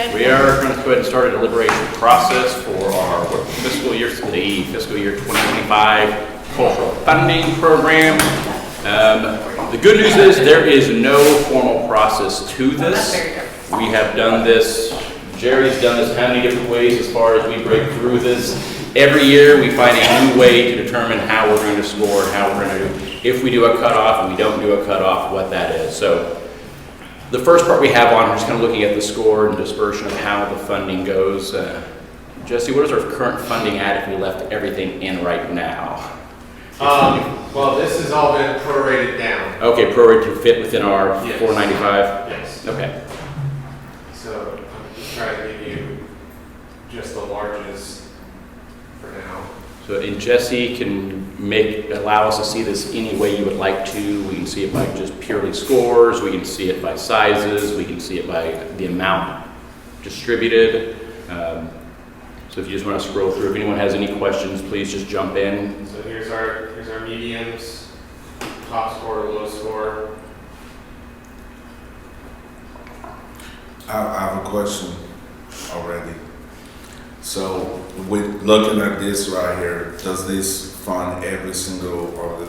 started? We are going to go ahead and start a deliberation process for our fiscal year 2025 cultural funding program. The good news is there is no formal process to this. We have done this, Jerry's done this how many different ways as far as we break through this. Every year we find a new way to determine how we're going to score and how we're going to do, if we do a cutoff and we don't do a cutoff, what that is. So the first part we have on, we're just kind of looking at the score and dispersion of how the funding goes. Jesse, what is our current funding at if we left everything in right now? Well, this has all been prorated down. Okay, prorated to fit within our Yes. 495? Yes. Okay. So I'm just trying to give you just the largest for now. So, and Jesse can allow us to see this any way you would like to. We can see it by just purely scores. We can see it by sizes. We can see it by the amount distributed. So if you just want to scroll through, if anyone has any questions, please just jump in. So here's our mediums, top score, low score. I have a question already. So with looking at this right here, does this fund every single of the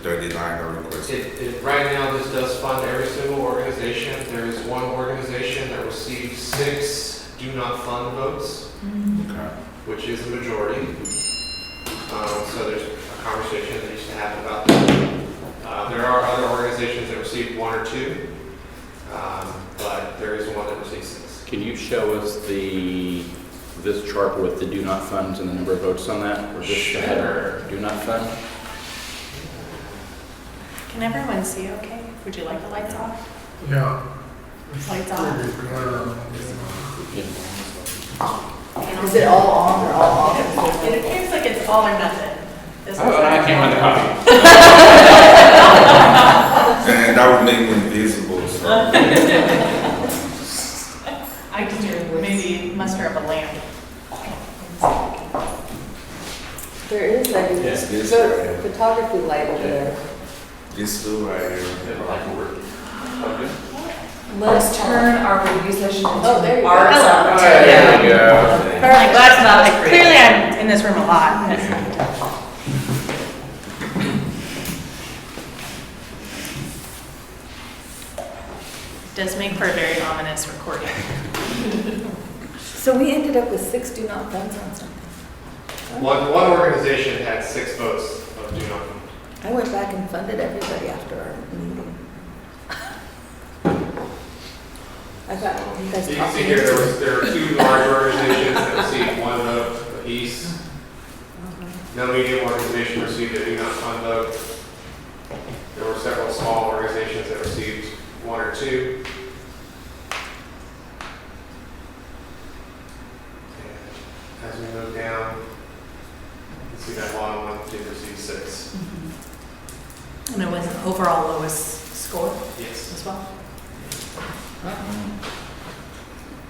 39 are requested? Right now, this does fund every single organization. There is one organization that received 6 do not fund votes, Okay. which is a majority. So there's a conversation that needs to happen about that. There are other organizations that received 1 or 2, but there is one that received 6. Can you show us this chart with the do not funds and the number of votes on that? Or just the header, do not fund? Can everyone see okay? Would you like the lights off? Yeah. Lights on? Is it all on or all off? It appears like it's all or nothing. This I can't find the copy. And that would make me invisible. So. I could do maybe muster up a lamp. There is like Yes, this a right here. photography light over there. This two right here. Let's turn our review session into there you go. art. Hello. There we go. Apparently, that's not, clearly I'm in this room a lot. Does make for a very ominous recording. So we ended up with 6 do not funds on something. One organization had 6 votes of do not fund. I went back and funded everybody after our meeting. I thought you guys You can talked see me here, into it. there are 2 large organizations that received 1 vote apiece. No medium organization received a do not fund vote. There were several small organizations that received 1 or 2. And as we move down, you can see that bottom one did receive 6. And it was an overall lowest score Yes. as well.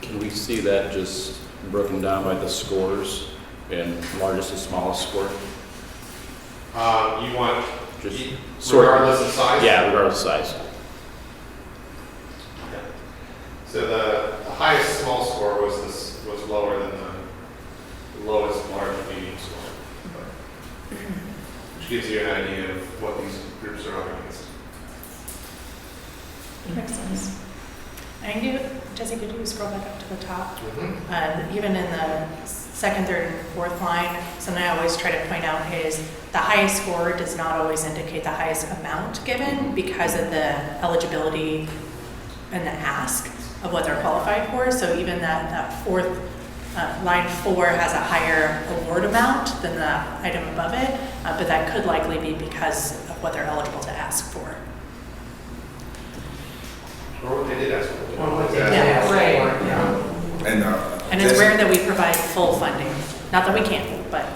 Can we see that just broken down by the scores and largest to smallest score? You want Just regardless of size? Yeah, regardless of size. Okay. So the highest small score was lower than the lowest large medium score, which gives you an idea of what these groups are up against. Makes sense. And Jesse, could you scroll back up to the top? Mm-hmm. Even in the second, third, and fourth line, something I always try to point out is the highest score does not always indicate the highest amount given because of the eligibility and the ask of what they're qualified for. So even that fourth, line 4 has a higher award amount than the item above it, but that could likely be because of what they're eligible to ask for. Or what they did ask for. Yeah, right. And it's rare that we provide full funding. Not that we can't, but.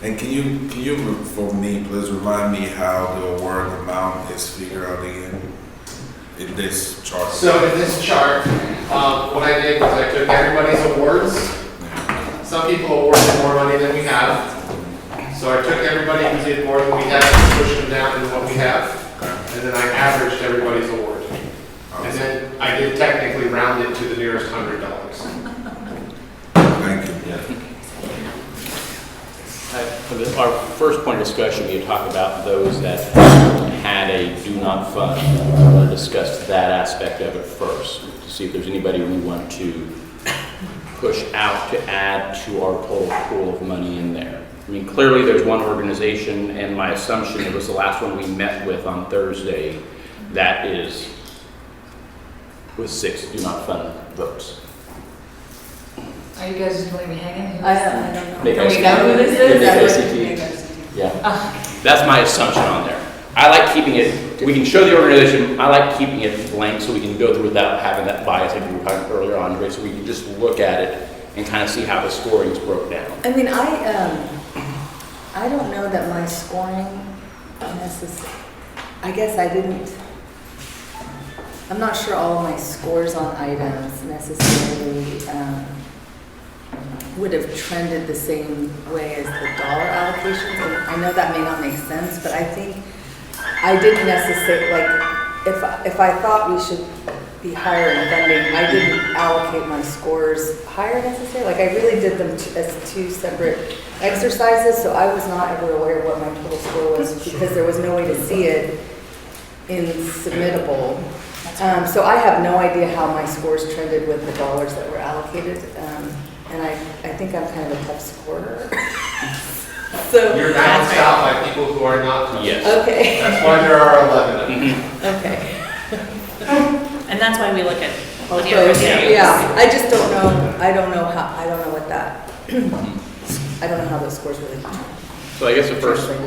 And can you for me please remind me how the award amount is figured out again in this chart? So in this chart, what I did was I took everybody's awards. Some people awarded more money than we have. So I took everybody who did more than we have and pushed them down to what we have. And then I averaged everybody's award. And then I did technically round it to the nearest $100. Our first point of discussion, we had talked about those that had a do not fund. I want to discuss that aspect of it first, to see if there's anybody we want to push out to add to our total pool of money in there. I mean, clearly there's one organization, and my assumption, it was the last one we met with on Thursday, that is with 6 do not fund votes. Are you guys just leaving me hanging? I don't know. Make Can we ICT. know who this is? Make ICT. Yeah, that's my assumption on there. I like keeping it, we can show the organization, I like keeping it blank so we can go through without having that bias like we were talking earlier on, Andre, so we can just look at it and kind of see how the scoring's broke down. I mean, I don't know that my scoring necessarily, I guess I didn't, I'm not sure all of my scores on items necessarily would have trended the same way as the dollar allocations. And I know that may not make sense, but I think I didn't necessarily, like, if I thought we should be higher in funding, I didn't allocate my scores higher necessarily. Like, I really did them as 2 separate exercises, so I was not ever aware of what my total score was because there was no way to see it in submittable. So I have no idea how my scores trended with the dollars that were allocated. And I think I'm kind of a tough scorer. So You're balanced out by people who are not tough. Yes. okay, That's why there are 11 of them. okay. And that's why we look at Okay, the overview. yeah, I just don't know, I don't know what that, I don't know how those scores really. So I guess the first thing,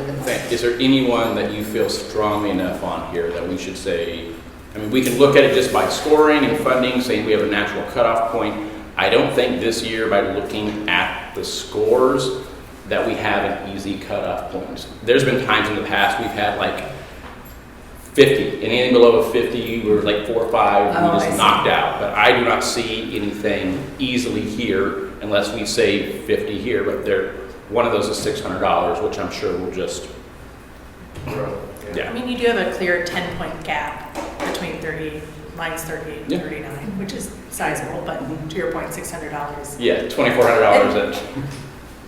is there anyone that you feel strongly enough on here that we should say, I mean, we can look at it just by scoring and funding, saying we have a natural cutoff point. I don't think this year, by looking at the scores, that we have an easy cutoff point. There's been times in the past we've had like 50, and anything below a 50, we were like 4 or 5, Oh, we I just see. knocked out. But I do not see anything easily here unless we say 50 here, but one of those is $600, which I'm sure will just, I yeah. mean, you do have a clear 10-point gap between 30, mine's 38 and Yeah. 39, which is sizable, but to your point, $600. Yeah, $2,400 at,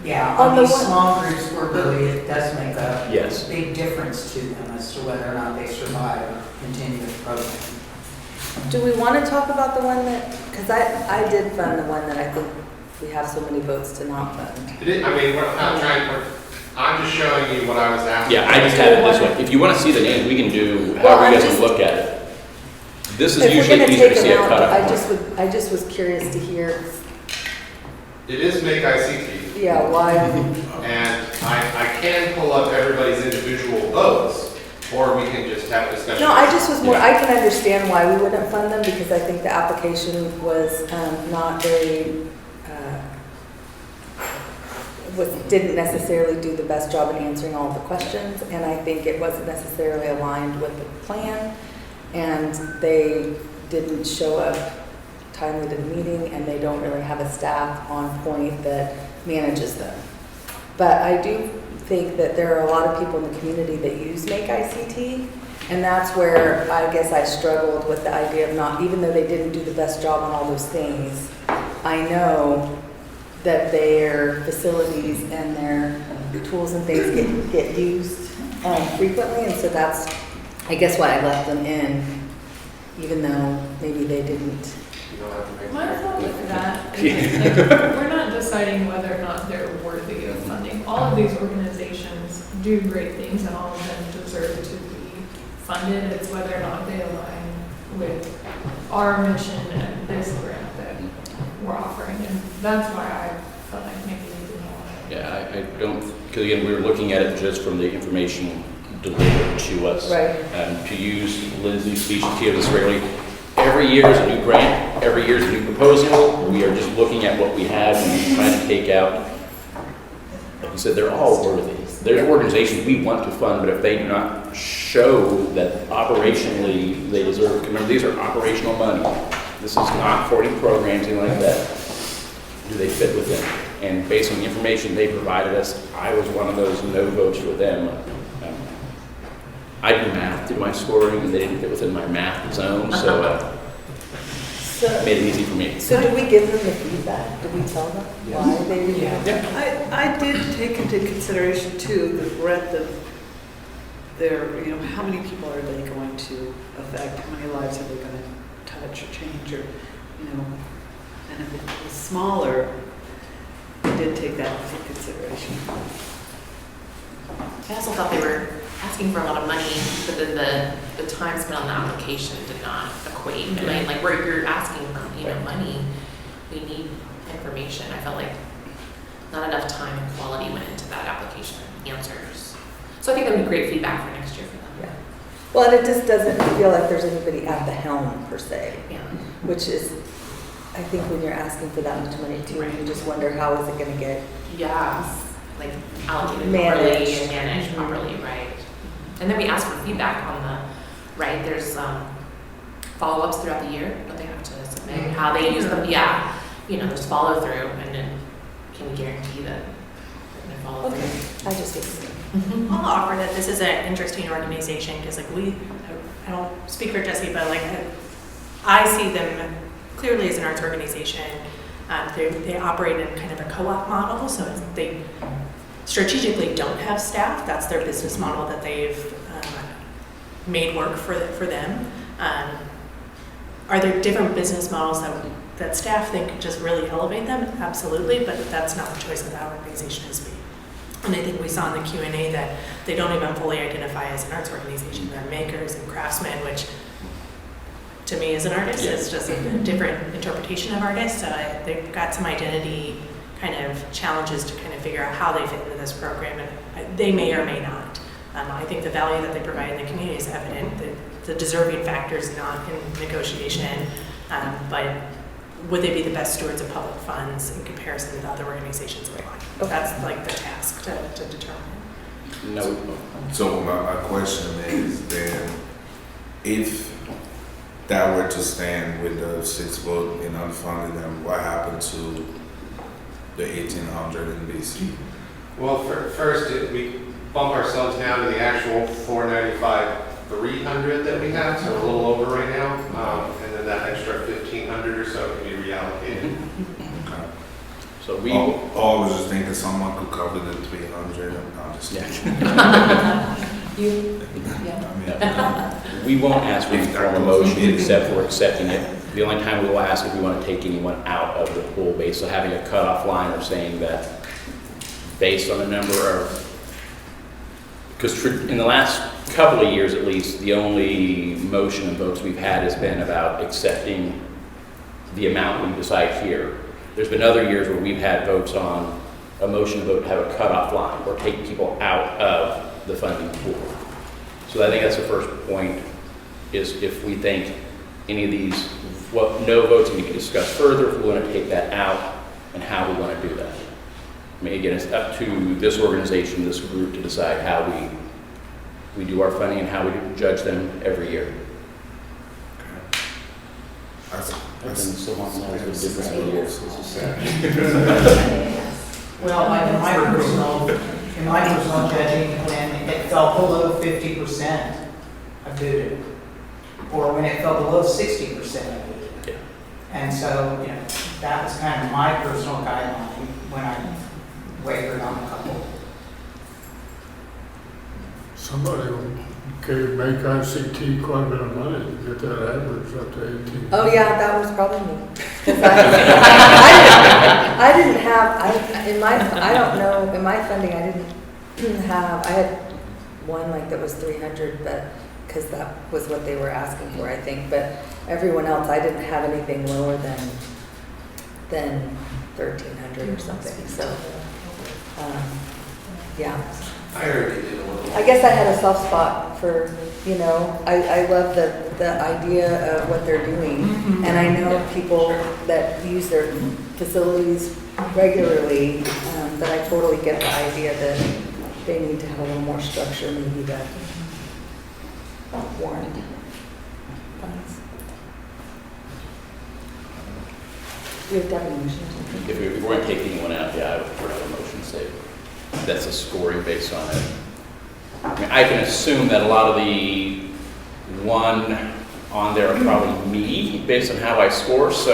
Yeah, On on the these one- small groups where really it does make a yes. big difference to them as to whether or not they survive or continue the program. Do we want to talk about the one that, because I did fund the one that I think we have so many votes to not fund. I mean, we're not trying, I'm just showing you what I was asking. Yeah, I just had it this way. If you want to see the names, we can do Well, however you I'm guys just- want to look at it. This is If we're usually gonna easier to take see a them out, cutoff. I just was curious to hear, It is Make ICT, yeah, why, and I can pull up everybody's individual votes, or we can just have a discussion. no, I just was more, I can understand why we wouldn't fund them, because I think the application was not very, didn't necessarily do the best job in answering all of the questions, and I think it wasn't necessarily aligned with the plan, and they didn't show up timely to the meeting, and they don't really have a staff on point that manages them. But I do think that there are a lot of people in the community that use Make ICT, and that's where I guess I struggled with the idea of not, even though they didn't do the best job on all those things, I know that their facilities and their tools and things get used frequently, and so that's, I guess, why I left them in, even though maybe they didn't. You don't have to make. My thought with that is like, we're not deciding whether or not they're worthy of funding. All of these organizations do great things and all of them deserve to be funded. It's whether or not they align with our mission and this grant that we're offering. And that's why I felt like maybe they didn't want it. Yeah, I don't, because again, we were looking at it just from the information delivered to us. Right. To use Lindsay's speech here this regularly, every year is a new grant, every year is a new proposal. We are just looking at what we have and trying to take out. Like you said, they're all worthy. There's organizations we want to fund, but if they do not show that operationally they deserve, remember, these are operational money. This is not for any programs, anything like that. Do they fit within? And based on the information they provided us, I was one of those no votes for them. I do math, do my scoring, and they didn't fit within my math zone, so made it easy for me. So do we give them the feedback? Do we tell them why they didn't? Yeah. I did take into consideration too, the breadth of their, you know, how many people are they going to affect? How many lives are they going to touch or change or, you know, and if it was smaller, I did take that into consideration. I also thought they were asking for a lot of money, but then the time spent on the application did not equate. I mean, like where you're asking, you know, money, we need information. I felt like not enough time and quality went into that application answers. So I think that would be great feedback for next year for them. Yeah. Well, and it just doesn't feel like there's anybody at the helm per se, Yeah. which is, I think when you're asking for that much money too, you just wonder how is it going to get Yes. Like allocated Managed. properly and managed properly, right? And then we ask for feedback on the, right, there's follow-ups throughout the year, don't they have to submit how they use them? Yeah, you know, there's follow-through, and then can we guarantee that they're gonna follow Okay, through? I just was. I'll offer that this is an interesting organization because like I don't speak for Jesse, but like I see them clearly as an arts organization. They operate in kind of a co-op model, so they strategically don't have staff. That's their business model that they've made work for them. Are there different business models that staff think just really elevate them? Absolutely, but that's not the choice of that organization is me. And I think we saw in the Q&A that they don't even fully identify as an arts organization. They're makers and craftsmen, which to me as an artist is just a different interpretation of artists. So they've got some identity kind of challenges to kind of figure out how they fit into this program, and they may or may not. I think the value that they provide in the community is evident. The deserving factor is not in negotiation, but would they be the best stewards of public funds in comparison to the other organizations in line? That's like the task to determine. No. So my question is then, if that were to stand with the 6 vote in unfunded, then what happened to the 1,800 in BC? Well, first, we bump ourselves down to the actual 495, 300 that we have, so we're a little over right now. And then that extra 1,500 or so can be reallocated. Okay. So we, I was just thinking someone could cover the 300. I'm just kidding. I mean, we won't ask for any formal motion except for accepting it. The only time we will ask if we want to take anyone out of the pool based on having a cutoff line or saying that based on the number of, because in the last couple of years at least, the only motion and votes we've had has been about accepting the amount we decide here. There's been other years where we've had votes on a motion and vote to have a cutoff line or take people out of the funding pool. So I think that's the first point, is if we think any of these, well, no votes, and we can discuss further if we want to take that out and how we want to do that. I mean, again, it's up to this organization, this group to decide how we do our funding and how we judge them every year. I've been so long now, it's been different every year. This is sad. Well, in my personal judging, when it fell below 50%, I booted. Or when it fell below 60%, I booted. Yeah. And so, you know, that was kind of my personal guideline when I wavered on a couple. Somebody could make ICT quite a bit of money to get that average up to 18. Oh yeah, that was probably me. 'Cause I didn't have, in my funding, I didn't have, I had one like that was 300, but, because that was what they were asking for, I think, but everyone else, I didn't have anything lower than 1,300 or something, so, yeah. I already did a little. I guess I had a soft spot for, you know, I love the idea of what they're doing. And I know people that use their facilities regularly, but I totally get the idea that they need to have a little more structure, maybe that warrant funds. Do you have to have a motion? If we were going to take anyone out, yeah, I would prefer to have a motion say that's a scoring based on it. I mean, I can assume that a lot of the 1 on there are probably me, based on how I score, so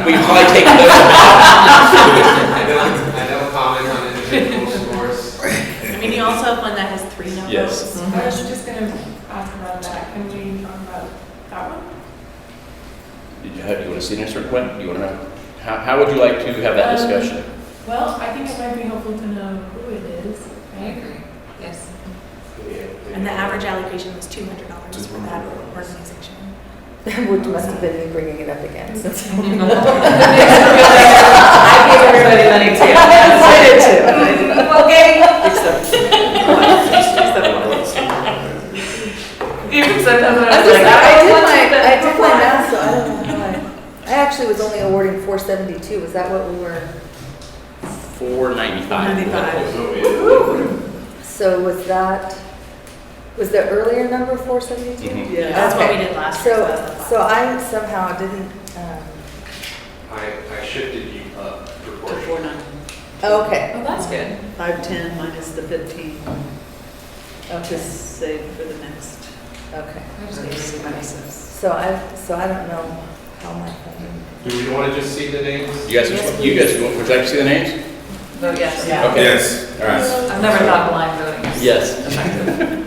we can probably take those out. I don't comment on individual scores. I mean, you also have one that has 3 no Yes. votes. I was just gonna ask about that, can we talk about that one? Do you want to see an answer, Quinn? Do you want to know? How would you like to have that discussion? Well, I think it might be helpful to know who it is, I right? agree, yes. And the average allocation was $200 for that organization. Which must have been me bringing it up again since. I gave everybody money too. I did too. Okay. Except Even sometimes when I I was like, I did my math, so I don't know how I actually was only awarding 472. Was that what we were? $495. So was the earlier number 472? Mhm. Yeah. That's what we Okay. did last year. So, that's the so plan. I somehow didn't, I shifted you up to proportionally. 490. okay. Oh, that's good. 510 minus the 15. Just save for the next. Okay. I just gave you money, so. So I don't know how my funding. Do we want to just see the names? You guys, would you like to see the names? Vote yes. Yeah. Okay. Yes, all right. I've never thought blind voting is Yes. effective.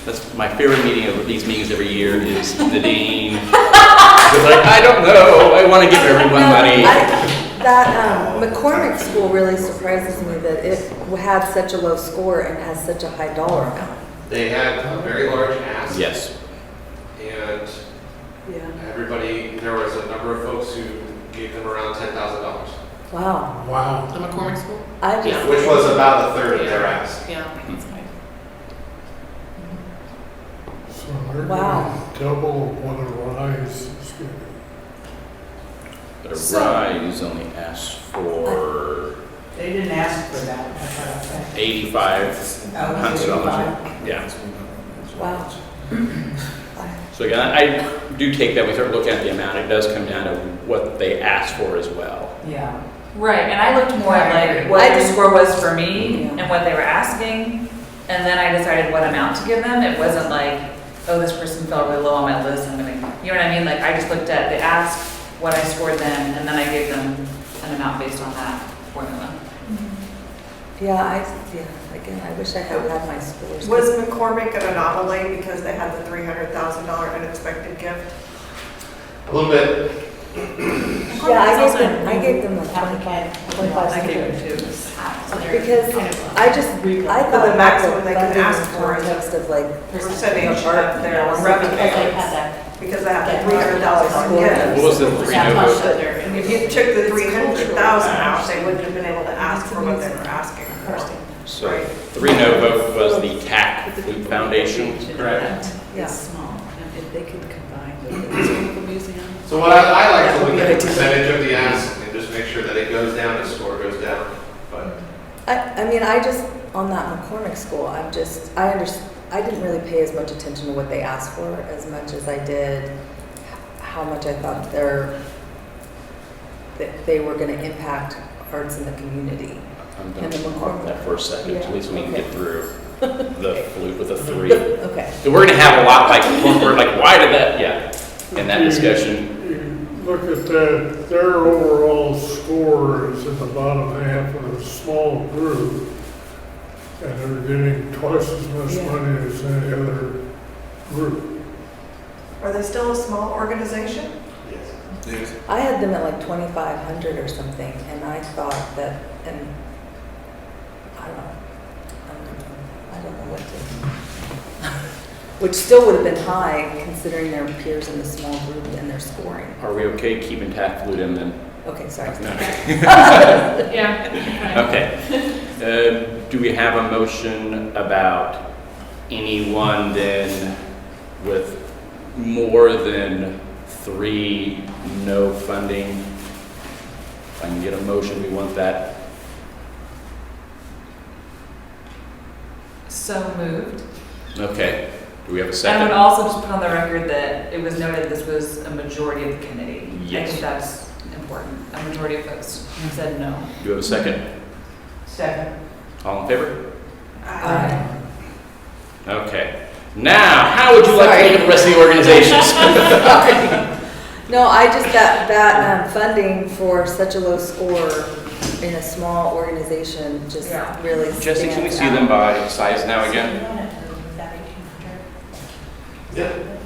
That's my favorite meeting of these meetings every year is the dean. He's like, I don't know, I want to give everyone money. That McCormick school really surprises me that it had such a low score and has such a high dollar amount. They had a very large ask. Yes. And Yeah. everybody, there was a number of folks who gave them around $10,000, Wow. Wow. The McCormick School? I just, which was about a third of their ask. Yeah, that's fine. So they're Wow. gonna double what a rise is getting. But a rise only asks for They didn't ask for that, that's what I'm saying. $8,500. Yeah. wow. So again, I do take that, we start looking at the amount, it does come down to what they ask for as well. Yeah. Right, and I looked more at like what the score was for me Yeah. and what they were asking, and then I decided what amount to give them. It wasn't like, oh, this person fell really low on my list, I'm gonna, you know what I mean? Like, I just looked at the ask, what I scored them, and then I gave them an amount based on that formula. Yeah, again, I wish I had had my scores. Was McCormick an anomaly because they had the $300,000 unexpected gift? A little bit. Yeah, I gave them like 25 I gave cents. it too. So they're Because kind of low. I thought the about the maximum they can funding in ask the for is context of like. percentage art, of their you know, revenue. Because they had that. Because they have the $300,000 Score. gift. What was the three That no much votes? that they're- If you took the $300,000 out, they wouldn't have been able to ask for what they were asking for. So 3 no vote was the TAC Flute Foundation, correct? Yeah. It's small, and if they could combine with the historical museum. So what I like That to would look be at the ideal. percentage of the ask and just make sure that it goes down as score goes down. But I mean, I just, on that McCormick school, I didn't really pay as much attention to what they asked for as much as I did how much I thought that they were gonna impact arts in the community. I'm And the going to park McCormick. that for a second, Yeah, at least we can okay. get through the flute with a 3. Okay. So we're gonna have a lot like, we're like, why did that, yeah, in that discussion. You look at that, their overall score is in the bottom half of a small group, and they're getting twice as much Yeah. money as any other group. Are they still a small organization? yes. I had them at like 2,500 or something, and I thought that, and I don't know what to, which still would have been high considering their peers in the small group and their scoring. Are we okay keeping TAC Flute in then? Okay, sorry. No. Yeah. Okay. Do we have a motion about anyone then with more than 3 no funding? If I can get a motion, we want that. So moved. Okay. Do we have a I would second? also just put on the record that it was noted this was a majority of the committee. I Yes. think that's important. A majority of folks said no. Do you have a second? Second. All in favor? Aye. Okay. Now, how would you like to look at the rest of the organizations? No, I just, that funding for such a low score in a small organization just really Jesse, can we stands see out. them by size now So you again? wanted to remove that 1,800? Yeah.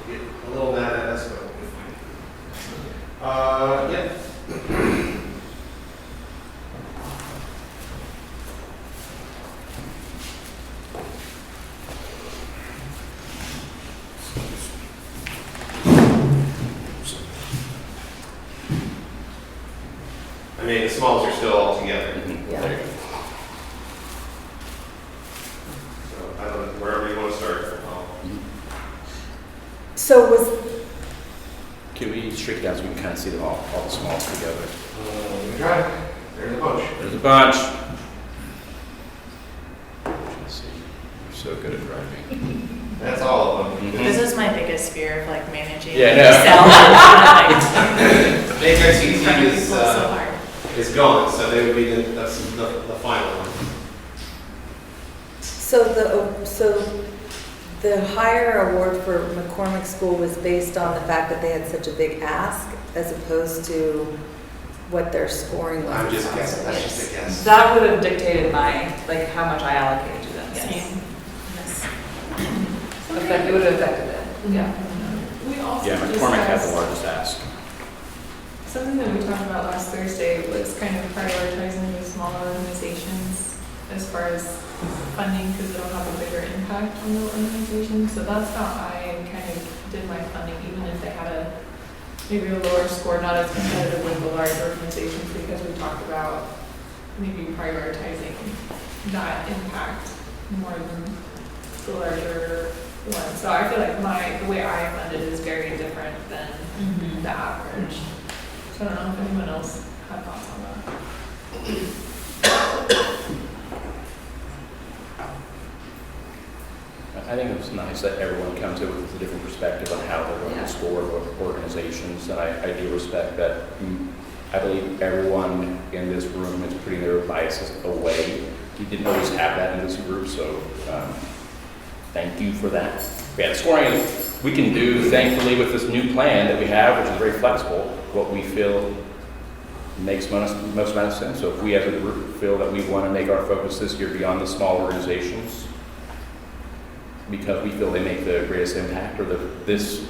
Get a little mad at us, but yeah. I mean, the smalls are still all together. Yeah. There you go. So I don't know, wherever you want to start. So was, Can we shrink it down so we can kind of see them all the smalls together? We try. There's a bunch. There's a bunch. Let's see. You're so good at driving. That's all of them. This is my biggest fear of like managing Yeah, I know. Excel. Matrix ET People so hard. is gone, so they would be the final one. so the higher award for McCormick School was based on the fact that they had such a big ask as opposed to what their scoring was. I'm just guessing, that's just a guess. That would have dictated like how much I allocated to them, yes. Same. Yes. It would have affected it, yeah. We also Yeah, McCormick had the discussed- largest ask. Something that we talked about last Thursday was kind of prioritizing the smaller organizations as far as funding, because it'll have a bigger impact on the organization. So that's how I kind of did my funding, even if they had maybe a lower score, not as competitive with the large organizations, because we talked about maybe prioritizing that impact more than the larger one. So I feel like the way I funded is very different than the average. So I don't know if anyone else had thoughts on that. I think it's nice that everyone comes in with a different perspective on how they're going to score organizations, and I do respect that. I believe everyone in this room is putting their biases away. We didn't always have that in this group, so thank you for that. Yeah, the scoring, we can do, thankfully, with this new plan that we have, which is very flexible, what we feel makes most amount of sense. So if we as a group feel that we want to make our focus this year beyond the small organizations, because we feel they make the greatest impact, or this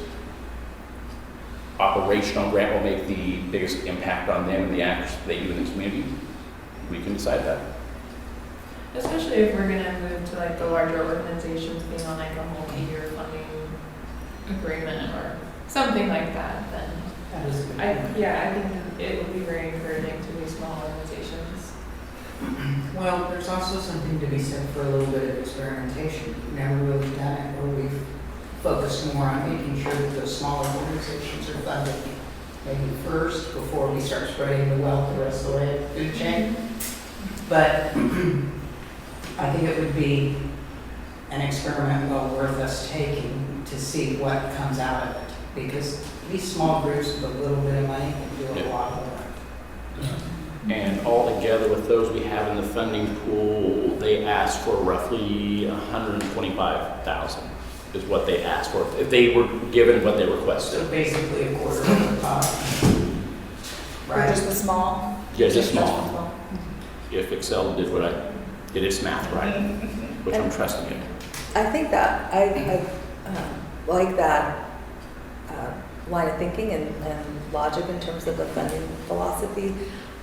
operational grant will make the biggest impact on them and the acts they do in the community, we can decide that. Especially if we're gonna move to like the larger organizations being on like a multi-year funding agreement or something like that, then That is a good I point. think it would be very encouraging to these small organizations. Well, there's also something to be said for a little bit of experimentation. We've never really done it where we've focused more on making sure that those smaller organizations are funded maybe first before we start spreading the wealth the rest of the way through the chain. But I think it would be an experiment well worth us taking to see what comes out of it. Because these small groups with a little bit of money can do a lot of work. And all together with those we have in the funding pool, they asked for roughly $125,000 is what they asked for, if they were given what they requested. So basically a quarter of the cost. Or Right? just the small? Yeah, just small. If Excel did what I did its math right, which I'm trusting it. I think that, I like that line of thinking and logic in terms of the funding philosophy.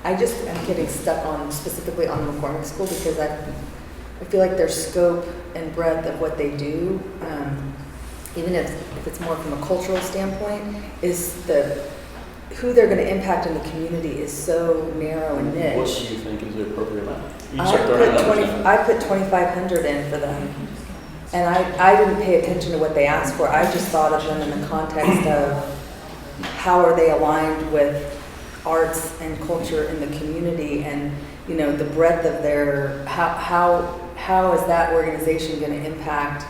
I just am getting stuck on, specifically on the McCormick School, because I feel like their scope and breadth of what they do, even if it's more from a cultural standpoint, is who they're going to impact in the community is so narrow and niche. What do you think is the appropriate amount? You start throwing out numbers now. I put 2,500 in for them. And I didn't pay attention to what they asked for. I just thought of them in the context of how are they aligned with arts and culture in the community, and the breadth of their how is that organization going to impact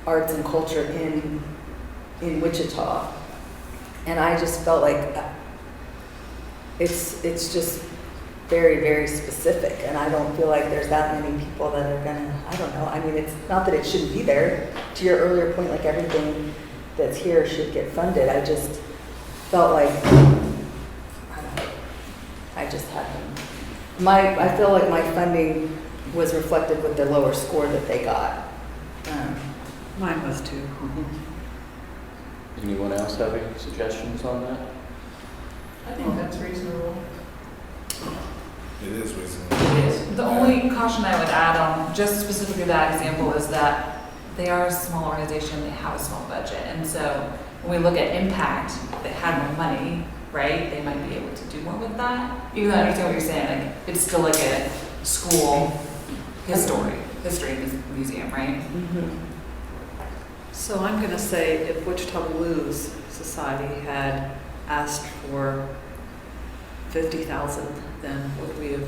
arts and culture in Wichita? And I just felt like it's just very, very specific, and I don't feel like there's that many people that are gonna, I don't know, I mean, it's not that it shouldn't be there. To your earlier point, like everything that's here should get funded. I just felt like, I don't know, I just had them. I feel like my funding was reflected with the lower score that they got. Mine was too. Anyone else have any suggestions on that? I think that's reasonable. It is reasonable. The only caution I would add on just specifically that example is that they are a small organization, they have a small budget. And so when we look at impact, they had more money, right? They might be able to do more with that. Even though I understand what you're saying, like it's still like a school history museum, right? So I'm gonna say if Wichita Blues Society had asked for 50,000, then would we have?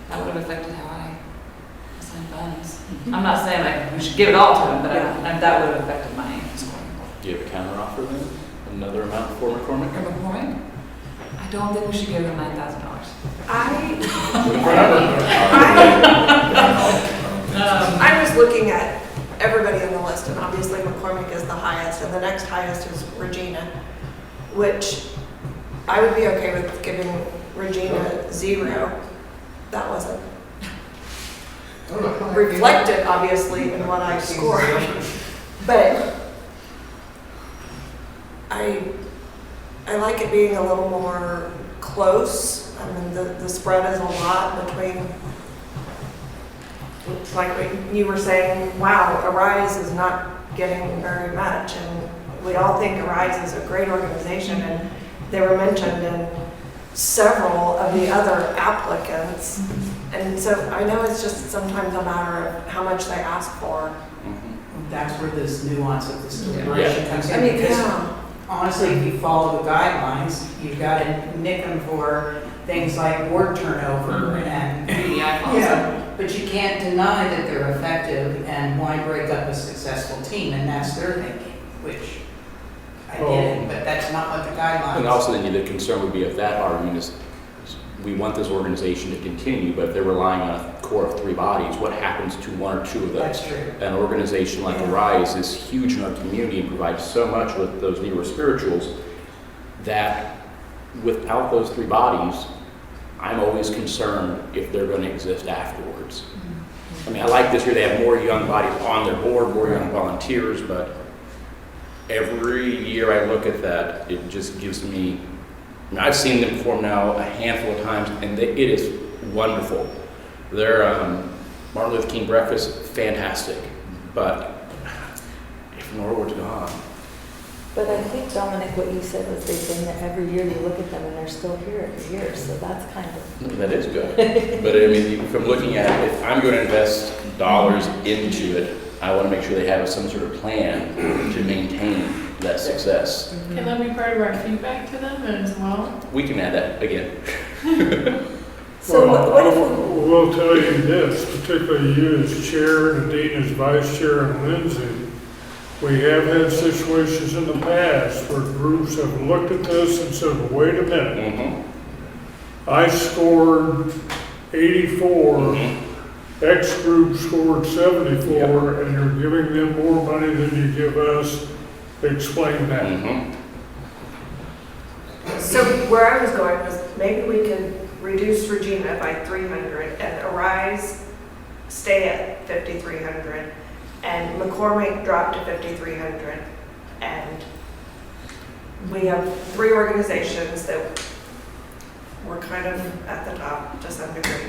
That would have affected how I assign funds. I'm not saying like we should give it all to them, but that would have affected my scoring. Do you have a counter offer then? Another amount for McCormick? For McCormick? I don't think we should give them $9,000. I was looking at everybody on the list, and obviously McCormick is the highest, and the next highest is Regina, which I would be okay with giving Regina 0. That wasn't reflected, obviously, in what I scored. But I like it being a little more close. I mean, the spread is a lot between, like you were saying, wow, Arise is not getting very much, and we all think Arise is a great organization, and they were mentioned in several of the other applicants. And so I know it's just sometimes a matter of how much they ask for. That's where this nuance of this deliberation comes in. I mean, because honestly, if you follow the guidelines, you've got to nick them for things like board turnover and Yeah. but you can't deny that they're effective, and why break up a successful team? And that's their thinking, which I get it, but that's not what the guidelines. And also the concern would be if that argument is, we want this organization to continue, but if they're relying on a core of 3 bodies, what happens to 1 or 2 of those? That's true. An organization like Arise is huge in our community and provides so much with those newer spirituals that without those 3 bodies, I'm always concerned if they're going to exist afterwards. I mean, I like this year, they have more young bodies on their board, more young volunteers, but every year I look at that, it just gives me, I mean, I've seen them perform now a handful of times, and it is wonderful. Their Martin Luther King breakfast, fantastic, but if Norwood's gone. But I think, Dominic, what you said was they've been there every year, you look at them and they're still here every year, so that's kind of. That is good. But I mean, if I'm looking at it, if I'm going to invest dollars into it, I want to make sure they have some sort of plan to maintain that success. Can that be part of our feedback to them as well? We can add that again. So what if we will tell you this, particularly you as chair and Dean as vice chair and Lindsay, we have had situations in the past where groups have looked at this and said, wait a minute, I scored 84, X group scored 74, and you're giving them more money than you give us. Explain that. So where I was going was maybe we could reduce Regina by 300 and Arise stay at 5,300 and McCormick drop to 5,300. And we have 3 organizations that were kind of at the top to some degree,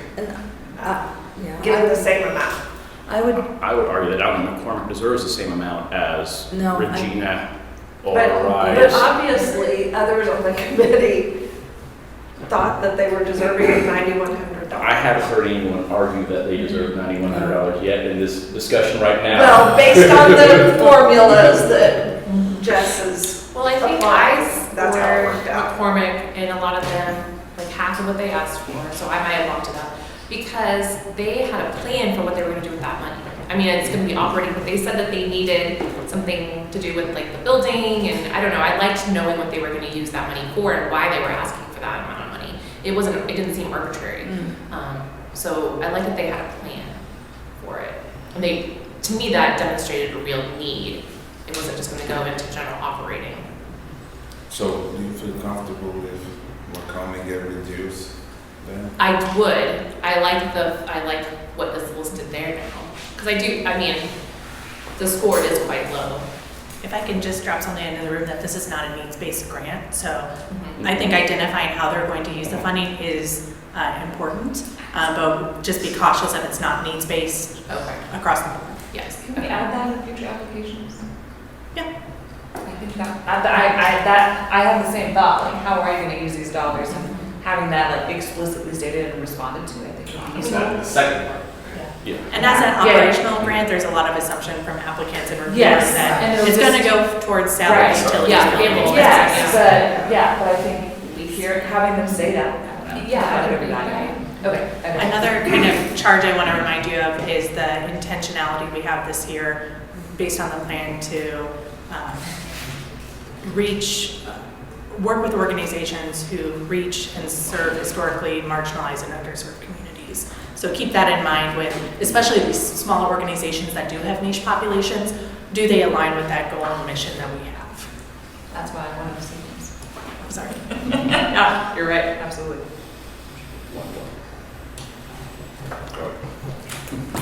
given the same amount. I would argue that McCormick deserves the same amount as Regina or Arise. But obviously, others on the committee thought that they were deserving of $9,100. I haven't heard anyone argue that they deserve $9,100 yet in this discussion right now. Well, based on the formulas that Jess is Well, I think applying, I that's how it worked scored out. McCormick and a lot of them, like half of what they asked for, so I might have bumped it up. Because they had a plan for what they were gonna do with that money. I mean, it's gonna be operating, but they said that they needed something to do with like the building, and I don't know, I liked knowing what they were gonna use that money for and why they were asking for that amount of money. it didn't seem arbitrary. So I like that they had a plan for it. And to me, that demonstrated a real need. It wasn't just gonna go into general operating. So do you feel comfortable if McCormick get reduced then? I would. I like what is listed there now. Because the score is quite low. If I can just drop something into the room, that this is not a needs-based grant, so I think identifying how they're going to use the funding is important, but just be cautious that it's not needs-based across the board. Yes. Can we add that in future applications? Yeah. I think I have the same thought, like how are you gonna use these dollars, and having that like explicitly stated and responded to, I think would be Is useful. that the second part? Yeah. And as an Yeah. operational grant, there's a lot of assumption from applicants and reviewers Yes, and that it'll it's gonna just- go towards salary, Right. utilities, Yeah, building payroll. expenses. But I think having them say that. Yeah, that would be that would be valuable. Okay. Another kind of charge I want to remind you of is the intentionality we have this year based on the plan to work with organizations who reach and serve historically marginalized and underserved communities. So keep that in mind with, especially these smaller organizations that do have niche populations, do they align with that goal and mission that we have? That's why I wanted to see this. Sorry. Yeah, you're right, absolutely.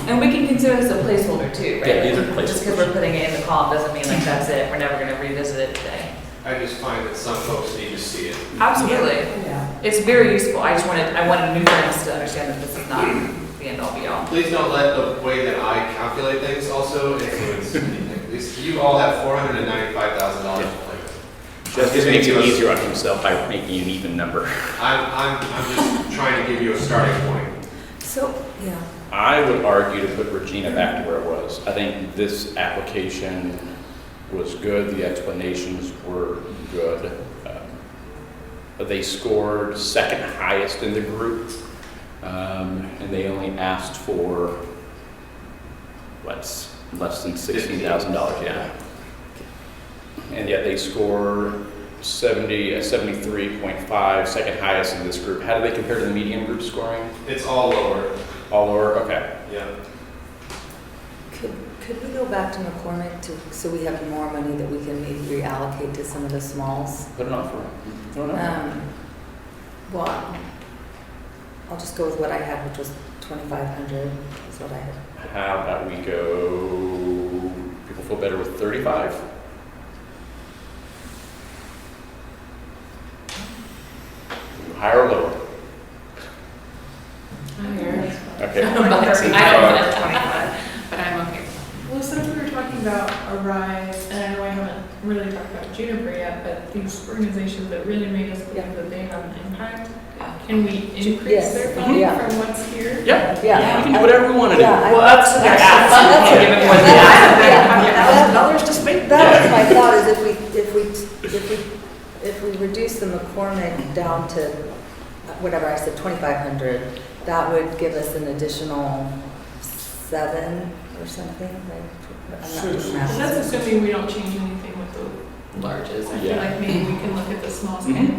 And we can consider this a placeholder too, right? Yeah, these are Just because placeholders. we're putting it in the column doesn't mean like that's it, we're never gonna revisit it today. I just find that some folks need to see it. Absolutely. Yeah. It's very useful, I wanted new friends to understand that this is not the end all be all. Please don't let the way that I calculate things also influence anything. You all have $495,000 to play with. Just makes it easier on himself by making an even number. I'm just trying to give you a starting point. So, yeah. I would argue to put Regina back to where it was. I think this application was good, the explanations were good. They scored second highest in the group, and they only asked for, less than $16,000, yeah. And yet they score 73.5, second highest in this group. How do they compare to the median group scoring? It's all lower. All lower, okay. Yeah. Could we go back to McCormick so we have more money that we can maybe reallocate to some of the smalls? Put it on for, throw it on. Well, I'll just go with what I had, which was 2,500 is what I had. How about we go, people feel better with 35? Higher or lower? Okay. But I don't know. But I'm okay. Well, since we were talking about Arise, and I know I haven't really talked about Juniper yet, but these organizations that really made us believe that they have an impact, can we increase Yes. their funding Yeah. from what's here? Yeah. Yeah. We can do whatever we want to do. Yeah, Well, that's their ask, that's you it. can't give it more than That- $1,000 to spend. That was my thought, is if we reduce the McCormick down to, whatever I said, 2,500, that would give us an additional 7 or something, right? I'm not doing math. And that's assuming we don't change anything with the larges. I feel Yeah. like maybe we can look at the smalls kind of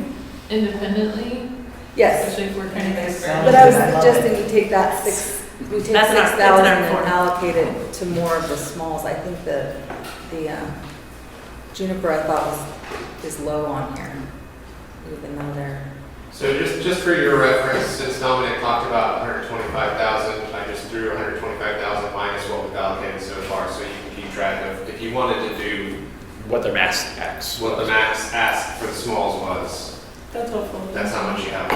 independently, Yes, especially if we're kind of Yes. but I was I love suggesting we take that we take That's not- 6,000 that's not and for- allocate it to more of the smalls. I think the Juniper I thought is low on here, even though they're. So just for your reference, since Dominic talked about 125,000, I just threw 125,000 minus what we've allocated so far, so you can keep track of, if you wanted to do What their max tax. what the max ask for the smalls was, that's helpful. that's how much you have.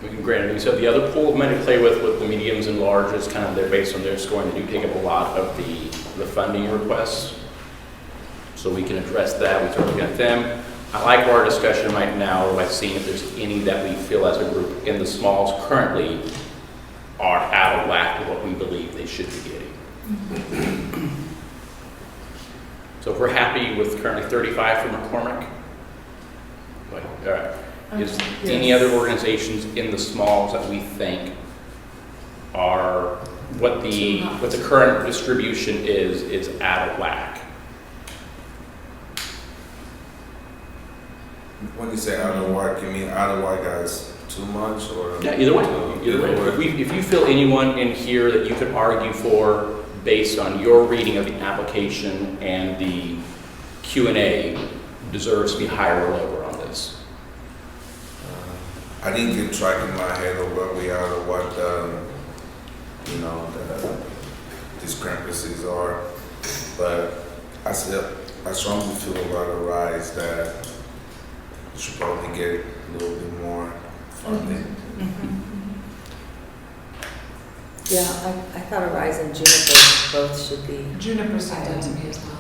We can grant it. So the other pool of money to play with the mediums and larges, kind of they're based on their scoring. They do take up a lot of the funding requests. So we can address that. We start looking at them. I like our discussion right now by seeing if there's any that we feel as a group in the smalls currently are out of whack with what we believe they should be getting. So if we're happy with currently 35 for McCormick, all right. Is any other organizations in the smalls that we think are what the current distribution is out of whack? When you say out of work, you mean out of work as too much or? Yeah, either way. Either way. If you feel anyone in here that you could argue for based on your reading of the application and the Q&A deserves to be higher or lower on this. I didn't get track in my head of where we are or what, you know, the discrepancies are. But I strongly feel about a rise that we should probably get a little bit more funding. Yeah, I thought a rise in Juniper both should be. Juniper said that to me as well.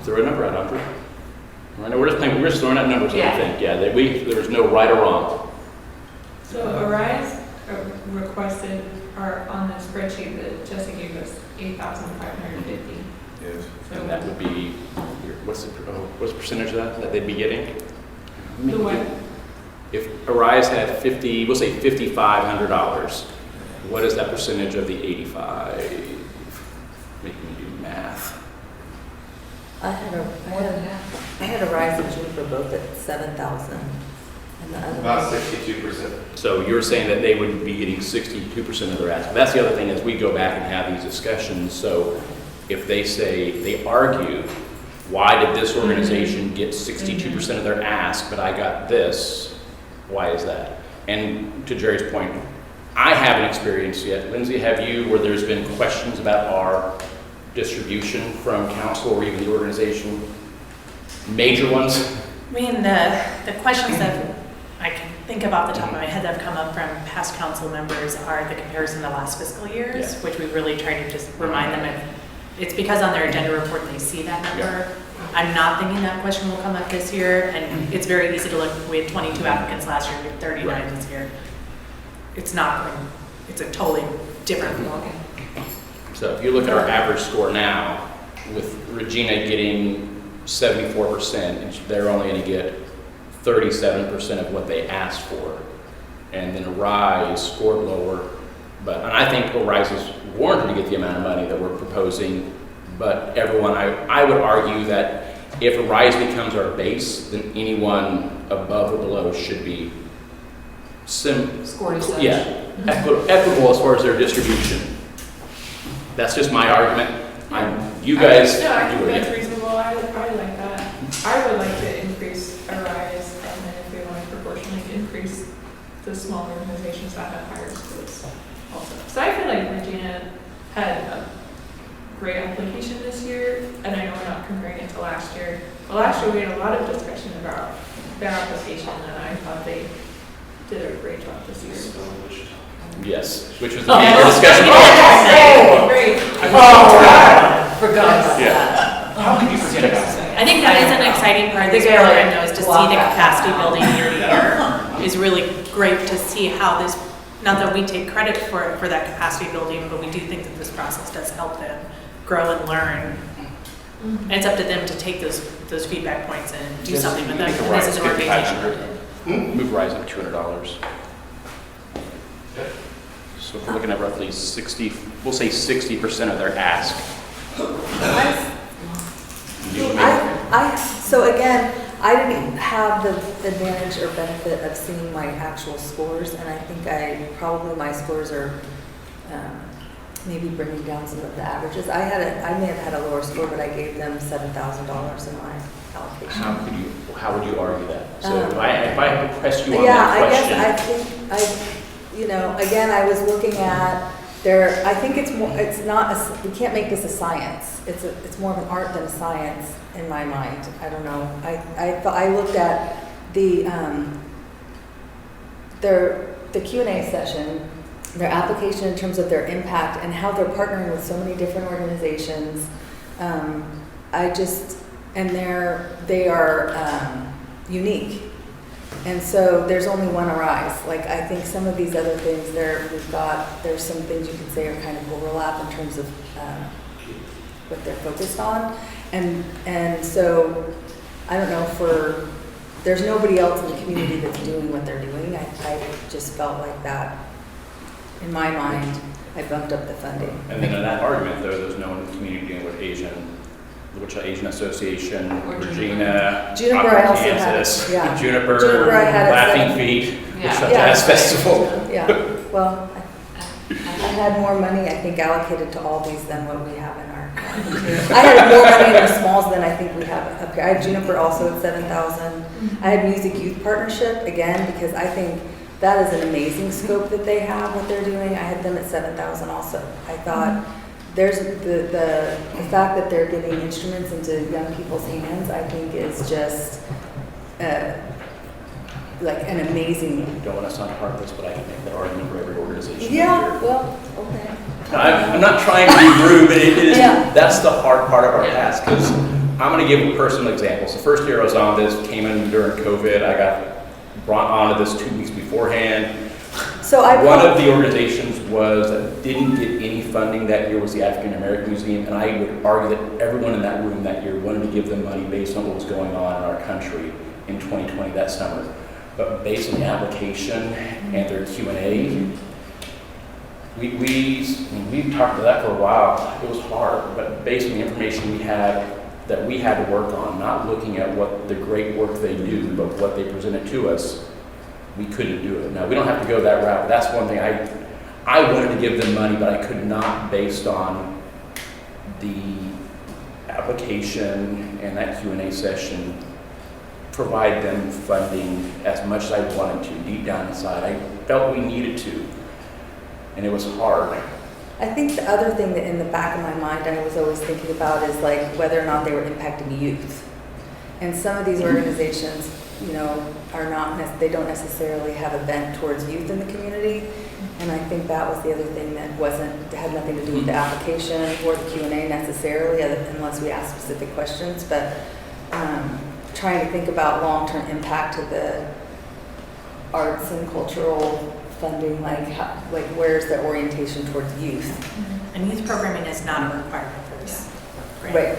Throw a number out, Humphrey. I know we're just throwing out numbers, Yeah. I think. Yeah, there's no right or wrong. So Arise requested, or on the spreadsheet that Jesse gave us, 8,550. Yes. And that would be, what's the percentage of that they'd be getting? The what? If Arise had we'll say $5,500, what is that percentage of the 85? Making me do math. I had a rise in Juniper both at 7,000 and the other. About one- 62%. So you're saying that they would be getting 62% of their ask. That's the other thing is we go back and have these discussions. So if they argue, why did this organization get 62% of their ask, but I got this? Why is that? And to Jerry's point, I haven't experienced yet. Lindsay, have you, where there's been questions about our distribution from council or even the organization? Major ones? I mean, the questions that I can think of off the top of my head that have come up from past council members are the comparison to last fiscal years, Yeah. which we really try to just remind them of. It's because on their agenda report, they see that number. I'm not thinking that question will come up this year, and it's very easy to look. We had 22 applicants last year, we had 39 Right. this year. It's not, it's a totally different ballgame. So if you look at our average score now, with Regina getting 74%, and they're only going to get 37% of what they asked for. And then Arise scored lower, and I think Arise is warranted to get the amount of money that we're proposing, but everyone, I would argue that if Arise becomes our base, then anyone above or below should be Scored as such. equitable as far as their distribution. That's just my argument. You guys No, I do think it. that's reasonable, I like that. I would like to increase Arise, and then if we want to proportionally increase the small organizations that have higher scores also. So I feel like Regina had a great application this year, and I know we're not comparing it to last year. But last year, we had a lot of discussion about their application, and I thought they did a great job this year. Yes, which was the major discussion. Great. Forgot about Yeah. that. How could you forget about that? I think that is an exciting part of this program, though, is to see the capacity building year to year. Is really great to see how this, not that we take credit for that capacity building, but we do think that this process does help them grow and learn. And it's up to them to take those feedback points and do something with them. Make And this is an Arise organization. $5,500. Move Rise up $200. So if we're looking at roughly 60, we'll say 60% of their ask. So again, I didn't have the advantage or benefit of seeing my actual scores, and I think probably my scores are maybe bringing down some of the averages. I may have had a lower score, but I gave them $7,000 in my allocation. How would you argue that? So if I had to press you on Yeah, that I question. guess I think, again, I was looking at I think it's more, we can't make this a science. It's more of an art than a science in my mind. I don't know. I looked at the Q&A session, their application in terms of their impact and how they're partnering with so many different organizations. They are unique. And so there's only one Arise. Like, I think some of these other things there's some things you can say are kind of overlap in terms of what they're focused on. And so I don't know, there's nobody else in the community that's doing what they're doing. I just felt like that, in my mind, I bumped up the funding. And then in that argument, though, there's no one in the community dealing with Asian Wichita Asian Association, Or Regina, Juniper, I also had, Kansas, yeah. Juniper, Juniper, I had it Laughing seven. Feet, Yeah. Wichita Yeah. Jazz Festival. Yeah, well, I had more money, I think, allocated to all these than what we have in our. I had more money in the smalls than I think we have up here. I had Juniper also at 7,000. I had Music Youth Partnership, again, because I think that is an amazing scope that they have, what they're doing. I had them at 7,000 also. I thought, there's the fact that they're getting instruments into young people's hands, I think is just, like an amazing. You don't want to sound heartless, but I can make that argument for every organization. Yeah, well, okay. I'm not trying to be rude, but it is, Yeah. that's the hard part of our task, because I'm going to give a personal example. So first year I was on this, came in during COVID, I got brought onto this 2 weeks beforehand. So I. One of the organizations that didn't get any funding that year was the African American Museum, and I would argue that everyone in that room that year wanted to give them money based on what was going on in our country in 2020 that summer. But based on the application and their Q&A, we talked about that for a while. It was hard, but based on the information we had to work on, not looking at what the great work they do, but what they presented to us, we couldn't do it. Now, we don't have to go that route. That's one thing I wanted to give them money, but I could not, based on the application and that Q&A session, provide them funding as much as I wanted to. Deep down inside, I felt we needed to, and it was hard. I think the other thing that in the back of my mind I was always thinking about is like whether or not they were impacting youth. And some of these organizations, you know, are not, they don't necessarily have a bent towards youth in the community. And I think that was the other thing that had nothing to do with the application or the Q&A necessarily, unless we asked specific questions. But trying to think about long-term impact to the arts and cultural funding, like where's the orientation towards youth? And youth programming is not a requirement for this grant. Right.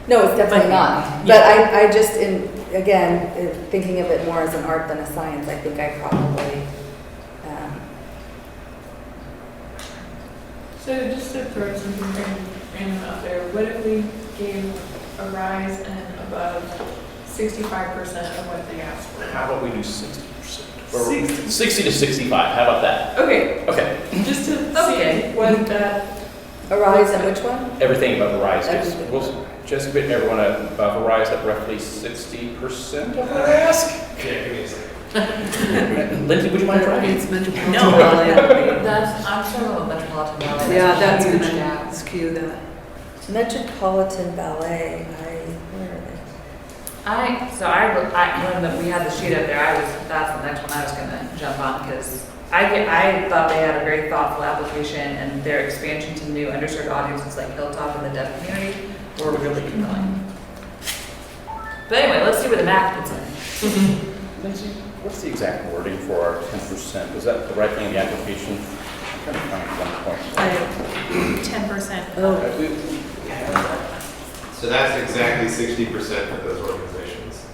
No, it's definitely not. Yeah. But I just, again, thinking of it more as an art than a science, I think I probably, So just to throw something random out there, what if we gave a rise and above 65% of what they asked for? How about we do 60%? Or 60 to 65, how about that? Okay, Okay. just to Okay. see what that, a rise in which one? Everything above a rise. Everything. We'll just give everyone above a rise at roughly 60% of what I ask. Yeah, give me a second. Lindsay, would you mind trying? It's Metropolitan No. Ballet. I'm struggling with Metropolitan Ballet. Yeah, that's huge gonna gap. skew that. Metropolitan Ballet, where are they? When we had the sheet up there, that's the next one I was gonna jump on, because I thought they had a very thoughtful application, and their expansion to new underserved audiences like Hilltop and the deaf community were really compelling. But anyway, let's see where the math fits in. Lindsay, what's the exact wording for our 10%? Was that the right thing in the application? I'm trying to find one point. 10%. So that's exactly 60% of those organizations.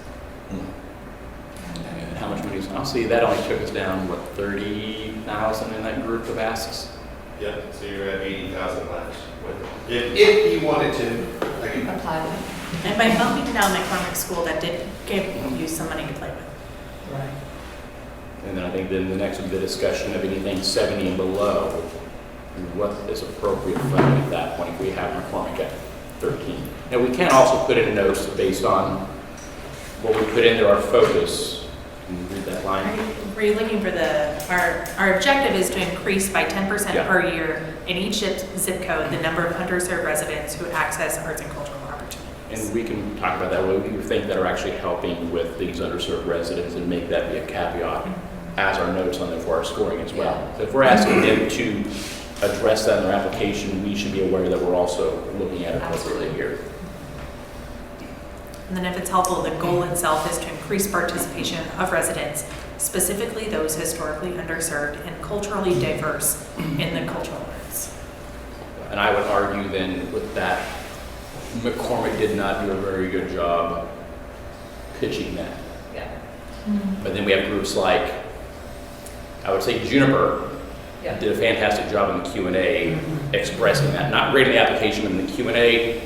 And how much money is, I'll see, that only took us down, what, 30,000 in that group of asks? Yep, so you're at 80,000 left. If you wanted to, I can. Apply that. And by helping down McCormick School, that did give you some money to play with. Right. And then I think then the next would be the discussion of anything 70 and below, what is appropriate funding at that point if we have McCormick at 13. Now we can also put in notes based on what we put into our focus. Can you read that line? Were you looking for our objective is to increase by 10% Yeah. per year in each zip code the number of underserved residents who access arts and cultural opportunities. And we can talk about that, what we think that are actually helping with these underserved residents and make that be a caveat as our notes on there for our scoring as well. So if we're asking them to address that in their application, we should be aware that we're also looking at it appropriately here. And then if it's helpful, the goal itself is to increase participation of residents, specifically those historically underserved and culturally diverse in the cultural arts. And I would argue then with that, McCormick did not do a very good job pitching that. Yeah. But then we have groups like, I would say Juniper Yeah. did a fantastic job in the Q&A expressing that, not grading the application in the Q&A,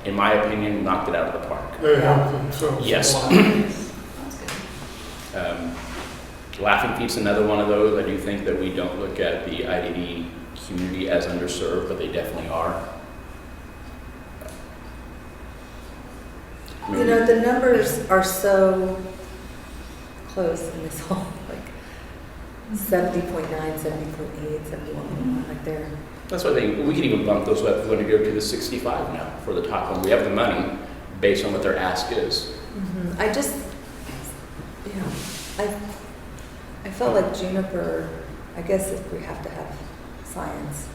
in my opinion, knocked it out of the park. They help themselves. Yes. a lot. That's good. Laughing Feet's another one of those. I do think that we don't look at the IDD community as underserved, but they definitely are. I mean, You know, the numbers are so close in this whole, like 70.9, 70.8, 71.1, like they're. that's why we can even bump those up. We're going to go to the 65 now for the top one. We have the money based on what their ask is. I just, you know, I felt like Juniper, I guess if we have to have science.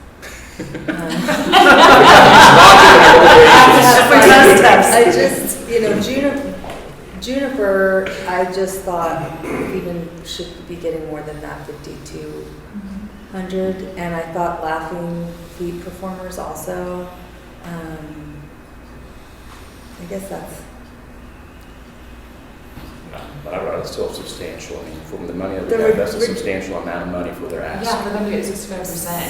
I just, you know, Juniper, I just thought even should be getting more than that 5,200, and I thought Laughing Feet performers also. I guess that's. But it's still substantial. I mean, from the money that we The have, that's a re- substantial amount of money for their ask. Yeah, for them to get 65%.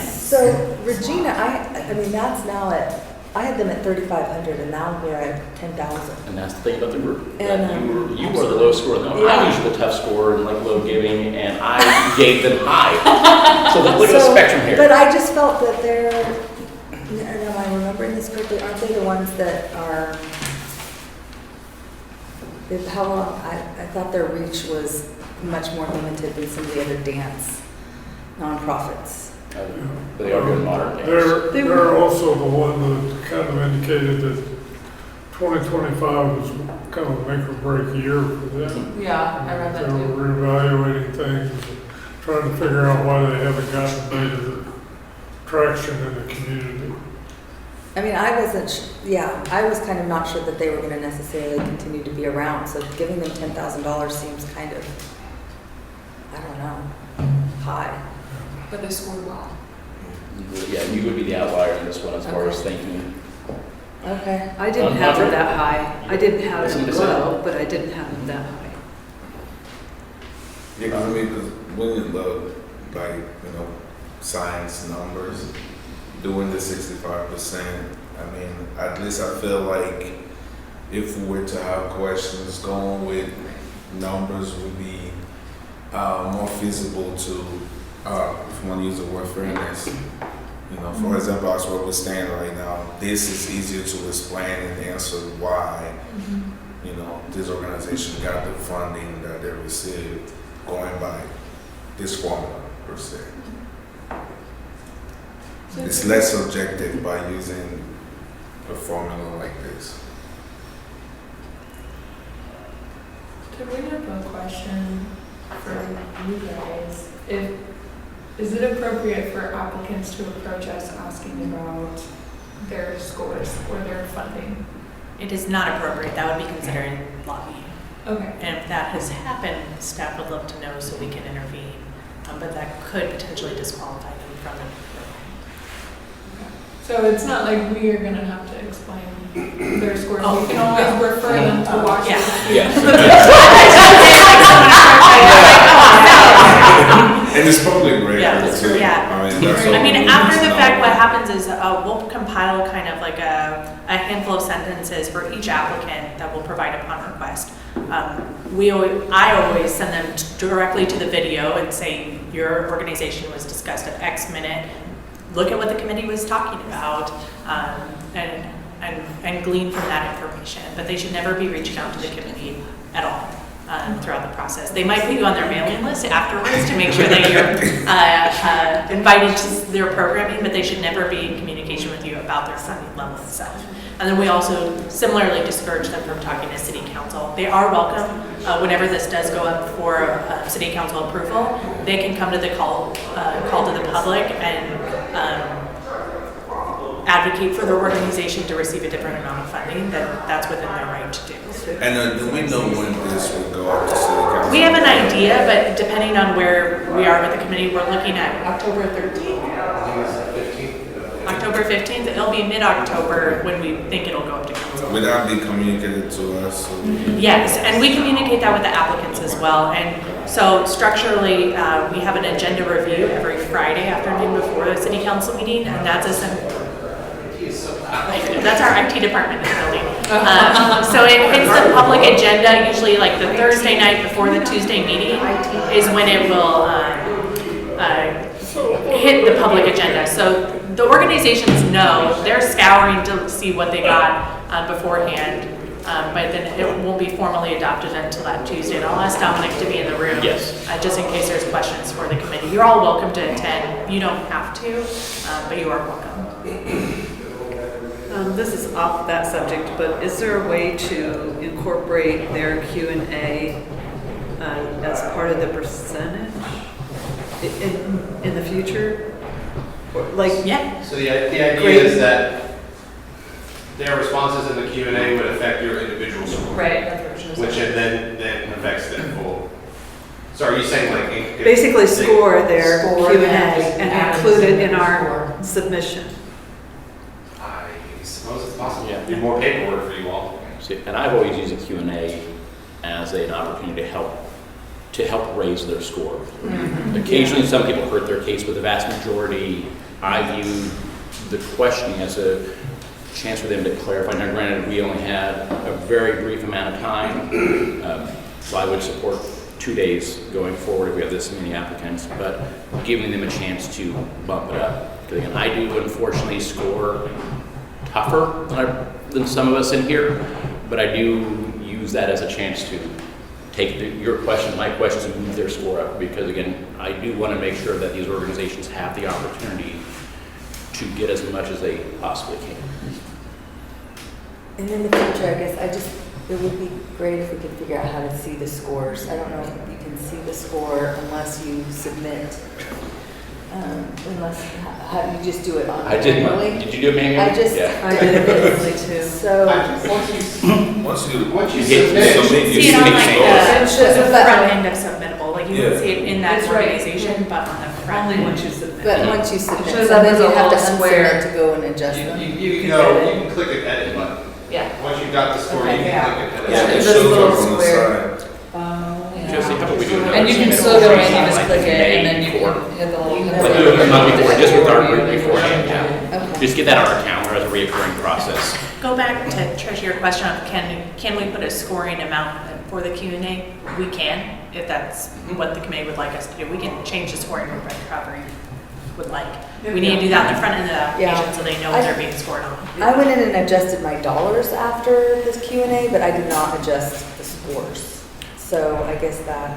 So Regina, I mean that's now at. I had them at 3,500, and now we're at 10,000. And that's the thing about the group. And, That you were the low score. No, yeah. I'm usually the tough scorer and like low giving, and I gave them high. So look at the spectrum here. But I just felt that they're. Am I remembering this correctly? Aren't they the ones that are? How long? I thought their reach was much more limited than some of the other dance nonprofits. They are doing modern dance. They're also the one that kind of indicated that 2025 was kind of a make or break year for them. Yeah, I read that They too. were reevaluating things, trying to figure out why they haven't gotten major traction in the community. I mean, I wasn't. I was kind of not sure that they were going to necessarily continue to be around. So giving them $10,000 seems kind of, I don't know, high. But they scored well. Yeah, you would be the outlier in this one as far as thinking. Okay. I didn't have it that high. I didn't have That's it what I said. low, but I didn't have it that high. Yeah, 'cause I mean, 'cause when you look like, you know, science numbers, doing the 65%, I mean, at least I feel like if we were to have questions, going with numbers would be more feasible to, if you want to use the word fairness. You know, for example, as where we stand right now, this is easier to explain and answer why, you know, this organization got the funding that they received going by this formula per se. It's less subjective by using a formula like this. To bring up a question for you guys, is it appropriate for applicants to approach us asking about their scores or their funding? It is not appropriate. That would be considered lobbying. Okay. And if that has happened, staff would love to know so we can intervene. But that could potentially disqualify them from the program. So it's not like we are gonna have to explain their scores. Oh, We can always refer them to watch. Yeah. Yes. And it's probably great. Yeah, that's true, yeah. I mean, that's I mean, what we after need to the know. fact, what happens is we'll compile kind of like a handful of sentences for each applicant that we'll provide upon request. I always send them directly to the video and say, your organization was discussed at X minute. Look at what the committee was talking about, and glean from that information. But they should never be reaching out to the committee at all throughout the process. They might put you on their mailing list afterwards to make sure that you're invited to their programming, but they should never be in communication with you about their funding level itself. And then we also similarly discourage them from talking to city council. They are welcome whenever this does go up for city council approval. They can come to the call to the public and advocate for their organization to receive a different amount of funding. That's within their right to do. And do we know when this will go up to city council? We have an idea, but depending on where we are with the committee, we're looking at October 13th. October 15th, it'll be mid-October when we think it'll go up to council. Will that be communicated to us? So Yes, and we communicate that with the applicants as well. And So structurally, we have an agenda review every Friday afternoon before the city council meeting, and that's that's our IT department in the building. So it hits the public agenda, usually like the Thursday night before the Tuesday meeting is when it will hit the public agenda. So the organizations know, they're scouring to see what they got beforehand. But then it won't be formally adopted until that Tuesday. And I'll ask Dominic to be in the room. Yes. Just in case there's questions for the committee. You're all welcome to attend. You don't have to, but you are welcome. This is off that subject, but is there a way to incorporate their Q&A as part of the percentage in the future? Or, like, Yeah. So the idea Great. is that their responses in the Q&A would affect your individual score. Right, that's what she was Which saying. then affects their full. So are you saying like? basically score their Score Q&A and and add include it in score. our submission? I suppose it's possible. Yeah. Be more paperwork for you all. See, and I've always used a Q&A as an opportunity to help raise their score. Occasionally, some people hurt their case, but the vast majority, I view the questioning as a chance for them to clarify. Now, granted, we only had a very brief amount of time, so I would support 2 days going forward if we have this many applicants, but giving them a chance to bump it up. Because again, I do unfortunately score tougher than some of us in here, but I do use that as a chance to take your questions, my questions, and move their score up. Because again, I do want to make sure that these organizations have the opportunity to get as much as they possibly can. And in the future, I guess, it would be great if we could figure out how to see the scores. I don't know if you can see the score unless you submit, how do you just do it on I did. manually? Did you do it manually? I just, Yeah. I did it manually too. So, Once you Once you submit, submit, you See it on submit like scores. the But- front end of submittable, like you Yeah. can see it in that That's right. organization, but on the front. Only once you submit. but once you submit, shows so up then as you a have to little square. unsubmit to go and adjust them. you can know, edit. you can click an edit button. Yeah. Once you've got the score, you Okay. can click an edit. Yeah, it It's shows a little up on the square. side. Jesse, how about we do another And you can submittal still go in process and just like click it, and then May you before? can hit the little. Not before, just with our group beforehand, yeah. Okay. Just get that on our calendar as a reoccurring process. Go back to Trish, your question of can we put a scoring amount for the Q&A? We can, if that's what the committee would like us to do. We can change the scoring rubric however you would like. We need to do that in the front end of the application so they know what they're being scored on. I went in and adjusted my dollars after this Q&A, but I did not adjust the scores. So I guess that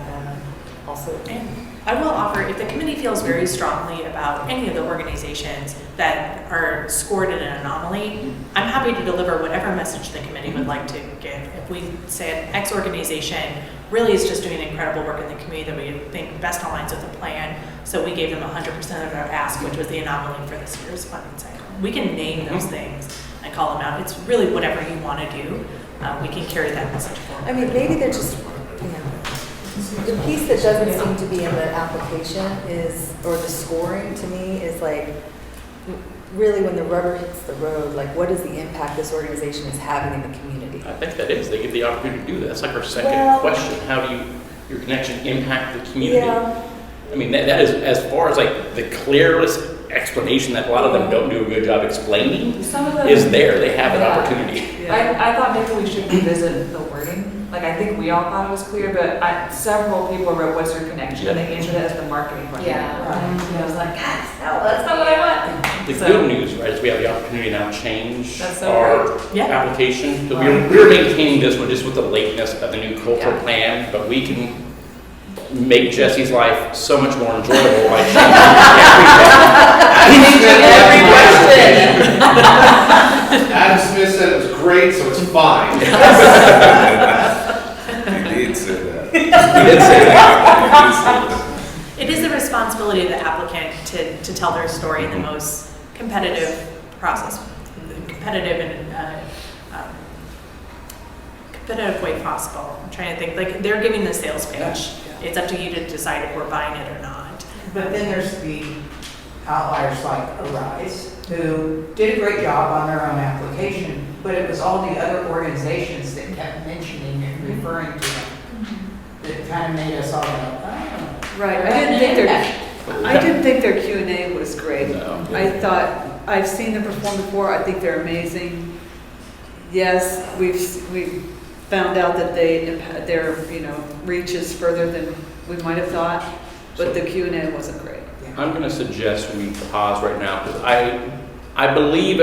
also. And I will offer, if the committee feels very strongly about any of the organizations that are scored in an anomaly, I'm happy to deliver whatever message the committee would like to give. If we say an X organization really is just doing incredible work in the community that we think best aligns with the plan, so we gave them 100% of their ask, which was the anomaly for this year's funding cycle. We can name those things and call them out. It's really whatever you want to do. We can carry that message forward. I mean, maybe they're just, the piece that doesn't seem to be in the application is, or the scoring to me is like, really when the rubber hits the road, like what is the impact this organization is having in the community? I think that is, they give the opportunity to do that. That's like our second Well- question. How do your connection impact the community? Yeah, I mean, that is, as far as like the clearest explanation that a lot of them don't do a good job explaining Some of them. is there. They have an Yeah. opportunity. I thought maybe we should revisit the wording. Like, I think we all thought it was clear, but several people wrote, what's your connection? And they answered it as the marketing question. Yeah. And I was like, guys, no, that's not what I want. The So- good news, right, is we have the opportunity to now change That's so our Yeah. application. So we're maintaining this one just with the lateness of the new cultural Yeah. plan, but we can make Jesse's life so much more enjoyable by changing Every question. Adam Smith said it was great, so it's fine. He did say that. He did say that. It is the responsibility of the applicant to tell their story in the most competitive process, competitive and competitive way possible. I'm trying to think, like, they're giving the sales pitch. It's up to you to decide if we're buying it or not. But then there's the outliers like Arise, who did a great job on their own application, but it was all the other organizations that kept mentioning and referring to them that kind of made us all go, oh. Right, I didn't think their Q&A was great. No. I thought, I've seen them perform before, I think they're amazing. Yes, we've found out that their, reach is further than we might have thought, but the Q&A wasn't great. I'm going to suggest we pause right now because I believe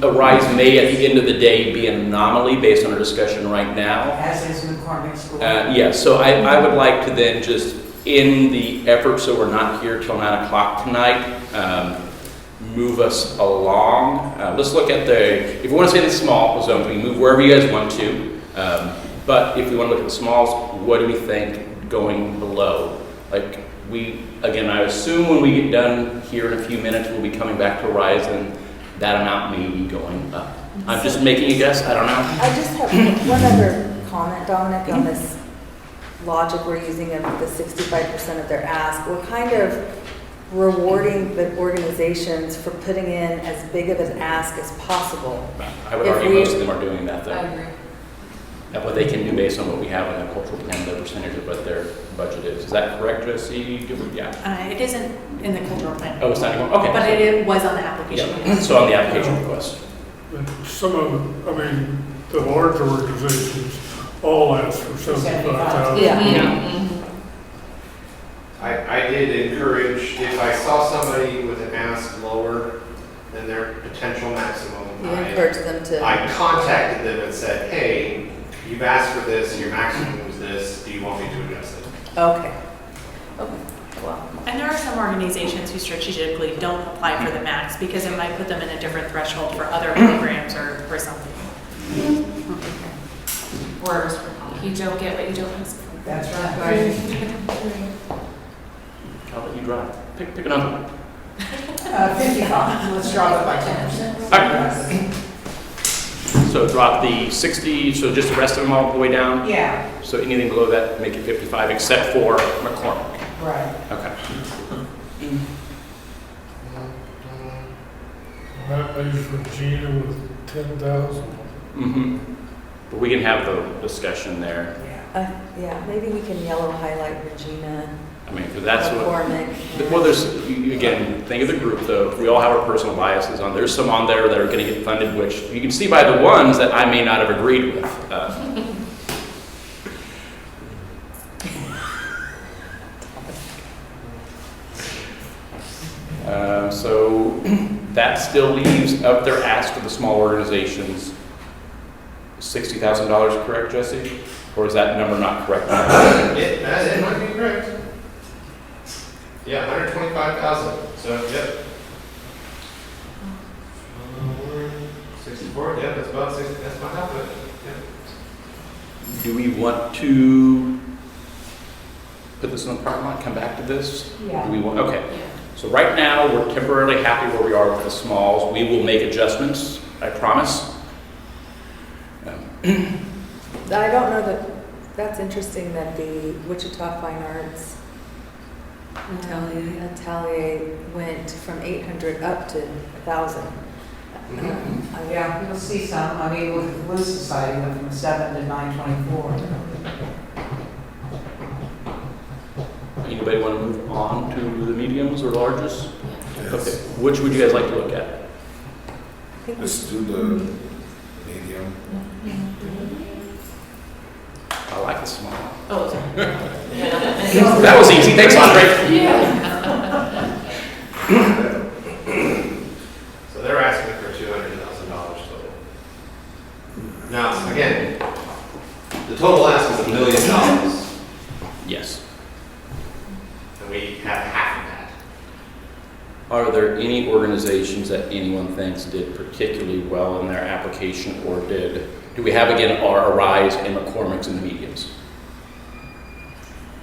Arise may at the end of the day be an anomaly based on our discussion right now. As is McCormick School. Yeah, so I would like to then just in the effort so we're not here till 9 o'clock tonight, move us along. Let's look at if we want to stay in the small zones, we can move wherever you guys want to. But if we want to look at the smalls, what do we think going below? Like again, I assume when we get done here in a few minutes, we'll be coming back to Rise and that amount may be going up. I'm just making a guess, I don't know. I just have one other comment, Dominic, on this logic we're using of the 65% of their ask. We're kind of rewarding the organizations for putting in as big of an ask as possible. I would If argue we- most of them are doing that though. I agree. At what they can do based on what we have in the cultural plan, the percentage of what their budget is. Is that correct, Jesse? Yeah. It isn't in the cultural plan. Oh, it's not anymore? Okay. But it was on the application. Yeah, so on the application request. And some of them, the larger organizations all ask for 75,000. Yeah. I did encourage, if I saw somebody with an ask lower than their potential maximum, You encourage them to. I contacted them and said, hey, you've asked for this, your maximum is this, do you want me to adjust it? Okay. Okay, well. And there are some organizations who strategically don't apply for the max because it might put them in a different threshold for other programs or something. Or you don't get what you don't ask for. That's right. I'll let you drive. Pick a number. 55, let's drop it by 10%. All right. So drop the 60, so just the rest of them all the way down? Yeah, So anything below that, make it 55, except for McCormick. right. Okay. That leaves Regina with 10,000. Mm-hmm. But we can have the discussion there. Yeah, maybe we can yellow highlight Regina, I mean, because that's what, McCormick. well, again, think of the group though. We all have our personal biases on. There's some on there that are going to get funded, which you can see by the ones that I may not have agreed with. So that still leaves up their ask for the small organizations, $60,000, correct, Jesse? Or is that number not correct? It might be correct. Yeah, 125,000, so, yep. 64, yeah, that's about 60, that's about half of it, yeah. Do we want to put this in the parking lot, come back to this? Yeah. Do we want, okay. So right now, we're temporarily happy where we are with the smalls. We will make adjustments, I promise. I don't know that's interesting that the Wichita Fine Arts Atelier went from 800 up to 1,000. Yeah, you'll see some, I mean, with the Blue Society went from 7 to 924. Anybody want to move on to the mediums or larges? Okay, which would you guys like to look at? Let's do the medium. I like the small. Oh, sorry. That was easy, thanks, Andre. So they're asking for $200,000 total. Now, again, the total ask is $1 million, Yes. and we have half of that. Are there any organizations that anyone thinks did particularly well in their application or do we have again our Arise and McCormick's in the mediums?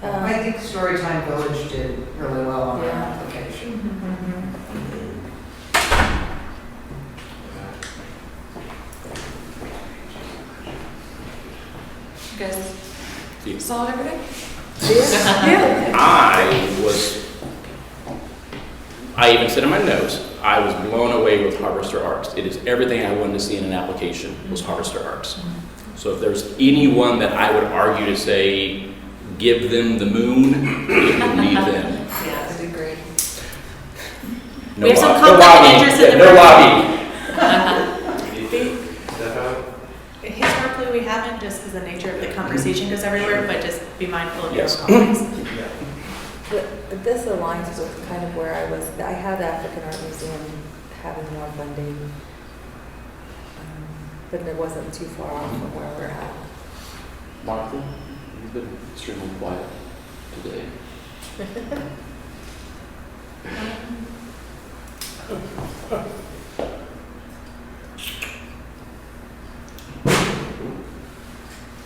I think Storytime Village did really well on their Yeah. application. You guys Yeah. saw everything? I even said in my notes, I was blown away with Harvester Arts. It is everything I wanted to see in an application was Harvester Arts. So if there's anyone that I would argue to say give them the moon if we need them. Yeah, I agree. No We have some no conflict of lobbying. interest Yeah, in the no room. lobbying. Step out. Historically, we haven't, just because the nature of the conversation goes everywhere, but just be mindful of your Yes. comments. But this aligns with kind of where I was, I had African Art Museum having more funding, but it wasn't too far off from where we're at. Martha, you've been extremely quiet today.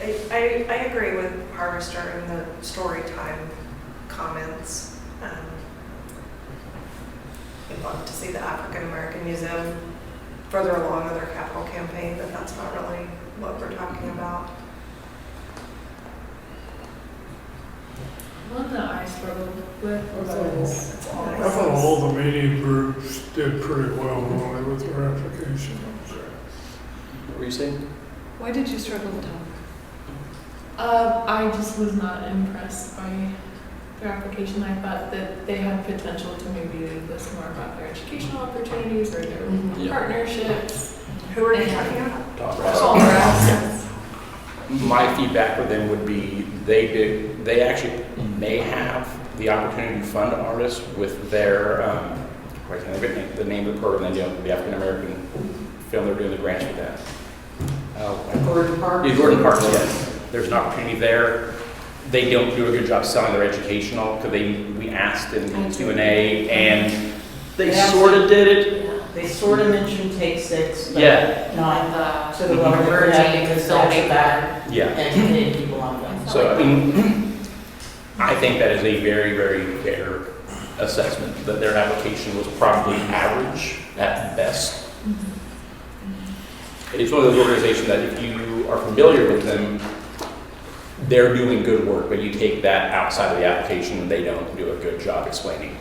I agree with Harvester and the story time comments. I'd love to see the African American Museum further along in their capital campaign, but that's not really what we're talking about. One that I struggled with was, I thought all the media groups did pretty well really with their application. What were you saying? Why did you struggle to talk? I just was not impressed by their application. I thought that they had potential to maybe list more about their educational opportunities or their Yeah. partnerships. Who are you talking about? All around. My feedback with them would be they actually may have the opportunity to fund artists with their, the name of the program, the African American film, they're doing the grants for that. Gordon Park? Yeah, Gordon Parks, yes. There's an opportunity there. They don't do a good job selling their educational, because we asked in the Q&A, and they sort of did it. They sort of mentioned Take Six, but Yeah. not to the Mhm. level we're at, Emerging because that's filmmaker. about Yeah. educating people on that. So, I mean, I think that is a very, very fair assessment, that their application was probably average at best. It's one of those organizations that if you are familiar with them, they're doing good work, but you take that outside of the application, they don't do a good job explaining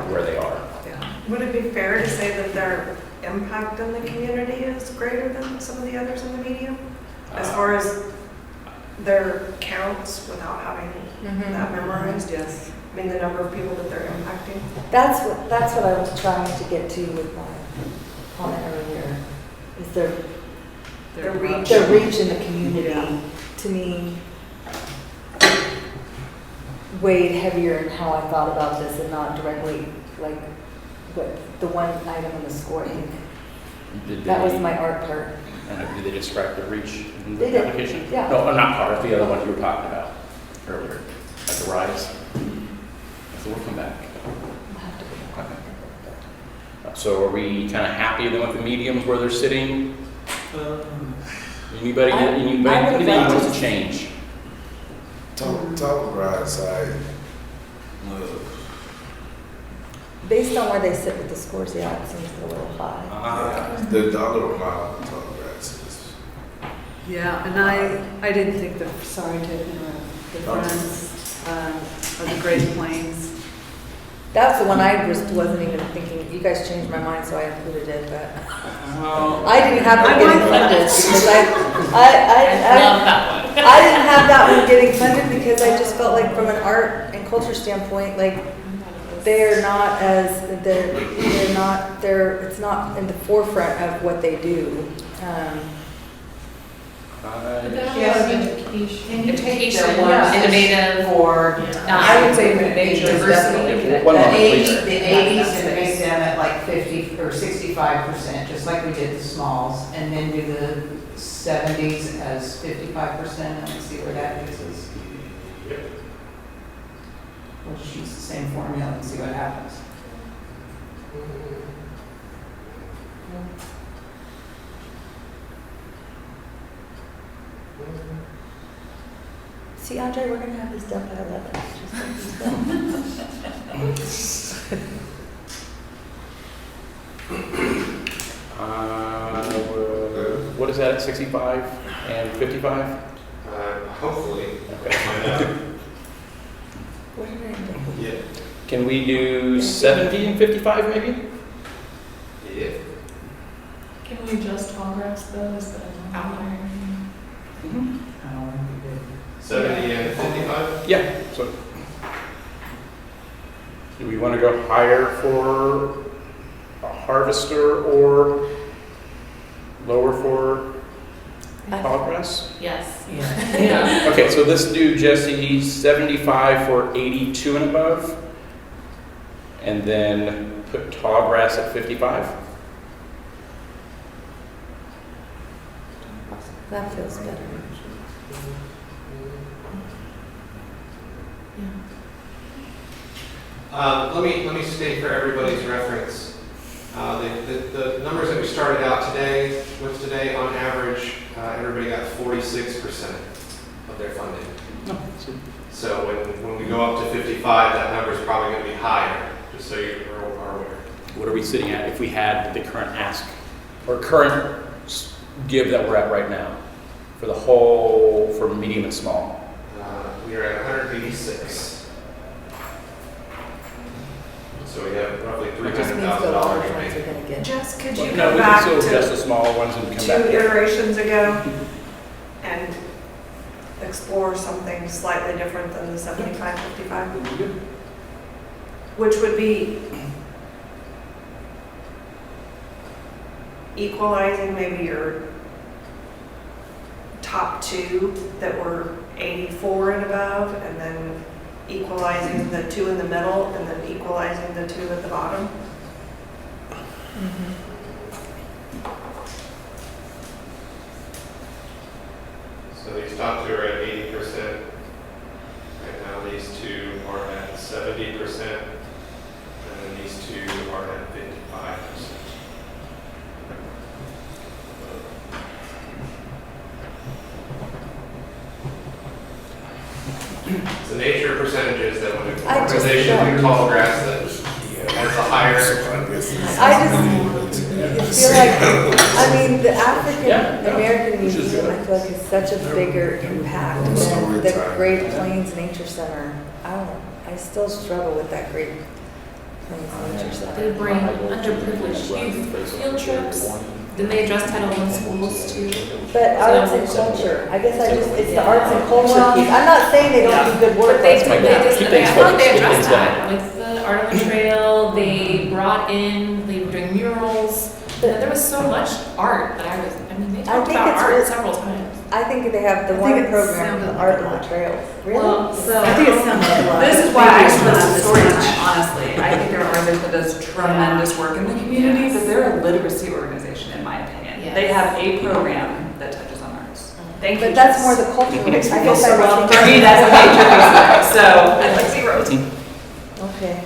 where they are. Would it be fair to say that their impact in the community is greater than some of the others in the medium? As far as their counts without having that memorized? Yes. I mean, the number of people that they're impacting? That's what I was trying to get to with my comment earlier, is Their reach. their reach in the community, to me, weighed heavier in how I thought about this and not directly like what the one item in the score. I think Did that was they- my art part. Did they describe the reach in They the did, application? yeah. No, not part, the other one you were talking about earlier, like the rise. So we'll come back. I'll have to go back. Okay. So are we kind of happy then with the mediums where they're sitting? Anybody I would wants like to to- change? Talk right side. Based on where they sit with the scores, yeah, it seems a little high. The dollar amount of talk right is. Yeah, and I didn't think the, sorry to interrupt, the Friends of the Great Plains. That's the one I wasn't even thinking. You guys changed my mind, so I included it, but I didn't have it getting funded because I love that one. I didn't have that one getting funded because I just felt like from an art and culture standpoint, like they're not it's not in the forefront of what they do. But they have a lot of education. Education, Yeah. innovative, For, I would say the nature is definitely, Yeah, one moment, please. the 80s and make them at like 50 or 65%, just like we did the smalls, and then do the 70s as 55%, and see where that gets us. We'll just use the same formula and see what happens. See, Andre, we're gonna have this done by 11. Just like you said. What is that, 65 and 55? Hopefully. Okay. What did I do? Yeah. Can we do 70 and 55 maybe? Yeah. Can we just progress those, the outlier? I don't want to be good. 70 and 75? Yeah, so. Do we want to go higher for a harvester or lower for tallgrass? Yes. Yeah. Okay, so let's do Jesse 75 for 82 and above. And then put tallgrass at 55. That feels better. Let me state for everybody's reference, the numbers that we started out today, with today, on average, everybody got 46% of their funding. So when we go up to 55, that number is probably going to be higher, just so you are aware. What are we sitting at if we had the current ask or current give that we're at right now for the whole, for medium and small? We are at 186. So we have roughly It just means the large $300,000 ones are remaining. gonna get. Jess, could you No, come we back can still adjust to the smaller ones and come 2 back. iterations ago and explore something slightly different than the 75, 55? Which would be equalizing maybe your top 2 that were 84 and above, and then equalizing the 2 in the middle, and then equalizing the 2 at the bottom. So these top 2 are at 80%. Right now these 2 are at 70%. And then these 2 are at 55%. It's the nature of percentages that when an I just- organization like Tallgrass that has a higher, I just feel like, I mean, the African American Which is Museum, good. I feel like is such a bigger impact than the Great Plains Nature Center. I don't know, I still struggle with that Great Plains Nature They Center. bring underprivileged youth field trips. Then they address Title I schools too. But arts and culture, I guess I just, it's the arts and culture piece. I'm not saying they don't do good work. But they but- do, they just, Keep I things feel like they focused, keep addressed things that with the Art on the Trail. They brought in, they were doing murals. And there was so much art that I mean, they talked think about it's art really- several times. I think they have the I one think it program, sounded the Art like on the Trails. Well, Really? so I think it sounds like a lot. this is why I Maybe it's split not the this story much. time, honestly. I think they're an organization that does tremendous work in the community, but they're a literacy organization, in my opinion. Yes. They have a program that touches on arts. Thank you. But that's Jess. more the cultural. I Makes me feel guess so I well. was For me, that's a major piece of it, so I'd like zeros. Okay.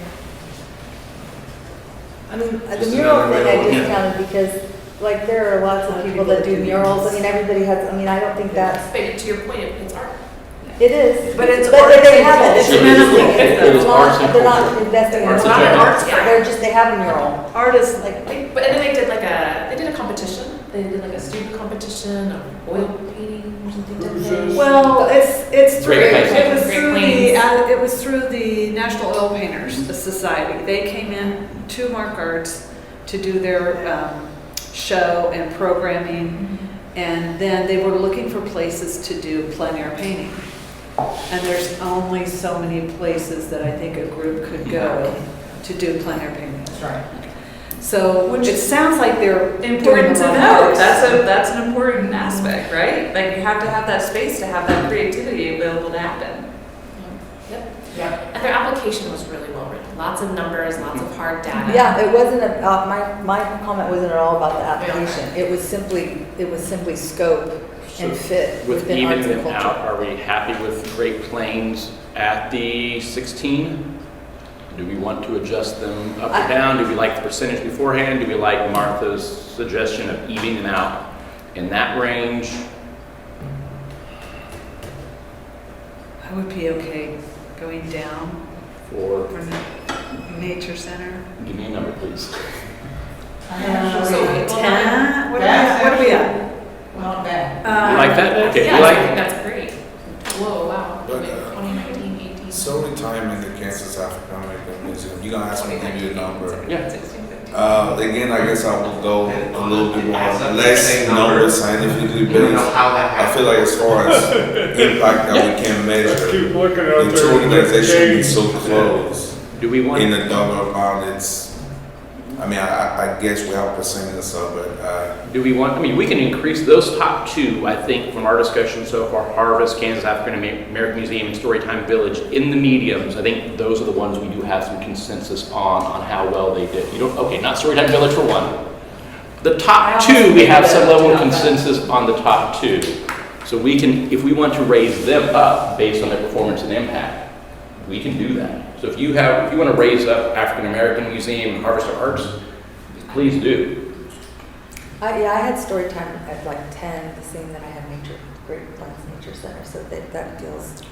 I mean, the Just mural another way thing I to look at it. discounted because, like, there are lots of people that do murals. I mean, everybody has, I mean, I don't think that's, But to your point, it's art. it is. But it's But arts they and have it, it's culture. minimally, It is it's arts and not, they're not culture. investing in Arts art. and culture. They're just, they have a mural. Art is Like, But and then they did they did a competition. They did like a student competition of oil paintings and things like that. Well, it's through, Great Plains. it was Great through Plains. it was through the National Oil Painters Society. They came in to Mark Arts to do their show and programming, and then they were looking for places to do plein air painting. And there's only so many places that I think a group could go to do plein air painting. That's right. So it sounds like they're Important to doing a lot note, of that's an important aspect, right? Like, you have to have that space to have that creativity available to happen. Yep. Yeah. And their application was really well written. Lots of numbers, lots of hard data. yeah, it wasn't, my comment wasn't at all about the application. It was simply scope and fit With within even arts and and out, culture. are we happy with Great Plains at the 16? Do we want to adjust them up or down? Do we like the percentage beforehand? Do we like Martha's suggestion of evening them out in that range? I would be okay going down For, from the nature center. give me a number, please. So, 10? What are we at? Not bad. You like that? Okay, Yeah, you I like think that's great. Whoa, wow. But, Like 2019, 18. So many time in the Kansas African American Museum, you're gonna ask me to give you a number. Yeah. 16, 15. Again, I guess I will go a little bit more, Adds up to the less same number number. scientifically You don't know based. how that I happened. feel like as far as impact that we can Let's measure, keep looking out the two there. organizations being so close Do we want? in a dollar amount, I mean, I guess we have percentages of it, Do we want, I mean, we can increase those top two, I think, from our discussion so far, Harvest, Kansas African American Museum, and Storytime Village, in the mediums. I think those are the ones we do have some consensus on how well they did. You don't, okay, not Storytime Village for one. The top two, we have some level of consensus on the top two. So we can, if we want to raise them up based on their performance and impact, we can do that. So if you want to raise up African American Museum and Harvest of Arts, please do. Yeah, I had story time at like 10, the same that I had Great Plains Nature Center, so that feels.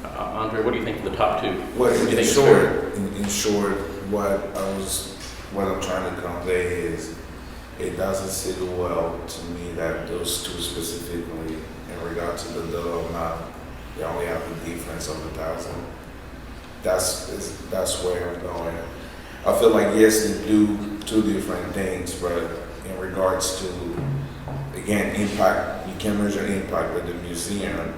Andre, what do you think of the top two? well, What do you in think is short, in short, what I'm trying to convey is, it doesn't sit well to me that those two specifically, in regard to the dollar amount, they only have a difference of 1,000. That's where I'm going. I feel like, yes, they do two different things, but in regards to, again, impact, you can measure impact, but the museum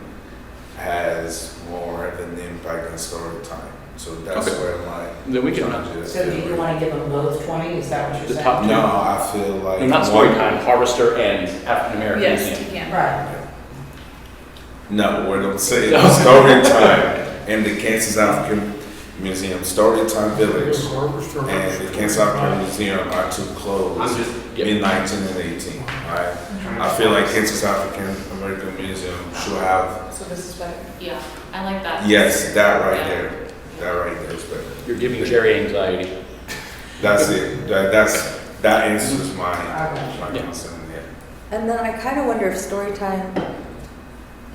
has more of an impact than story time. So that's Okay. where my Then we can- challenges. So do you want to give them both 20? Is that what you're The saying? top two? No, I feel like. No, not Storytime, Harvester and African American Yes, Museum. you can. Right. No, what I'm saying is story time and the Kansas African Museum, story time village, and the Kansas African Museum are too close I'm just, in 19 and 18. Right? I feel like Kansas African American Museum should have, So this is better. Yeah, I like that. yes, that right there. That right there is better. You're giving Jerry anxiety. That's it. That answers my Yeah. concern. Yeah. And then I kind of wonder if story time,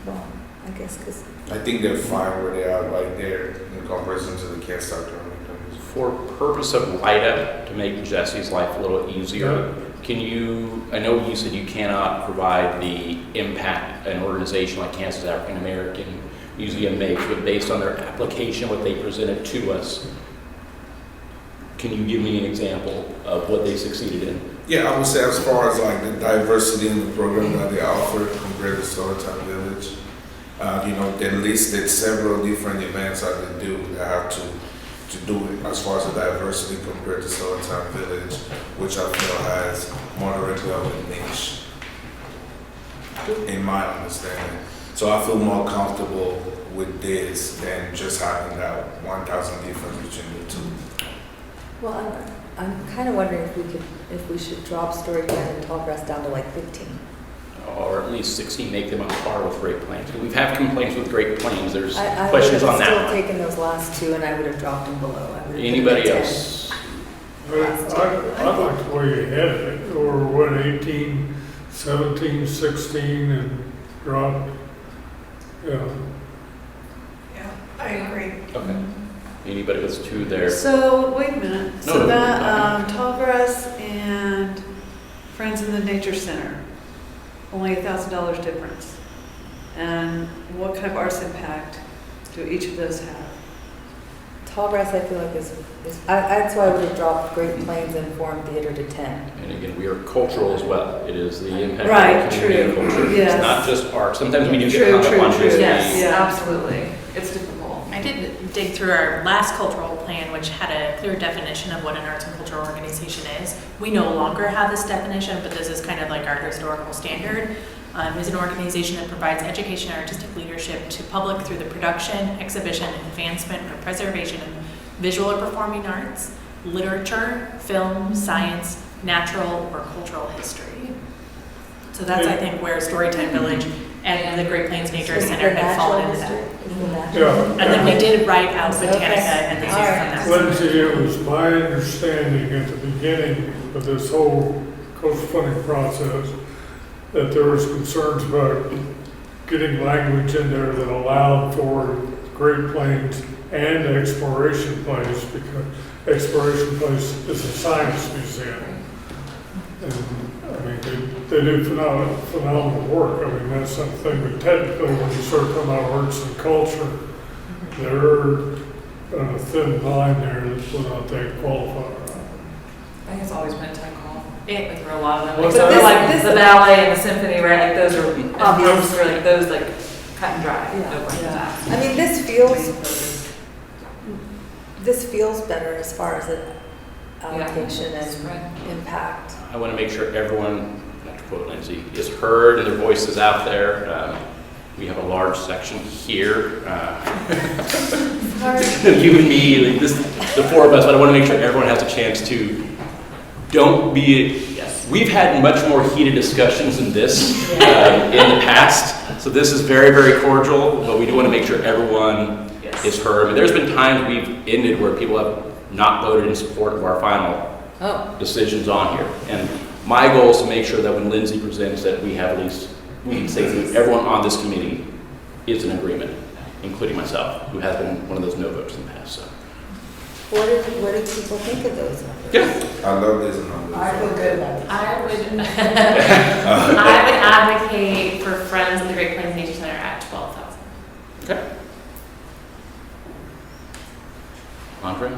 well, I guess because I think they're fine where they are right there in comparison to the Kansas African American Museum. For purpose of write-up, to make Jesse's life a little easier, can you, I know you said you cannot provide the impact an organization like Kansas African American Museum makes, but based on their application, what they presented to us, can you give me an example of what they succeeded in? Yeah, I would say as far as like the diversity in the program that they offer compared to Storytime Village, they listed several different events that they do that have to do it as far as the diversity compared to Storytime Village, which I feel has more directly of a niche, in my understanding. So I feel more comfortable with this than just having that 1,000 difference between the two. well, I'm kind of wondering if we should drop story time and Tallgrass down to like 15. Or at least 16, make them on par with Great Plains. We've had complaints with Great Plains, there's I questions would on have that still one. taken those last two and I would have dropped them below. I would have put them Anybody at 10. else? I like the way you had it, or what, 18, 17, 16, and dropped, yeah. Yeah, I agree. Okay. Anybody with two there? So, wait a minute. No, So no, that, no. Tallgrass and Friends in the Nature Center, only $1,000 difference. And what kind of arts impact do each of those have? Tallgrass, I feel like that's why I would have dropped Great Plains and Forum Theater to 10. And again, we are cultural as well. It is the impact Right, of the community true. and culture. Yes. It's not just art. Sometimes we do get True, hung up true, on true. just Yes, the, Yeah. absolutely. It's difficult. I did dig through our last cultural plan, which had a clear definition of what an arts and cultural organization is. We no longer have this definition, but this is kind of like our historical standard. Is an organization that provides education and artistic leadership to public through the production, exhibition, advancement, or preservation of visual or performing arts, literature, film, science, natural, or cultural history. So that's, I think, where Storytime Village and the Great Plains Nature Is Center the had natural fallen into history? that. Is the natural Yeah. history? And then we did write out Botanica Okay. and the zoo All right. from that. Lindsay, it was my understanding at the beginning of this whole coast funding process that there was concerns about getting language in there that allowed for Great Plains and Exploration Place, because Exploration Place is a science museum. And, I mean, they do phenomenal work. I mean, that's something, but technically, when you start talking about arts and culture, they're on a thin line there that's without that qualifier. I think it's always been a tech hall. It- Like for a lot of them, Well, like, so this- like this- the ballet and the symphony, right, like those are Obvious. obvious, for like those like cut and dry, no Yeah. questions asked. I mean, this feels better as far as the allocation Spread. and impact. I want to make sure everyone, not to quote Lindsay, is heard and their voice is out there. We have a large section here. You and me, like this, the four of us, but I want to make sure everyone has a chance to, don't be, we've had much more heated discussions than this in the past. So this is very, very cordial, but we do want to make sure everyone is heard. I mean, there's been times we've ended where people have not voted in support of our final decisions on here. And my goal is to make sure that when Lindsay presents that we have at least, we can say that everyone on this committee is in agreement, including myself, who has been one of those no votes in the past. So. What did people think of those numbers? Yeah. I love this number. I feel good about it. I would advocate for Friends of the Great Plains Nature Center at 12,000. Okay. Andre?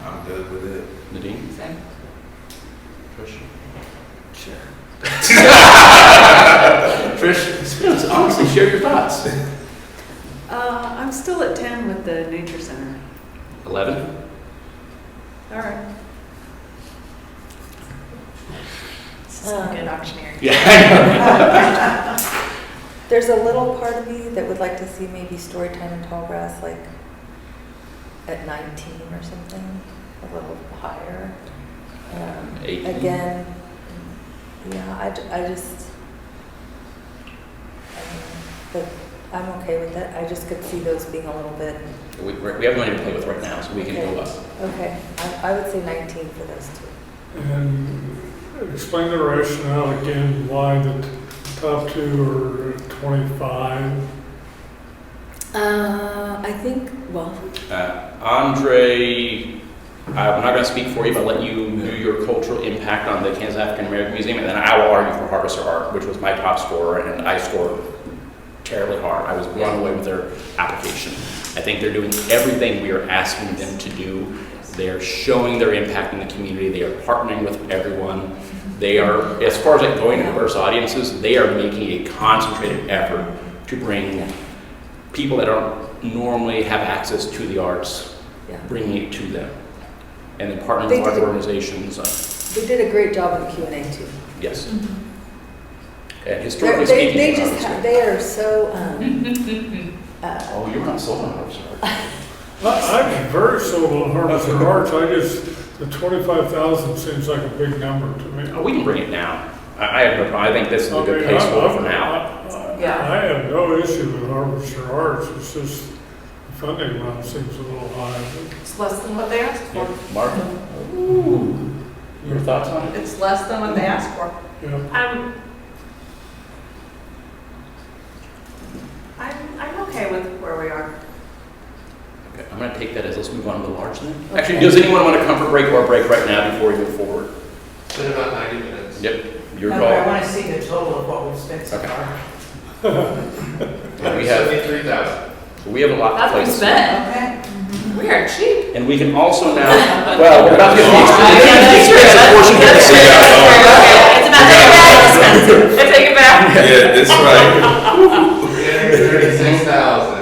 I'm good with it. Nadine? Same. Trish? Sure. Trish, honestly, share your thoughts. I'm still at 10 with the nature center. 11? All right. This is some good auctioneering. Yeah. There's a little part of me that would like to see maybe story time in Tallgrass like at 19 or something, a little higher. 18. Again, yeah, I just, but I'm okay with it. I just could see those being a little bit, We have money to play with right now, so we can go up. okay. I would say 19 for those two. And explain the rationale again, why the top two are 25. I think, well, Andre, I'm not going to speak for you, but I'll let you do your cultural impact on the Kansas African American Museum, and then I will argue for Harvester Art, which was my top scorer, and I scored terribly hard. I was blown away with their application. I think they're doing everything we are asking them to do. They are showing their impact in the community. They are partnering with everyone. They are, as far as like going to diverse audiences, they are making a concentrated effort to bring people that don't normally have access to the arts, yeah. bringing it to them. And then partnering They with large did. organizations. They did a great job in Q&A too. Yes. And They're- historically They speaking, just, they are so, oh, you're not sold on Harvester Art. I'm very sold on Harvester Arts. The 25,000 seems like a big number to me. We can bring it down. I have no problem. I think this is a good place for now. Yeah. I have no issue with Harvester Arts. It's just the funding amount seems a little high. It's less than what they asked for. Martha? Ooh. Your thoughts on it? It's less than what they asked for. Yeah. I'm okay with where we are. Okay, I'm going to take that as let's move on to the large then. Actually, does anyone want a comfort break or a break right now before we move forward? It's been about 90 minutes. Yep, your No, call. but I want to see the total of what we've spent so Okay. far. We have 73,000. a lot to That's what we place. spent. Okay. We are cheap. And we can also now, well, we're about to get the expensive portion here. It's about to take it back. Let's take it back. Yeah, that's right. 336,000.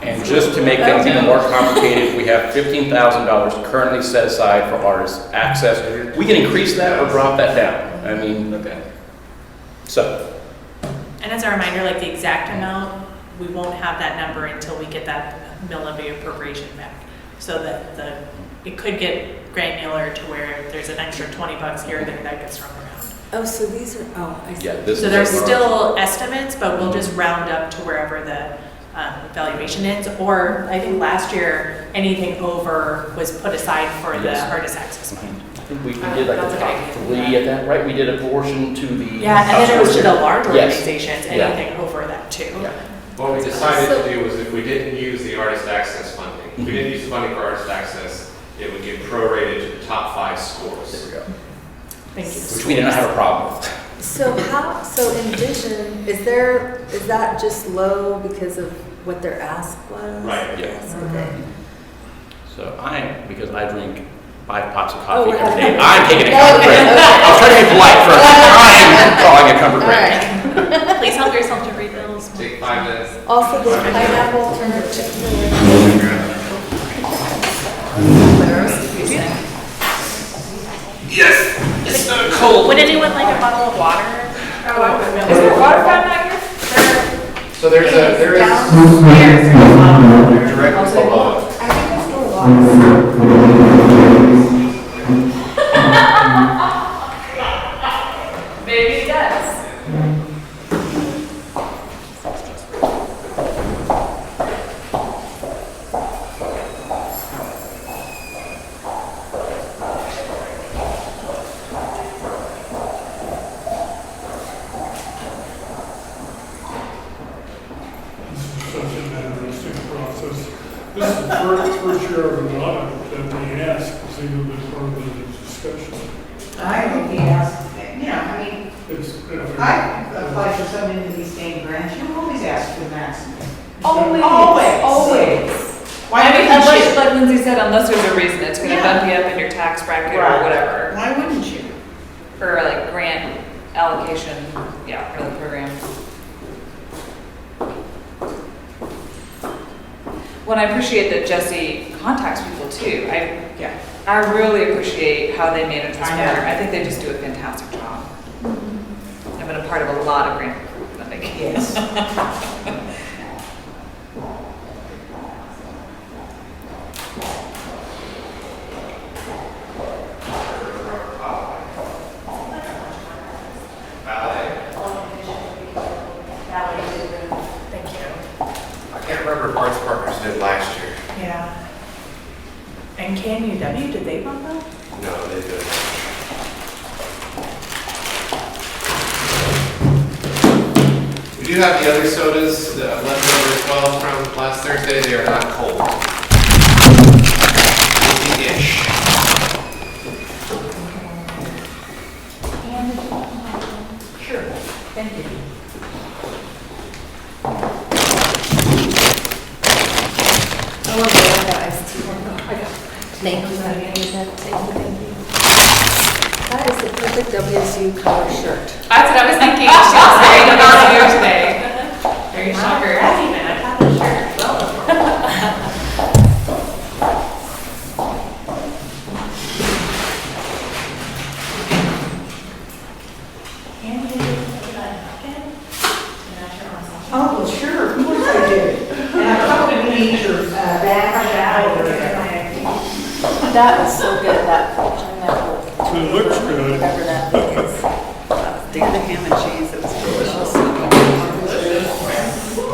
And just to make things even more complicated, we have $15,000 currently set aside for artist access. We can increase that or drop that down. I mean, so, And as a reminder, like the exact amount, we won't have that number until we get that mill levy appropriation back. So that it could get granular to where there's an extra $20 here and there that gets thrown around. oh, so these are, oh, I see. yeah, this So is. there's our- still estimates, but we'll just round up to wherever the valuation is. Or I think last year, anything over was put aside for the Yes. artist access fund. I think we did like That's the a good top idea. 3 at that, right? We did a portion to the. Yeah, and then it was to the large Yes. organizations, Yeah. anything over that too. Yeah. What we decided to do was if we didn't use the artist access funding, if we didn't use the funding for artist access, it would get prorated to the top 5 scores. There we go. Thank you. Which we did not have a problem with. So Envision, is that just low because of what their ask was? Right. Yeah. Yes, okay. So because I drink 5 pots of coffee we're every having- day. I'm taking a comfort break. I was trying to be polite first. I'm calling a comfort All break. right. Please help yourself to refills. Take 5 minutes. Also, the pineapple turn to Chick-fil-A. Yes, it's not cold. Would anyone like a bottle of water? Is there a water fountain out here? So there is Downstairs, there's a bottle of water. directly below. I think it's still locked. Maybe it does. Such an interesting process. This is the first year of an audit that we ask, has even been part of the discussion. I think he asked, you know, I mean, It's, I applied for so many of these state grants, you always ask for the maximum. Always. Always. Why I mean, wouldn't unless, you? like Lindsay said, unless there's a reason it's gonna Yeah. bump you up in your tax bracket or Right. whatever. Why wouldn't you? For like grant allocation, yeah, for the program. Well, I appreciate that Jesse contacts people too. Yeah. I really appreciate how they manage this I know. program. I think they just do a fantastic job. I've been a part of a lot of grant funding. Yes. Thank you. I can't remember if Arts Partners did last year. Yeah. And KNUW, did they bump up? No, they did. We do have the other sodas that I've left over as well from last Thursday. They are not cold. Ish. Sure, thank you. I want to get that iced tea. I got Thank you. That is the perfect WSU color shirt. That's what I was thinking. She was very nice here today. Very shocker. I got the shirt. Well, and you did that again? Oh, well, sure, of course I did. And I probably need your badge out or That is so good, that pineapple. It looks good. Whatever that thing is. They had the ham and cheese, it was delicious.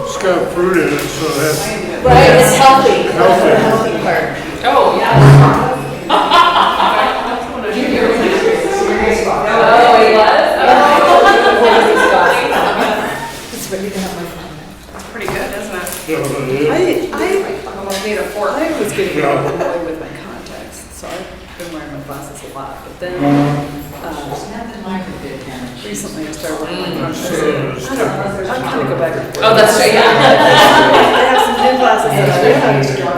It's got fruit in it, so that's, Right, it's healthy. Healthy. That's the healthy part. Oh, yeah. Oh, he was? It's ready to have my fun. That's pretty good, isn't it? yeah, I almost made a fork. I was getting a Yeah. little annoyed with my contacts, so I've been wearing my glasses a lot. But then, Nothing like a good ham. recently I started wearing my contacts. So it's I don't know, I kind of go back and forth. Oh, that's true, yeah. I have some new glasses that I have to go.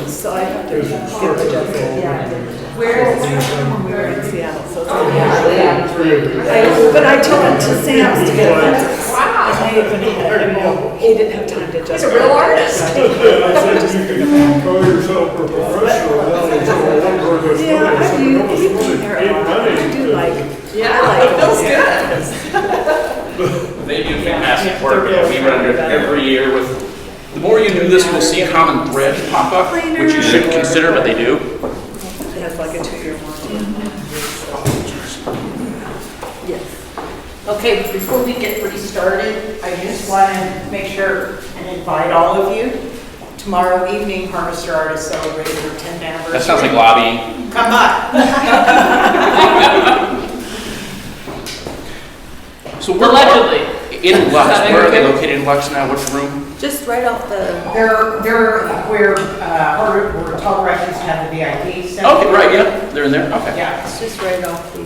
So I have to get adjusted, yeah. Where is we're in Seattle, so it's but I took him to Sam's to get lenses. Wow. He didn't have time to adjust. He's a real artist. I said you can call yourself a professional, now it's all one word. Yeah, I do, you can hear a lot. I do like, Yeah, I like it feels those. good. They do fantastic work. We run it every year with, the more you do this, you'll see common threads pop up, which you shouldn't consider, but they do. It has like a 2-year warranty. Yes. Okay, before we get restarted, I just want to make sure and invite all of you. Tomorrow evening, Harvester Artists celebrating their 10th anniversary. That sounds like lobbying. Come on. So where Allegedly. in Lux, where are they located in Lux now? Which room? Just right off the, They're where Tall Records used to have the VIP center. Okay, right, yeah, they're in there, okay. Yeah. it's just right off the,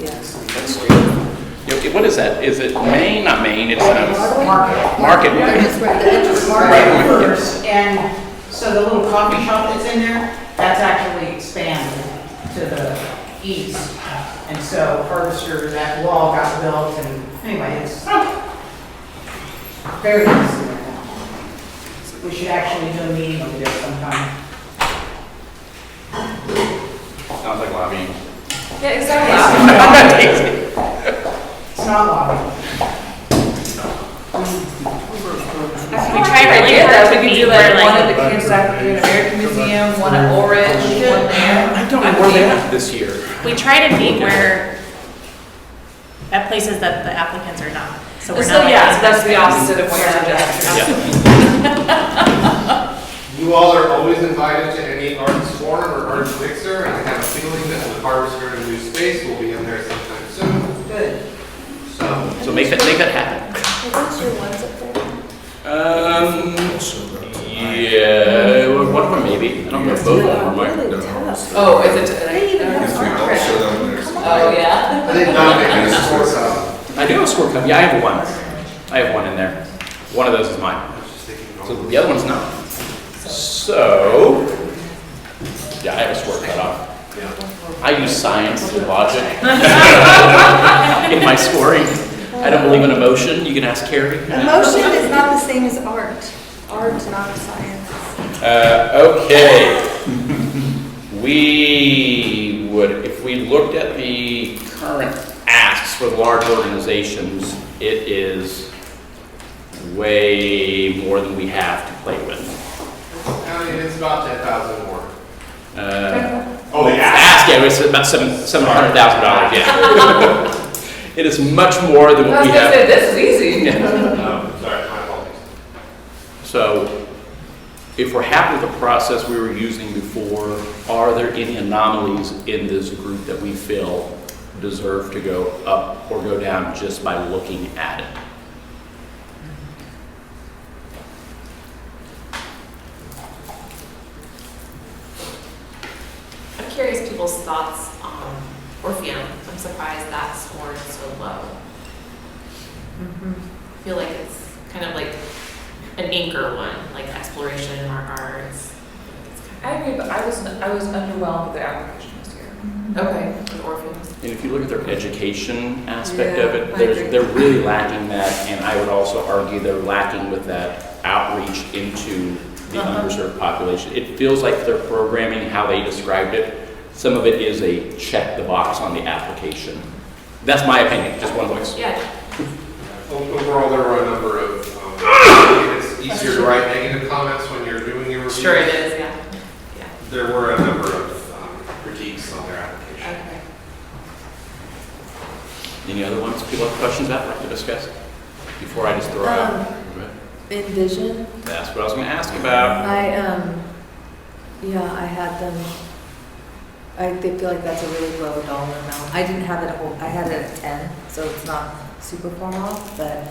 Yeah, okay, what is that? Is it Main, not Main, it's Market. Market. just right, the entrance. Market first, and so the little coffee shop that's in there, that's actually expanded to the east. And so Harvester, that wall got built and anyway, it's very nice there now. We should actually do a meeting over there sometime. Sounds like lobbying. Yeah, exactly. It's not lobbying. We tried really Yeah, hard we to could meet do where like one at like, the Kansas African American Museum, one at Ulrich, one there. I don't know where they are this year. We try to meet where, at places that the applicants are not. So we're So not. yeah, so that's the opposite of what you're suggesting. You all are always invited to any arts forum or arts mixer, and I have a feeling that the Harvester and New Space will be in there sometime soon. Good. So make that happen. Are those your ones up there? Yeah, well, one of them maybe. I don't know if both of them are mine. Really tough. Oh, is it? They even have If we don't art. show them, there's. Oh, yeah. I think Dominic is a source of. I do have a score card. Yeah, I have one. I have one in there. One of those is mine. So the other one's not. So, yeah, I have a score cut off. I use science and logic in my scoring. I don't believe in emotion. You can ask Carrie. Emotion is not the same as art. Art's not science. Okay. We would, if we looked at the current asks for large organizations, it is way more than we have to play with. I mean, it's about 10,000 more. Oh, the ask, yeah, it's about $700,000, yeah. It is much more than I what was we gonna say, have. this is easy. Sorry, my apologies. So, if we're happy with the process we were using before, are there any anomalies in this group that we feel deserve to go up or go down just by looking at it? I'm curious people's thoughts on Orpheum. I'm surprised that scored so low. I feel like it's kind of like an anchor one, like exploration in our arts. I agree, but I was underwhelmed with the application this year. Okay, with Orpheum. And if you look at their education aspect Yeah, of it, I agree. they're really lacking that, and I would also argue they're lacking with that outreach into the underserved population. It feels like their programming, how they described it, some of it is a check the box on the application. That's my opinion, just one voice. Yeah. Overall, there were a number of, it's easier to write negative comments when you're doing your review. Sure it is, yeah. Yeah. There were a number of critiques on their application. Okay. Any other ones people have questions about, like to discuss? Before I just throw out? Envision. That's what I was gonna ask about. I had them, they feel like that's a really low dollar amount. I didn't have it, I had it at 10, so it's not super far off, but,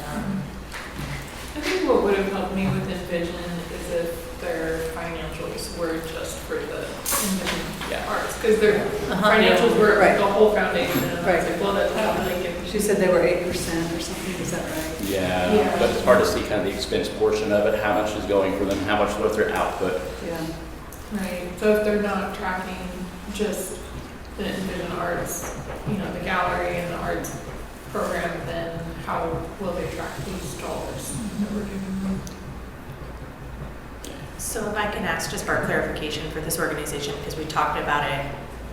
I think what would have helped me with Envision is if their financials were just for the Envision Yeah. arts, because their financials were Right. the whole foundation, and I was Right. like, well, that's not really giving. She said they were 8% or something, is that right? Yeah, Yeah. but it's hard to see kind of the expense portion of it, how much is going for them, how much, what's their output. Yeah. Right, so if they're not tracking just the Envision Arts, you know, the gallery and the arts program, then how will they track these dollars that we're giving them? So if I can ask just for clarification for this organization, because we talked about it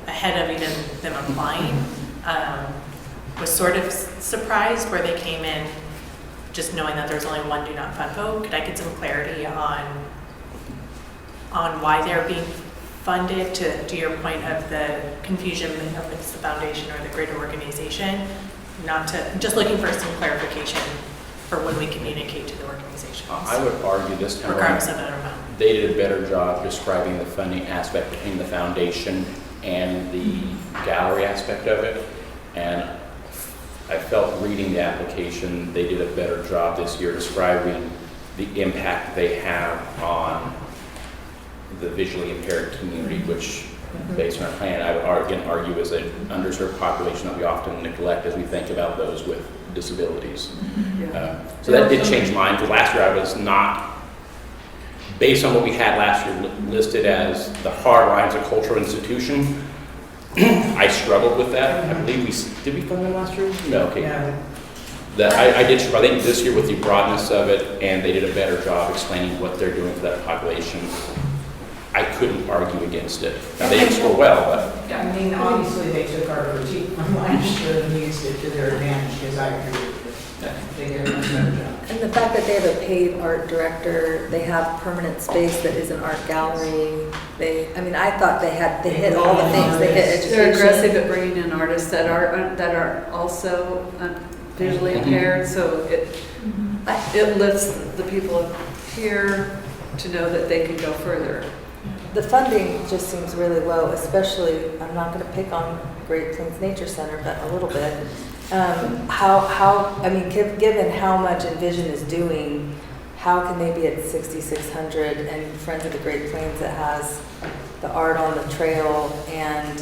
ahead of even them applying, was sort of surprised where they came in just knowing that there's only one do not fund vote. Could I get some clarity on why they're being funded, to your point of the confusion of it's the foundation or the greater organization? Just looking for some clarification for when we communicate to the organizations. I would argue this time Regardless around, of their amount. they did a better job describing the funding aspect between the foundation and the gallery aspect of it. And I felt reading the application, they did a better job this year describing the impact they have on the visually impaired community, which based on our plan, I would again argue is an underserved population that we often neglect as we think about those with disabilities. Yeah. So that did change mine, because last year I was not based on what we had last year listed as the hard lines of cultural institution, I struggled with that. I believe did we fund them last year? No, okay. I did, I think this year with the broadness of it, and they did a better job explaining what they're doing for that population, I couldn't argue against it. Now, they didn't score well, but. Yeah, I mean, obviously they took our critique from last year and used it to their advantage, because I agree with you. They did a much better job. And the fact that they have a paid art director, they have permanent space that is an art gallery. I thought they hit all the things. They hit education. They're aggressive at bringing in artists that are also visually impaired, so it lifts the people up here to know that they can go further. The funding just seems really low, especially, I'm not gonna pick on Great Plains Nature Center, but a little bit. Given how much Envision is doing, how can they be at 6,600 and Friends of the Great Plains that has the art on the trail and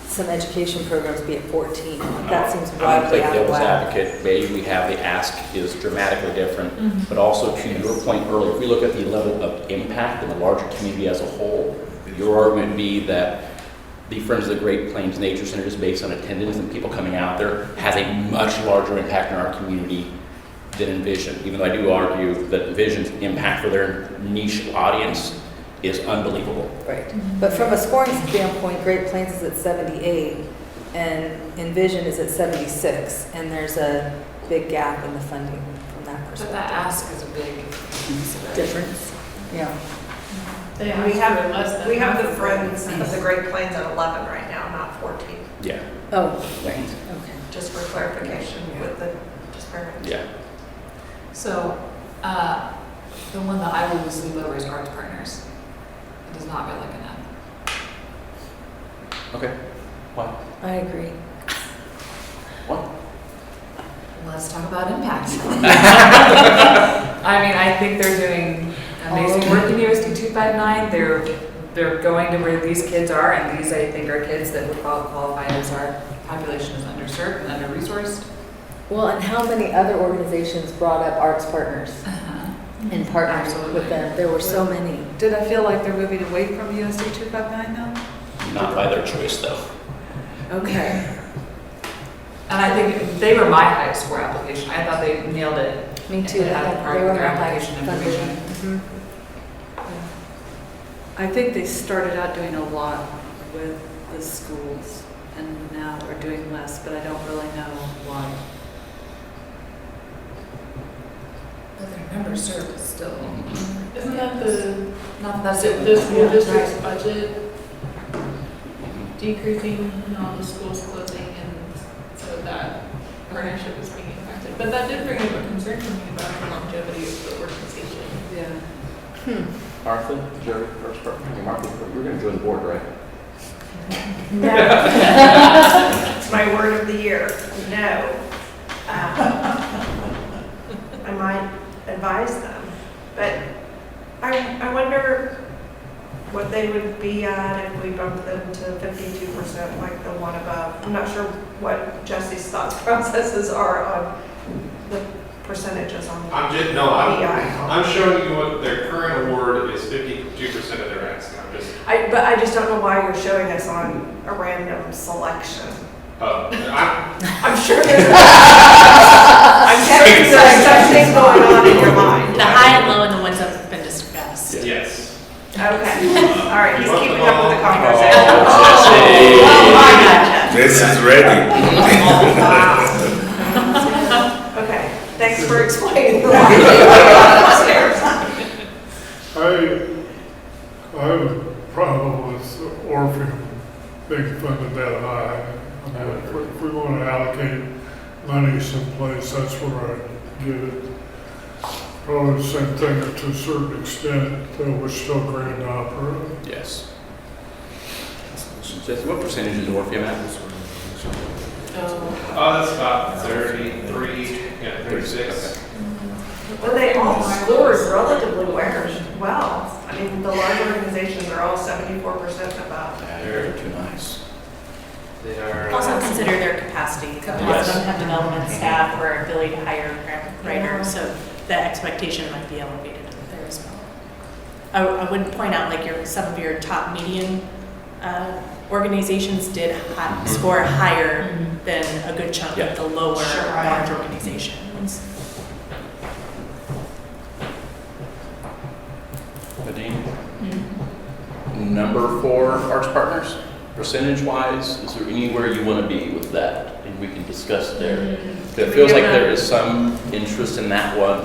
some education programs be at 14? That seems I'm gonna play wildly out of devil's whack. advocate. Maybe we have the ask is dramatically different, but also to your point earlier, if we look at the level of impact in the larger community as a whole, your argument would be that the Friends of the Great Plains Nature Center, is based on attendance and people coming out there, has a much larger impact in our community than Envision. Even though I do argue that Envision's impact for their niche audience is unbelievable. Right, but from a scoring standpoint, Great Plains is at 78 and Envision is at 76, and there's a big gap in the funding from that But perspective. that ask is a big piece of it. Difference, yeah. They We asked have, for less than we have half the of Friends what we of the Great Plains at 11 right now, not 14, Yeah, Oh, right. okay. just for clarification with the disparity. Yeah. So, the one that I will lose sleep over is Arts Partners. It does not feel like enough. Okay. Why? I agree. What? Let's talk about impact. I think they're doing amazing work in USD 259. They're going to where these kids are, and these, I think, are kids that would qualify as our population is underserved and under-resourced. Well, and how many other organizations brought up Arts Partners and partnered Absolutely. with them? There were so many. Did I feel like they're moving away from USD 259 though? Not by their choice, though. Okay. And I think they were my highest score application. I thought they nailed it. Me too. At the part They of were their my highest application funded. information. I think they started out doing a lot with the schools and now are doing less, but I don't really know why. But their numbers served is still. Isn't that the, Not that that's the it. school district's budget decreasing and all the schools closing, and so that partnership is being impacted? But that did bring up a concern for me about the longevity of the organization. Yeah. Martha, Jerry, first part. Okay, Martha, you're going to join the board, right? No. It's my word of the year, no. I might advise them, but I wonder what they would be at if we bumped them to 52% like the one above. I'm not sure what Jesse's thought processes are on the percentages on the I'm showing you what their current award is 52% of their ask. But I just don't know why you're showing us on a random selection. I'm sure there's something going on in your mind. The high and low and the ones that have been discussed. Yes. Okay, all right, he's You want keeping them up with the all? conversation. Jesse. Oh, I gotcha. This is ready. Wow. Okay, thanks for explaining the line upstairs. I have a problem with Orpheum being funded that high. I mean, if we want to allocate money someplace, that's where I get it. Probably the same thing to a certain extent, though we're still grand opera. Yes. Jesse, what percentage is Orpheum at? That's about 33, 36. But they all scored relatively well. I mean, the large organizations are all 74% above. Yeah, they're too nice. They are. Also consider their capacity. Most of them have development staff or ability to hire grant writers, so the expectation might be elevated there as well. I would point out like some of your top median organizations did score higher than a good chunk Yeah. of the lower Sure. large organizations. Nadine? Number 4 arts partners, percentage-wise, is there anywhere you want to be with that? And we can discuss there. It feels like there is some interest in that one.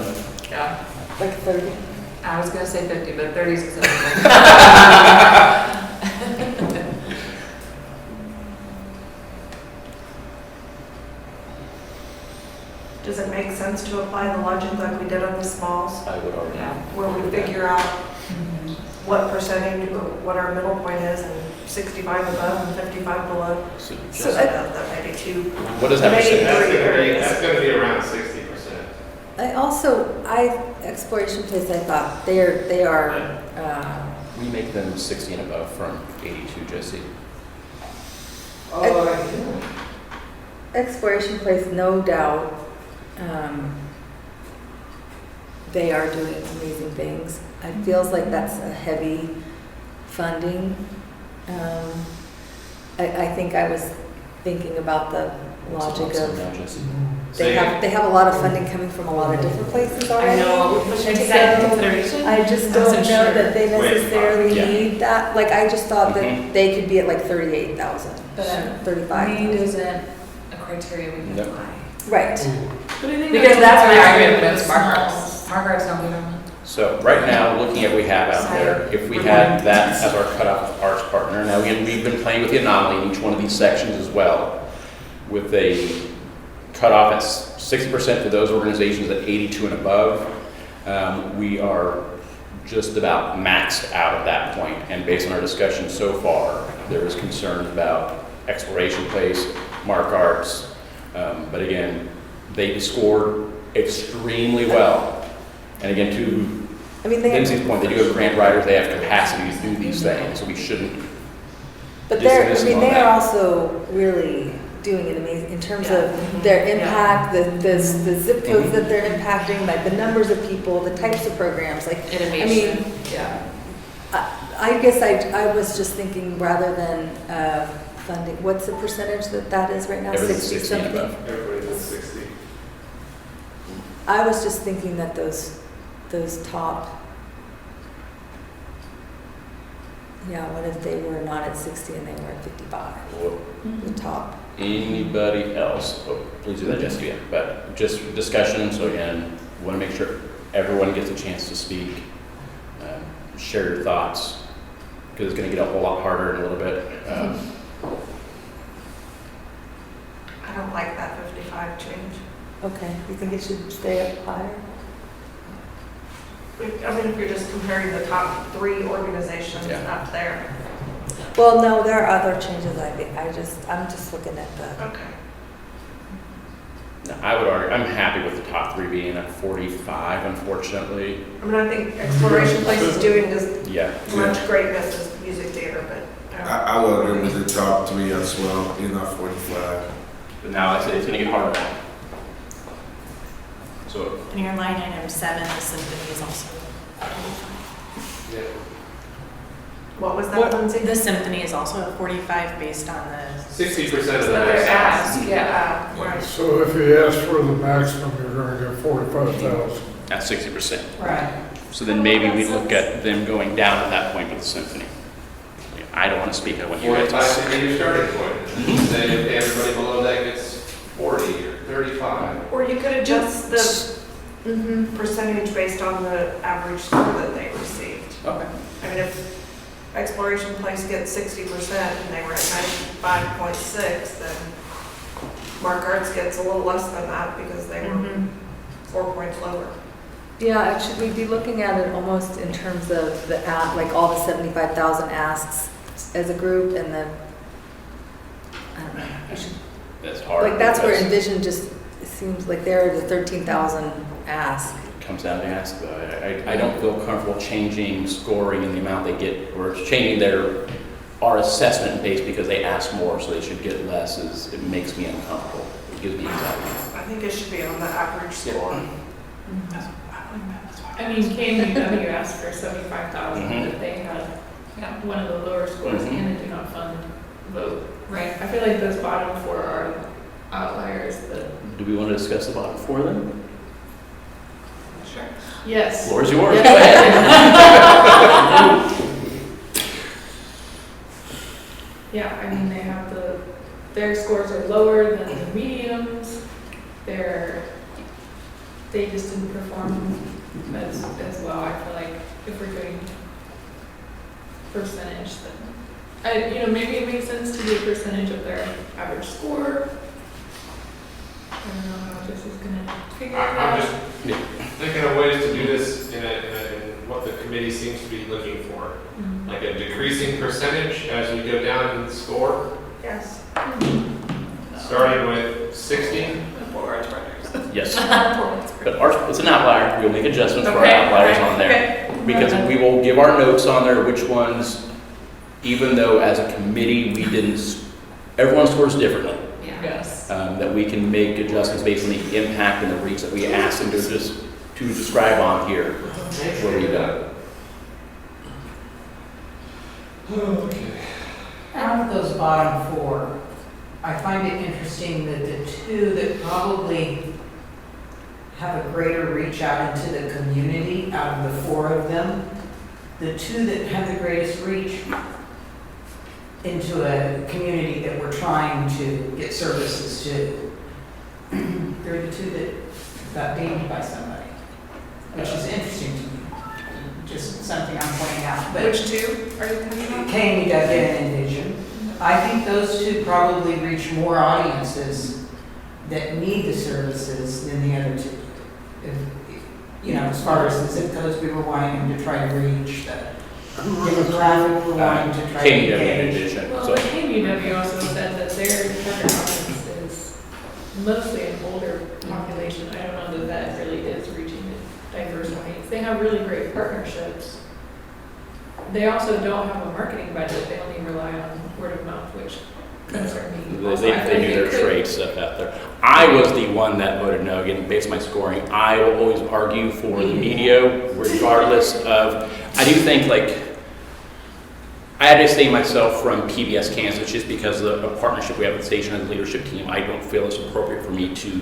Yeah. Like 30? I was gonna say 50, but 30 is acceptable. Does it make sense to apply the logic like we did on the smalls, I would already. Yeah. where we figure out what percentage or what our middle point is, and 65 above and 55 below? So So that may be two. what does that maybe percentage? three areas. That's gonna be around 60%. Exploration Place, I thought, they are, We make them 60 and above from 82, Jesse. Exploration Place, no doubt, they are doing amazing things. It feels like that's a heavy funding. I think I was thinking about the logic of, Now, Jesse. they have a lot of funding coming from a lot of different places I already. know, we should And take that into so consideration. I just I don't wasn't know sure. that they necessarily Yeah. need that. Like, I just thought that Mhm. they could be at like 38,000, But 35,000. need isn't a criteria we can Nope. apply. Right. But I think Because that's my also argument with against the mark smalls. arts. Mark arts don't do them. So right now, looking at what we have out there, if we had that as our cutoff arts partner, now again, we've been playing with the anomaly in each one of these sections as well, with a cutoff at 60% for those organizations at 82 and above. We are just about maxed out at that point, and based on our discussion so far, there is concern about Exploration Place, Mark Arts, but again, they scored extremely well. And again, to I mean, they Lindsay's point, they do have grant writers, they have capacity to do these things, so we shouldn't. But dismiss them on they that. are also really doing it amazing in terms of their impact, the zip codes that they're impacting, like the numbers of people, the types of programs, like, Innovation. Yeah. I guess I was just thinking rather than funding, what's the percentage that is right now? Everything's 60 60 and something? above. Everybody's at 60. I was just thinking that those top, yeah, what if they were not at 60 and they were at 55, Or the top? anybody else? Oh, please do that, Jessica. But just discussion, so again, want to make sure everyone gets a chance to speak, share your thoughts, because it's going to get a whole lot harder in a little bit. I don't like that 55 change. Okay, you think it should stay up higher? I mean, if you're just comparing the top 3 organizations Yeah. up there. Well, no, there are other changes, I think, I'm just looking at the, Okay. Now, I would argue, I'm happy with the top 3 being at 45, unfortunately. I mean, I think Exploration Place is doing as Yeah. much greatness as music theater, but. I will agree with the top 3 as well, 45. But now it's going to get harder now. So, In your line item 7, the symphony is also. Yeah. What was that, Lindsay? The symphony is also at 45 based on the 60% of the Another next ask, yeah. Right. So if you ask for the maximum, you're gonna get 45,000. at 60%. Right. So then maybe we look at them going down at that point with the symphony. I don't want to speak, I want you guys to 45 say. would be your starting point. Then if everybody below that gets 40 or 35. Or you could adjust the percentage based on the average score that they received. Okay. I mean, if Exploration Place gets 60% and they were at 95.6, then Mark Arts gets a little less than that because they were 4 points lower. yeah, should we be looking at it almost in terms of the, like all the 75,000 asks as a group and the, I don't know, we should, That's hard. like, that's where because Envision just, it seems like they're the 13,000 ask. it comes down to ask, though. I don't feel comfortable changing scoring and the amount they get, or changing our assessment base because they ask more, so they should get less, it makes me uncomfortable. It gives me anxiety. I think it should be on the average score. I mean, KMUW asked for 75,000, Mhm. but they had one of the lower scores Mhm. and a do not fund vote. Right. I feel like those bottom four are outliers that, Do we want to discuss the bottom four then? Sure. yes. Floor is yours. Yeah, I mean, they have their scores are lower than the mediums. They just didn't perform as well. I feel like if we're doing percentage, then, maybe it makes sense to do a percentage of their average score. I don't know how this is gonna figure it I'm out. just thinking of ways to do this in what the committee seems to be looking for. Mhm. Like a decreasing percentage as we go down in the score, Yes. starting with 60. For arts partners. Yes. But ours, it's an outlier. We'll make adjustments for our Okay, outliers right, on there. okay. Because we will give our notes on there, which ones, even though as a committee, everyone scores differently. Yeah. Yes. That we can make adjustments based on the impact and the reach that we ask them to describe on here. Where we go. Okay. Out of those bottom four, I find it interesting that the two that probably have a greater reach out into the community, out of the four of them, the two that have the greatest reach into a community that we're trying to get services to, they're the two that got dinged by somebody, which is interesting to me. Just something I'm pointing out. But Which two are you talking about? KMUW and Envision. I think those two probably reach more audiences that need the services than the other two. As far as the zip codes we were wanting to try to reach, the demographic we're wanting to try to KMUW engage. edition. Well, So the KMUW also said that their target audience is mostly an older population. I don't know that really is reaching a diverse audience. They have really great partnerships. They also don't have a marketing budget. They only rely on word of mouth, which concerned me. Also, I feel they like do their could- trade stuff out there. I was the one that voted no, again, based on my scoring. I will always argue for the media, regardless of, I do think I had to stay myself from PBS Kansas just because of the partnership we have with the station and the leadership team. I don't feel it's appropriate for me to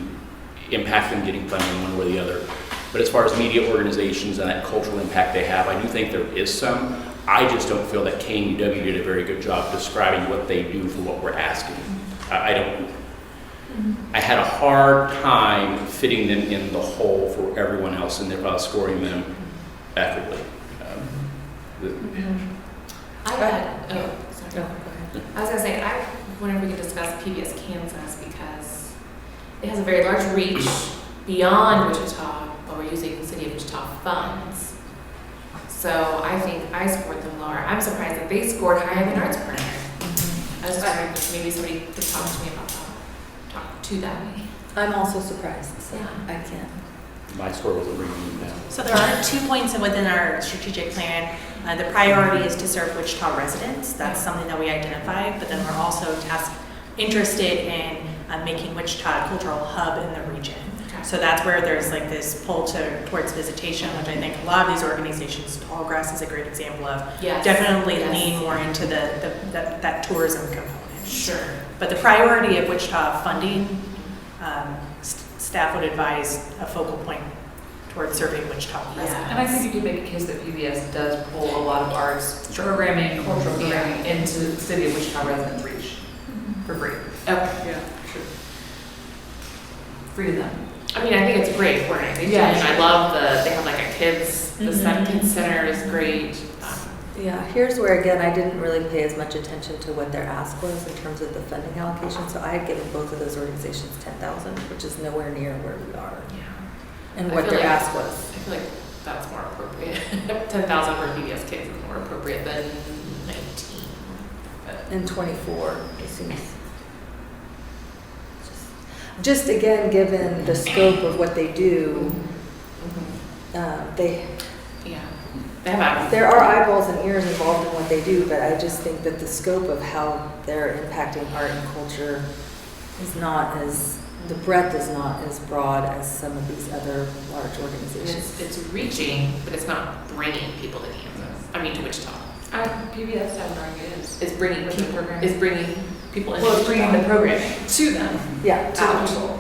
impact them getting funding one way or the other. But as far as media organizations and that cultural impact they have, I do think there is some. I just don't feel that KMUW did a very good job describing what they do for what we're asking. I don't. I had a hard time fitting them in the hole for everyone else and therefore scoring them accurately. I had, sorry. I was gonna say, I wonder if we could discuss PBS Kansas because it has a very large reach beyond Wichita, but we're using the City of Wichita funds. So I think I scored them lower. I'm surprised that they scored higher than Arts Partner. I was wondering if maybe somebody could talk to me about that, talk to that. I'm also surprised, so Yeah. I can't. My score wasn't bringing me down. So there are 2 points within our strategic plan. The priority is to serve Wichita residents. That's something that we identified, but then we're also interested in making Wichita a cultural hub in the region. So that's where there's this pull towards visitation, which I think a lot of these organizations, Tallgrass is a great example of, Yes. definitely Yes. lean more into that tourism component. Sure. But the priority of Wichita funding, staff would advise a focal point towards serving Wichita residents. And I think you could make a case that PBS does pull a lot of arts programming, cultural programming into the City of Wichita residents' reach for free. Okay. Yeah, sure. Free to them. I mean, I think it's a great organization. Yeah, sure. I love they have a kids, the Sun Kids Center is great. Yeah, here's where, again, I didn't really pay as much attention to what their ask was in terms of the funding allocation. So I had given both of those organizations 10,000, which is nowhere near where we are, Yeah. and I what feel their like- ask was. I feel like that's more appropriate. 10,000 for PBS kids is more appropriate than 19. In 24, it seems. Just again, given the scope of what they do, Yeah. They have there are eyeballs and ears involved in what they do, but I just think that the scope of how they're impacting art and culture is not as the breadth is not as broad as some of these other large organizations. It's reaching, but it's not bringing people to Kansas. I mean, to Wichita. PBS Outdoor is. It's bringing With the people, program. it's bringing people into Well, it's bringing the Wichita. programming to them. Yeah. Out.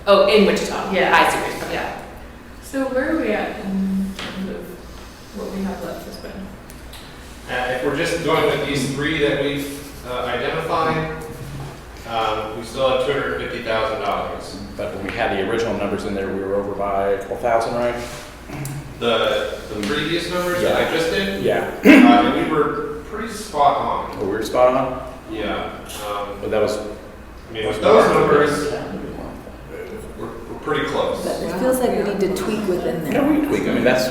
Oh, in Wichita? Yeah. I see what you're saying. Yeah. So where are we at in terms of what we have left to spend? If we're just going with these three that we've identified, we still have $250,000. But when we had the original numbers in there, we were over by a couple thousand, right? The previous numbers that I just did, Yeah. we were pretty spot on. Oh, we were spot on? Yeah. But that was. I mean, with those numbers, we're pretty close. But it feels like we need to tweak within No, there. we tweak, I mean, that's,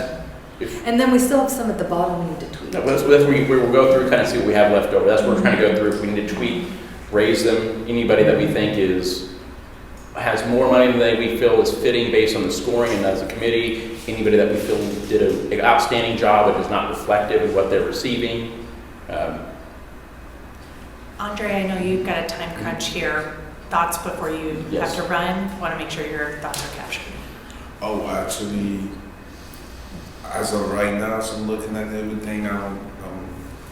if, And then we still have some at the bottom we need to tweak. no, that's where we will go through, kind of see what we have left over. That's what we're trying to go through. If we need to tweak, raise them, anybody that we think has more money than we feel is fitting based on the scoring and as a committee, anybody that we feel did an outstanding job but is not reflective of what they're receiving. Andre, I know you've got a time crunch here. Thoughts before you Yes. have to run? Want to make sure your thoughts are captured. Oh, actually, as of right now, so I'm looking at everything. I'm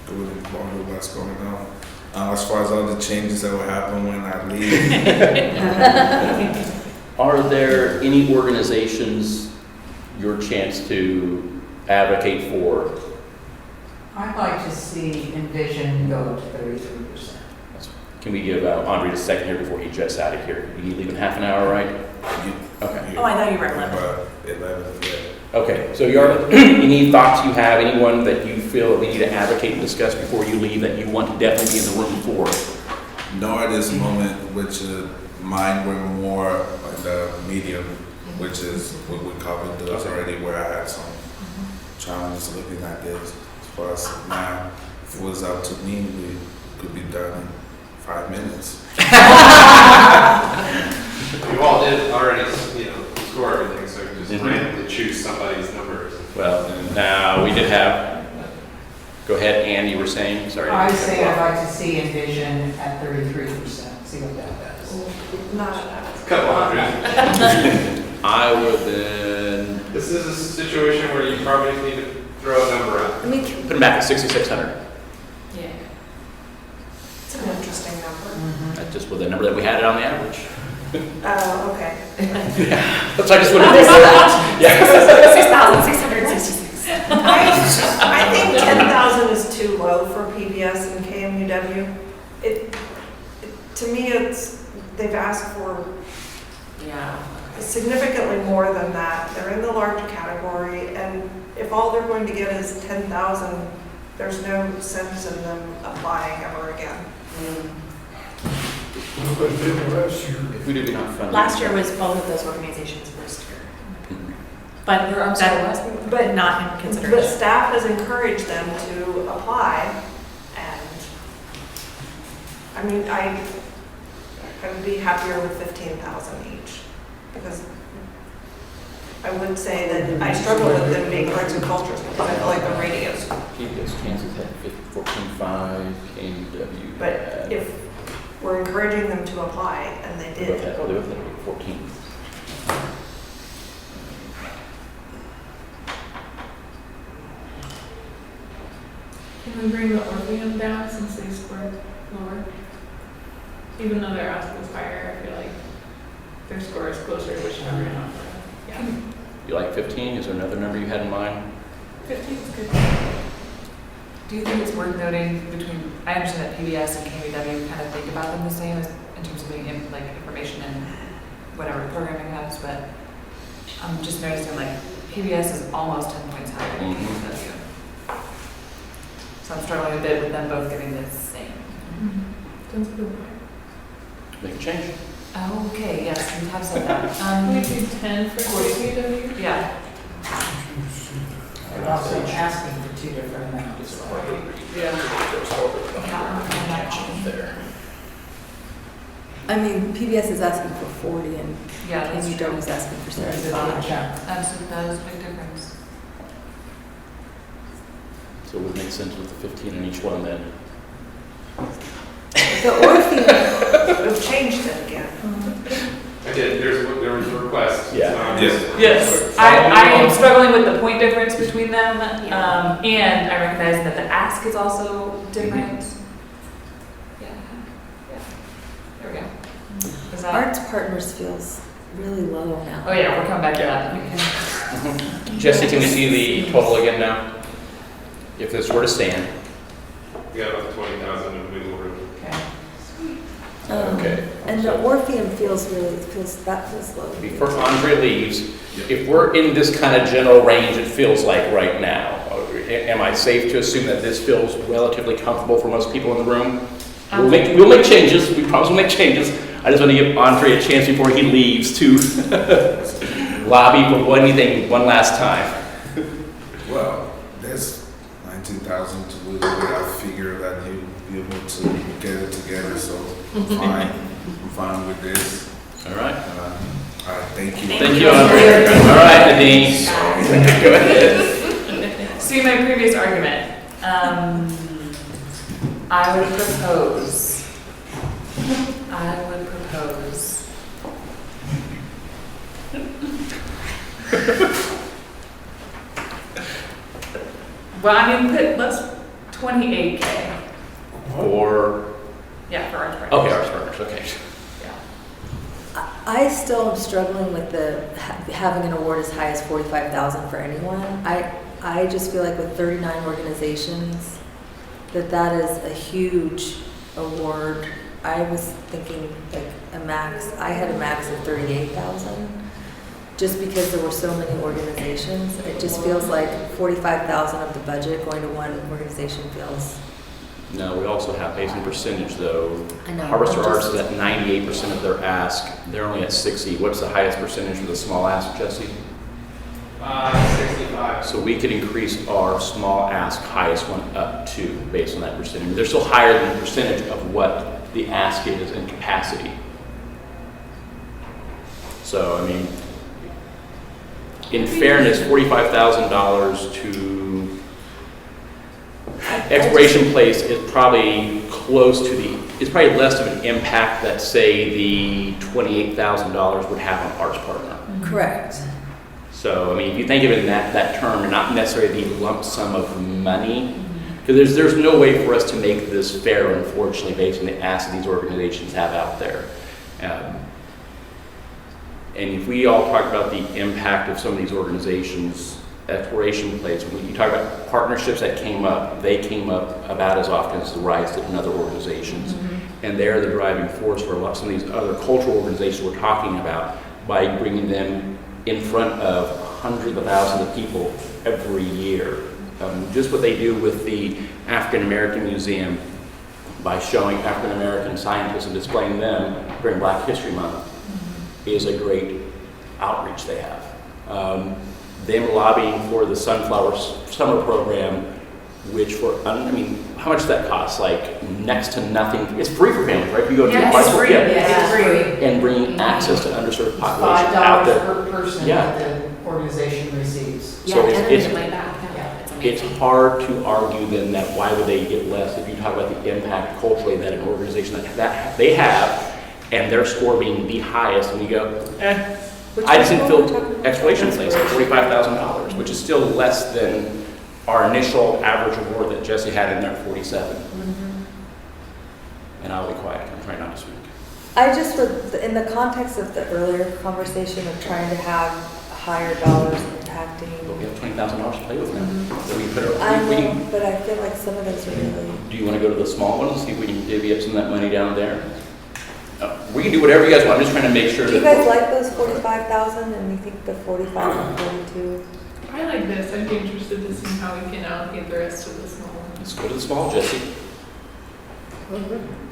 good along with what's going on. As far as all the changes that will happen when I leave, Are there any organizations your chance to advocate for? I'd like to see Envision go to 33%. Can we give Andre a second here before he jets out of here? You leave in half an hour, right? Okay. Oh, I thought you were at 11. about 11, yeah. Okay, so any thoughts you have, anyone that you feel that we need to advocate and discuss before you leave that you want to definitely be in the room for? No, at this moment, which mine were more like the medium, which is what we covered those already, where I had some challenges looking at this. As far as now, if it was up to me, we could be done in 5 minutes. You all did already, score everything, so you just randomly choose somebody's numbers. Well, now, we did have, go ahead, Ann, you were saying, sorry. I say I'd like to see Envision at 33%, see what that does. Not Couple hundred. I would then This is a situation where you probably need to throw a number out. I mean, put them back at 6,600. Yeah. It's an interesting number. That's just with the number that we had it on the average. Oh, okay. That's I just wanted to yeah. 6,666. I think 10,000 is too low for PBS and KMUW. To me, they've asked for Yeah. significantly more than that. They're in the large category, and if all they're going to get is 10,000, there's no sense in them applying ever again. But then last year, Who did we not fund? Last year was both of those organizations' first year. Mhm. But I'm sorry, last that, year? but not in But consideration. staff has encouraged them to apply, and, I mean, I would be happier with 15,000 each, because I would say that I struggle with them being arts and cultures, because I feel like the radios. PBS Kansas had 14.5, KMUW. But if we're encouraging them to apply, and they We'll did, do it, 14. Can we bring the Orpheum down since they scored lower? Even though their ask was higher, I feel like their score is closer to Wichita and Alpharetta. Yeah. You like 15? Is there another number you had in mind? 15 is good. Do you think it's worth noting between, I understand that PBS and KMUW kind of think about them the same as, in terms of being like information and whatever programming hubs, but I'm just noticing like PBS is almost 10 points higher than KMUW. So I'm struggling a bit with them both getting the same. Sounds good. Make a change. Okay, yes, we have said that. Can we do 10 for KMUW? Yeah. They're also asking for two different amounts. There. I mean, PBS is asking for 40 and Yeah, that's KMUW true. is asking for There's a big 75. jump. That is a big difference. So it would make sense with the 15 in each one then. The Orpheum, we've changed it again. I did Yes. Yes, I am struggling with the point difference between them, and I recognize that the ask is also different. Yeah, yeah, there we go. Is that? Arts Partners feels really low now. Oh yeah, we're coming back to that. Jesse, can we see the total again now? If this were to stand. We got about 20,000 in wiggle room. Okay. Okay. And the Orpheum feels low. Before Andre leaves, if we're in this kind of general range, it feels like right now, am I safe to assume that this feels relatively comfortable for most people in the room? We'll make changes. We promise we'll make changes. I just want to give Andre a chance before he leaves to lobby for anything one last time. Well, there's 19,000 to lose. I figure that you'll be able to get it together, so I'm fine. I'm fine with this. All right. All right, thank you. Thank you, Andre. All right, Nadine. Go ahead. See my previous argument. I would propose. Well, I mean, let's 28K. Or, Yeah, for Arts Partners. okay, Arts Partners, okay. I still am struggling with having an award as high as 45,000 for anyone. I just feel like with 39 organizations, that is a huge award. I was thinking like a max. I had a max of 38,000. Just because there were so many organizations, it just feels like 45,000 of the budget going to one organization feels. No, we also have based on percentage though. I know. Harvester Arts is at 98% of their ask. They're only at 60. What's the highest percentage for the small ask, Jesse? 65. So we could increase our small ask highest one up to based on that percentage. They're still higher than the percentage of what the ask is in capacity. So, I mean, in fairness, $45,000 to Exploration Place is probably close to it's probably less of an impact that, say, the $28,000 would have on Arts Partner. Correct. So, I mean, if you think of it in that term, and not necessarily the lump sum of money, because there's no way for us to make this fair, unfortunately, based on the asks these organizations have out there. And if we all talk about the impact of some of these organizations, Exploration Place, when you talk about partnerships that came up, they came up about as often as the rights in other organizations. And they're the driving force for some of these other cultural organizations we're talking about by bringing them in front of hundreds of thousands of people every year. Just what they do with the African American Museum by showing African American scientists and displaying them during Black History Month is a great outreach they have. Them lobbying for the Sunflower Summer Program, which I mean, how much does that cost? Like next to nothing. It's free for families, right? If you go to the it's free. It's free. and bringing access to underserved populations out $5 there. per person Yeah. that the organization receives. Yeah, So and it's- anything like that. Yeah, it's amazing. It's hard to argue then that why would they get less if you talk about the impact culturally that an organization that they have and their score being the highest, and you go, I just didn't feel Exploration Place at $45,000, which is still less than our initial average award that Jesse had in there at 47. And I'll be quiet. I'm trying not to speak. I just would, in the context of the earlier conversation of trying to have higher dollars impacting. But we have $20,000 to play with now. So we put I we know, can, but I feel like some of those are really. do you want to go to the small ones and see if we can divvy up some of that money down there? We can do whatever you guys want. I'm just trying to make sure Do you that. guys like those 45,000 and you think the 45 and 42? I like this. I'd be interested to see how we can allocate the rest of the small ones. Let's go to the small, Jesse.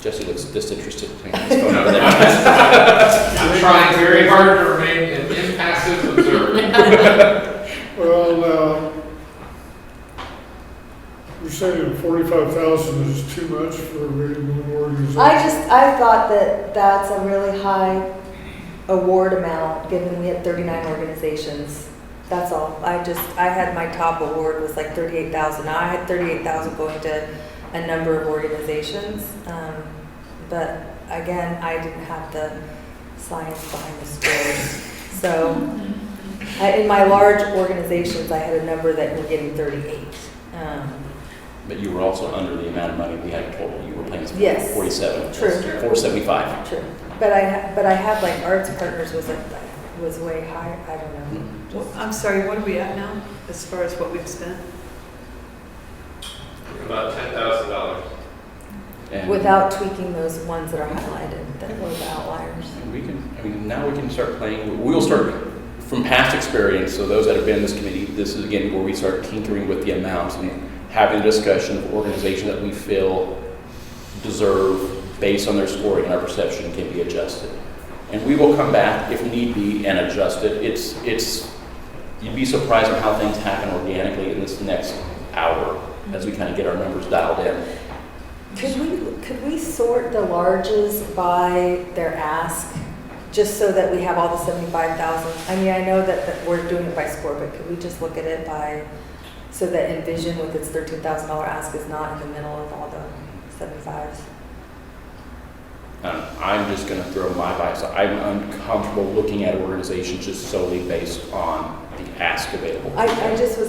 Jesse looks disinterested playing his phone over there. I'm trying very hard to remain an impassive observer. Well, you're saying 45,000 is too much for a regular organization? I thought that that's a really high award amount, given we had 39 organizations. That's all. I had my top award was like 38,000. I had 38,000 going to a number of organizations. But again, I didn't have the science behind the scores. So In my large organizations, I had a number that were getting 38. But you were also under the amount of money we had total. You were paying Yes. 47. True. 475. True. But I had like Arts Partners was way higher. I don't know. Well, I'm sorry, what are we at now, as far as what we've spent? About $10,000. And Without tweaking those ones that are highlighted, that were the outliers. now we can start playing. We'll start from past experience. So those that have been in this committee, this is again where we start tinkering with the amounts and having a discussion of organizations that we feel deserve based on their scoring and our perception can be adjusted. And we will come back if need be and adjust it. You'd be surprised on how things happen organically in this next hour as we kind of get our numbers dialed in. Could we sort the larges by their ask, just so that we have all the 75,000? I mean, I know that we're doing it by score, but could we just look at it by, so that Envision with its $13,000 ask is not in the middle of all the 75s? I'm just going to throw my bias. I'm uncomfortable looking at organizations just solely based on the ask available. I just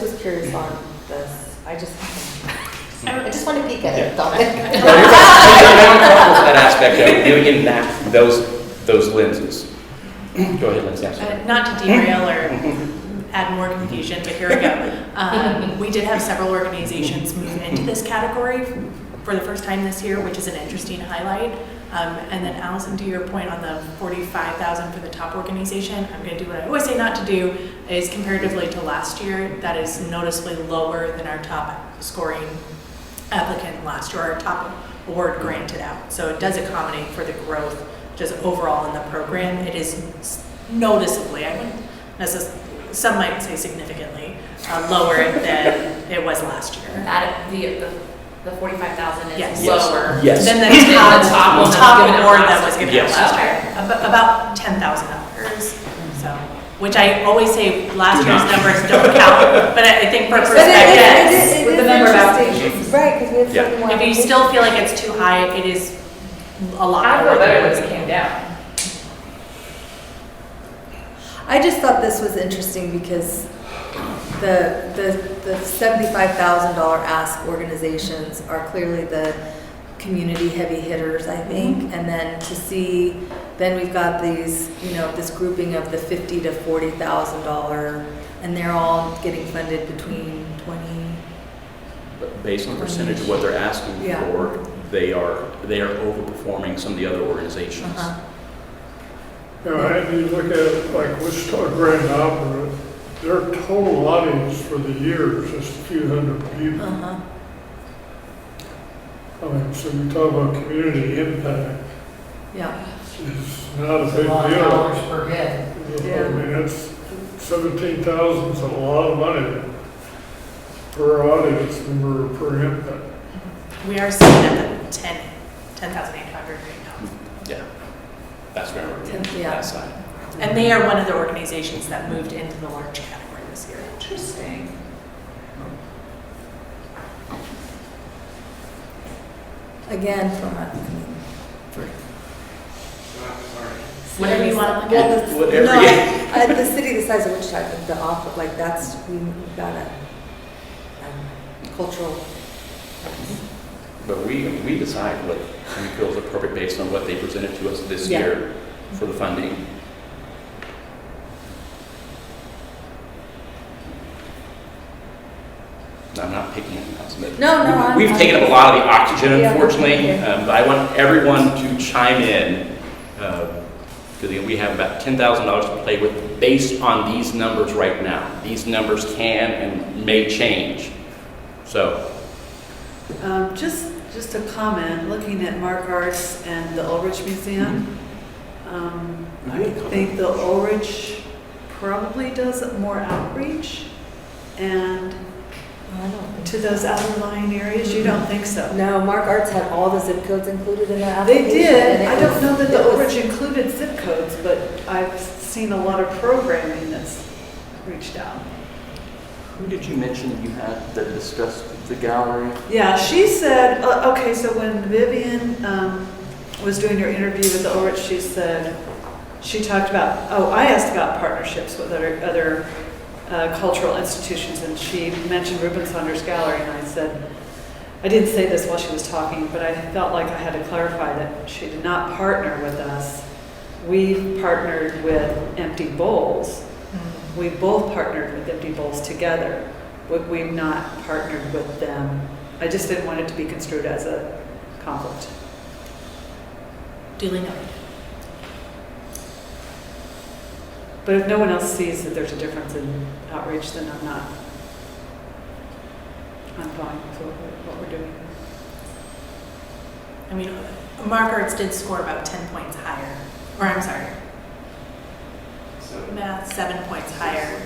was curious on this. I just want to peek at it. I'm uncomfortable with that aspect of giving in those lenses. Go ahead, Lindsay. I'm sorry. Not to derail or add more confusion, but here we go. We did have several organizations move into this category for the first time this year, which is an interesting highlight. And then Allison, to your point on the 45,000 for the top organization, I'm going to do what I always say not to do, is comparatively to last year, that is noticeably lower than our top scoring applicant last year, our top award granted out. So it does accommodate for the growth just overall in the program. It is noticeably, I wouldn't necessarily, some might say significantly, lower than it was last year. That, the 45,000 is Yes. lower. Yes. Than the Than the top, top one that was top given out award last that was given out Yes. last year. About $10,000. So, which I always say last Do year's not. numbers don't count, but I think for But perspective, With the number of interesting. applications. Right, because we have Yeah. so many more if you applications. still feel like it's too high, it is a lot I lower feel better than when it it came down. I just thought this was interesting because the $75,000 ask organizations are clearly the community heavy hitters, I think. And then to see, then we've got these, this grouping of the $50,000 to $40,000, and they're all getting funded between 20. But based on the percentage of what they're asking Yeah. for, they are overperforming some of the other organizations. Uh-huh. And you look at like Wichita Grand Opera, their total audience for the year is just a few hundred people. Uh-huh. I mean, so you talk about community impact, Yeah. it's not a It's big a lot of deal. dollars per head. Yeah. I mean, that's 17,000 is a lot of money per audience member per impact. We are sitting at the 10,800 right now. Yeah, that's where we're getting Yeah. that side. And they are one of the organizations that moved into the large category this year. Interesting. Again, Whatever you want to look Well, at. the- Whatever no, you- the city the size of Wichita, I think the off, like that's, we've got a cultural. But we decide what we feel is appropriate based on what they presented to us this Yeah. year for the funding. I'm not picking on us, but No, I'm we've not. taken up a lot of the oxygen, Yeah, unfortunately. okay. But I want everyone to chime in because we have about $10,000 to play with based on these numbers right now. These numbers can and may change. So, Just a comment, looking at Mark Arts and the Ulrich Museum, I think the Ulrich probably does more outreach and I don't think to those outlying areas, you don't think so? No, Mark Arts had all the zip codes included in their They application. did, and it I don't was- know that it the was- Ulrich included zip codes, but I've seen a lot of programming that's reached out. who did you mention you had that discussed the gallery? Yeah, she said, okay, so when Vivian was doing her interview with the Ulrich, she said, she talked about, I asked about partnerships with other cultural institutions, and she mentioned Reuben Saunders Gallery, and I said, I didn't say this while she was talking, but I felt like I had to clarify that she did not partner with us. We partnered with Empty Bowls. We both partnered with Empty Bowls together, but we've not partnered with them. I just didn't want it to be construed as a conflict. Duly noted. But if no one else sees that there's a difference in outreach, then I'm fine with what we're doing. I mean, Mark Arts did score about 10 points higher, or I'm sorry, math 7 points higher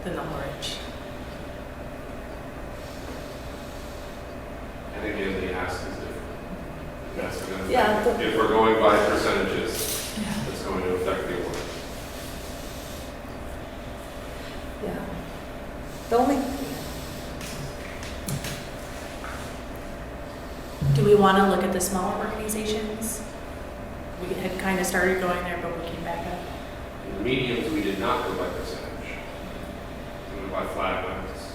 than the Horridge. And again, the ask is different. That's gonna, Yeah, if we're going by percentages, it's going to affect the award. Yeah. The only, Do we want to look at the smaller organizations? We had kind of started going there, but we came back up. In the mediums, we did not go by percentage. We went by flat amounts.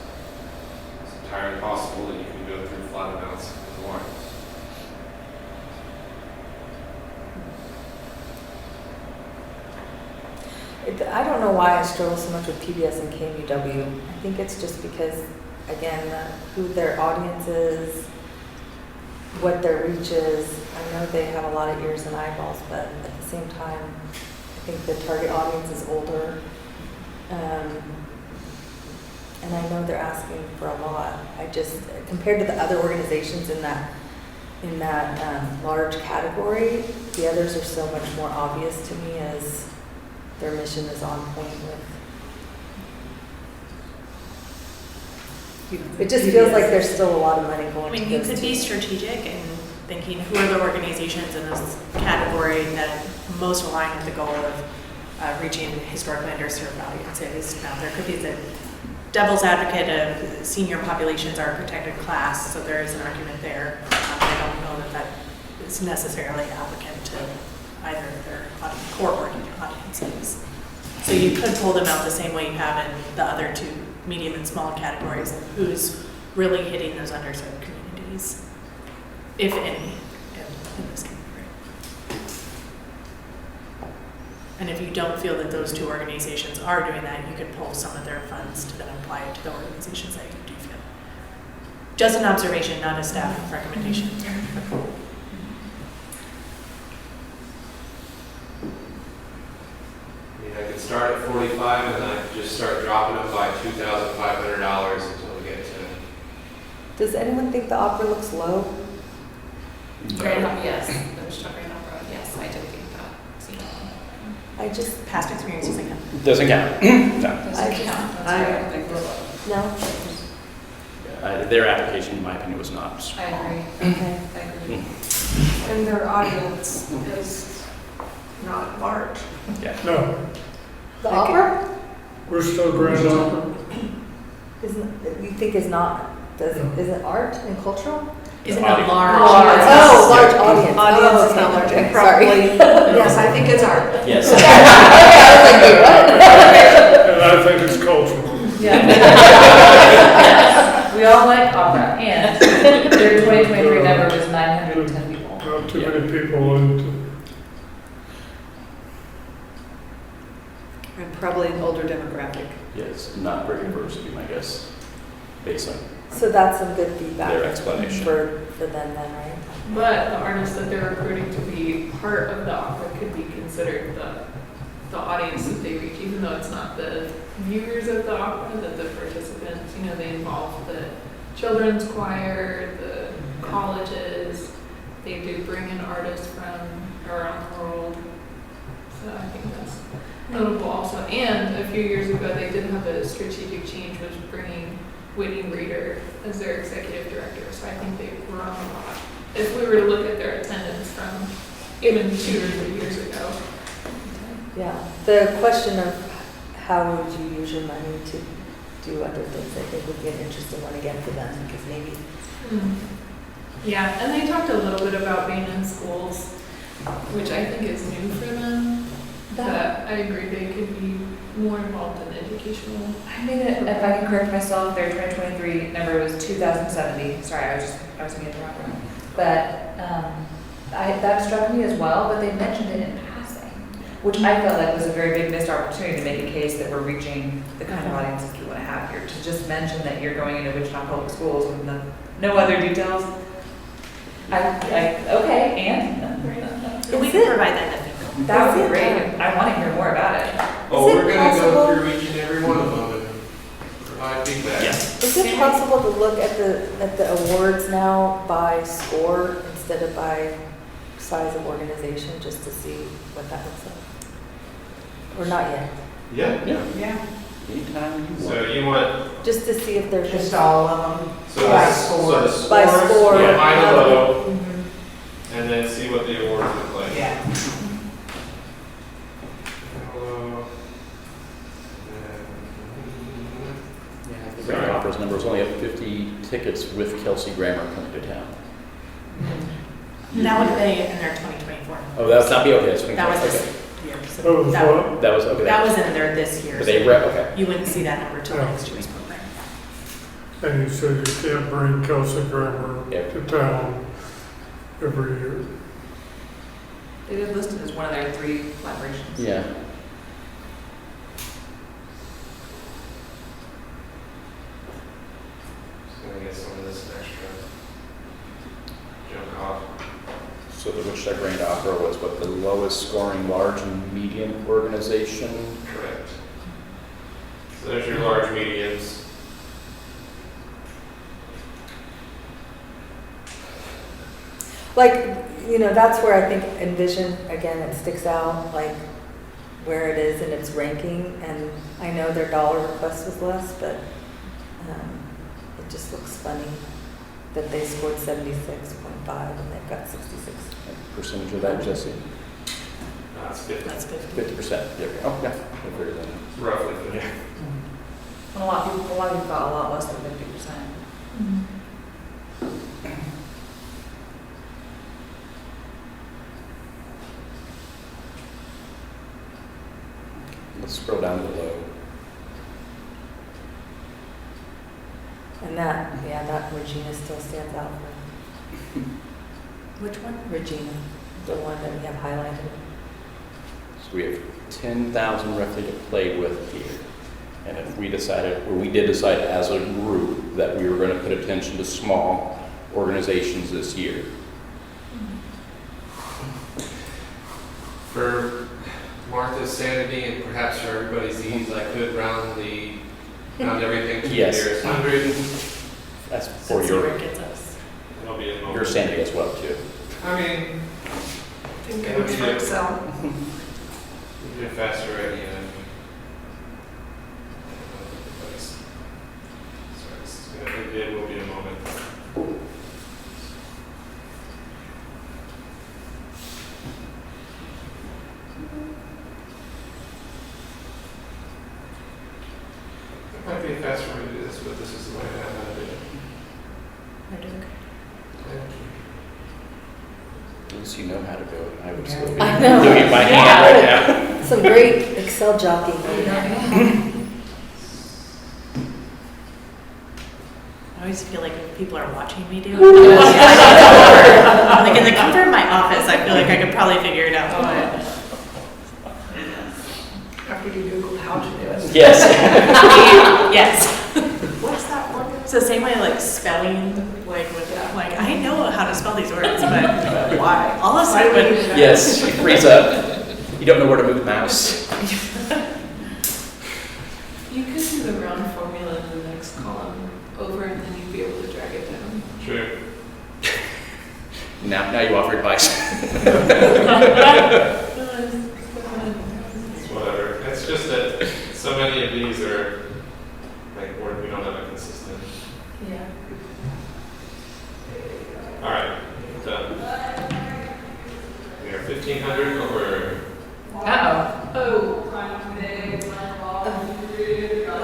It's entirely possible that you can go through flat amounts in the warrants. I don't know why I struggle so much with PBS and KUW. I think it's just because, again, who their audience is, what their reach is. I know they have a lot of ears and eyeballs, but at the same time, I think the target audience is older. And I know they're asking for a lot. I just, compared to the other organizations in that large category, the others are so much more obvious to me as their mission is on point with. It just feels like there's still a lot of money I going mean, to you those could be two. strategic in thinking who are the organizations in this category that most align with the goal of reaching historically underserved audiences. Now, there could be the devil's advocate of senior populations are a protected class, so there is an argument there. I don't know that that is necessarily applicant to either of their core audiences. So you could pull them out the same way you have in the other two medium and small categories of who's really hitting those underserved communities, if any, in this category. And if you don't feel that those two organizations are doing that, you could pull some of their funds to then apply it to the organizations that you do feel. Just an observation, not a staff recommendation. I could start at 45 and then I could just start dropping them by $2,500 until we get to. Does anyone think the opera looks low? Grand Opera, yes. The Wichita Grand Opera, yes, I did think that. See. I just, Past experiences again. Doesn't count. No. I don't think we're low. no? Their application, in my opinion, was not. I agree. Okay. I agree. And their audience is not large. Yeah. No, The opera? we're still grand opera. Isn't, you think is not, is it art and cultural? Isn't it Audience. large? Oh, large audience. Audience is okay. not large, Okay, and sorry. Yes, I think it's art. Yes. And I think it's cultural. We all like opera, and their 2023 number was 910 people. Not too many people into. And probably an older demographic. Yes, not very diverse, would be my guess, based on So that's some good feedback. their explanation. For them then, right? But the artists that they're recruiting to be part of the opera could be considered the audience that they reach, even though it's not the viewers of the opera, that the participants, they involve the children's choir, the colleges, they do bring in artists from around the world. So I think that's notable also. And a few years ago, they did have a strategic change, was bringing Whitney Reader as their executive director. So I think they've grown a lot. If we were to look at their attendance from even 2 or 3 years ago. Yeah. The question of how would you use your money to do other things, I think would be an interesting one again for them, because maybe. Yeah, and they talked a little bit about being in schools, which I think is new for them. But I agree, they could be more involved in educational. I made it, if I can correct myself, their 2023 number was 2,070. Sorry, I was thinking the wrong one. But that struck me as well, but they mentioned it in passing, which I felt like was a very big missed opportunity to make a case that we're reaching the kind of audiences we want to have here. To just mention that you're going into Wichita Public Schools with no other details. Okay, and? We can provide that in the feedback. That would be great. I want to hear more about it. Oh, Is it we're gonna possible- go through each and every one of them and provide feedback. Yes. Is it possible to look at the awards now by score instead of by size of organization, just to see what that looks like? Or not yet? Yeah. Yeah, Anytime you So want. you want, Just to see if there's just all of them. so By the scores, By score. yeah, high to low, Mhm. and then see what the awards look like. Yeah. Hello. Yeah, I think Grand Opera's number was only up 50 tickets with Kelsey Grammer coming to town. That would be in their 2024. Oh, that's not the, okay, that's 20. That was okay. this year. So That was what? That was, okay. That was in there this year. But they, so okay. You wouldn't see that number till Yeah. next year's program. And you said you can't bring Kelsey Grammer Yep. to town every year. It is listed as one of their 3 collaborations. Yeah. Just gonna get some of this extra junk off. So the Wichita Grand Opera was what, the lowest scoring large and medium organization? Correct. So there's your large mediums. Like, that's where I think Envision, again, it sticks out, like where it is in its ranking. And I know their dollar request was less, but it just looks funny that they scored 76.5 and they've got 66. Percentage of that, Jesse? That's 50. That's 50. 50%. Yeah, okay. Oh, yeah. I figured that. Roughly 50. Yeah. And a lot of people got a lot less than 50%. Let's scroll down below. And that Regina still stands out for Which one? Regina, the one that we have highlighted. So we have 10,000 roughly to play with here. And if we decided, or we did decide as a group that we were going to put attention to small organizations this year. For Martha's sanity and perhaps for everybody's ease, I could round everything to the Yes. nearest 100. That's So for see where your, it gets us. It'll be a moment. your sanity as well, too. I mean, Think it was for Excel. we'll do faster already. It will be a moment. It might be a faster way to do this, but this is the way I have to do it. They're doing okay. Thank you. At least you know how to do it. I would still be I know. doing it by hand right now. Some great Excel jockeying. I always feel like if people are watching me do it. Like in the comfort of my office, I feel like I could probably figure it out. After you Googled how to do it. Yes. Yes. What's that one? So same way like spelling, like I know how to spell these words, but why? All of a sudden, Yes, it frees up. You don't know where to move the mouse. You could do the round formula in the next column over and then you'd be able to drag it down. True. Now you offer advice. It's whatever. It's just that so many of these are like we don't have a consistent. Yeah. All right, done. We are 1,500 over. Uh-oh. Oh. What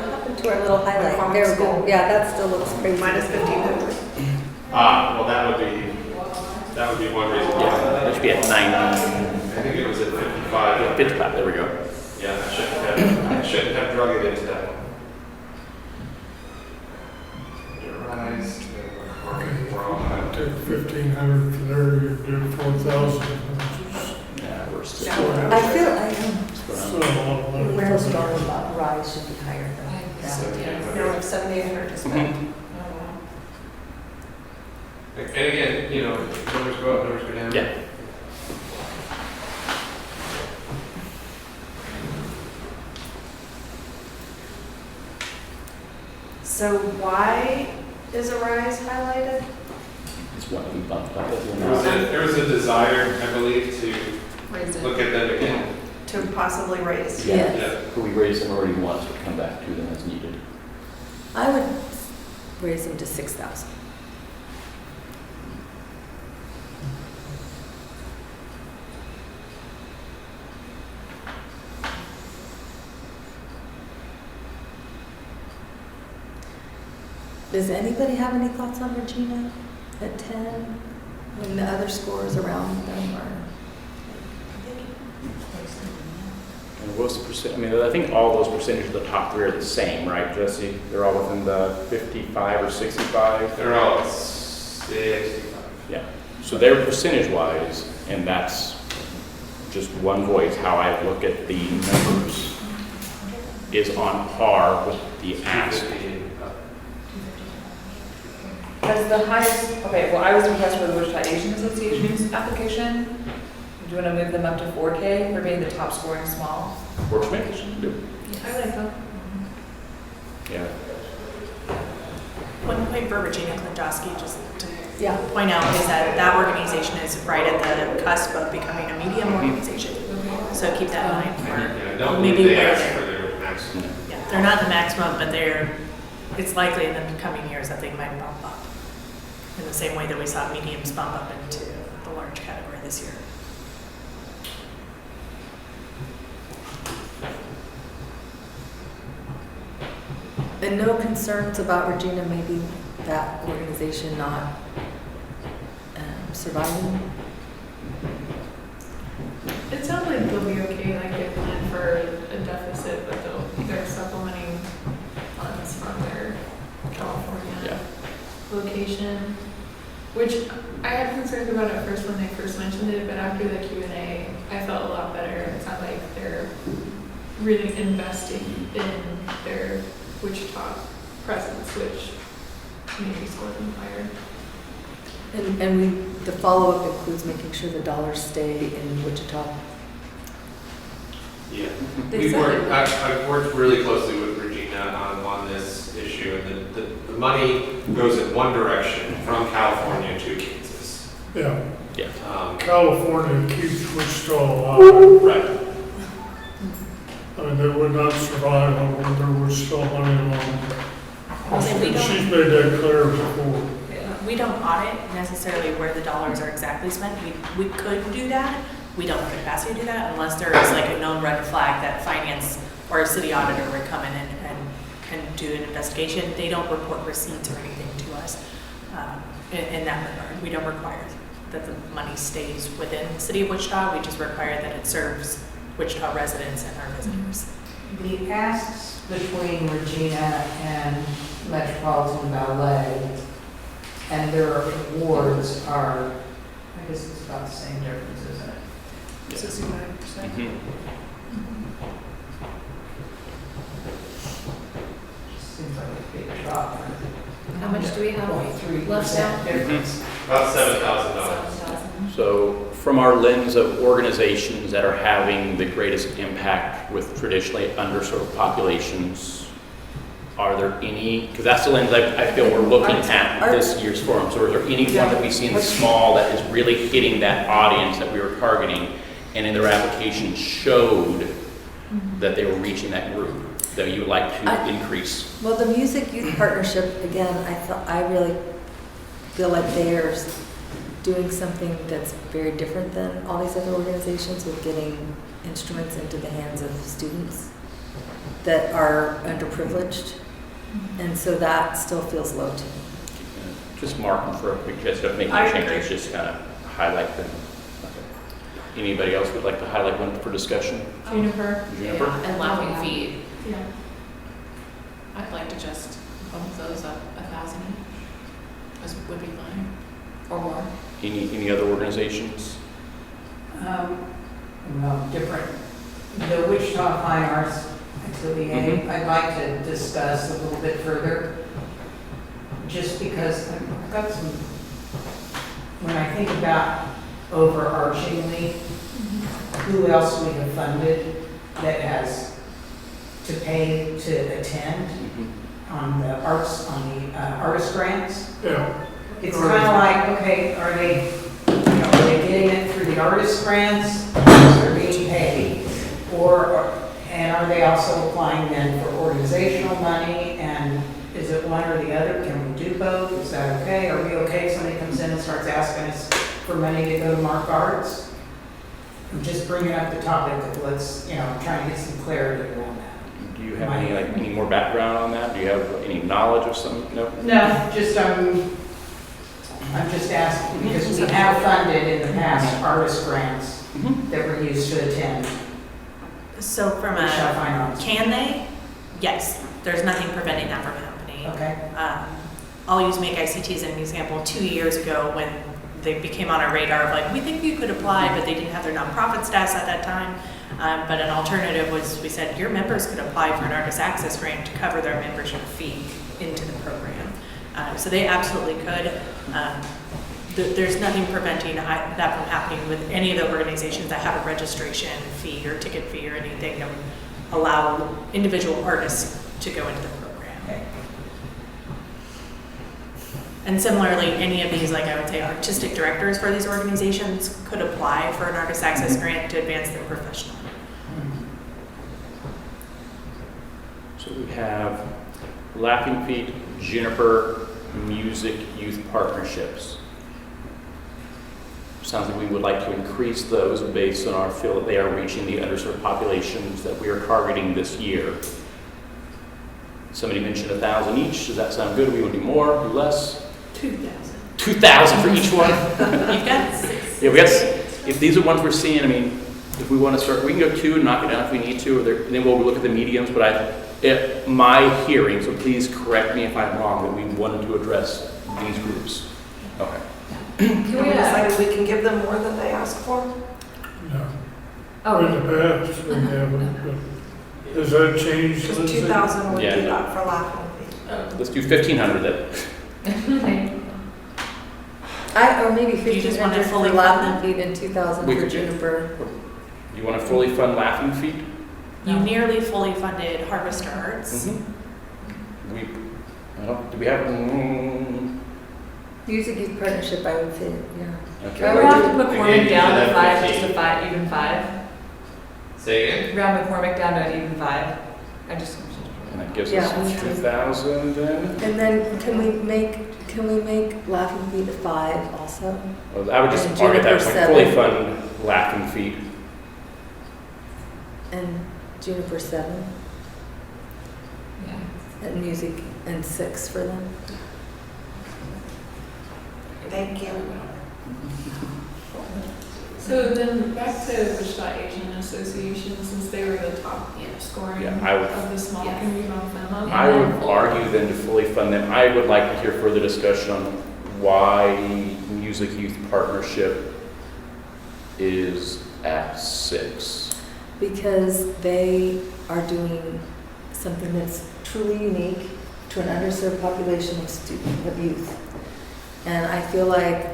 happened to our little highlight? There we go. Yeah, that still looks crazy. Minus 1,500. Well, that would be one reason. Yeah, it should be at 90. I think it was at 55. 55. 55, there we go. Yeah, I shouldn't have drug it into that one. Rise. We're all I took 1,500 for there, you do 4,000. Yeah, we're still. I feel, I Still a lot of money. feel strong about rise should be higher than that. No, 7,800 to spend. And again, you know, numbers go up, numbers go down. Yeah. So why is a rise highlighted? It's what we bumped up as There was a desire, I believe, to Raise it. look at them again. To possibly raise? Yes. Yeah. Could we raise them already once, but come back to them as needed? I would raise them to 6,000. Does anybody have any thoughts on Regina at 10? When the other scores around them are? And what's the percent, I mean, I think all those percentages of the top three are the same, right, Jesse? They're all within the 55 or 65? They're all 65. Yeah, so they're percentage-wise, and that's just one voice, how I look at the numbers, is on par with the ask. Has the highest, okay, well, I was impressed with the Wichita Asian Association's application. Do you want to move them up to 4K for being the top scoring small? Works for me? I like that. Yeah. One point for Regina Klinjowski, just to Yeah. point out, is that that organization is right at the cusp of becoming a medium organization. So keep that in mind Yeah, for don't maybe believe they where asked for they're, their maximum. yeah, they're not the maximum, but it's likely in the coming years that they might bump up. In the same way that we saw mediums bump up into the large category this year. And no concerns about Regina, maybe that organization not surviving? It sounds like they'll be okay, like they plan for a deficit, but they're supplementing funds from their California Yeah. location, which I had concerns about at first when they first mentioned it, but after the Q&A, I felt a lot better. It sounded like they're really investing in their Wichita presence, which maybe scored them higher. And the follow-up includes making sure the dollars stay in Wichita. Yeah. They said I've worked really closely with Regina on this issue, and the money goes in one direction from California to Kansas. Yeah, Yeah. California keeps Wichita alive. Right. I mean, they would not survive on there was still money along. Also, we don't- She's made that clear before. We don't audit necessarily where the dollars are exactly spent. We could do that. We don't have the capacity to do that unless there is like a known red flag that finance or a city auditor would come in and can do an investigation. They don't report receipts or anything to us in that regard. We don't require that the money stays within the city of Wichita. We just require that it serves Wichita residents and our visitors. The asks between Regina and Metropolitan Ballet and their awards are, I guess it's about the same difference, isn't it? 69%. Mhm. Seems like a big drop. How much do we have Point 3% left now? difference. About $7,000. 7,000. So from our lens of organizations that are having the greatest impact with traditionally underserved populations, are there any, because that's the lens I feel we're looking at this year's forum. So is there any one that we see in the small that is really hitting that audience that we were targeting and in their application showed that they were reaching that group that you would like to increase? Well, the Music Youth Partnership, again, I really feel like they are doing something that's very different than all these other organizations with getting instruments into the hands of students that are underprivileged. And so that still feels low to me. Just mark them for a quick, just don't make I any agree. changes, just kind of highlight them. Anybody else would like to highlight one for discussion? Juniper. Juniper? Yeah, and Laughing Feet. Yeah. I'd like to just bump those up 1,000 each. This would be fine. Or more. Any other organizations? Well, different, the Wichita Fine Arts Atelier, Mhm. I'd like to discuss a little bit further, just because I've got some, when I think about overarchingly, who else we have funded that has to pay to attend on the arts, on the artist grants? Yeah. It's kind of like, okay, are they, are they getting it through the artist grants, or being paid? And are they also applying then for organizational money, and is it one or the other? Can we do both? Is that okay? Are we okay if somebody comes in and starts asking us for money to go to Mark Arts? I'm just bringing up the topic of let's, trying to get some clarity around that. Do you have any more background on that? Do you have any knowledge of some? No? No, just, I'm just asking, because we have funded in the past artist grants that were used to attend So from Wichita a, Fine Arts. can they? Yes, there's nothing preventing that from happening. Okay. I'll use Make ICT as an example. 2 years ago, when they became on our radar of like, we think you could apply, but they didn't have their nonprofit status at that time. But an alternative was, we said, your members could apply for an artist access grant to cover their membership fee into the program. So they absolutely could. There's nothing preventing that from happening with any of the organizations that have a registration fee or ticket fee or anything that would allow individual artists to go into the program. Okay. And similarly, any of these, like I would say, artistic directors for these organizations could apply for an artist access grant to advance their professional. So we have Laughing Feet, Juniper, Music Youth Partnerships. Sounds like we would like to increase those based on our feel that they are reaching the underserved populations that we are targeting this year. Somebody mentioned 1,000 each. Does that sound good? We want to do more, do less? 2,000. 2,000 for each one? You've got 6. Yeah, we got, if these are ones we're seeing, I mean, if we want to start, we can go 2 and knock it down if we need to, and then we'll look at the mediums, but my hearing, so please correct me if I'm wrong, that we wanted to address these groups. Okay. Can we decide we can give them more than they ask for? No. Oh, In the past, we haven't, but has that changed? Because Lindsay? 2,000 would Yeah. be that for Laughing Feet. Let's do 1,500 then. Or maybe You just want 1,500 to fully for fund Laughing Feet and 2,000 We for could do. Juniper. You want to fully fund Laughing Feet? You nearly fully funded Harvester Arts. Do we have? Music Youth Partnership, I would say, yeah. Okay. round Again, McCormick you down should to have 5, just 15. a 5, even 5. Say again? Round McCormick down to an even 5. I just. And that gives Yeah, us me too. 2,000 then? And then can we make Laughing Feet a 5 also? Well, I would just And argue that Juniper we fully 7. fund Laughing Feet. And Juniper 7, Yeah. and music, and 6 for them? Thank you. So then back to Wichita Asian Association, since they were the top scoring Yeah, I would- of the small, Yes. can we bump them up? I would argue then to fully fund them. I would like to hear further discussion on why Music Youth Partnership is at 6. Because they are doing something that's truly unique to an underserved population of youth. And I feel like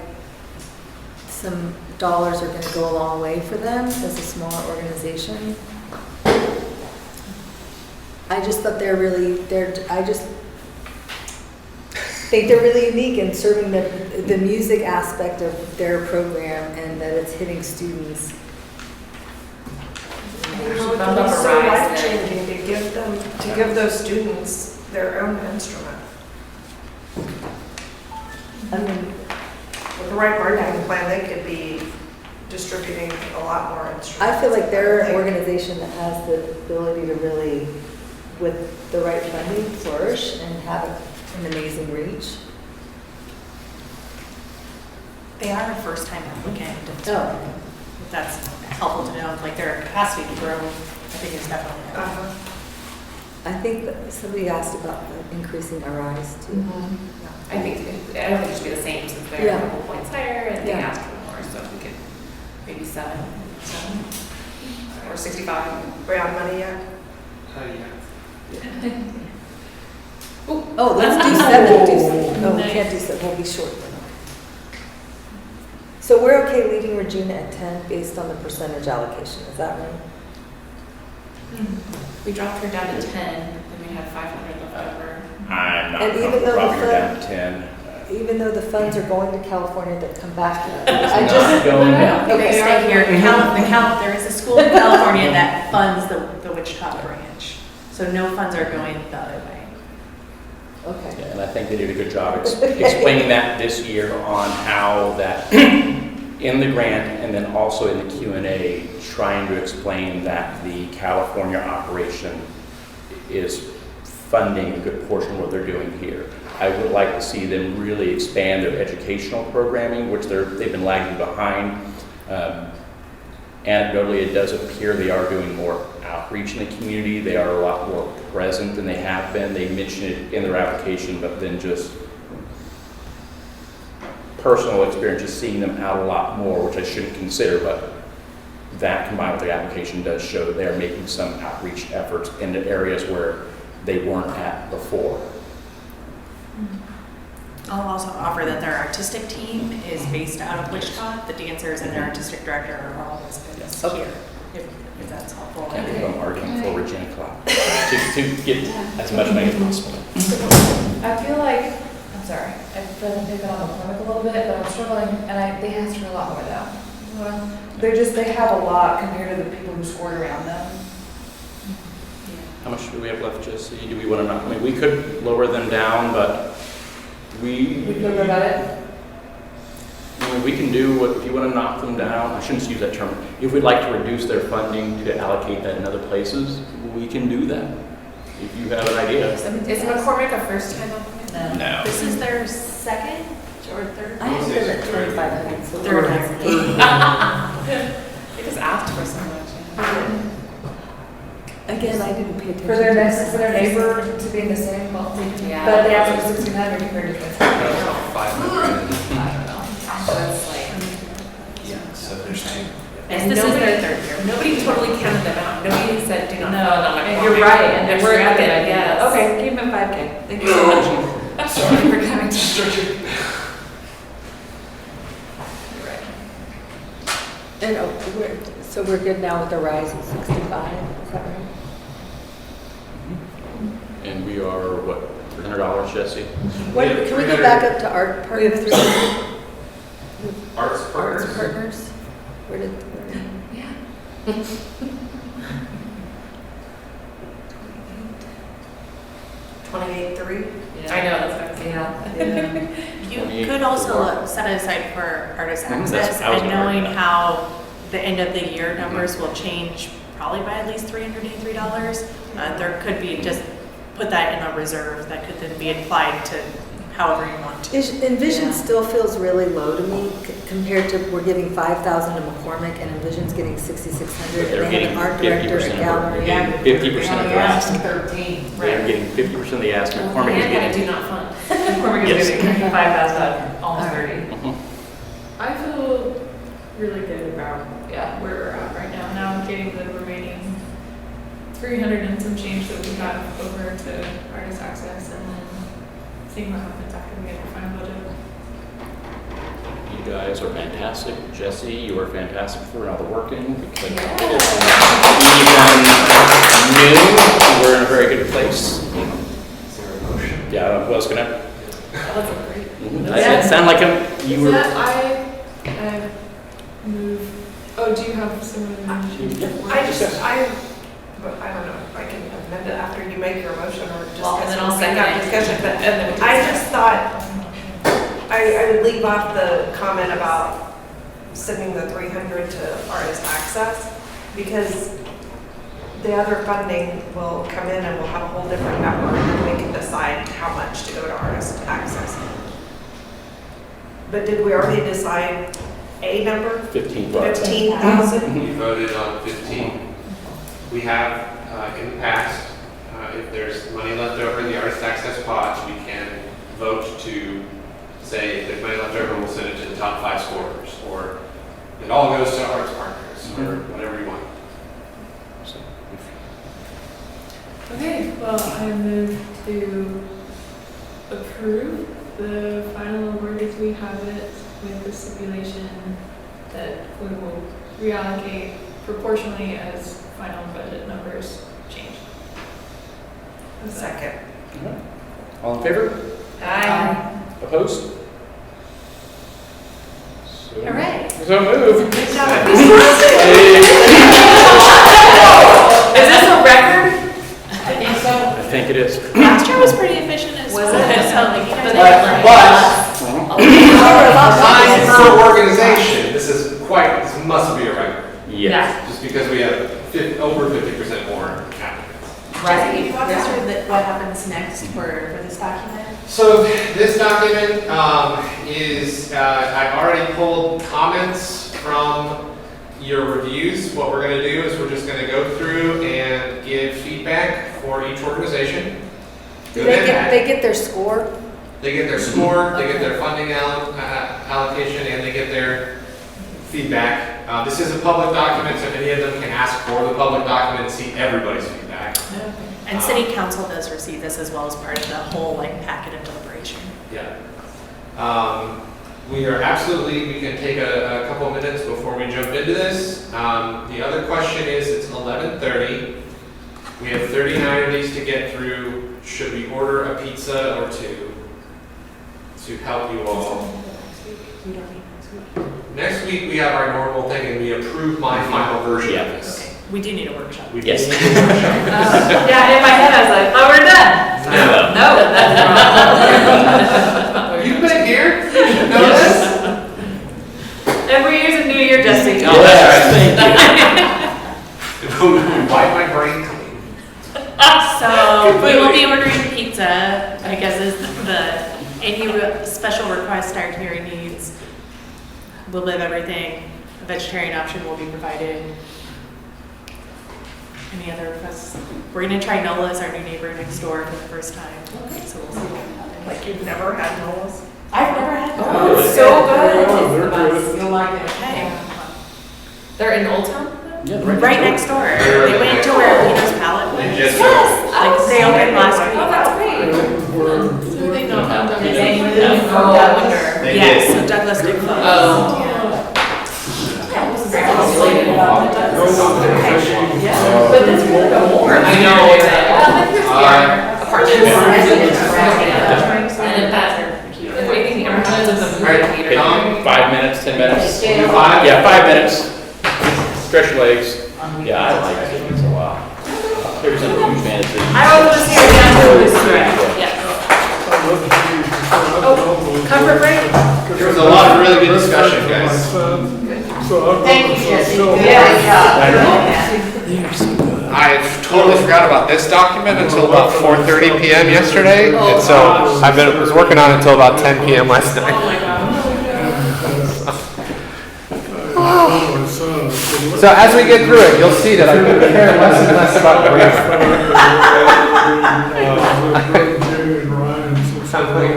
some dollars are going to go a long way for them as a smaller organization. I just thought I just think they're really unique in serving the music aspect of their program, and that it's hitting students. It should would bump be up a so rise life-changing to give those students their own instrument. I mean, With the right marketing plan, they could be distributing a lot more instruments. I feel like they're an They- organization that has the ability to really, with the right funding, flourish and have an amazing reach. They are a first-time applicant. Oh. that's helpful to know, like their capacity to grow, I think is definitely there. I think that somebody asked about the increasing our eyes too. I think, I don't think it should be the same since they're Yeah. a couple points higher and they Yeah. asked for more, so if we could maybe seven or 65. We on money yet? Yeah. Oh, let's do 7. No, we can't do 7, we'll be short then. So we're okay leaving Regina at 10 based on the percentage allocation, is that right? We dropped her down to 10, and we had 500 left over. I'm not And even comfortable though the dropping her fund- down to 10. Even though the funds are going to California that come back to It's us. I not just, going down. Okay, stay here. There is a school in California that funds the Wichita branch. So no funds are going the other way. okay. Yeah, and I think they did a good job explaining that this year on how that, in the grant and then also in the Q&A, trying to explain that the California operation is funding a good portion of what they're doing here. I would like to see them really expand their educational programming, which they've been lagging behind. Anecdotally, it does appear they are doing more outreach in the community. They are a lot more present than they have been. They mention it in their application, but then just personal experience, just seeing them out a lot more, which I shouldn't consider, but that combined with the application does show that they're making some outreach efforts into areas where they weren't at before. I'll also offer that their artistic team is based out of Wichita. The dancers and their artistic director are all listed here, if that's helpful. Can't believe I'm arguing for Regina Club to get as much money as possible. I feel like, I'm sorry, I feel like they've been on the clinic a little bit, but I'm struggling, and they asked for a lot more though. They have a lot compared to the people who scored around them. How much do we have left, Jesse? Do we want to not, I mean, we could lower them down, but We feel good about it? I mean, we can do what, if you want to knock them down, I shouldn't use that term. If we'd like to reduce their funding to allocate that in other places, we can do that. If you have an idea. Is McCormick a first time applicant? No. This is their second or third? I have them at 2,500, so Third we're time. They just asked for so much. Yeah. Again, I didn't pay attention. For their next, for their neighbor to be in the same, well, Yeah. but they asked for 1,600 compared to 500. That was about 500. I don't know. So it's like, Yeah, so there's two. And this is their third year. nobody totally counted them out. Nobody said do not No, fund on and McCormick. you're right, and They're we're at stricken, it, yes. Okay, keep them at 5K. Thank you so much. Sorry for coming to. You're right. And so we're good now with the rise at 65, is that right? And we are, what, $300, Jesse? What, can we go back up to art partners? Arts Arts partners. partners? Where did? Yeah. 28.3? I know, that's what I'm saying. Yeah. You could also set it aside for artist That's access, what I was and gonna knowing bring up. how the end of the year numbers will change probably by at least $383. There could be, just put that in a reserve that could then be applied to however you want to. Envision Yeah. still feels really low to me compared to, we're giving 5,000 to McCormick and Envision's getting 6,600. They're And they have getting an art director, a 50% gallery. they're getting 50% of their ask. 13. They're getting 50% of the ask. McCormick is And getting. do not fund. McCormick Yes. is getting 5,000, almost 30. Mhm. I feel really good about Yeah. where we're at right now, getting the remaining 300 and some change that we have over to artist access, and then seeing what happens after we get the final budget. You guys are fantastic. Jesse, you are fantastic for all the work in. Because Yeah. Even new, we're in a very good place. Is there a motion? Yeah, I was gonna. That was great. It sounded like you Is were. that I move, oh, do you have someone? But I don't know, I can amend it after you make your motion or just. Well, and then I'll second have it. discussion, but And then we can I discuss. just thought, I would leave off the comment about sending the 300 to artist access, because the other funding will come in and we'll have a whole different number, and then we can decide how much to go to artist access. But did we already decide A number, 15. 15,000. We voted on 15. We have, in the past, if there's money left over in the artist access pods, we can vote to say if there's money left over, we'll send it to the top 5 scorers, or it all goes to arts partners, or whatever you want. So, Okay, well, I move to approve the final award as we have it, with the stipulation that we will reallocate proportionally as final budget numbers change. Second. all in favor? Aye. Opposed? So- All right. So moved. Good job. Is this a record? I think so. I think it is. Last year was pretty efficient as well. Was it? So like you guys Time per organization, this must be a record, Yes. just because we have over 50% more applicants. Right. Can you walk us through what happens next for this document? So this document is, I've already pulled comments from your reviews. What we're going to do is we're just going to go through and give feedback for each organization. Do they get their score? They get their score, they get their funding allocation, and they get their feedback. This is a public document, so any of them can ask for the public document and see everybody's feedback. And city council does receive this as well as part of the whole like packet of deliberation. Yeah. We are absolutely, we can take a couple of minutes before we jump into this. The other question is, it's 11:30. We have 39 of these to get through. Should we order a pizza or two to help you all? We don't need next week. Next week, we have our normal thing, and we approve my final version of Yeah. this. Okay. We do need a workshop. We Yes. need a workshop. Yeah, in my head, I was like, oh, we're done. No. No, that's wrong. You've been here, you should know this. Every year's a new year, Jesse. Oh, that's right. Wipe my brain clean. So we will be ordering pizza, I guess is any special request our hearing needs. We'll live everything. A vegetarian option will be provided. Any other requests? We're gonna try Nola's, our new neighbor next door, for the first time. So we'll see what happens. Like you've never had Nola's? I've never had Oh, Nola's. really? So good. Oh, they're good. You'll like it. Okay. They're in Old Town? Yeah, Right next door. They went to where Lino's Palette was. They just- Like they opened last week. Oh, that's great. So they don't have Is them. anyone from Douglas? They Yes, did. so Douglas did close. Oh. But this is like a war. I know. And it does. Waiting, everyone's in the movie theater. Tom? 5 minutes, 10 minutes? Do 5? Yeah, 5 minutes. Stretch your legs. Yeah, I like it. It's a lot. There's a huge fan of it. I was just here down to this stretch. Yes. Oh, Comfort break? There was a lot of really good discussion, guys. Thank you, Jesse. I totally forgot about this document until about 4:30 p.m. yesterday, and so I was working on it until about 10 p.m. last night. So as we get through it, you'll see that I could care less and less about grammar.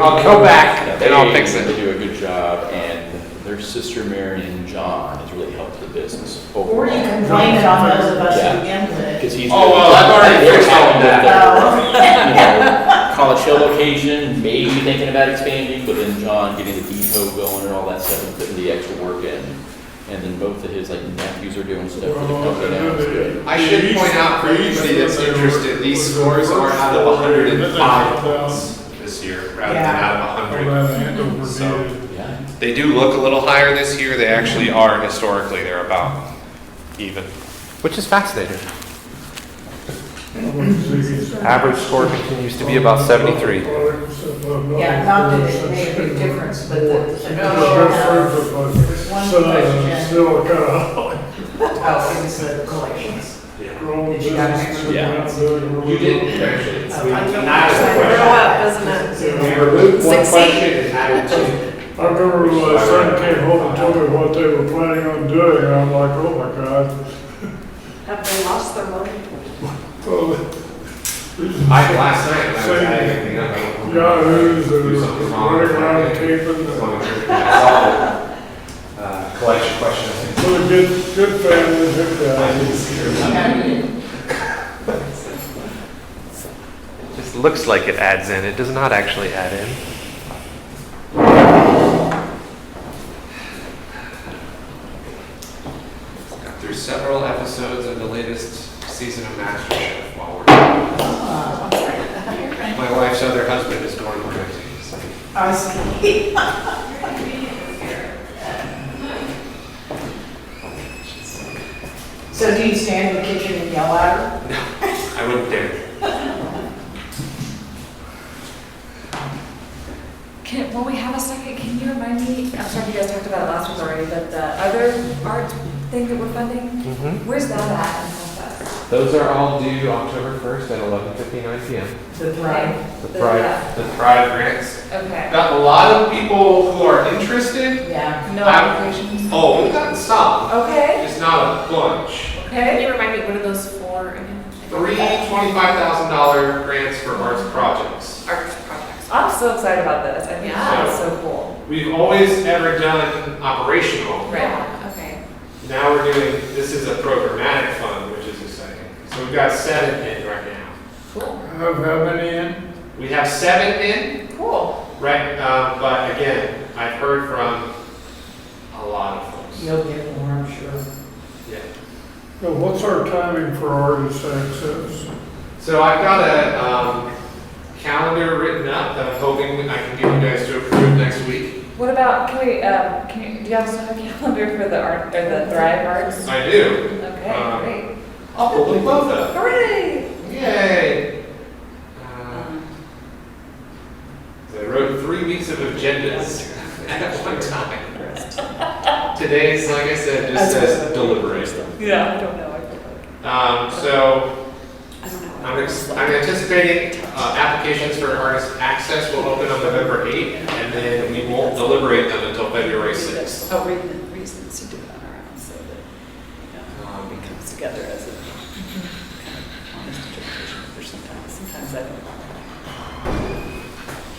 I'll go back and I'll fix They it. do a good job, and their sister Marion John has really helped the business Or overall. you can blame it on those of us Yeah. who get it. Because he's. Oh, well, I've already They're fixed all of happy with that. their, College Hill location, maybe thinking about expanding, but then John getting the depot going and all that stuff and putting the extra work in. And then both of his like nephews are doing stuff for the company now. It's good. I should point out for anybody that's interested, these scores are out of 105 points this year, rather than out of 100. So Yeah. they do look a little higher this year. They actually are historically, they're about even, which is fascinating. Average score continues to be about 73. Yeah, not that it made a big difference, but the one question, Still kind of. oh, it was the collections. Did you guys? Yeah. You didn't actually. Grow up, isn't it? We removed one 16. question and added two. I remember when my son came home and told me what they were planning on doing, and I'm like, oh my God. Have they lost their money? Well, Last night, when I was adding everything up, I went, Yahoos do and something wrong. running around taping. As long as I solved it. Collection question, I think. Well, a good family, good guy. Just looks like it adds in. It does not actually add in. Got through several episodes of the latest season of MasterChef while we're. My wife's other husband is Gordon Ramsay. So. I see. So do you stand in the kitchen and yell at her? No, I wouldn't dare. When we have a second, can you remind me, I'm sorry if you guys talked about it last week already, but the other art thing that we're funding, where's that at in process? Those are all due October 1st at 11:59 p.m. The Thrive. The Thrive grants. Okay. Got a lot of people who are interested. Yeah. No applications? Oh, we've gotten some. Okay. Just not a bunch. Can you remind me, what are those for again? 3 $25,000 grants for arts projects. Arts projects. I'm so excited about this. I think Yeah. that's so cool. We've always ever done operational. Yeah, okay. Now we're doing, this is a programmatic fund, which is exciting. So we've got 7 in right now. Cool. Have how many in? We have 7 in, Cool. right? But again, I've heard from a lot of folks. You'll get more, I'm sure. Yeah. Well, what's our timing for artist access? So I've got a calendar written up that I'm hoping I can get you guys to approve next week. What about, do you have a calendar for the art, or the Thrive Arts? I do. Okay, great. I'll pull them both up. Hooray! Yay! I wrote 3 weeks of agendas at one time. Today's, like I said, just says deliberate. Yeah, I don't know. So I don't know. I'm anticipating applications for artist access will open on November 8th, and then we won't deliberate them until February 6th. Oh, reasons to do it on our own, so that it comes together as a kind of honest interpretation. Or sometimes I don't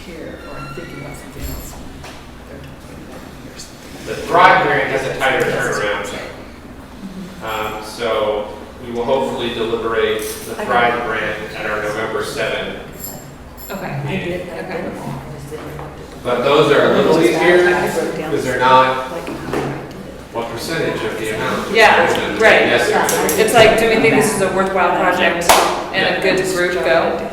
hear, or I'm thinking about something else when they're talking about it or something. The Thrive grant has a tighter turnaround. So we will hopefully deliberate the Thrive grant at our November 7th. Okay. But those are a little easier because they're not what percentage of the amount. Yeah, right. Yes, sir. It's like, do we think this is a worthwhile project and a good group to go?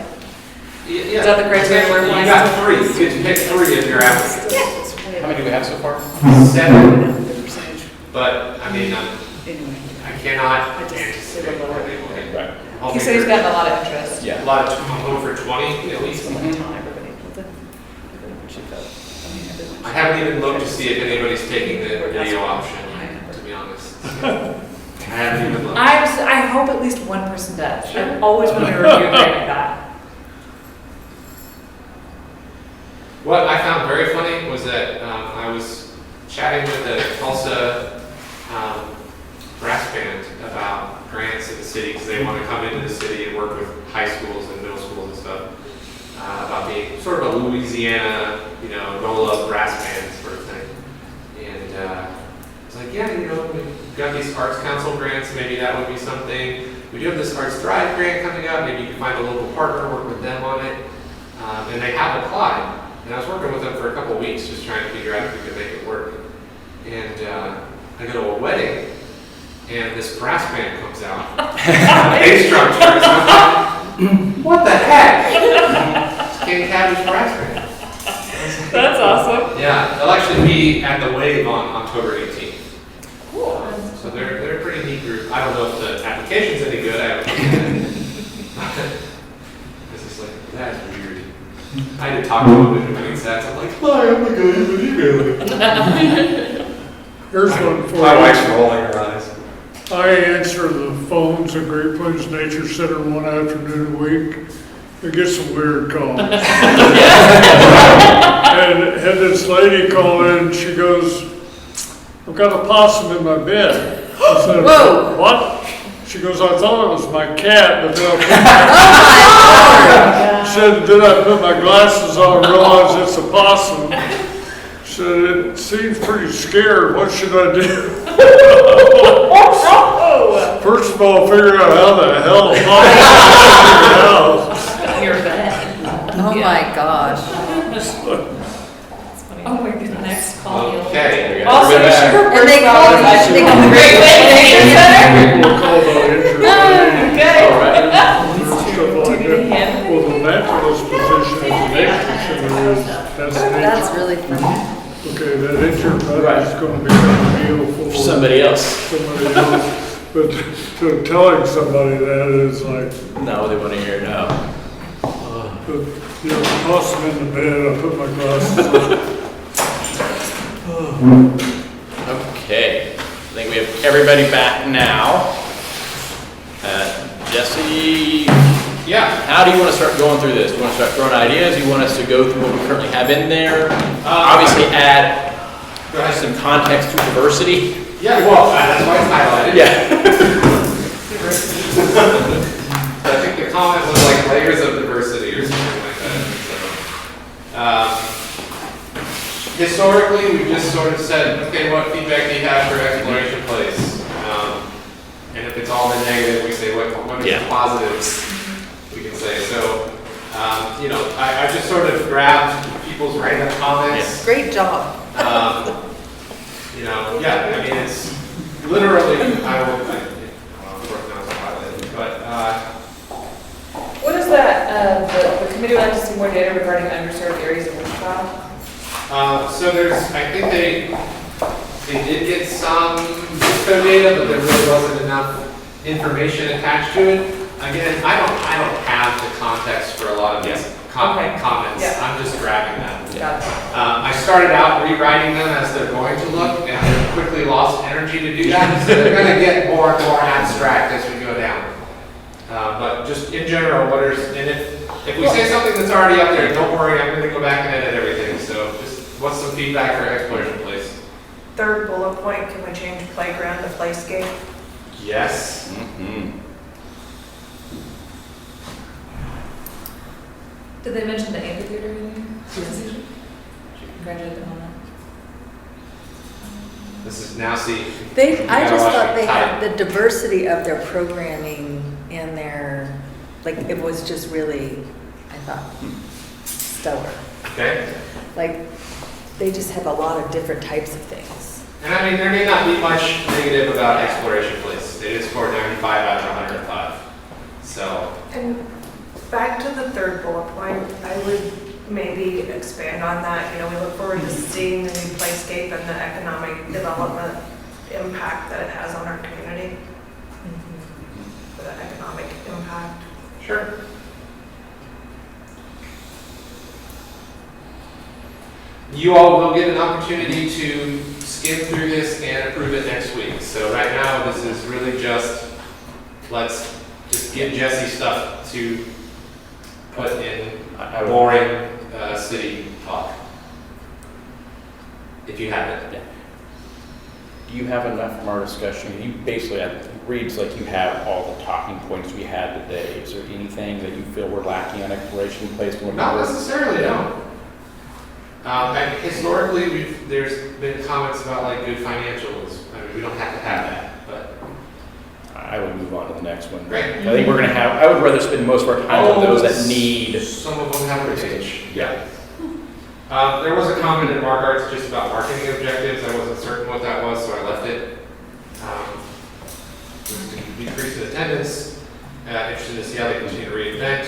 Is that the criteria we're You applying? got 3. You get to pick 3 of your applicants. How many do we have so far? 7. But I mean, Anyway. I cannot I just- anticipate what they will get. Right. He said he's gotten a lot of interest. Yeah. A lot of, I'm going for 20 at least. Everybody, well, then everyone should go. I mean, everyone I should. haven't even looked to see if anybody's taking the video option yet, to be honest. I haven't even looked. I hope at least one person does. I've always wanted to review a grant like that. What I found very funny was that I was chatting with the Tulsa brass band about grants in the city because they want to come into the city and work with high schools and middle schools and stuff about being sort of a Louisiana, roll-up brass band sort of thing. And it's like, yeah, we've got these Arts Council grants, maybe that would be something. We do have this Arts Thrive grant coming up, maybe you can find a local partner, work with them on it. And they have applied. And I was working with them for a couple of weeks just trying to figure out if we could make it work. And I go to a wedding, and this brass band comes out. Bass drum starts. What the heck? It's King Cabby's brass band. That's awesome. Yeah, they'll actually be at the Wave on October 18th. Cool. So they're a pretty neat group. I don't know if the application's any good. I haven't looked at it. It's just like, that's weird. I had to talk to him in between sets. I'm like, hi, I'm the guy you've been emailing. Here's one for My you. wife's rolling her eyes. I answer the phones at Great Plains Nature Center one afternoon a week, We get some weird calls. And had this lady call in, she goes, I've got a possum in my bed. I said, Whoa. what? She goes, I thought it was my cat, but then I put said, then I put my glasses on and realized it's a possum. She said, it seems pretty scared. What should I do? First of all, figure out how the hell a possum is in your house. Your bed. Oh my gosh. That's funny. Oh my goodness. Next call. Okay. Also, Everybody back. sure. And they called me, they called me Great way to make it better. We'll call the interview. Okay. All right. Stuff like that. Well, the naturalist position is an extra center is, that's an That's extra. really funny. Okay, that interview Right. is gonna be a deal for Somebody else. somebody else. But to telling somebody that is like, No, they want to hear no. but, you know, toss them in the bed, I put my glasses on. Okay, I think we have everybody back now. Jesse, Yeah. how do you want to start going through this? Do you want to start throwing ideas? You want us to go through what we currently have in there? Obviously add Go ahead. some context to diversity. Yeah, well, that's why it's highlighted. Yeah. I think the comment was like layers of diversity or something like that. So, historically, we just sort of said, okay, what feedback do you have for exploration place? And if it's all been negative, we say, what are Yeah. the positives we can say? So, you know, I just sort of grabbed people's random comments. Great job. You know, yeah, I mean, it's literally, of course now it's highlighted, but, What is that, the committee would like to see more data regarding underserved areas of Wichita? so there's, I think they did get some info data, but there really wasn't enough information attached to it. Again, I don't have the context for a lot of these Okay. comments. Yeah. I'm just grabbing them. Got it. I started out rewriting them as they're going to look, and then quickly lost energy to do that. So they're gonna get more and more abstract as we go down. But just in general, and if we say something that's already up there, don't worry, I'm gonna go back and edit everything. So just, what's some feedback for exploration place? Third bullet point, can we change playground to playscape? Yes. Mhm. Did they mention the amphitheater in there? Should we congratulate them on This is now see. I You gotta just watch thought it they tight. had the diversity of their programming in their, like, it was just really, I thought, stellar. Okay. Like, they just have a lot of different types of things. And I mean, there may not be much negative about exploration place. They did score 95 out of 105. So, And back to the third bullet point, I would maybe expand on that. You know, we look forward to seeing the new playscape and the economic development impact that it has on our community. The economic impact. sure. You all will get an opportunity to skim through this and approve it next week. So right now, this is really just, let's just get Jesse stuff to put in I would- boring city talk. If you have it. Do you have enough from our discussion? You basically, it reads like you have all the talking points we had today. Is there anything that you feel we're lacking on exploration place? Not necessarily, no. And historically, there's been comments about like good financials. I mean, we don't have to have that, but. I would move on to the next one. Great. I think we're gonna have, I would rather spend most of our time on those that need. Some of them have a page. Yeah. There was a comment in Mark Arts just about marketing objectives. I wasn't certain what that was, so I left it. Decrease in attendance. Interested to see how they continue to reinvent.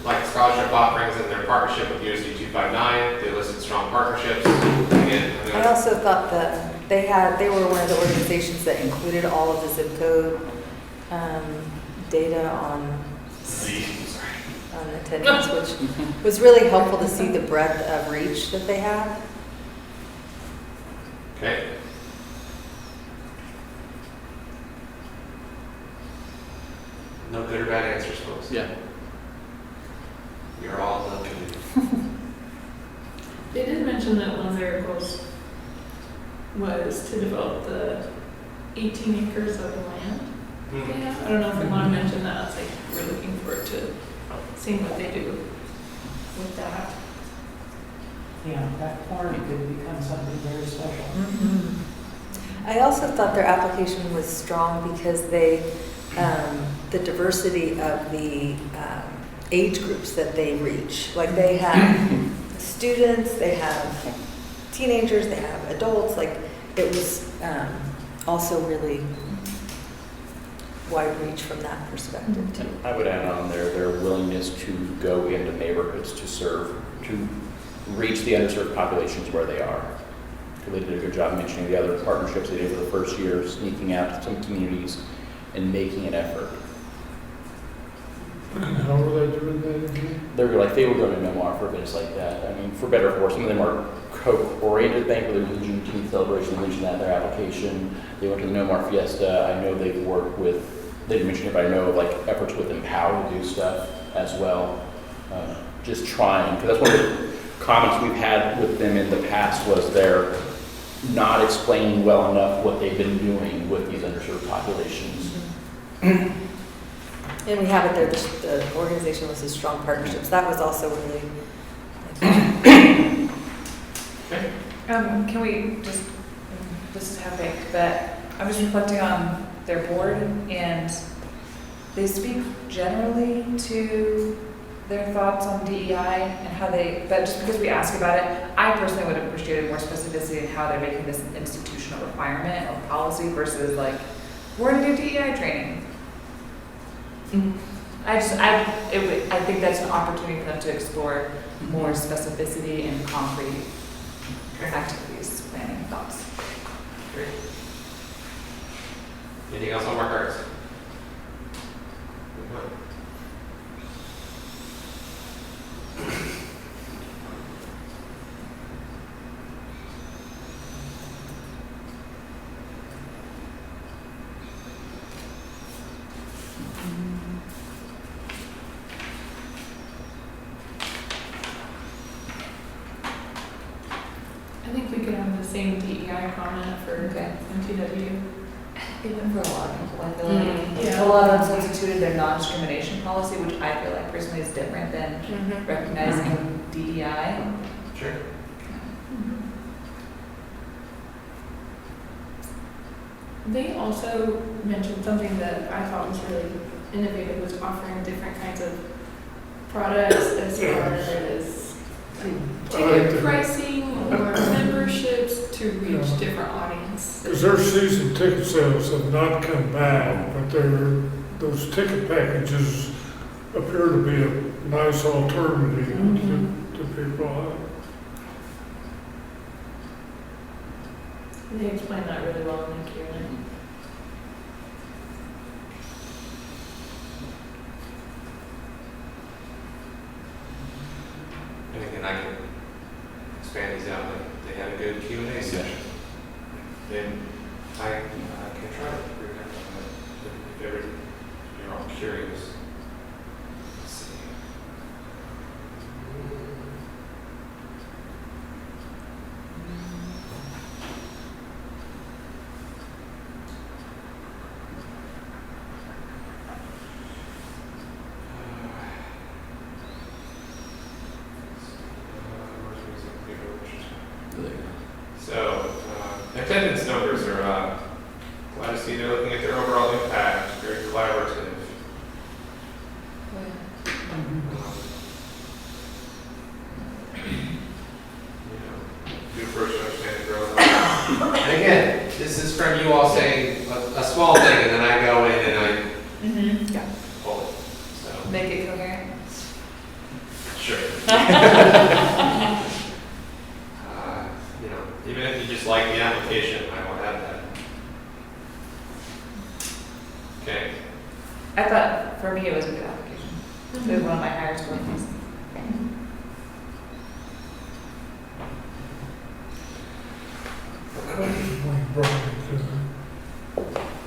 Like scholarship offerings and their partnership with USD 259. They listed strong partnerships. Again, I also thought that they were one of the organizations that included all of the zip code data on attendance, which was really helpful to see the breadth of reach that they have. okay. No good or bad answers, folks. Yeah. We are all looking. They did mention that one of their goals was to develop the 18 acres of land. Yeah, I don't know if we want to mention that, it's like, we're looking forward to seeing what they do with that. Yeah, that corn could become something very special. I also thought their application was strong because they, the diversity of the age groups that they reach. Like they have students, they have teenagers, they have adults. Like it was also really wide reach from that perspective too. I would add on there, their willingness to go into neighborhoods to serve, to reach the underserved populations where they are. They did a good job mentioning the other partnerships they did for the first year, sneaking out to some communities and making an effort. And how were they doing that again? They were going to Nomar for events like that. I mean, for better or for worse, some of them are Coke-oriented things, where there's a Juneteenth celebration, they mentioned that in their application. They went to the Nomar Fiesta. I know they've worked with, they didn't mention it, but I know of like efforts with Empower to do stuff as well. Just trying, because that's one of the comments we've had with them in the past was they're not explaining well enough what they've been doing with these underserved populations. And we have it there, the organization was a strong partnerships. That was also really, Can we just, this is half-baked, but I was reflecting on their board, and they speak generally to their thoughts on DEI and how they, but just because we ask about it, I personally would have appreciated more specificity in how they're making this an institutional requirement or policy versus like, we're gonna do DEI training. I think that's an opportunity for them to explore more specificity and concrete activities, planning, thoughts. Great. Anything else on Mark Arts? I think we could have the same DEI comment for MTW. Even for a lot of people, I feel like Yeah. a lot of them substituted their non-discrimination policy, which I feel like personally is different than recognizing DEI. Sure. They also mentioned something that I thought was really innovative, was offering different kinds of products as far as ticket pricing or memberships to reach different audiences. Because their season ticket sales have not come back, but those ticket packages appear to be a nice alternative to people. They explained that really well in the Q&A. And again, I can expand these out, but they had a good Q&A session. Then I can try to bring that up if ever you're all curious. Let's see. So, attendance numbers are glad to see they're looking at their overall impact, very collaborative. Good approach to understand the growth. And again, this is from you all saying a small thing, and then I go in and I pull it. So, Make it coherent. sure. Even if you just like the application, I will have that. Okay. I thought, for me, it was a good application. It was one of my higher scoring ones.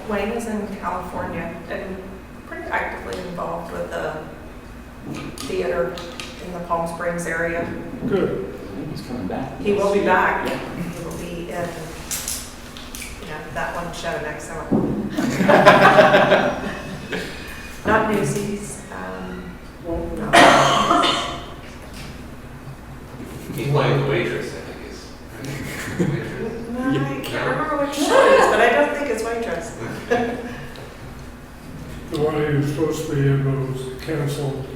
Wayne is in California and pretty actively involved with the theater in the Palm Springs area. Good. I think he's coming back. He will be back. Yeah. He will be in, that one show next summer. Not Newsies. No. He's playing the waitress, I think he's. No, I can't remember which show it is, but I don't think it's Waitress. The one he was supposed to be in was canceled.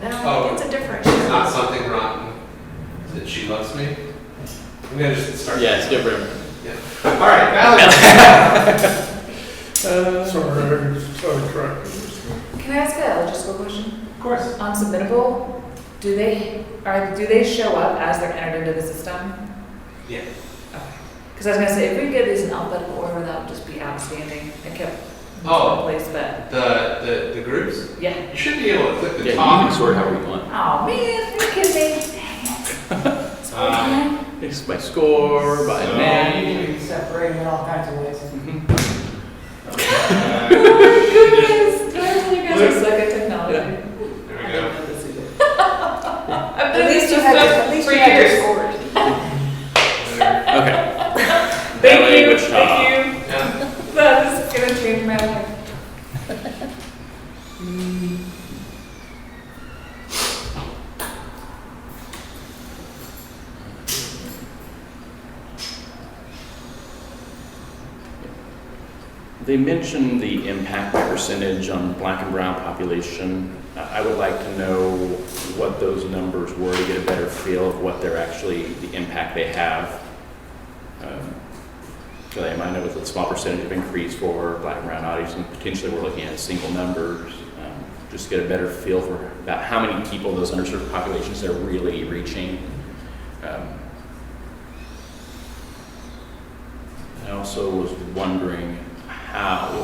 No, I Oh. think it's a different It's not show. something rotten. Is it She Loves Me? I'm gonna just start. Yeah, it's different. Yeah. All right, Valerie. Sorry, I sidetracked. Can I ask a logistical question? Of course. On submittable, do they show up as they're entered into the system? Yeah. Because I was gonna say, if we get these in alphabetical order, that would just be outstanding. It kept Oh. in place, but The groups? yeah. You should be able to click the Yeah, you top. can sort however you want. Oh man, you're kidding me. It's by score, by So- name. We separate in all kinds of ways. Oh my goodness, guys, you guys are suck at technology. There we go. I've been At in least this you had, system at least for you had your years. scores. Okay. Thank LA, you, Wichita. thank you. Yeah. That is gonna change my life. They mentioned the impact by percentage on black and brown population. I would like to know what those numbers were to get a better feel of what they're actually, the impact they have. So they might know with a small percentage of increase for black and brown audience, and potentially we're looking at single numbers. Just get a better feel for about how many people those underserved populations they're really reaching. I also was wondering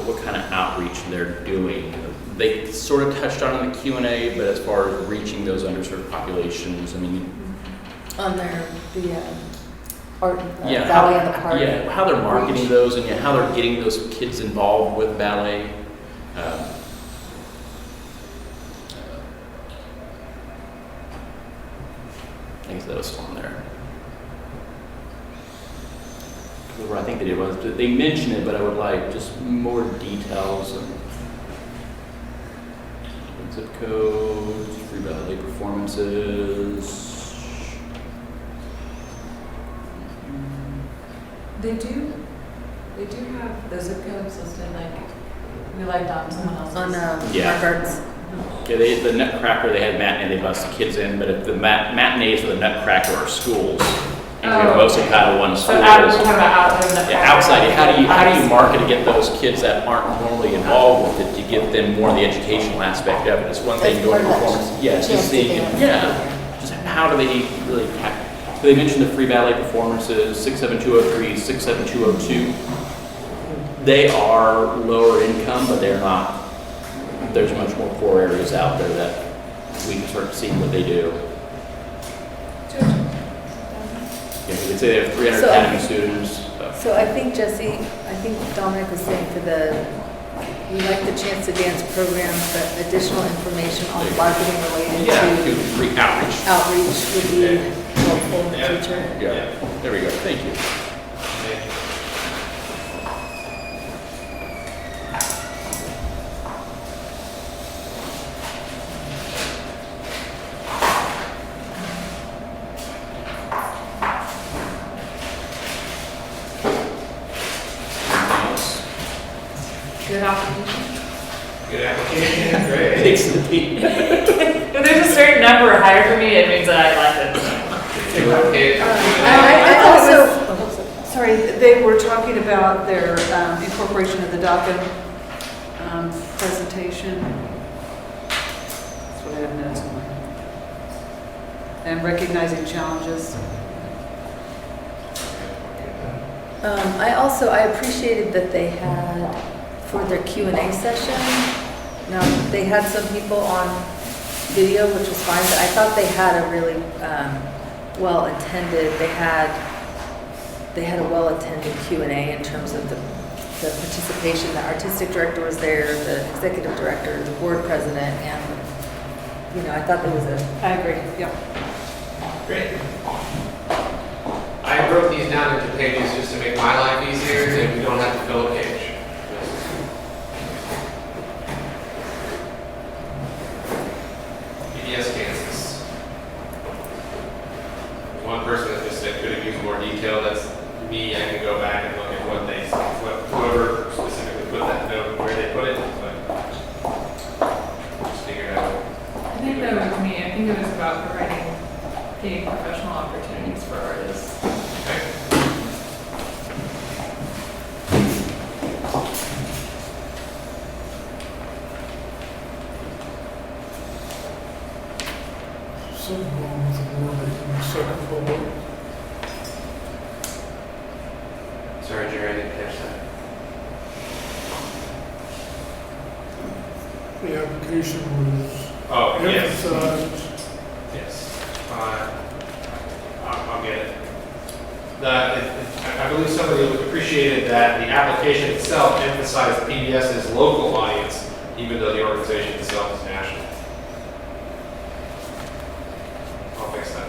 what kind of outreach they're doing. They sort of touched on it in the Q&A, but as far as reaching those underserved populations, I mean, On the art, yeah, Valley on the Park. yeah, how they're marketing those and how they're getting those kids involved with ballet. I guess that was on there. What I think they did was, they mentioned it, but I would like just more details. Zip codes, free ballet performances. They do have the zip codes listed, like, we liked on someone else's. On Yeah. Markets. Yeah, the Nutcracker, they had matinee, they bus the kids in, but if the matinees for the Nutcracker are schools, and we have mostly Title I schools. So we're talking about outside. Yeah, outside, how do you market to get those kids that aren't normally involved with it, to give them more of the educational aspect of it? It's one thing That's going to part of that. performance, yeah, Chance just to the, dance. yeah, just how do they really, so they mentioned the free ballet performances, 67203, 67202. They are lower income, but they're not, there's much more poor areas out there that we can start seeing what they do. Yeah, we could say they have 300 So- academy students. So I think Jesse, I think Dominic was saying for we like the Chance to Dance program, but additional information on marketing related Yeah, to do free outreach. outreach would be helpful in the Yeah. future. Yeah, there we go, thank you. Anything else? Good application. Good application, great. Thanks to the team. If there's a certain number higher for me, it means that I like it. Okay. I also, also, sorry, they were talking about their incorporation of the DACA presentation. That's what I have notes on. And recognizing challenges. I appreciated that they had, for their Q&A session, now, they had some people on video, which was fine, but I thought they had a really well-attended, they had a well-attended Q&A in terms of the participation. The artistic director was there, the executive director, the board president, and you know, I thought there was a, I agree, yep. Great. I broke these down into pages just to make my life easier, and we don't have to fill a page. PBS Kansas. One person that just said could have used more detail. That's me. I can go back and look at whoever specifically put that note, where they put it, but just figure it out. I think that was me, I think it was about providing paid professional opportunities for artists. Okay. Something wrong with the wording in the second bullet. Sorry, Jerry, I didn't catch that. The application was Oh, yes. emphasized. Yes. I'll get it. I believe somebody appreciated that the application itself emphasized PBS's local audience, even though the organization itself is national. I'll fix that.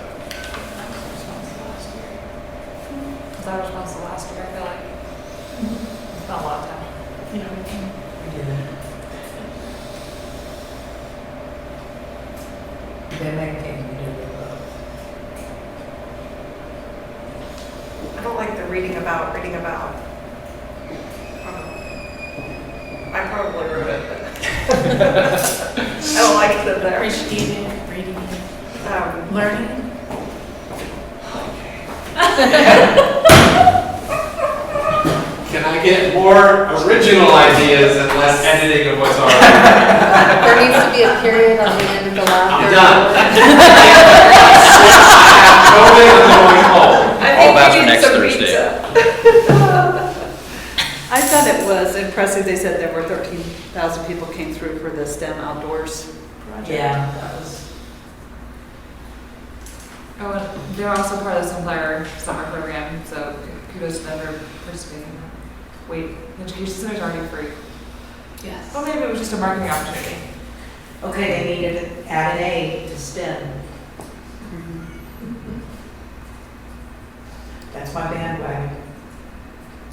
Was that responsible last year, I feel like? It's not a lot of time. You know, We did it. They maintain we do it both. I don't like the reading about. I probably wrote it, but I don't like it in there. Appreciating, reading, learning. Can I get more original ideas and less editing of what's already? there needs to be a period on the end of the last. I'm done. COVID, I'm going home. All bets are next Thursday. I thought it was impressive, they said there were 13,000 people came through for the STEM outdoors project. Yeah, that was. Oh, and they're also part of the Sunflower Summer Program, so kudos to them for participating in that. Wait, the education center is already free. Yes. Oh, maybe it was just a marketing opportunity. Okay, they needed to add an A to STEM. That's my bandwagon.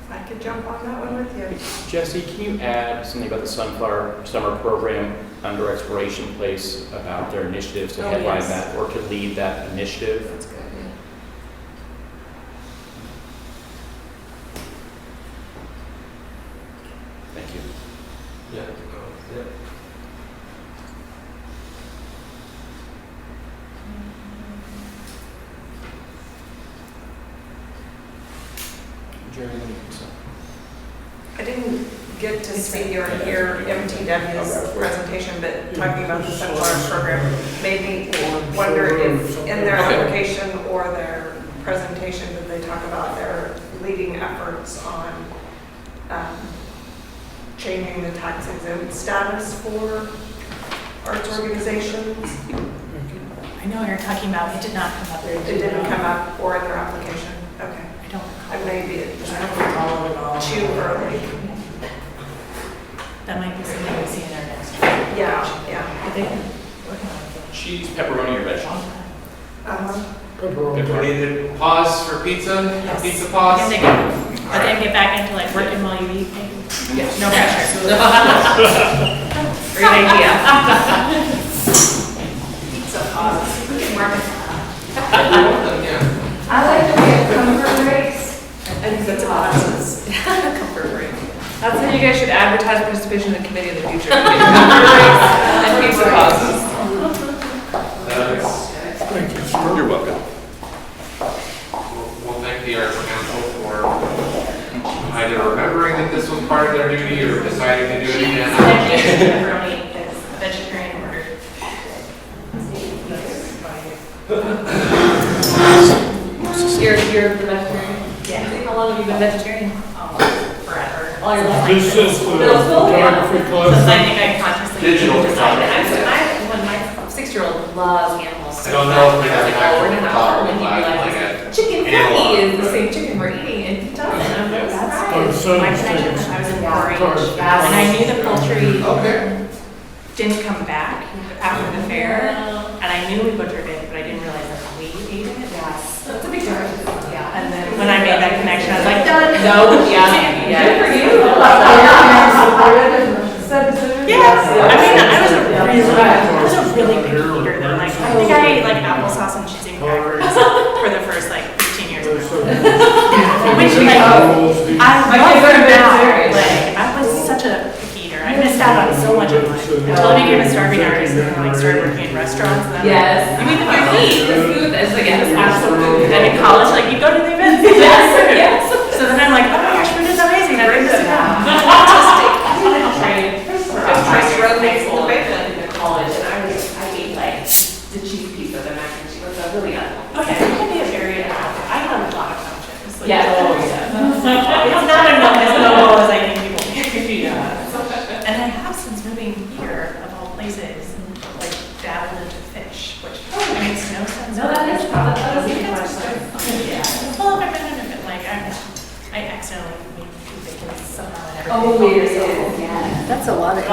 I could jump on that one with you. Jesse, can you add something about the Sunflower Summer Program under Exploration Place about their initiatives to Oh, headline yes. that or to lead that initiative? That's good, yeah. Thank you. Yeah. Jerry, what do you think? I didn't get to see or hear MTW's presentation, but talking about the Sunflower program made me wonder if in their application or their presentation, did they talk about their leading efforts on changing the tax exempt status for arts organizations? I know what you're talking about, it did not come up. It didn't come up or in their application? Okay. I don't recall. And maybe it's I don't recall it at all. too early. That might be something we see in our next year. Yeah. But they've been working on it Cheese, pepperoni, or for a vegetable? long time. Pepperoni. Do we need to pause for pizza? Yes. Pizza And pause? they can, but then get back into like working while you eat, maybe. Yes. No pressure. Great idea. Pizza pause. We can work it. Yeah. I like to get comfort breaks. I think that's a comfort break. That's how you guys should advertise participation in the committee in the future. Comfort breaks and pizza pauses. Thank you, sir. You're welcome. We'll thank the Arts Council for either remembering that this was part of their duty or deciding to do it again. Pepperoni is vegetarian order. You're the vegetarian? Yeah. How long have you been vegetarian? Forever. All your life? This is the Middle school? photography Sometimes I class. think I consciously. Digital decide photography. that When my 6-year-old loves animals. I don't know if we have an I was like, oh, we're actual gonna have photography and he'd be class, like, like a chicken analog. fatty is the same chicken we're eating, and he does, and I'm like, that's My right. son's My connection taking when I was in some 4-H, cars. and I knew the poultry. Okay. didn't come back after the fair, and I knew we butchered it, but I didn't realize that we ate it. Yes, that's a big difference. Yeah. And then when I made that connection, I was like, done. No, yeah, Good for you. Yeah, I mean, I was a really big eater though. Like, I think I ate like applesauce and cheese and crackers for the first like 15 years of my life. Which like, I love food now. Like, I was such a picky eater. I missed out on so much in life. Until I became a starving artist and like started working in restaurants. And then Yes. I mean, if you eat, The food is like, yes, absolutely. and in college, like you go to the events. Yes, yes. So then I'm like, oh my gosh, food is amazing. Bring this down. In college, and I ate like the cheese pizza, the mac and cheese, was really unhealthy. Okay, it can be a very unhealthy. I have a lot of conscience. Like, Yes. It's not as noble as I think people think. Yeah. And I have since moving here, of all places, like dabbled into fish, which makes no sense. No, that is, that does make much sense. Yeah. Well, I've been in it, like, I accidentally made two bacon somehow and everything. Oh, wait, yeah. That's a lot of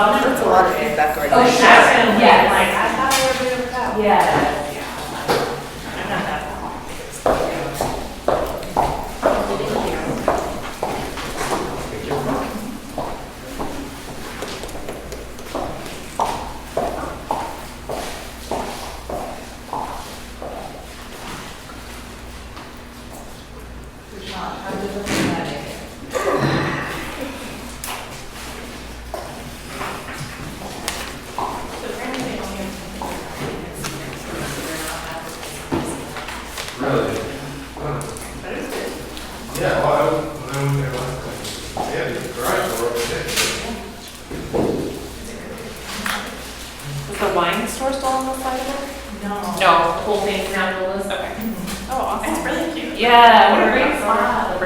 feedback right Oh, there. sure. Accidentally, Yes. like, I thought I would be that. Yeah. I'm not that. Really? Yeah, well, when I was there last time, yeah, the garage door over there. Was the wine store still on the side of it? No. No, the whole thing now the list, okay. Oh, awesome. It's really cute. Yeah, what a great spot.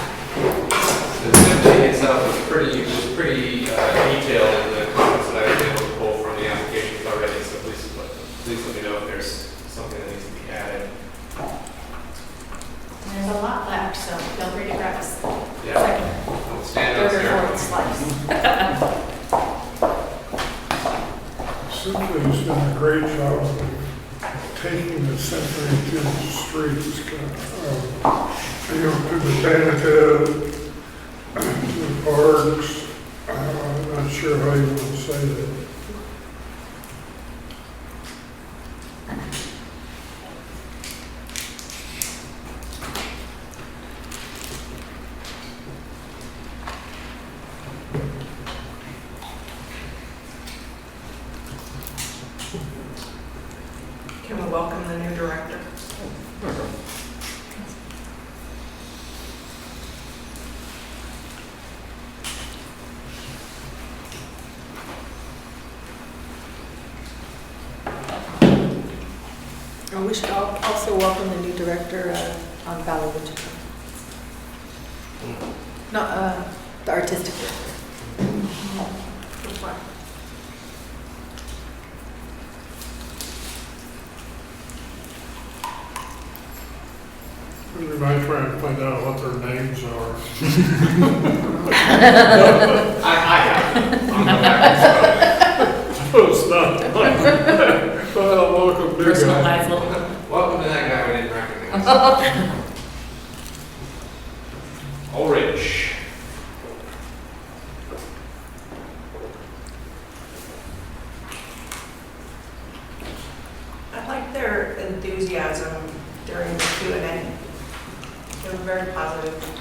The symphony itself was pretty detailed in the comments that I was able to pull from the applications already, so please let me know if there's something that needs to be added. There's a lot left, so feel free to grab us. Yeah. I'll stand Third or downstairs. fourth slice. Symphony's done a great job of taking the symphony to the streets, to the Botanica, to the parks. I'm not sure how you want to say that. Can we welcome the new director? And we should also welcome the new director on Valley Wichita. No, the artistic director. We might try and find out what their names are. I have. I'm not that So it's not like, well, welcome, big guy. Personalized little. Welcome to that guy we didn't recognize. Ulrich. I like their enthusiasm during the Q&A. They were very positive.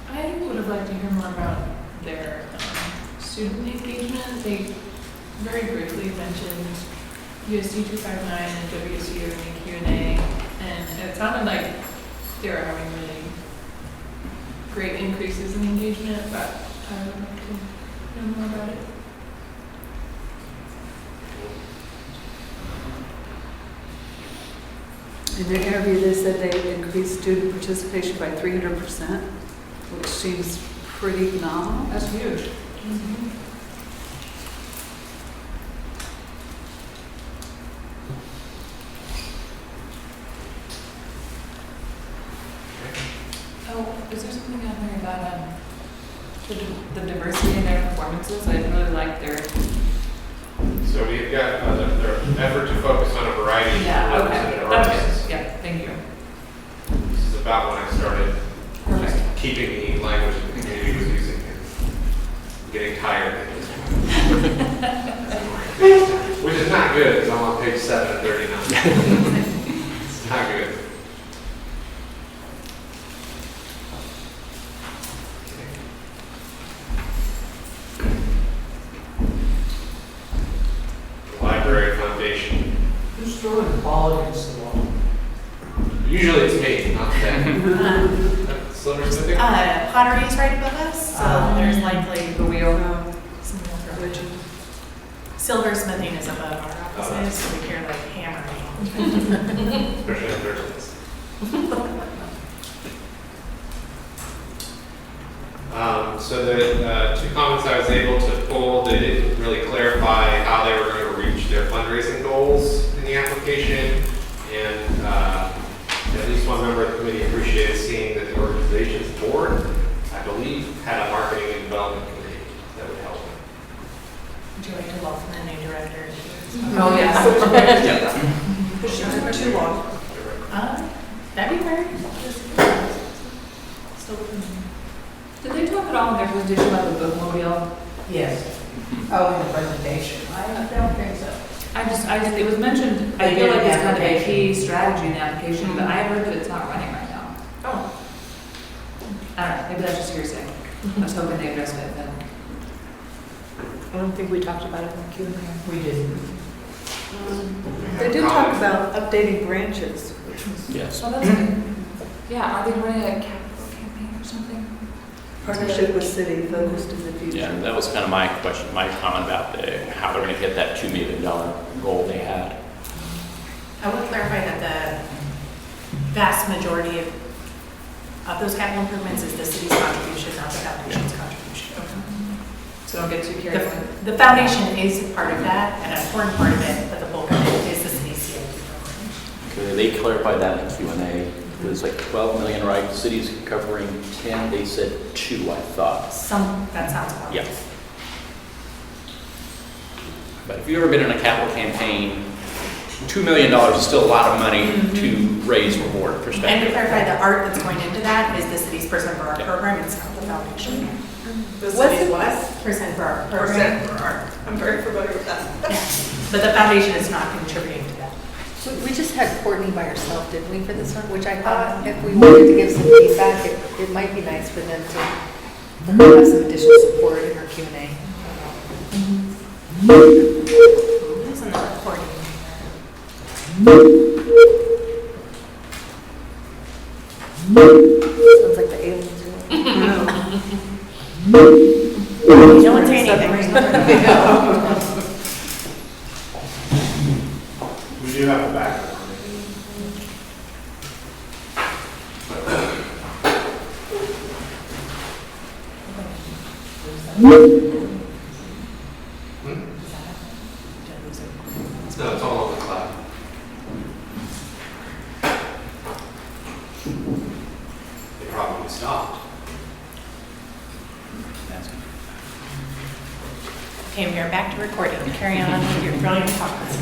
I would have liked to hear more about their student engagement. They very briefly mentioned USD 259 and WSU and Q&A, and it sounded like they were having really great increases in engagement, but I would like to know more about it. In their interview, they said they increased student participation by 300%, which seems pretty phenomenal. That's huge. Oh, is there something out there about the diversity in their performances? I really like their. So we've got their effort to focus on a variety of represented artists. Good. Yeah, thank you. This is about when I started just keeping the language that the community was using and getting tired of it. Which is not good, because I'm on page 7 of 39. It's not good. The Library Foundation. Who's throwing the ball against the wall? Usually it's me, not them. Silversmithing? Pottery is right above us, so there's likely The wheel. some religion. Silversmithing is above our offices, so we hear like hammering. Especially on Thursdays. So the two comments I was able to pull, they didn't really clarify how they were going to reach their fundraising goals in the application. And at least one member of the committee appreciated seeing that the organization's board, I believe, had a marketing and development committee that would help them. Would you like to welcome the new director? Oh, yes. She took too long. February. Still Did they talk at all in their presentation about the bookmobile? Yes. Oh, in the presentation. I don't think so. It was mentioned, I They feel did like an it's kind of a application. key strategy in the application, but I heard that it's not running right now. Oh. I don't know, maybe that's just hearsay. I was hoping they addressed it then. I don't think we talked about it in the Q&A. We didn't. They did talk about updating branches, which was Yes. Oh, that's good. Yeah, are they running a capital campaign or something? partnership with city focused in the future. Yeah, that was kind of my question, my comment about how they're going to hit that $2 million goal they had. I would clarify that the vast majority of those capital improvements is the city's contribution, not the foundation's contribution. So don't get too carried away. The foundation is part of that, an important part of it, but the bulk of it is the city's CIP program. Okay, they clarified that in the Q&A. It was like 12 million, right? The city's covering 10. They said 2, I thought. That sounds more. Yeah. But if you've ever been in a capital campaign, $2 million is still a lot of money to raise from board And to perspective. clarify, the art that's going into that is the city's percent for art Yeah. program, it's not the foundation. The What's city's it? what? Percent for art program. Percent for art. I'm very familiar with that. Yeah. But the foundation is not contributing to that. We just had Courtney by herself, didn't we, for this one? Which I thought if we wanted to give some feedback, it might be nice for them to for her to have some additional support in her Q&A. Who's in the recording? Sounds like the aliens. No one's saying anything. We do have a backup. No, it's all on the cloud. They probably stopped. Okay, we are back to recording. Carry on with your brilliant talks.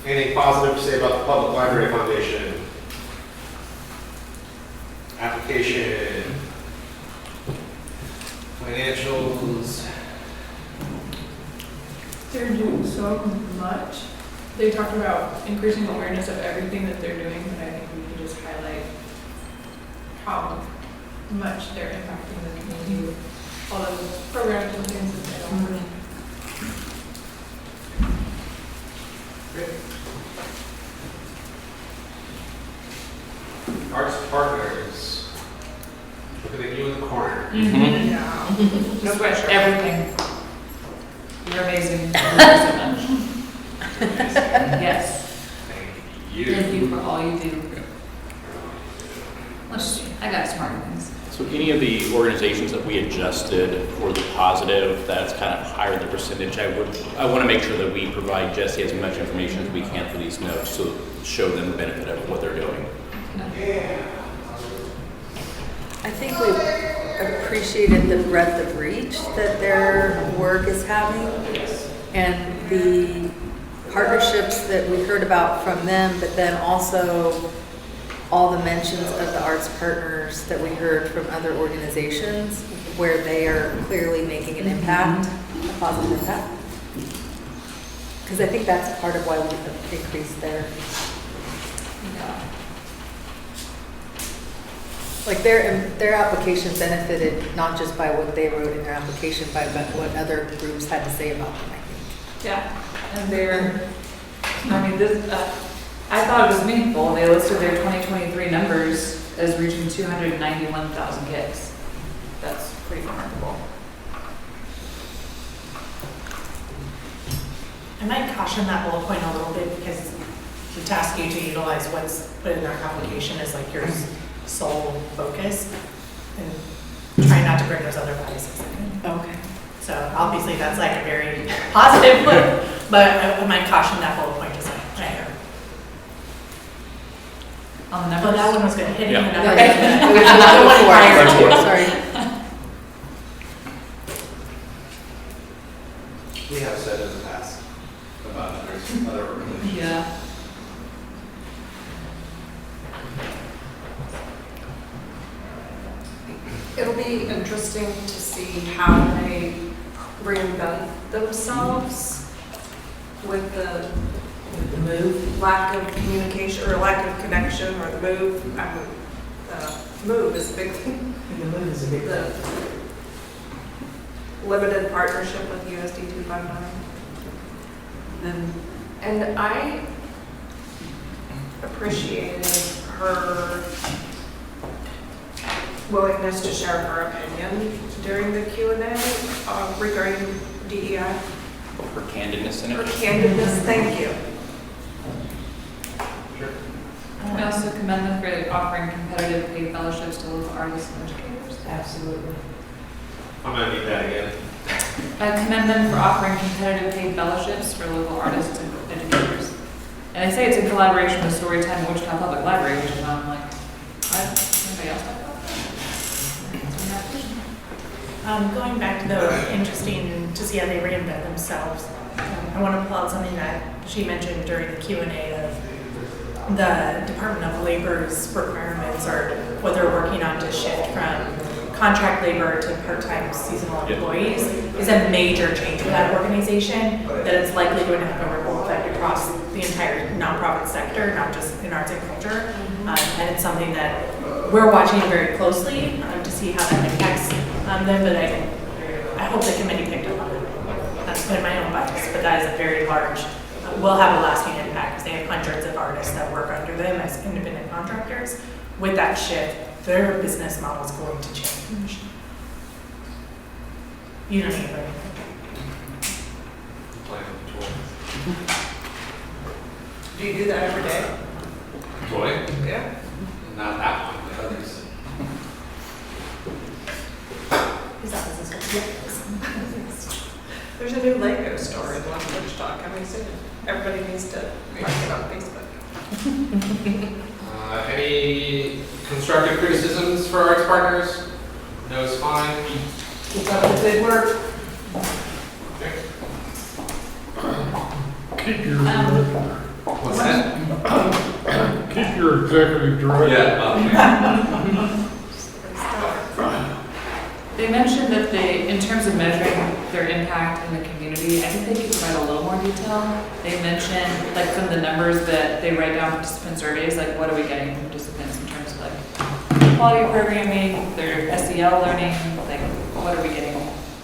Anything positive to say about the Public Library Foundation? Application, financials. They're doing so much. They talked about increasing awareness of everything that they're doing, but I think we can just highlight how much they're impacting the community. all those programs and things that they offer. Arts partners. Looking at you in the corner. Mhm. Yeah. No pressure. Everything. You're amazing. Thank you so much. Yes. Thank you for all you do. Let's see, I got smarter things. So any of the organizations that we adjusted for the positive, that's kind of higher the percentage, I want to make sure that we provide Jesse as much information as we can for these notes, so show them the benefit of what they're doing. I think we appreciated the breadth of reach that their work is having. And the partnerships that we heard about from them, but then also all the mentions of the arts partners that we heard from other organizations where they are clearly making an impact, a positive impact. Because I think that's part of why we increased their, like their application benefited not just by what they wrote in their application, but what other groups had to say about them, I think. Yeah, and they're, I mean, this, I thought it was meaningful. They listed their 2023 numbers as reaching 291,000 kids. That's pretty remarkable. I might caution that bullet point a little bit because to task you to utilize what's put in our application is like your sole focus and try not to bring those other biases in. Okay. So obviously that's like a very positive one, but I might caution that bullet point just like there. On the Well, numbers. that one was gonna hit you. Yeah. Another Okay. another one prior to it. Sorry. We have said in the past about other organizations. Yeah. It'll be interesting to see how they reinvent themselves with the move, lack of communication or lack of connection or the move. Move is a big thing. The move is a big The limited partnership with USD 259. And I appreciated her willingness to share her opinion during the Q&A regarding DEI. For candidness in Her it. candidness, thank you. I also commend them for offering competitive paid fellowships to local artists and educators. Absolutely. I'm gonna need that again. I commend them for offering competitive paid fellowships for local artists and educators. And they say it's in collaboration with Storytime and Wichita Public Library, which is why I'm like, anybody else talk about that? Going back to the interesting to see how they reinvent themselves. I want to pull out something that she mentioned during the Q&A of the Department of Labor's requirements or what they're working on to shift from contract labor to part-time seasonal employees is a major change for that organization that it's likely going to have a ripple effect across the entire nonprofit sector, not just in arts and culture. And it's something that we're watching very closely to see how that impacts them, but I hope the committee picked up on it. That's been my own bias, but that is a very large, will have a lasting impact because they have hundreds of artists that work under them as independent contractors. With that shift, their business model is going to change. You don't need to. Do you do that every day? Toy? Yeah. Not that one, but others. Is that business? There's a new Lego store in West Wichita coming soon. Everybody needs to like it on Facebook. Any constructive criticisms for arts partners? No is fine. Keep up the good work. Okay. Keep your, What's that? keep your executive director. Yeah. They mentioned that they, in terms of measuring their impact in the community, I think they could provide a little more detail. They mentioned like some of the numbers that they write down participant surveys, like what are we getting from participants in terms of like quality of programming, their SEL learning, like what what are we getting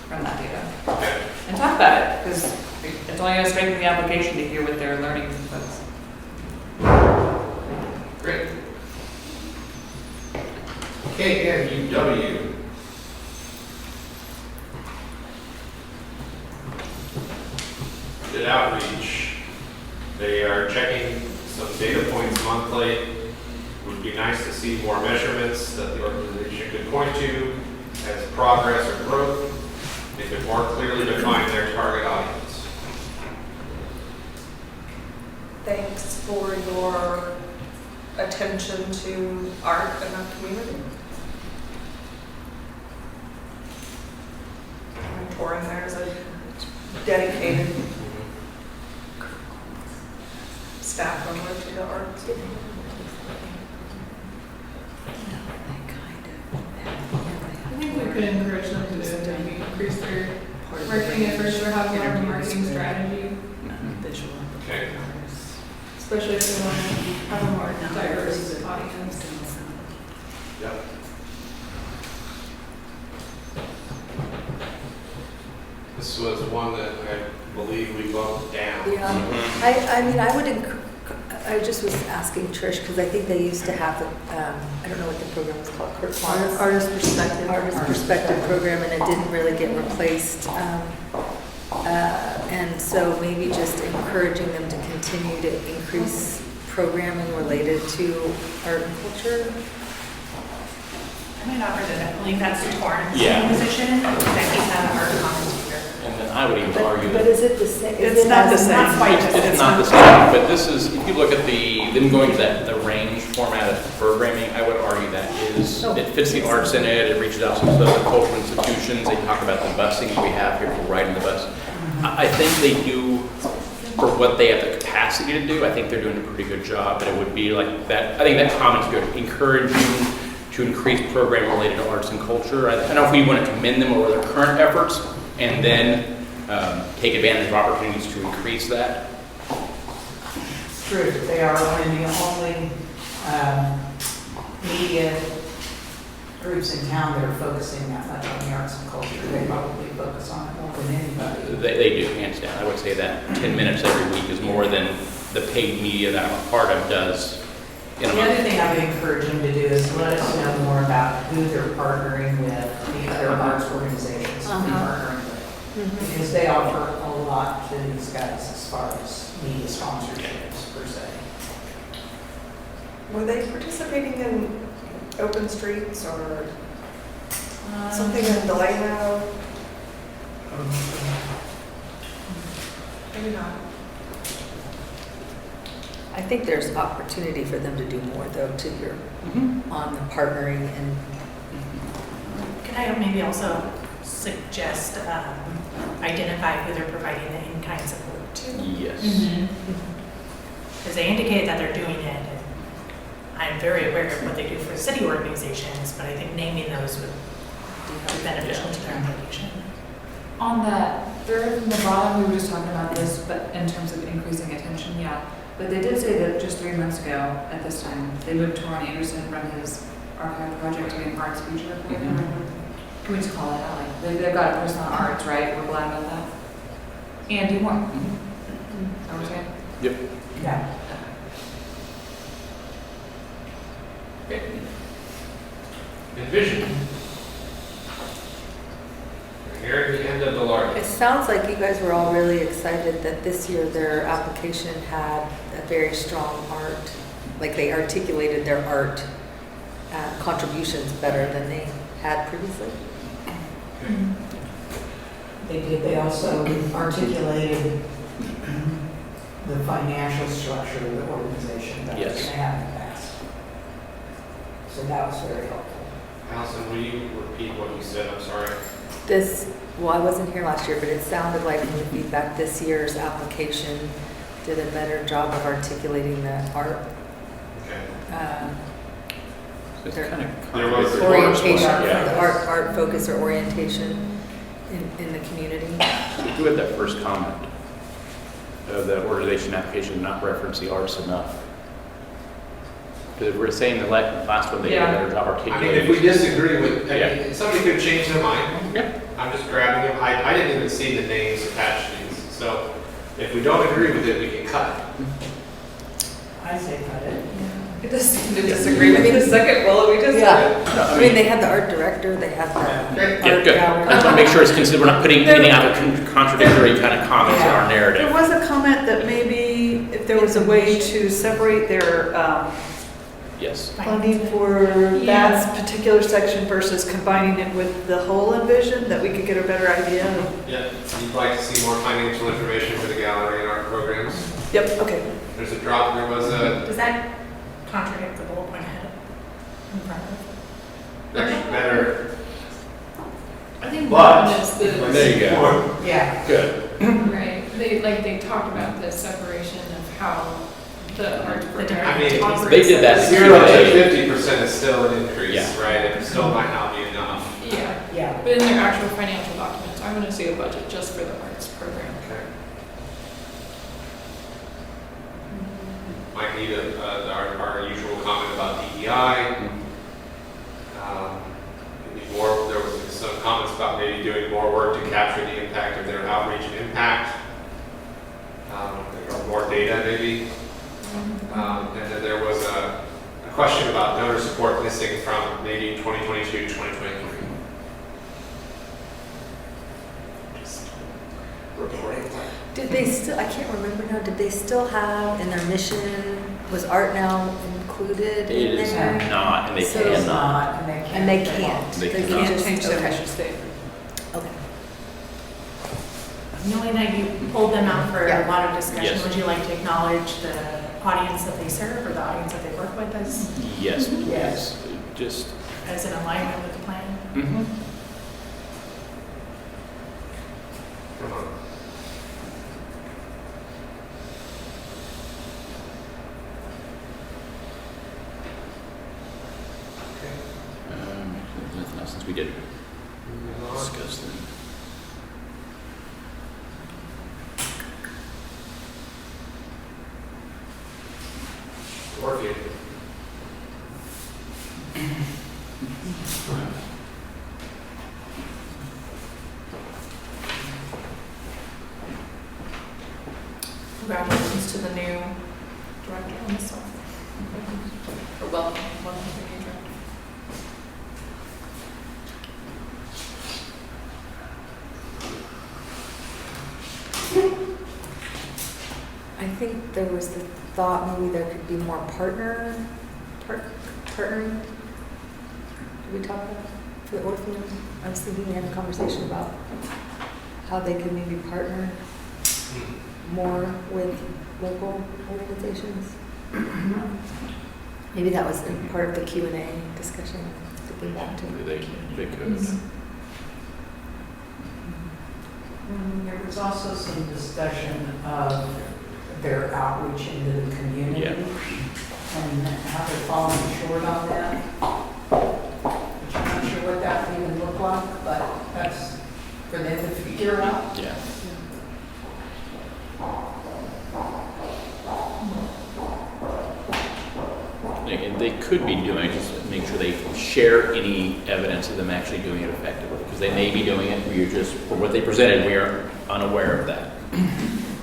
from that data? Okay. And talk about it, because it's only gonna strengthen the application to hear what they're learning from folks. Great. KMUW. Did outreach. They are checking some data points monthly. Would be nice to see more measurements that the organization could point to as progress or growth. They could more clearly define their target audience. Thanks for your attention to art in our community. Mentoring there is a dedicated staff member to the arts. I think we could encourage them to maybe increase their marketing efforts or have more of a marketing strategy, Okay. especially if they want to have a more diverse audience. Yep. This was one that I believe we bumped down. Yeah, I mean, I just was asking Trish, because I think they used to have, I don't know what the program was called, Artist perspective. Artist Perspective program, and it didn't really get replaced. And so maybe just encouraging them to continue to increase programming related to art and culture. I might offer that, I believe that's Torrance' Yeah. position, that he's not an art commentator. And then I would even argue But that is it the same? It's not the same. Not quite the same. it's not the same, but this is, if you look at them going to the range format of programming, I would argue that it fits the arts in it, it reaches out to some other cultural institutions, they talk about the busing we have here for riding the bus. I think they do, for what they have the capacity to do, I think they're doing a pretty good job, but it would be like that, I think that comment's good, encouraging to increase program related to arts and culture. I don't know if we want to commend them over their current efforts and then take advantage of opportunities to increase that. It's true, they are one of the only media groups in town that are focusing that much on the arts and culture. They probably focus on it more than anybody. They do, hands down. I would say that 10 minutes every week is more than the paid media that I'm a part of does in a The month. other thing I would encourage them to do is let us know more about who they're partnering with, the other arts organizations they're partnering with. Because they offer a lot to these guys as far as media sponsorships per se. Were they participating in open streets or something in Delano? Maybe not. I think there's opportunity for them to do more, though, to your, on the partnering and. Could I maybe also suggest identify who they're providing the in-kind support to? Yes. Because they indicate that they're doing it, and I'm very aware of what they do for city organizations, but I think naming those would be beneficial to their application. On the third from the bottom, we were just talking about this, but in terms of increasing attention, yeah. But they did say that just 3 months ago, at this time, they moved Ron Anderson from his archive project to be an arts feature. Can we just call it out? Like, they've got a person on arts, right? We're glad about that. And do more. Are we saying? Yep. Yeah. Envision. We're here at the end of the It largest. sounds like you guys were all really excited that this year their application had a very strong art, like they articulated their art contributions better than they had previously. They did, they also articulated the financial structure of the organization that Yes. they have in the past. So that was very helpful. Allison, will you repeat what you said? I'm sorry. Well, I wasn't here last year, but it sounded like from the feedback, this year's application did a better job of articulating the art. Okay. It's There- kind of There was the Orientation, Yeah. the art focus or orientation in the community. Who had that first comment? The organization application not reference the arts enough. Because we're saying the last one, they did a better job I mean, if articulating. we disagree with, Yeah. somebody could change their mind. Yeah. I'm just grabbing them. I didn't even see the names attached to these. So if we don't agree with it, we can cut it. I say cut it. It doesn't disagree with the second bullet we just said. Yeah, I mean, they had the art director, they had the Great. Yeah, art good. gallery. I just want to make sure it's considered, we're not putting any other contradictory kind of comments in our There narrative. was a comment that maybe if there was a way to separate their Yes. funding for that particular section versus combining it with the whole envision, that we could get a better idea of. Yeah. You'd like to see more financial information for the gallery and art programs? Yep, okay. There's a drop. There was a Does that contradict the bullet point ahead in front of it? better. I think But- one is the. There you go. Yeah. Good. Right, they talked about the separation of how the art program I mean, operates. they did that. 0 to 50% is still an increase, Yeah. right? It still might not be enough. Yeah, Yeah. but in their actual financial documents, I want to see a budget just for the arts program. Okay. Might need our usual comment about DEI. Maybe more, there was some comments about maybe doing more work to capture the impact of their outreach and impact. Or more data maybe. And then there was a question about donor support missing from maybe 2022, 2023. Just reporting. Did they still, I can't remember now, did they still have in their mission, was art now included It in is there? not, and they So- It's cannot. not, and they can't. And they can't. They They cannot. just- Change their okay. mission statement. Okay. Knowing that you pulled them out for Yeah. a lot of discussion, Yes. would you like to acknowledge the audience that they serve or the audience that they work with Yes, Yes. yes, just, as in alignment with the plan? mhm. Come on. Nothing else since we did Moving on. discuss them. Orpheum. Congratulations to the new director on this one. Or welcome to the new director. I think there was the thought maybe there could be more partnering. Did we talk about for the orphan? I was thinking we had a conversation about how they could maybe partner more with local organizations. Maybe that was in part of the Q&A discussion to get back to. They could. There was also some discussion of their outreach into the community. Yeah. And how they're falling short on that. Which I'm not sure what that would even look like, but that's for them to figure out. Yeah. And they could be doing, just make sure they share any evidence of them actually doing it effectively, because they may be doing it, we are just, for what they presented, we are unaware of that.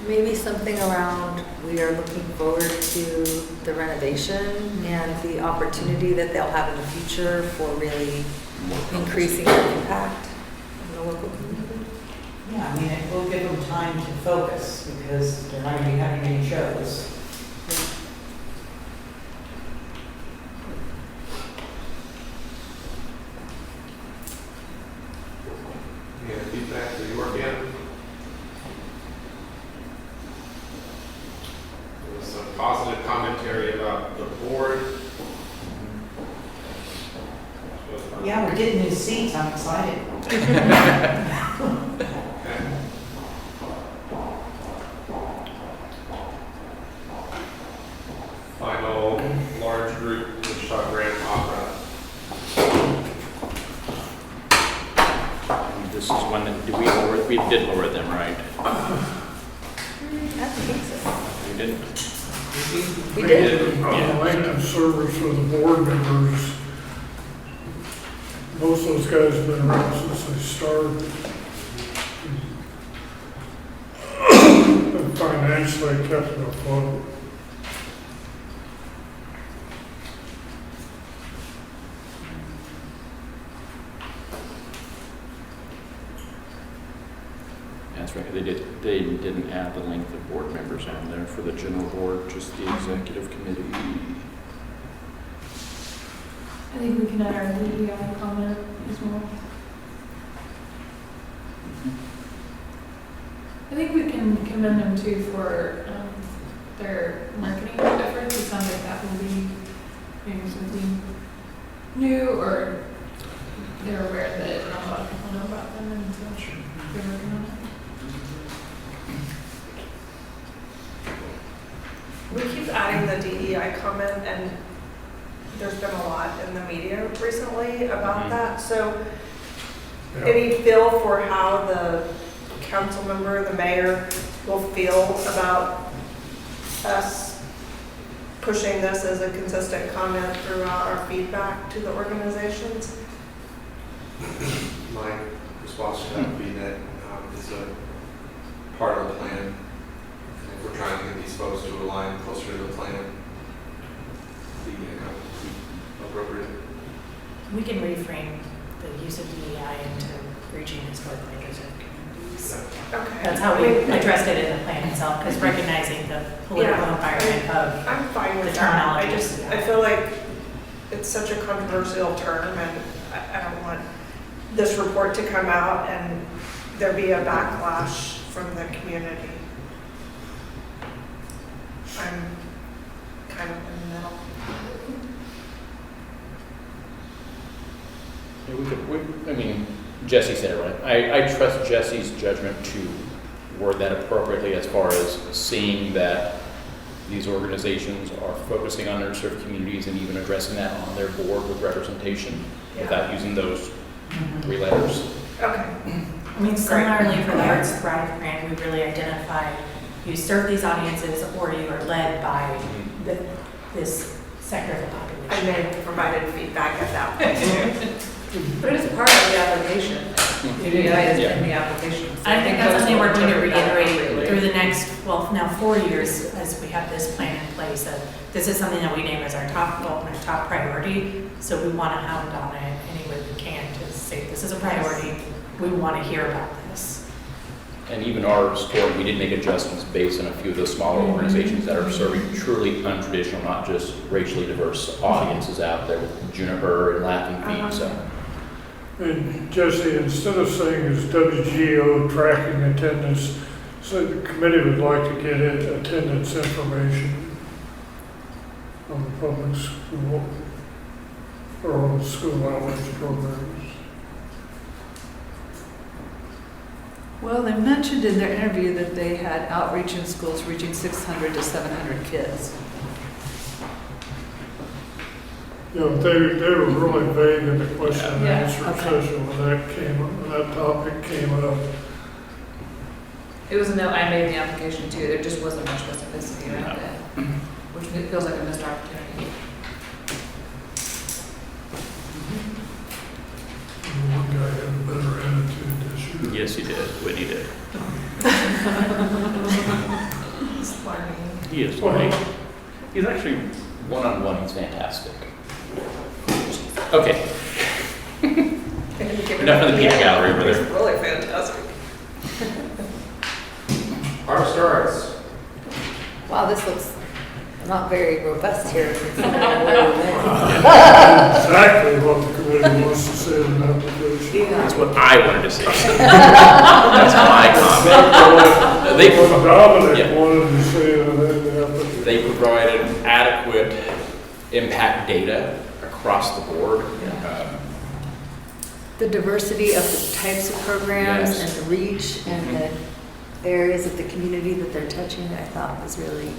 Maybe something around, we are looking forward to the renovation and the opportunity that they'll have in the future for really increasing their impact in the local community. Yeah, I mean, it will give them time to focus because they're not going to be having any shows. Yeah, feedback to the Orpheum. There was some positive commentary about the board. Yeah, we're getting new seats, I'm excited. Okay. Final large group Wichita Grand Opera. And this is one that, we did lower them, right? I think so. We didn't? We did. Length of service for the board members, Most of those guys have been around since they started. And financially kept it afloat. That's right, they didn't add the length of board members on there for the general board, just the executive committee. I think we can add our DEI comment as well. I think we can commend them too for their marketing efforts. It sounds like that will be maybe something new, or they're aware that not a lot of people know about them, and so they're working on it. We keep adding the DEI comment, and there's been a lot in the media recently about that. So any feel for how the council member, the mayor, will feel about us pushing this as a consistent comment throughout our feedback to the organizations? My response to that would be that it's a part of the plan. And if we're trying to get these folks to align closer to the plan, the appropriate. We can reframe the use of DEI into reaching historically underserved communities. Okay. That's how we addressed it in the plan itself, because recognizing the political environment of I'm fine with the that. terminology. I feel like it's such a controversial term, and I don't want this report to come out and there be a backlash from the community. I'm kind of in the middle. I mean, Jesse said it right. I trust Jesse's judgment to word that appropriately as far as seeing that these organizations are focusing on underserved communities and even addressing that on their board with representation without using those 3 letters. Okay. I mean, similarly for the Arts Thrive grant, we really identified you serve these audiences or you are led by this sector of the population. I may have provided feedback at that point too. But it is part of the application. DEI is in the application. So I think that's something we're going to interpret that reiterate appropriately. through the next, well, now 4 years as we have this plan in place. That this is something that we name as our top goal and our top priority. So we want to hound on it any way we can to say this is a priority. We want to hear about this. And even our scoring, we did make adjustments based on a few of the smaller organizations that are serving truly untraditional, not just racially diverse audiences out there with Juniper and Laughing Feet. So. And Jesse, instead of saying it's WGO tracking attendance, so the committee would like to get attendance information on the public school or on the school outreach programs. Well, they mentioned in their interview that they had outreach in schools reaching 600 to 700 kids. You know, they were really vague in the question and Yeah, answer okay. session when that topic came up. It was a note, I made the application too, there just wasn't much specificity around it, which feels like a missed opportunity. One guy had a better attitude this year. Yes, he did. Whitney did. It's learning. He is learning. He's actually one-on-one. He's fantastic. Okay. Enough of the peanut gallery, brother. It's really fantastic. Art starts. Wow, this looks not very robust here. Exactly what the committee wants to say in an application. That's what I wanted to say. That's my comment. They What Dominic Yeah. wanted to say in the application. They provided adequate impact data across the board. The diversity of the types of programs Yes. and the reach and the areas of the community that they're touching, I thought was really,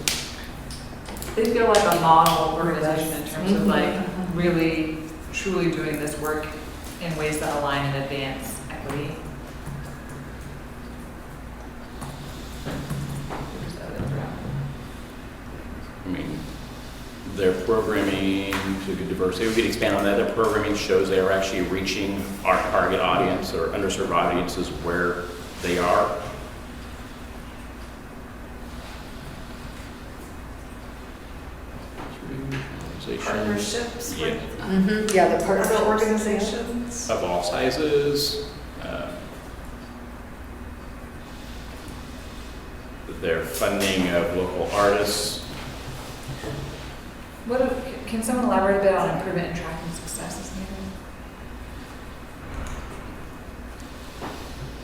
They feel like a model organization in terms of like really truly doing this work in ways that align and advance equity. I mean, their programming to good diversity. We could expand on that. Their programming shows they are actually reaching our target audience or underserved audiences where they are. Partnerships Yeah. with Yeah, the other partnerships. organizations. Of all sizes. Their funding of local artists. Can someone elaborate a bit on improvement in tracking successes needed?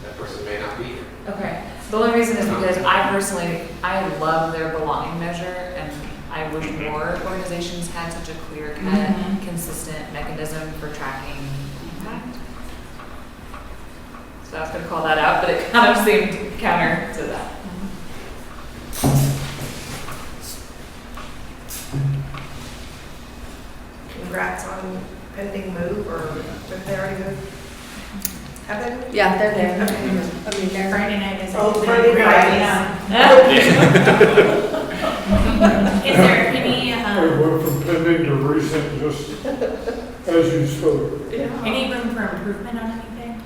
That person may not be here. Okay, the only reason is because I love their belonging measure, and I wish more organizations had such a clear-cut, consistent mechanism for tracking impact. So I was gonna call that out, but it kind of seemed counter to that. Congrats on pending move, or did they already move? Have they moved? Yeah, they're there. Okay. I mean, they're. Friday night is. Oh, Friday night. Is there any, It went from pending to recent, just as you spoke. any room for improvement on anything?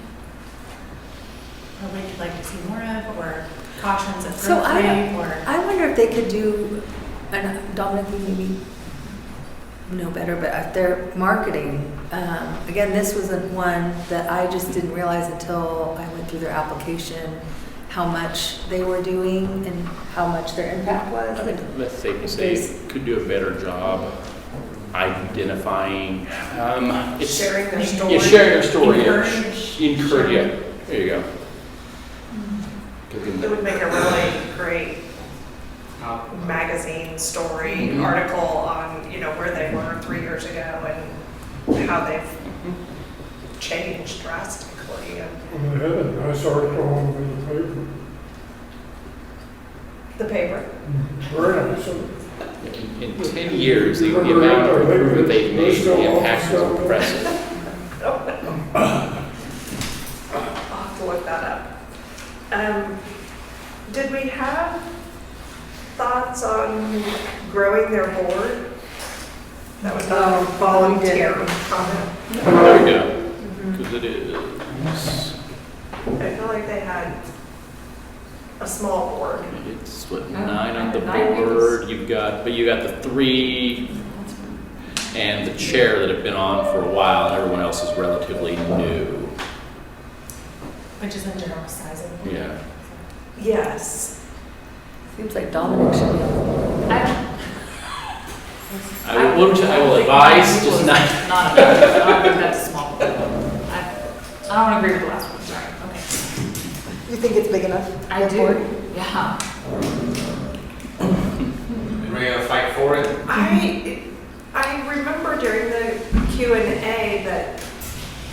Or we could like to see more of, or cautions of So growth rate, or? I wonder if they could do, and Dominic, you maybe know better, but if their marketing, again, this wasn't one that I just didn't realize until I went through their application, how much they were doing and how much their impact was. I think that's safe to say could do a better job identifying. Sharing their story. Yeah, sharing their story. Encourage. Encourage, yeah. There you go. It would make a really great magazine story article on, where they were 3 years ago and how they've changed drastically. And they had a nice article in the paper. The paper. Very nice. In 10 years, the amount of improvement they've made, the impact is impressive. I'll have to look that up. Did we have thoughts on growing their board? That was a volunteer comment. There you go. Because it is. I feel like they had a small board. It's what, Oh, 9 on the 9 board. You got the 3 and the chair that have been on for a while, and everyone else is relatively new. Which is the general size of the board. Yeah. Yes. Seems like Dominic should be on. I will advise, just not. Not enough. I don't think that's small. I don't agree with the last one, sorry. Okay. You think it's big enough? I the board? do, yeah. Anybody gonna fight for it? I remember during the Q&A that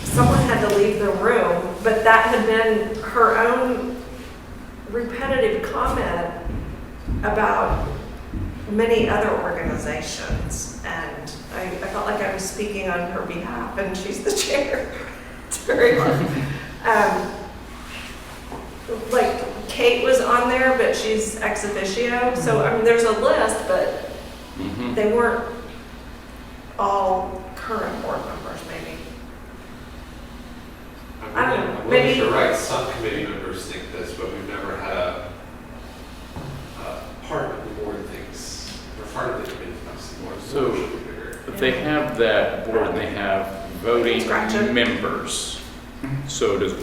someone had to leave the room, but that had been her own repetitive comment about many other organizations, and I felt like I was speaking on her behalf, and she's the chair. It's very hard. Like Kate was on there, but she's ex officio, so I mean, there's a list, but they weren't all current board members, maybe. I don't know, I'm maybe- really sure, right, some committee members think this, but we've never had a part of the board thinks, or part of the committee thinks the board So- should be bigger. If they have that board and they have voting Scratch it. members, so does,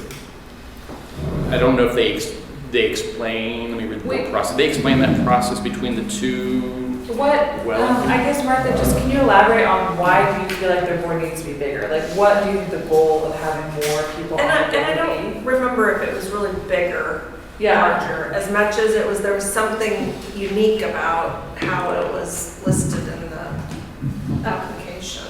I don't know if they explain, let me read the Wait. board process. They explain that process between the two. What, Well- I guess Martha, just can you elaborate on why do you feel like their board needs to be bigger? Like, what do you think the goal of having more people on And I it would don't remember if it was really bigger, be? Yeah, larger, as much as it was, there was something unique about how it was listed in the application.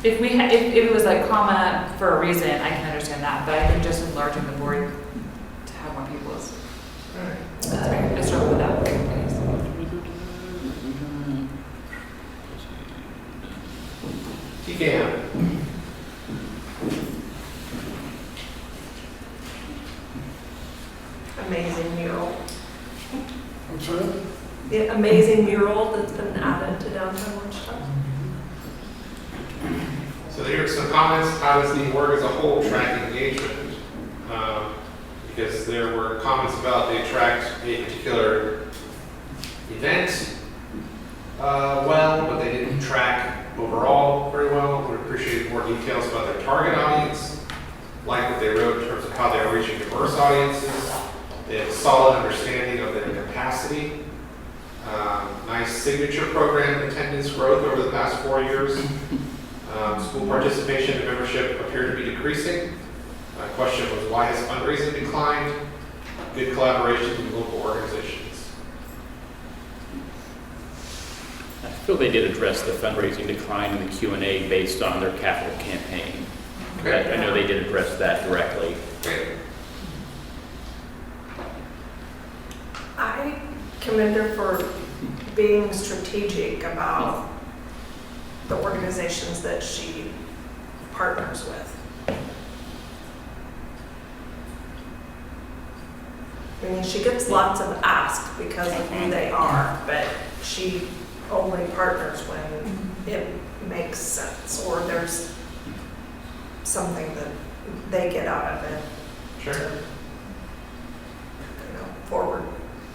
if if it was like comma for a reason, I can understand that, but I think just enlarging the board to have more people is, I struggle with that. You can. Amazing mural. What's that? The amazing mural that's been added to downtown Wichita. So here are some comments. How does the org as a whole track engagement? Because there were comments about they tracked a particular event well, but they didn't track overall very well. We appreciate more details about their target audience, like what they wrote in terms of how they are reaching diverse audiences. They have a solid understanding of their capacity. Nice signature program attendance growth over the past 4 years. School participation and membership appear to be decreasing. My question was, why has fundraising declined? Good collaboration with local organizations. I feel they did address the fundraising decline in the Q&A based on their capital campaign. Okay. I know they did address that directly. Great. I commend her for being strategic about the organizations that she partners with. I mean, she gets lots of asks because of who they are, but she only partners when it makes sense or there's something that they get out of it Sure. to, forward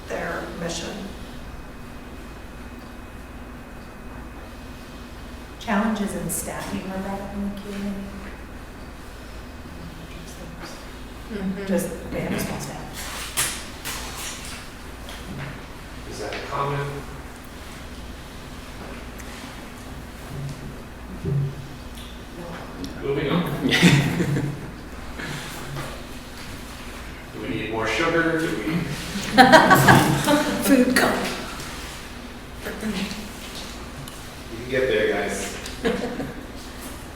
their mission. Challenges in staffing were brought up in the Q&A. Just, they have a small staff. Is that a comment? Moving on. Do we need more sugar? Do we? Food come. You can get there, guys.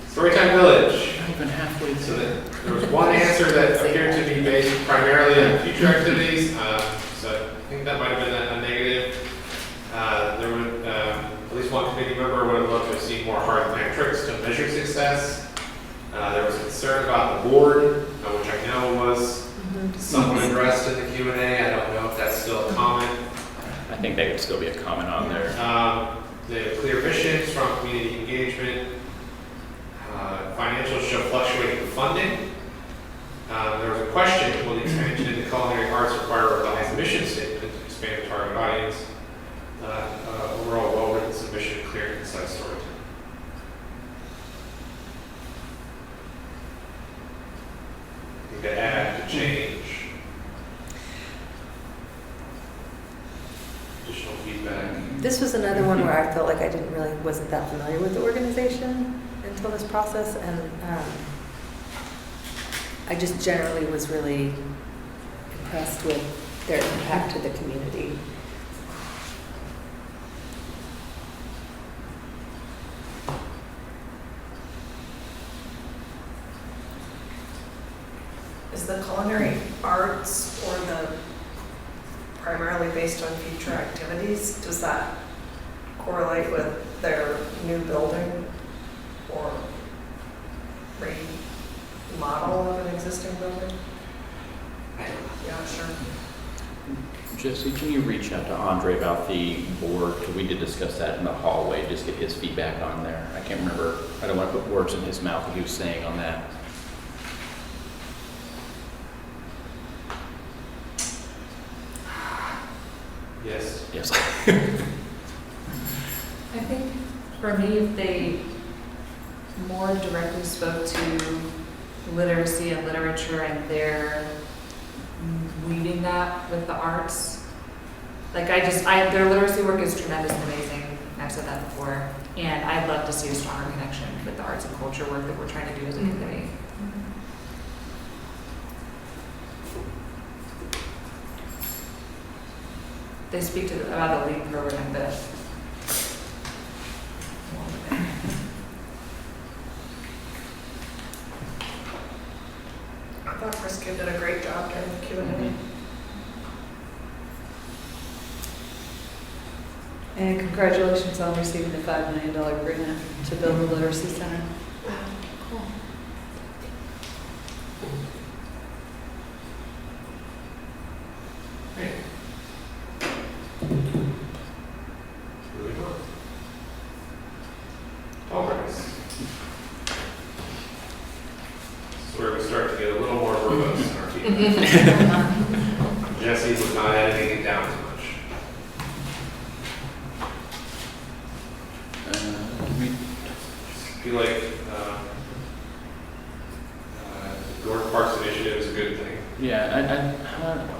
Storytime Village. Not even halfway So there was one answer that appeared to be based primarily on future activities. So I think that might have been a negative. There would, at least one committee member would have loved to have seen more hard metrics to measure success. There was concern about the board, which I know was somewhat addressed in the Q&A. I don't know if that's still a comment. I think that would still be a comment on there. The clear mission, strong community engagement, financials show fluctuating funding. There was a question, will the expansion into culinary arts require a revised mission statement to expand the target audience? Overall, well-written submission, clear and concise storytelling. I think to add, to change. Additional feedback. This was another one where I felt like I wasn't that familiar with the organization until this process, and I just generally was really impressed with their impact to the community. Is the culinary arts or the primarily based on future activities, does that correlate with their new building or remodel of an existing building? Yeah, sure. Jesse, can you reach out to Andre about the board? 'Cause we did discuss that in the hallway, just get his feedback on there. I can't remember, I don't want to put words in his mouth what he was saying on that. Yes. Yes. I think for me, if they more directly spoke to literacy and literature and their leading that with the arts, like their literacy work is tremendously amazing. I've said that before. And I'd love to see a stronger connection with the arts and culture work that we're trying to do as a community. They speak about the LEAD program, but I thought Frisco did a great job during the Q&A. And congratulations on receiving the $5 million grant to build the literacy center. Great. Moving on. Progress. Jesse was not editing it down as much. I feel like North Parks Initiative is a good thing. Yeah,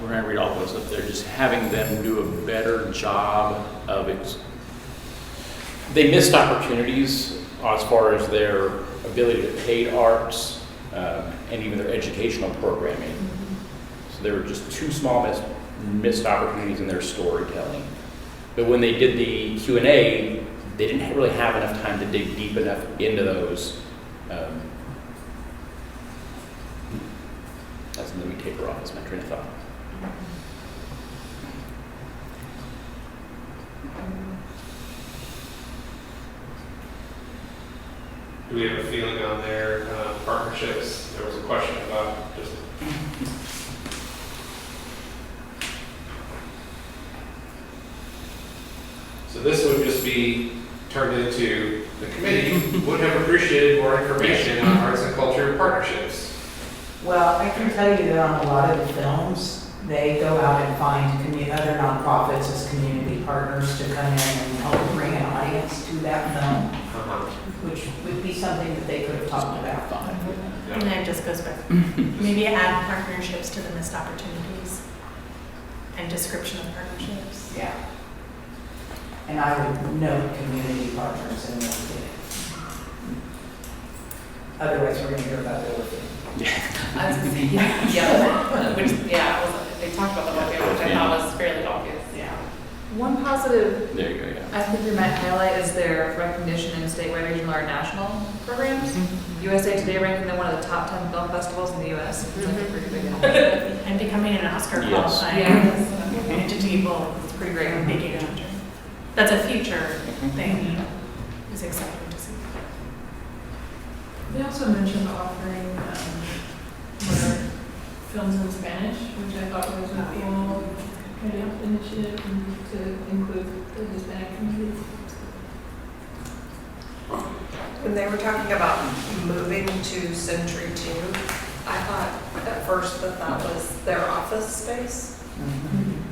we're gonna read all those up there, just having them do a better job of it. They missed opportunities as far as their ability to paid arts, and even their educational programming. So there were just two small missed opportunities in their storytelling. But when they did the Q&A, they didn't really have enough time to dig deep enough into those. That's when we taper off, is my train of thought. Do we have a feeling on their partnerships? There was a question about just. So this would just be turned into, the committee would have appreciated more information on arts and culture partnerships. Well, I can tell you that on a lot of the films, they go out and find other nonprofits as community partners to come in and help bring an audience to that film, which would be something that they could have talked about. And then it just goes back, maybe add partnerships to the missed opportunities and description of partnerships. Yeah. And I would note community partners in the otherwise we're going to hear about the other thing. I was gonna say, yeah, which, yeah, they talked about the market, which I thought was fairly obvious. Yeah. One positive There you go, yeah. I think we might highlight is their recognition in statewide, regional, or national programs. USA Today ranking them one of the top 10 film festivals in the US. It's like a pretty big deal. And becoming an Oscar Yes. qualifying entity will It's pretty great. make a change. That's a future thing. It's exciting to see. They also mentioned offering what are films in Spanish, which I thought was a cool kind of initiative to include the Hispanic community. When they were talking about moving to Century 2, I thought at first that was their office space,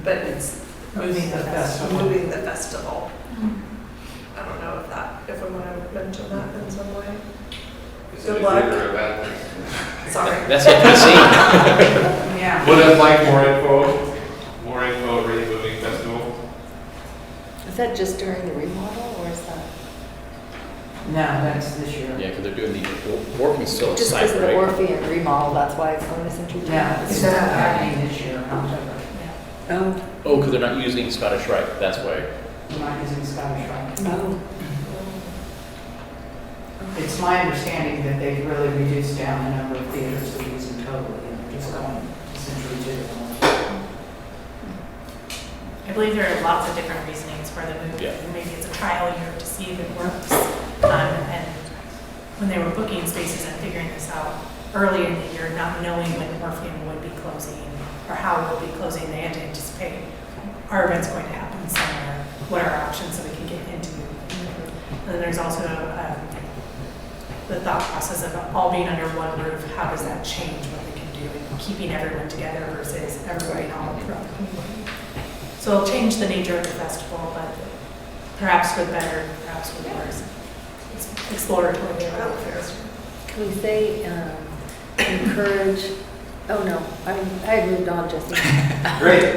but it's Moving the festival. Moving the festival. I don't know if we want to mention that in some way. Is Good it a luck. good or a bad thing? Sorry. That's what I see. Yeah. Would have liked more info, really moving festival. Is that just during the remodel or is that? No, that's this year. Yeah, because they're doing the working still Just site, because of the right? Orpheum remodel, that's why it's going to Century 2? Yeah, it's happening this year in October. Oh, Oh, because they're not using Scottish Rite, that's why. We're not using Scottish Rite. oh. It's my understanding that they've really reduced down the number of theaters they're using totally, and they're just going to Century 2. I believe there are lots of different reasonings for the move. Yeah. Maybe it's a trial year to see if it works. And when they were booking spaces and figuring this out early in the year, not knowing when Orpheum would be closing or how it would be closing, they had to anticipate, our event's going to happen somewhere, what are our options so we can get into. And then there's also the thought process of all being under one roof, how does that change what they can do and keeping everyone together versus everybody all throughout the community. So it'll change the nature of the festival, but perhaps for the better, perhaps for the worse. It's exploratory. Can we say encourage, oh no, I had moved on, Jesse. Great.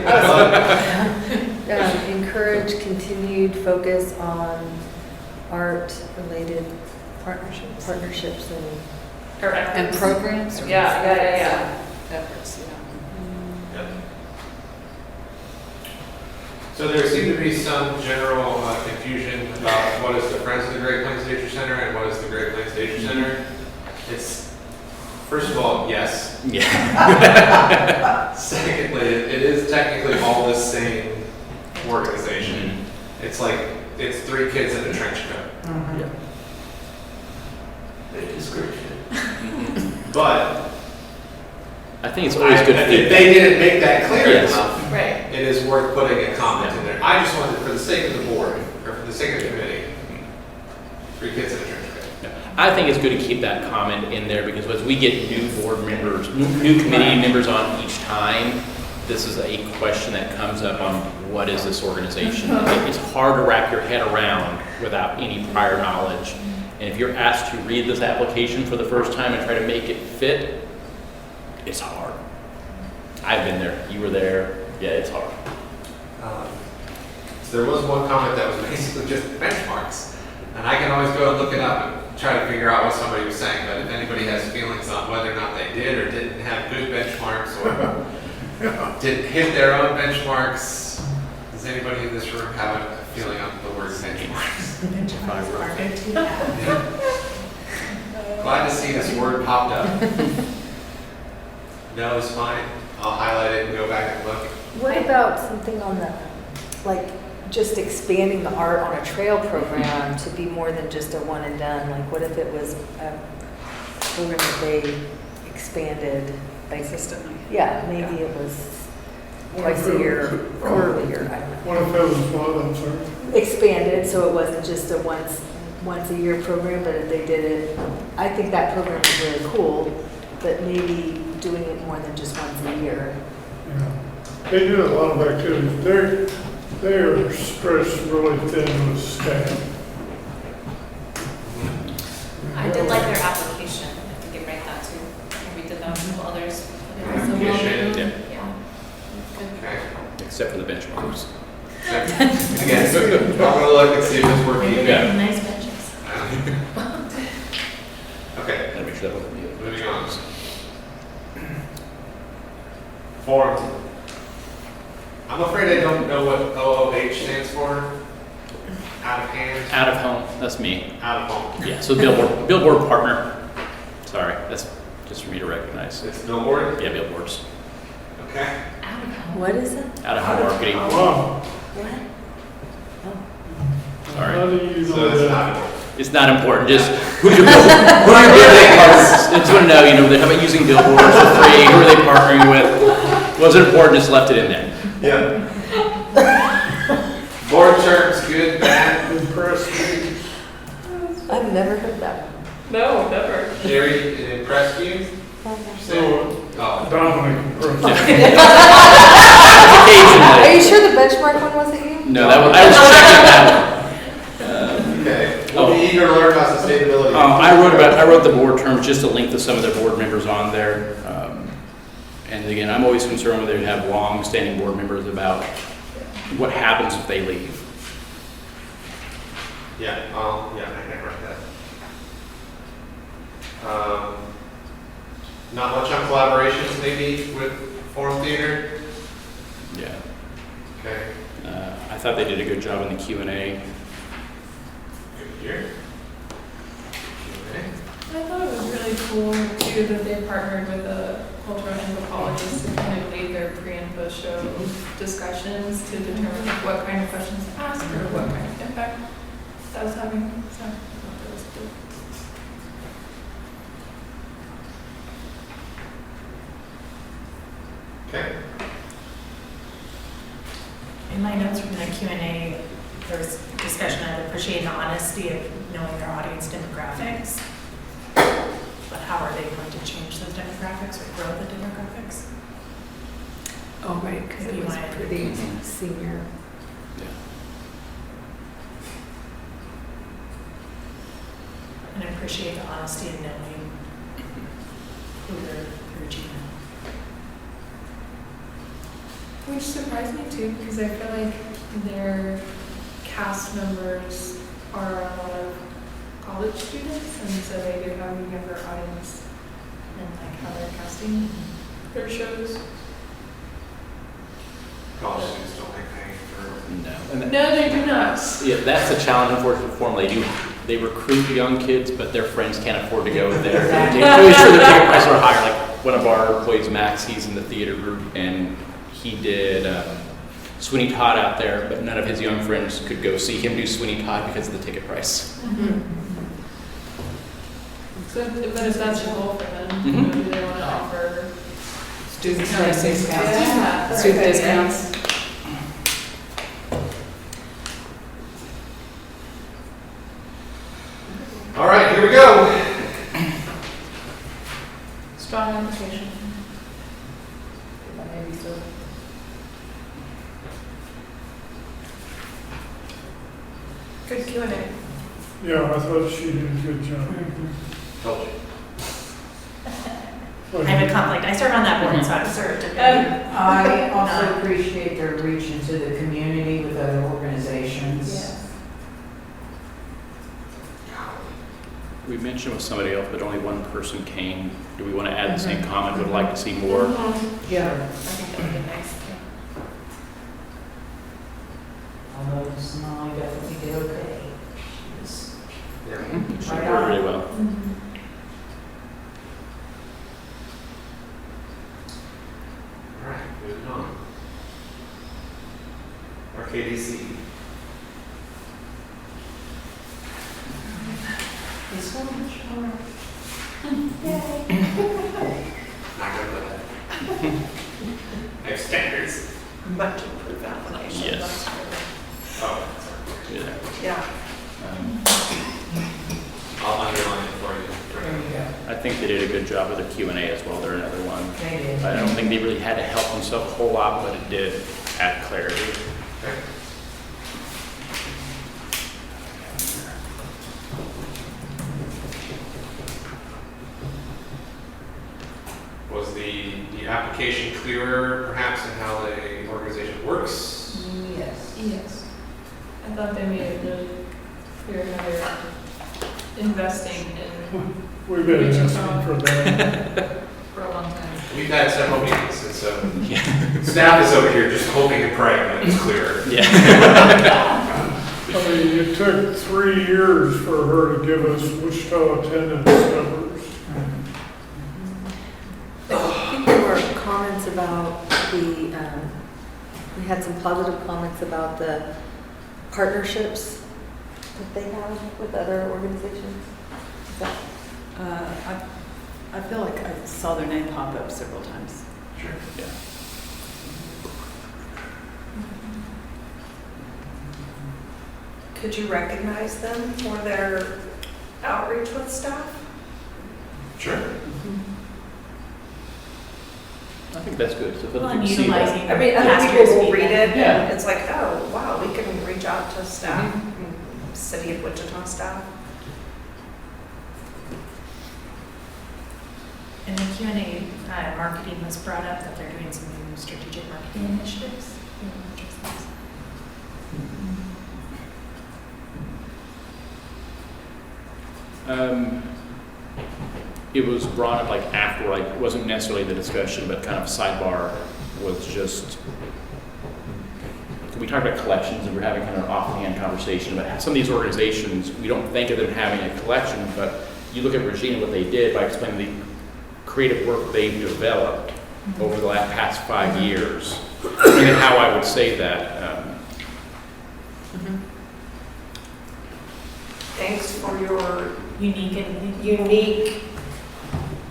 Encourage continued focus on art-related partnerships and programs? Yeah. Efforts, yeah. Yep. So there seemed to be some general confusion about what is the Friends of the Great Plains Nature Center and what is the Great Plains Nature Center. It's, first of all, yes. Yeah. Secondly, it is technically all the same organization. It's like, it's three kids in a trench coat. Yeah. The description. But I think it's always good if feedback. they didn't make that clear Yes. enough, Right. it is worth putting a comment in there. I just wanted, for the sake of the board, or for the sake of the committee, three kids in a trench coat. I think it's good to keep that comment in there because as we get new board members, new committee members on each time, this is a question that comes up on what is this organization? It's hard to wrap your head around without any prior knowledge. And if you're asked to read this application for the first time and try to make it fit, it's hard. I've been there. You were there. Yeah, it's hard. So there was one comment that was basically just benchmarks. And I can always go and look it up and try to figure out what somebody was saying. But if anybody has feelings on whether or not they did or didn't have good benchmarks or didn't hit their own benchmarks, does anybody in this room have a feeling on the word benchmarks? Glad to see this word popped up. No is fine. I'll highlight it and go back and look. What about something on the, like, just expanding the art on a trail program to be more than just a one and done? Like, what if it was a program that they expanded? Like, Consistently. yeah, maybe it was twice a year, quarterly year, I don't know. What if that was what, I'm sorry? Expanded, so it wasn't just a once a year program, but if they did it, I think that program is really cool, but maybe doing it more than just once a year. Yeah. They do a lot of activities. They're stretched really thin with staff. I did like their application, if we could write that too. We did that with others. Application, Yeah. Good. Okay. Except for the benchmarks. Again, I'm gonna look and see if it's working. Maybe Yeah. they nice benches. Okay, Gotta make sure that wasn't you. moving on. Form. I'm afraid I don't know what OOH stands for. Out of hand, Out of home, that's me. out of home. Yeah, so billboard partner. Sorry, that's just for me to recognize. It's billboard. Yeah, billboards. Okay. Out of home. What is it? Out of home marketing. Wow. What? Sorry. How do you So know it's that? not important. It's not important, just who are your billboard partners? I just want to know, you know, how about using billboards for free? Who are they partnering with? Wasn't important, just left it in there. Yeah. Board terms, good, bad. Impressed me. I've never heard that one. No, never. Jerry, it impressed you? So, Oh. Dominic impressed me. Are Occasionally. you sure the benchmark one wasn't you? No, I was checking that one. Okay. We'll be eager to learn about sustainability. I wrote the board terms, just a link to some of their board members on there. And again, I'm always concerned when they have long-standing board members about what happens if they leave. Yeah, yeah, I can write that. Not much on collaborations maybe with Forum Theater? Yeah. Okay, I thought they did a good job in the Q&A. good here. Okay. I thought it was really cool too that they partnered with a cultural anthropologist to kind of lead their pre and post show discussions to determine what kind of questions to ask or what kind of impact that was having. So I thought that was cool. Okay. In my notes from the Q&A, there was discussion of appreciating the honesty of knowing their audience demographics. But how are they going to change those demographics or grow the demographics? Oh, right, because it was pretty senior. And appreciate the honesty of knowing who they're reaching out. Which surprised me too, because I feel like their cast members are a lot of college students, and so they do have a younger audience and like how they're casting their shows. College students don't like paying for. No. And No, they do not. yeah, that's the challenge, unfortunately, for them. They recruit young kids, but their friends can't afford to go there. I'm sure the ticket prices are higher. Like one of our employees, Max, he's in the theater group, and he did Sweeney Todd out there, but none of his young friends could go see him do Sweeney Todd because of the ticket price. So, but if that's the goal for them, Mhm. you know, do they want to offer Student discounts? discounts. Yeah. Student discounts. All right, here we go. Strong application. Maybe so. Good Q&A. Yeah, I thought she did a good job. Told you. I have a conflict. I serve on that board, so I've served. I also appreciate their reach into the community with other organizations. We mentioned with somebody else, but only one person came. Do we want to add the same comment? Would like to see more? Yeah. I think that would be nice. Although Sonali definitely did okay. She was Yeah. She right did on. really well. All right, moving on. RKDC. This one, Not gonna put that. Next standards. Much improved application. Yes. That's Oh, sorry. Yeah. Yeah. I'll underline it for you. there you go. I think they did a good job with their Q&A as well. They're another one. They did. I don't think they really had to help themselves a whole lot, but it did add clarity. Okay. Was the application clearer perhaps in how the organization works? Yes. Yes. I thought they made it really clear how they're investing in We've been Wichita. asking for that. for a long time. We've had several meetings, and so staff is over here just hoping and praying that it's clearer. I mean, it took 3 years for her to give us Wichita attendance numbers. I think there were comments about we had some positive comments about the partnerships that they have with other organizations. Is that I feel like I saw their name pop up several times. Sure. Yeah. Could you recognize them for their outreach with staff? Sure. I think that's good. So Well, that you and can see utilizing that. I mean, other past people year's will read it feedback. Yeah. and it's like, oh, wow, we can reach out to staff, City of Wichita staff. In the Q&A, marketing was brought up that they're doing some new strategic marketing initiatives. You want to address those? It was brought up like after, like, it wasn't necessarily the discussion, but kind of sidebar was just, we talked about collections and we're having kind of an offhand conversation about how some of these organizations, we don't think of them having a collection, but you look at Regina, what they did by explaining the creative work they've developed over the past 5 years, and how I would say that. Thanks for your Unique. unique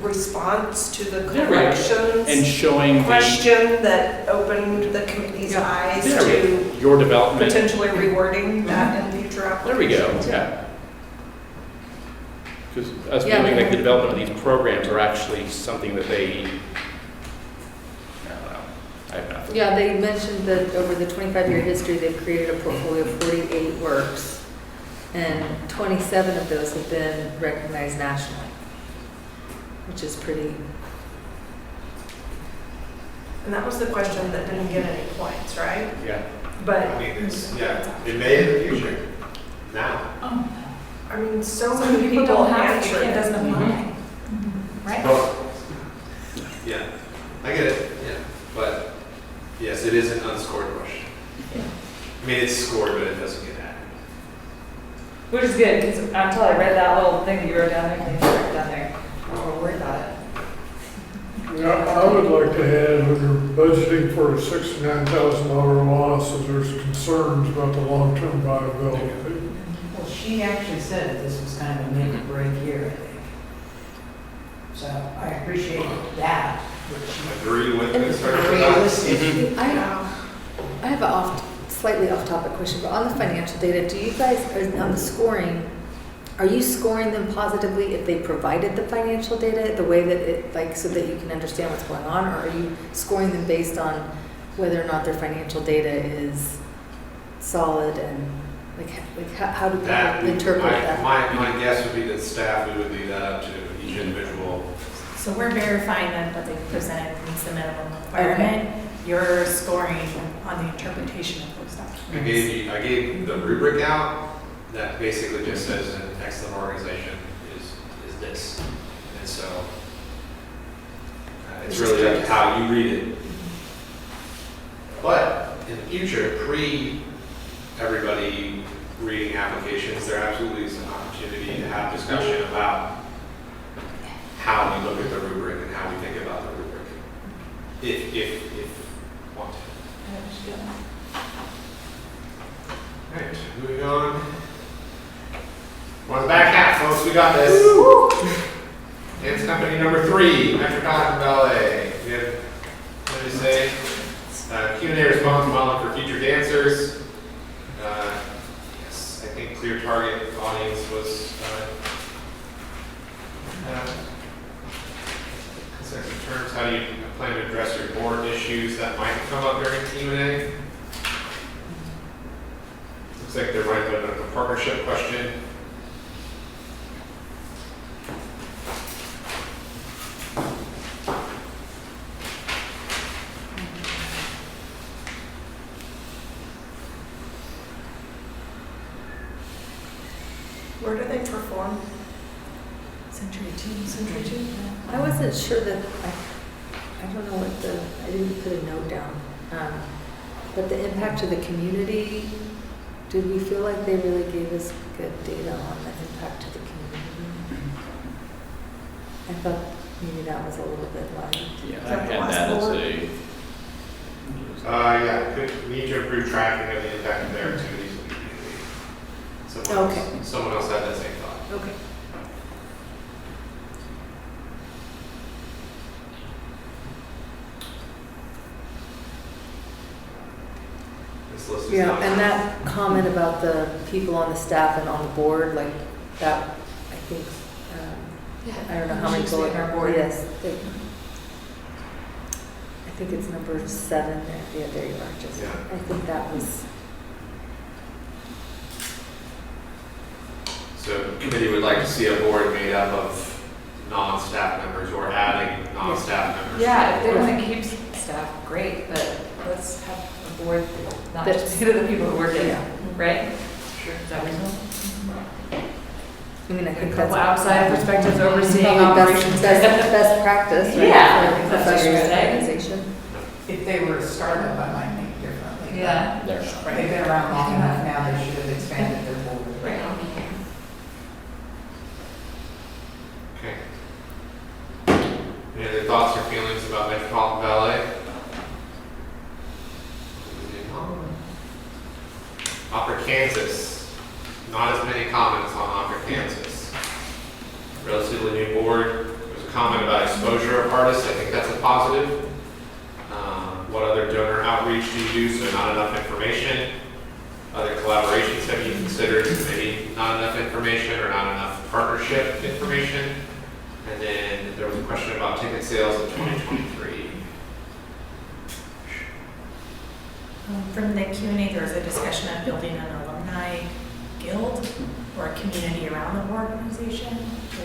response to the Yeah, right. collections And showing the, question that opened the committee's Yeah. eyes Yeah, to your development. potentially rewording that in future There we applications. go, yeah. Because us Yeah, doing like they- the development of these programs are actually something that they, I don't know, I have nothing. Yeah, they mentioned that over the 25-year history, they've created a portfolio of 48 works, and 27 of those have been recognized nationally, which is pretty, And that was the question that didn't get any points, right? Yeah. But, I mean, it's, yeah, it may in the future. Now. I mean, so So many people don't have it, answered. it doesn't apply. Right? Well, yeah, I get it, yeah, but yes, it is an unscored question. I mean, it's scored, but it doesn't get added. Which is good, because until I read that little thing that you wrote down there, I wrote down there, I don't worry about it. Yeah, I would like to add, when you're budgeting for a $69,000 loss, that there's concerns about the long-term viability. Well, she actually said that this was kind of a make or break year, I think. So I appreciate that, which Agree with And Ms. it's Hurd? realistic. I have a slightly off-topic question, but on the financial data, do you guys, on the scoring, Are you scoring them positively if they provided the financial data, the way that it, like, so that you can understand what's going on? Or are you scoring them based on whether or not their financial data is solid and, how do That, people interpret that? my guess would be that staff, we would leave that up to each individual. So we're verifying that what they presented meets the minimum requirement. You're scoring on the interpretation of those documents. I gave the rubric out that basically just says an excellent organization is this. And so it's really up to how you read it. But in the future, everybody reading applications, there absolutely is an opportunity to have discussion about how we look at the rubric and how we think about the rubric. If wanted. All right, moving on. We're on the back half, folks. We got this. Dance company number 3, Metropolitan Ballet. We have, what did I say? Q&A response modeling for future dancers. Yes, I think clear target audience was in terms, how do you plan to address your board issues that might come up during Q&A? Looks like they're writing a partnership question. Where do they perform? Century 2. I wasn't sure that, I don't know what I didn't put a note down. But the impact to the community, did we feel like they really gave us good data on the impact to the community? I thought maybe that was a little bit light. Yeah, Is I that the had last that as bullet? Yeah, we need to improve tracking of the impact of their activities in the community. Someone else had that same thought. Okay. This list is Yeah, not- and that comment about the people on the staff and on the board, like that, I think, I don't know how many Should stay on our board. Yes. I think it's number 7 there. Yeah, there you are, just, Yeah. I think that was, So the committee would like to see a board made up of non-staff members or adding non-staff members. Yeah, if they want to keep staff, great, but let's have a board, not That's- just the people who work in, Yeah. right? Sure. Is that reasonable? I mean, I A think couple that's outside perspectives overseeing probably operations. best practice, right? Yeah, I For think that's professional what you're saying. organization. If they were a startup, I might think differently. Yeah. They're But they've been around long enough now, they should have expanded their board. Right. Okay. Any other thoughts or feelings about Metropolitan Ballet? Opera Kansas. Not as many comments on Opera Kansas. Relatively new board. There's a comment about exposure of artists. I think that's a positive. What other donor outreach do you do? So not enough information. Other collaborations have you considered? Maybe not enough information or not enough partnership information. And then there was a question about ticket sales in 2023. From the Q&A, there was a discussion of building an alumni guild or a community around the organization to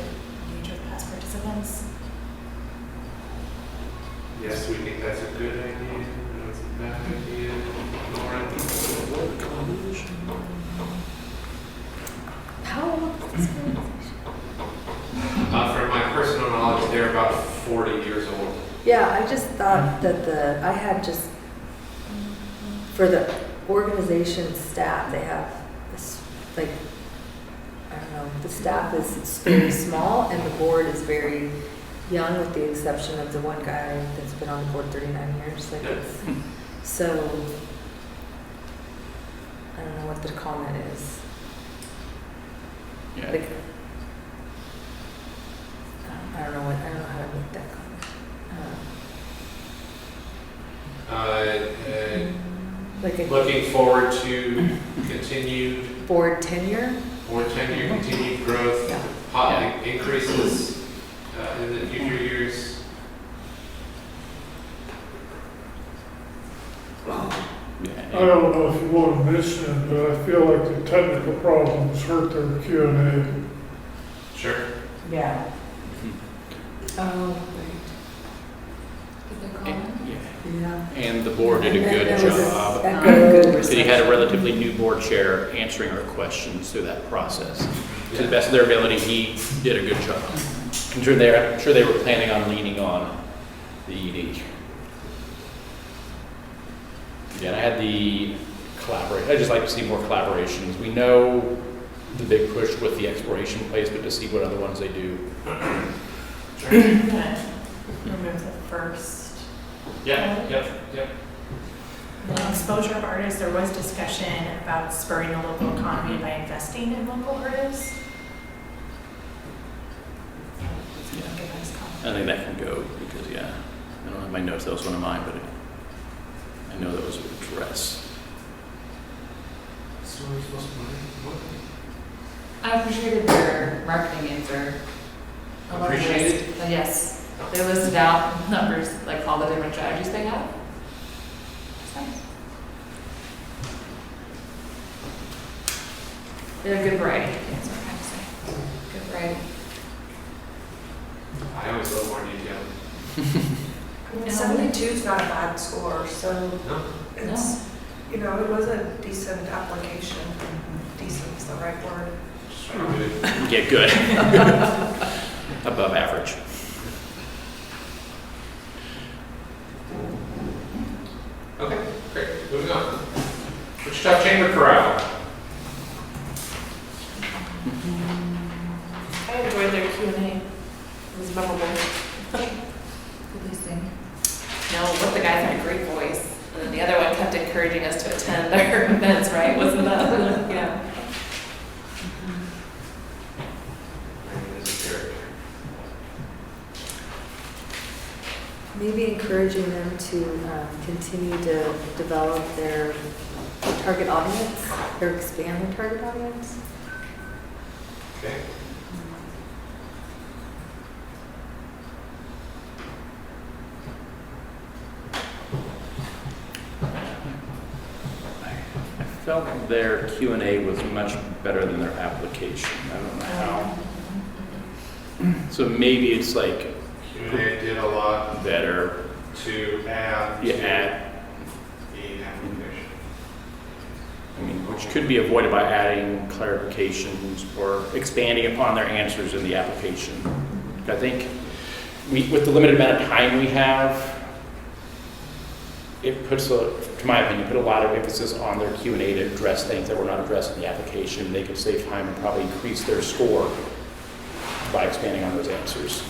engage with past participants. Yes, we think that's a good idea. That's a bad idea. Lauren? How old is this organization? From my personal knowledge, they're about 40 years old. Yeah, I just thought that I had just, for the organization staff, they have this, like, I don't know, the staff is very small and the board is very young with the exception of the one guy that's been on the board 39 years. Like it's, so, I don't know what the comment is. Yeah. Like, I don't know how to make that comment. Like a Looking forward to continued board tenure? Or check your continued growth, increases in the future years. I don't know if you want to mention it, but I feel like the technical problems hurt their Q&A. Sure. Yeah. Oh, Did they call in? yeah. And the board did a good And there was job. echo. So you had a relatively new board chair answering our questions through that process. To the best of their ability, he did a good job. I'm sure they were planning on leaning on the ED. Yeah, and I had the collaborate. I just like to see more collaborations. We know the big push with the exploration place, but to see what other ones they do. Remove the first. Yep. The exposure of artists, there was discussion about spurring the local economy by investing in local artists. I think that can go because, yeah, I don't have my notes, that was one of mine, but I know that was addressed. So we're supposed to what? I appreciated their marketing answer. Appreciated? Yes, they listed out numbers, like all the different strategies they have. It's nice. They had a good variety, that's what I'm trying to say. Good variety. I always love more detail. I mean, 72 is not a bad score, so No? it's, you know, it was a decent application. Decent is the right word. Just trying to do it. Get good. Above average. Okay, great. Moving on. Wichita Chamber Corral. I enjoyed their Q&A. It was memorable. Did they sing? No, one of the guys had a great voice, and then the other one kept encouraging us to attend their events, right? Wasn't that? Yeah. Maybe encouraging them to continue to develop their target audience or expand their target audience. Okay. I felt their Q&A was much better than their application. I don't know how. So maybe it's like Q&A did a lot better. to add You to add, the application. I mean, which could be avoided by adding clarifications or expanding upon their answers in the application. I think with the limited amount of time we have, it puts, to my opinion, put a lot of emphasis on their Q&A to address things that were not addressed in the application. They could save time and probably increase their score by expanding on those answers.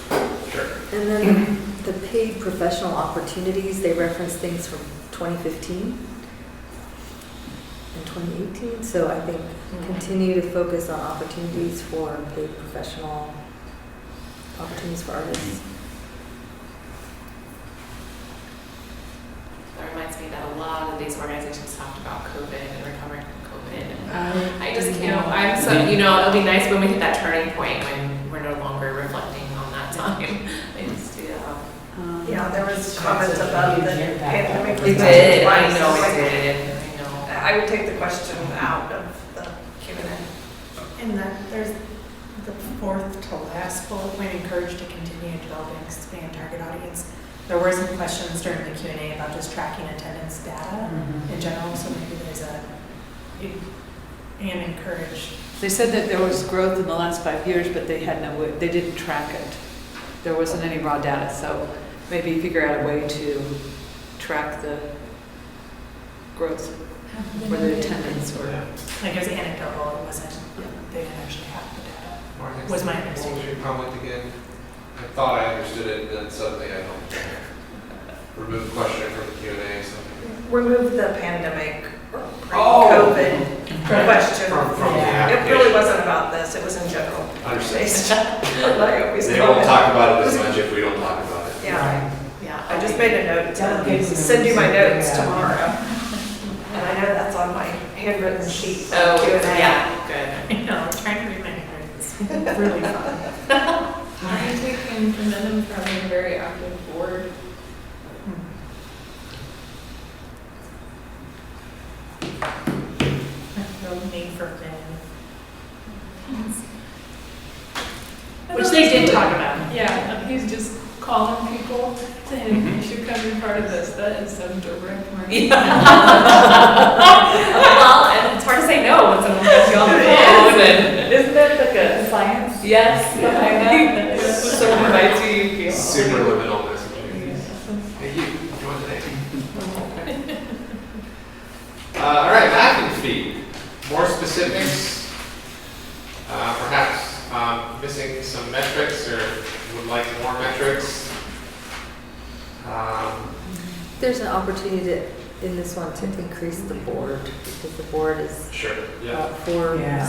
Sure. And then the paid professional opportunities, they reference things from 2015 and 2018. So I think continue to focus on opportunities for paid professional opportunities for artists. That reminds me that a lot of these organizations talked about COVID and recovering from COVID. And I just can't, I'm so, you know, it'll be nice when we hit that turning point when we're no longer reflecting on that time. I just, Yeah, there was comments about the pandemic. It did, I know it did, I know. I would take the question out of the Q&A. And that there's the fourth to last bullet point, encourage to continue developing, expand target audience. There were some questions during the Q&A about just tracking attendance data in general, so maybe there's and encourage. They said that there was growth in the last 5 years, but they didn't track it. There wasn't any raw data, so maybe figure out a way to track the growth or the attendance or. Like it was anecdotal, it wasn't, they didn't actually have the data. Marcus, Was my what understanding. was your comment again? I thought I understood it, and then suddenly I don't. Remove the question from the Q&A, so. Remove the pandemic or Oh. pre-COVID question. From the Yeah. It application. really wasn't about this, it was in general. Understood. Like I always They won't comment. talk about it as much if we don't talk about it. Yeah, Yeah. I just made a note to send you my notes tomorrow. And I know that's on my handwritten sheet. Oh, Q&A. yeah, good. I know, I'm trying really fun. I think we can commend them for having a very active board. No need for men. Which they did talk about. Yeah, he's just calling people, saying, you should come be part of this. That is some direct marketing. Well, and it's hard to say no when someone gets you on the phone. And isn't that like a science? Yes, behind that. When someone invites you, you feel. Super liminal messaging. Hey, you, join the day. All right, mapping fee. More specifics, perhaps missing some metrics or would like more metrics. There's an opportunity to, in this one, to increase the board, because the board is Sure, yeah, four. Yeah.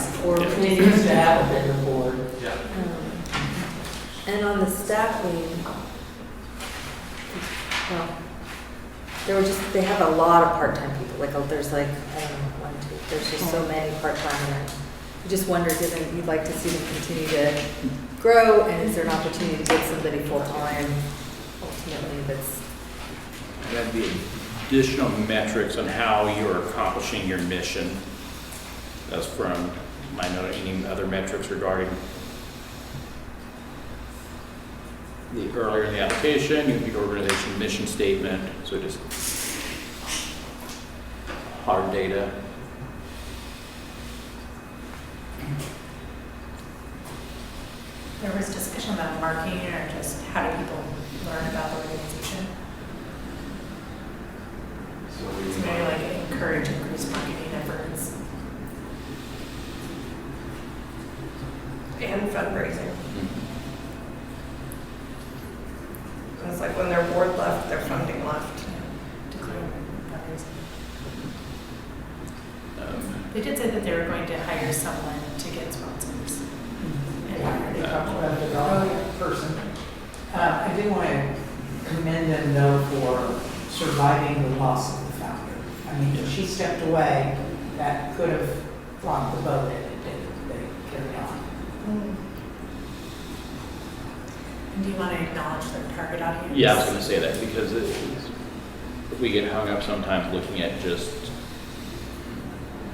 We used to have a bigger board. yeah. And on the staffing, well, they have a lot of part-time people, like, there's like, I don't know, one, two, there's just so many part-time, and I just wonder, given you'd like to see them continue to grow, and is there an opportunity to get somebody full-time, ultimately, that's, And the additional metrics on how you're accomplishing your mission. That's from my note, any other metrics regarding the earlier in the application, the organization mission statement, so just hard data. There was discussion about marketing or just how do people learn about the organization? So It's maybe like encourage increased marketing efforts. And fundraising. It's like when their board left, their funding left. Declare fundraising. They did say that they were going to hire someone to get sponsors. And They talked about the development person. I do want to commend them though for surviving the loss of the founder. I mean, if she stepped away, that could have flopped the boat, and it didn't. They carried on. And do you want to acknowledge their target audience? Yeah, I was going to say that because we get hung up sometimes looking at just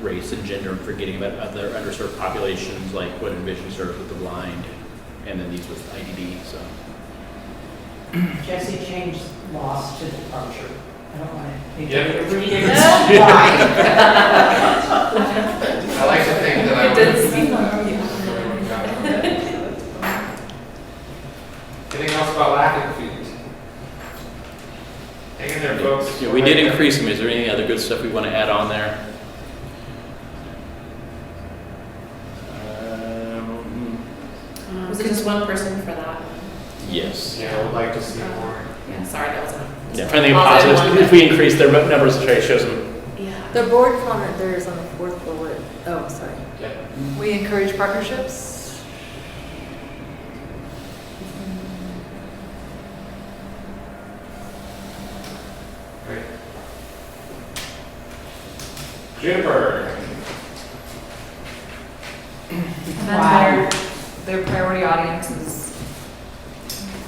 race and gender and forgetting about other underserved populations like what Envision serves with the blind, and then these with IDD. So Jesse changed loss to departure. I don't want to. Yeah. Why? I like to think that I It would. does seem Anything else about lacking fees? Hang in there, folks. yeah, we did increase them. Is there any other good stuff we want to add on there? Was it just one person for that? Yes. Yeah, I would like to see more. Yeah, sorry, that wasn't. Yeah, if anything positive, if we increase their numbers, to try to show some. Yeah. the board comment there is on the fourth bullet. Oh, sorry. Yeah. we encourage partnerships. Great. Juniper. And Wow. then their priority audience is,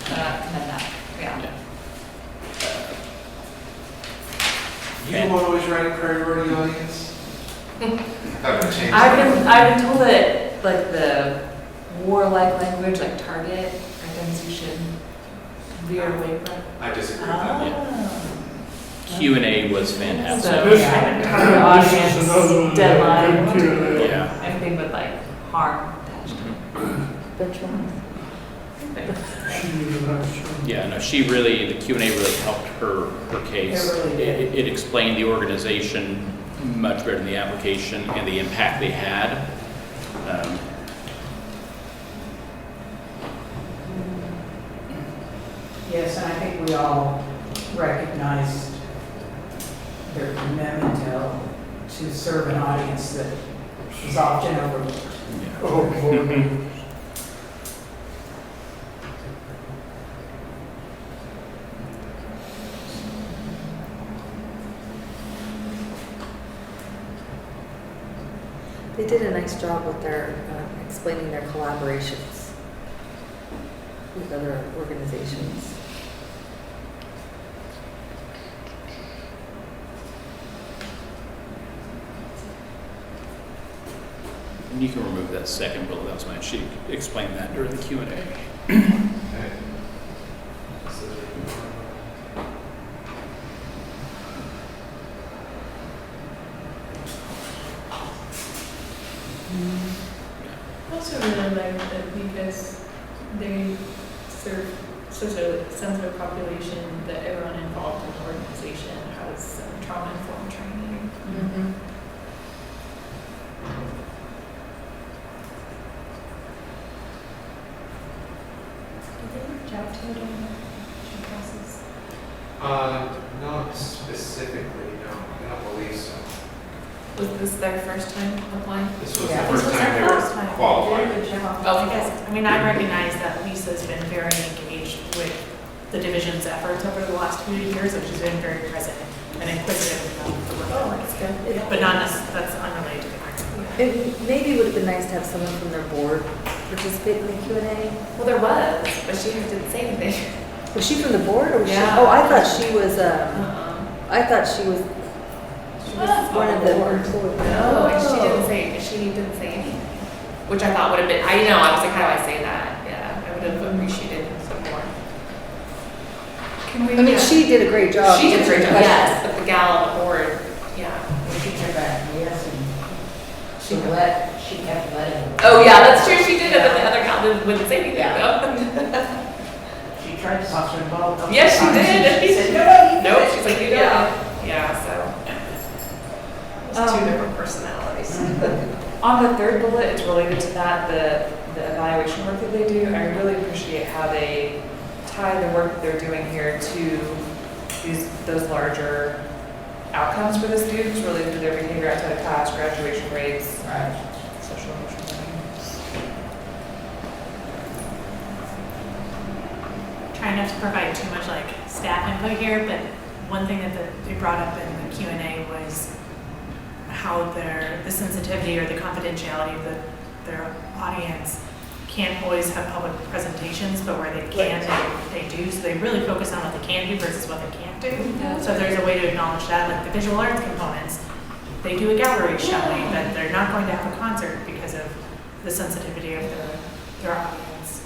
and then that, yeah. You won't always write priority audience? That would change. I've been told that like the warlike language, like target, are things you should veer away from. I disagree with that. Q&A was fantastic. So, This- yeah, target This is another audience, one deadline, that Q&A. Yeah. anything with like harm attached to it. Benchmarks. She did a nice job. Yeah, no, she really, the Q&A really helped her case. It really did. It explained the organization much better than the application and the impact they had. Yes, and I think we all recognized their commitment to serve an audience that is often overlooked. Oh, boy. They did a nice job with their, explaining their collaborations with other organizations. And you can remove that second bullet, that was mine. She explained that during the Q&A. Okay. I also really like that because they serve such a sensitive population that everyone involved in the organization has some trauma-informed training. Mm-hmm. Did they reach out to you during the teaching classes? Not specifically, no, I don't believe so. Was this their first time applying? This was the Yeah. first time they were qualified. They did a good job. Oh, I guess, I mean, I recognize that Lisa's been very engaged with the division's efforts over the last few years, and she's been very present and inquisitive about the work. Oh, that's good. But not necessarily, that's unrelated to the curriculum. It maybe would have been nice to have someone from their board participate in the Q&A. Well, there was, but she didn't say anything. Was she from the board or was she? Yeah. Oh, I thought she was, Uh-uh. I thought she was one of the employees. No, and she didn't say anything, which I thought would have been, I was like, how do I say that? Yeah, I would have appreciated some more. Can we? I mean, she did a great job. She did a great job, answering yes, but the gal on the board, yeah. The teacher back, yes, and she kept letting them. Oh, yeah, that's true, she did it, but the other gal wouldn't say anything, Yeah. though. She tried to talk to her involved. Yes, she did. She said, no. Nope, she's like, you got it. Yeah, so. It's two different personalities. On the third bullet, it's related to that, the evaluation work that they do. I really appreciate how they tie the work that they're doing here to those larger outcomes for the students related to their behavior outside of class, graduation rates, Right. social emotional learning. Trying not to provide too much like staff input here, but one thing that they brought up in the Q&A was how the sensitivity or the confidentiality of their audience can't always have public presentations, but where they can, they do. So they really focus on what they can do versus what they can't do. So there's a way to acknowledge that, like the visual arts components, they do a gallery showing, but they're not going to have a concert because of the sensitivity of their audience.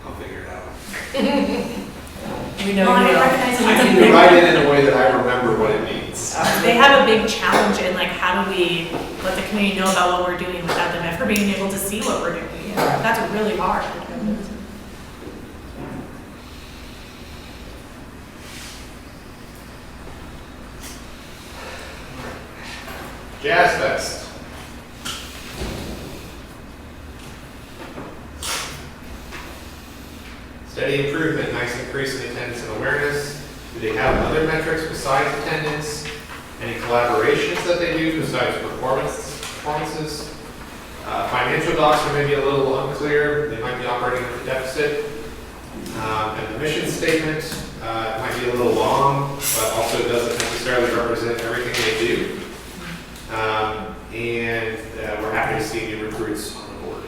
I'll figure it out. We know Well, I you. recognize I it's a need to big- write it in a way that I remember what it means. They have a big challenge in like how do we let the community know about what we're doing without them ever being able to see what we're doing. That's really hard. Jazz Fest. Steady improvement, nice increase in attendance and awareness. Do they have other metrics besides attendance? Any collaborations that they do besides performances? Financial docs are maybe a little unclear. They might be operating at a deficit. And the mission statement might be a little long, but also doesn't necessarily represent everything they do. And we're happy to see new recruits on the board.